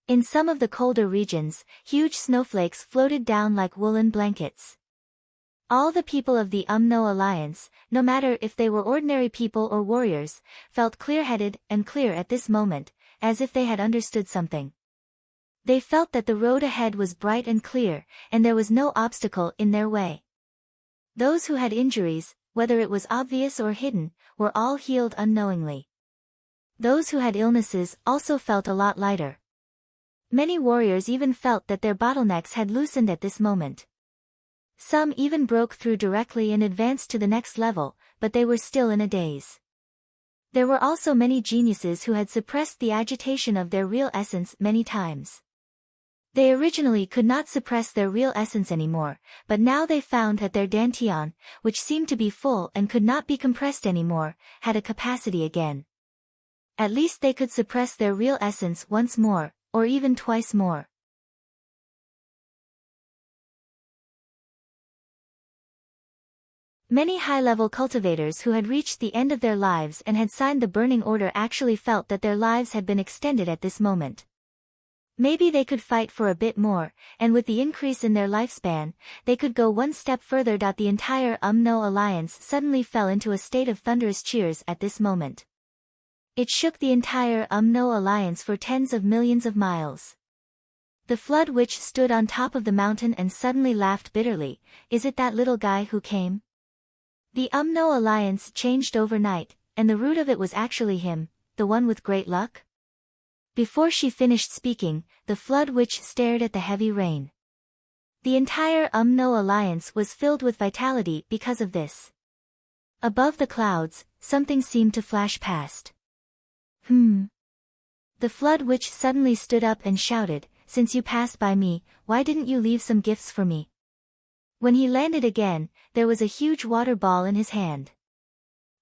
In some of the colder regions, huge snowflakes floated down like woolen blankets. All the people of the UMNO alliance, no matter if they were ordinary people or warriors, felt clear-headed and clear at this moment, as if they had understood something. They felt that the road ahead was bright and clear, and there was no obstacle in their way. Those who had injuries, whether it was obvious or hidden, were all healed unknowingly. Those who had illnesses also felt a lot lighter. Many warriors even felt that their bottlenecks had loosened at this moment. Some even broke through directly and advanced to the next level, but they were still in a daze. There were also many geniuses who had suppressed the agitation of their real essence many times. They originally could not suppress their real essence anymore, but now they found that their dantian, which seemed to be full and could not be compressed anymore, had a capacity again. At least they could suppress their real essence once more, or even twice more. Many high-level cultivators who had reached the end of their lives and had signed the burning order actually felt that their lives had been extended at this moment. Maybe they could fight for a bit more, and with the increase in their lifespan, they could go one step further. The entire UMNO alliance suddenly fell into a state of thunderous cheers at this moment. It shook the entire UMNO alliance for tens of millions of miles. The Flood Witch stood on top of the mountain and suddenly laughed bitterly. Is it that little guy who came? The UMNO alliance changed overnight, and the root of it was actually him, the one with great luck? Before she finished speaking, the Flood Witch stared at the heavy rain. The entire UMNO alliance was filled with vitality because of this. Above the clouds, something seemed to flash past. The Flood Witch suddenly stood up and shouted, since you passed by me, why didn't you leave some gifts for me? When he landed again, there was a huge water ball in his hand.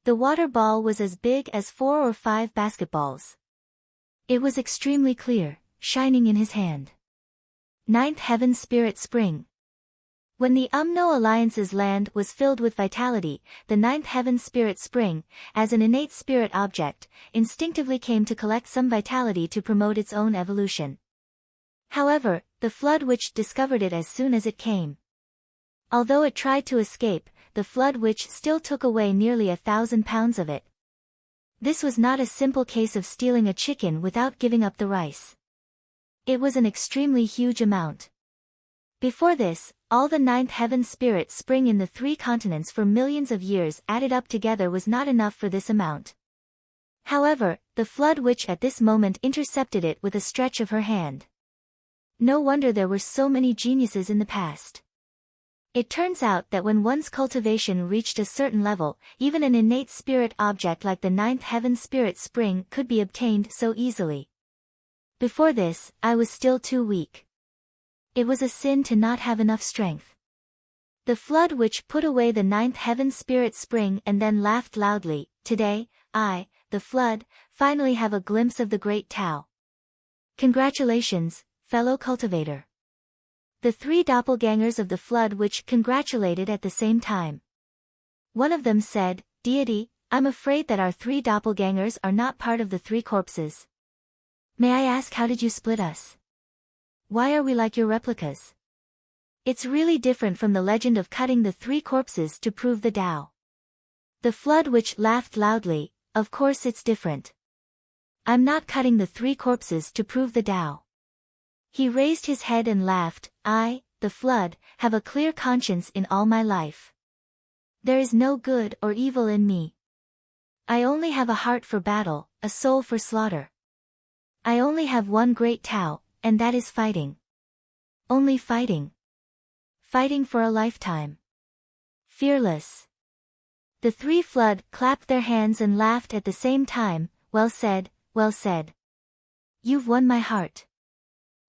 The water ball was as big as 4 or 5 basketballs. It was extremely clear, shining in his hand. Ninth Heaven Spirit Spring. When the Umno Alliance's land was filled with vitality, the Ninth Heaven Spirit Spring, as an innate spirit object, instinctively came to collect some vitality to promote its own evolution. However, the Flood Witch discovered it as soon as it came. Although it tried to escape, the Flood Witch still took away nearly 1,000 pounds of it. This was not a simple case of stealing a chicken without giving up the rice. It was an extremely huge amount. Before this, all the Ninth Heaven Spirit Spring in the 3 continents for millions of years added up together was not enough for this amount. However, the Flood Witch at this moment intercepted it with a stretch of her hand. No wonder there were so many geniuses in the past. It turns out that when one's cultivation reached a certain level, even an innate spirit object like the Ninth Heaven Spirit Spring could be obtained so easily. Before this, I was still too weak. It was a sin to not have enough strength. The Flood Witch put away the Ninth Heaven Spirit Spring and then laughed loudly. Today, I, the Flood, finally have a glimpse of the Great Tao. Congratulations, fellow cultivator. The 3 doppelgangers of the Flood Witch congratulated at the same time. One of them said, "Deity, I'm afraid that our 3 doppelgangers are not part of the 3 corpses. May I ask, how did you split us? Why are we like your replicas? It's really different from the legend of cutting the 3 corpses to prove the Tao." The Flood Witch laughed loudly. Of course it's different. I'm not cutting the 3 corpses to prove the Tao. He raised his head and laughed. I, the Flood, have a clear conscience in all my life. There is no good or evil in me. I only have a heart for battle, a soul for slaughter. I only have one great Tao, and that is fighting. Only fighting. Fighting for a lifetime. Fearless. The 3 Flood clapped their hands and laughed at the same time. Well said, well said. You've won my heart.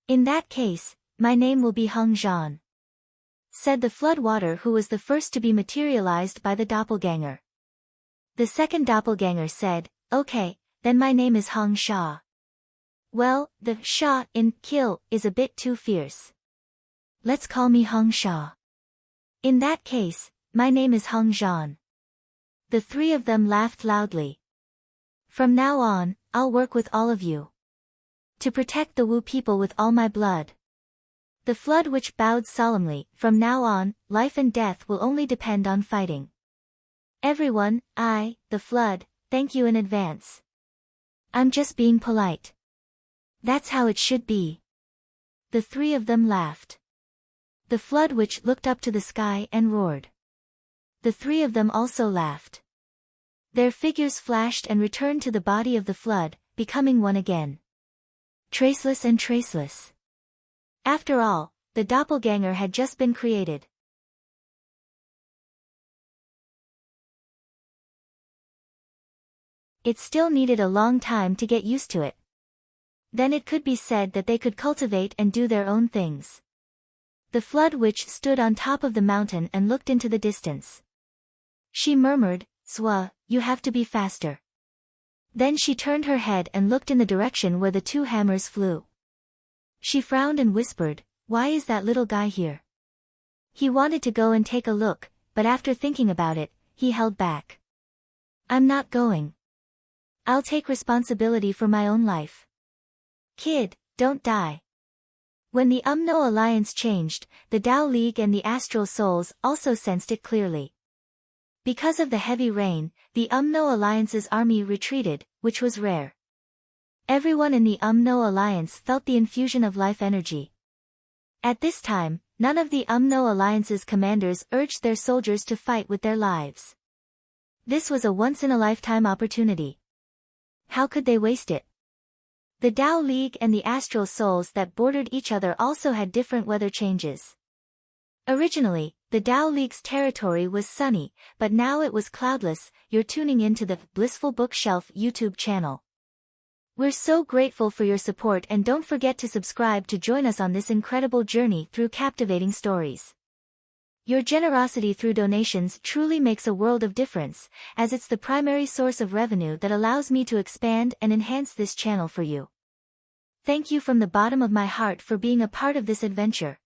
In that case, my name will be Hung Zhan, said the flood water, who was the first to be materialized by the doppelganger. The second doppelganger said, "Okay, then my name is Hung Sha." Well, the Sha in kill is a bit too fierce. Let's call me Hung Sha. In that case, my name is Hung Zhan. The 3 of them laughed loudly. From now on, I'll work with all of you to protect the Wu people with all my blood. The Flood Witch bowed solemnly. From now on, life and death will only depend on fighting. Everyone, I, the Flood, thank you in advance. I'm just being polite. That's how it should be. The 3 of them laughed. The Flood Witch looked up to the sky and roared. The 3 of them also laughed. Their figures flashed and returned to the body of the Flood, becoming one again. Traceless and traceless. After all, the doppelganger had just been created. It still needed a long time to get used to it. Then it could be said that they could cultivate and do their own things. The Flood Witch stood on top of the mountain and looked into the distance. She murmured, "Zwa, you have to be faster." Then she turned her head and looked in the direction where the 2 hammers flew. She frowned and whispered, "Why is that little guy here?" He wanted to go and take a look, but after thinking about it, he held back. "I'm not going. I'll take responsibility for my own life." "Kid, don't die." When the Umno Alliance changed, the Tao League and the Astral Souls also sensed it clearly. Because of the heavy rain, the Umno Alliance's army retreated, which was rare. Everyone in the Umno Alliance felt the infusion of life energy. At this time, none of the Umno Alliance's commanders urged their soldiers to fight with their lives. This was a once-in-a-lifetime opportunity. How could they waste it? The Tao League and the Astral Souls that bordered each other also had different weather changes. Originally, the Tao League's territory was sunny, but now it was cloudless. You're tuning into the Blissful Bookshelf YouTube channel. We're so grateful for your support, and don't forget to subscribe to join us on this incredible journey through captivating stories. Your generosity through donations truly makes a world of difference, as it's the primary source of revenue that allows me to expand and enhance this channel for you. Thank you from the bottom of my heart for being a part of this adventure.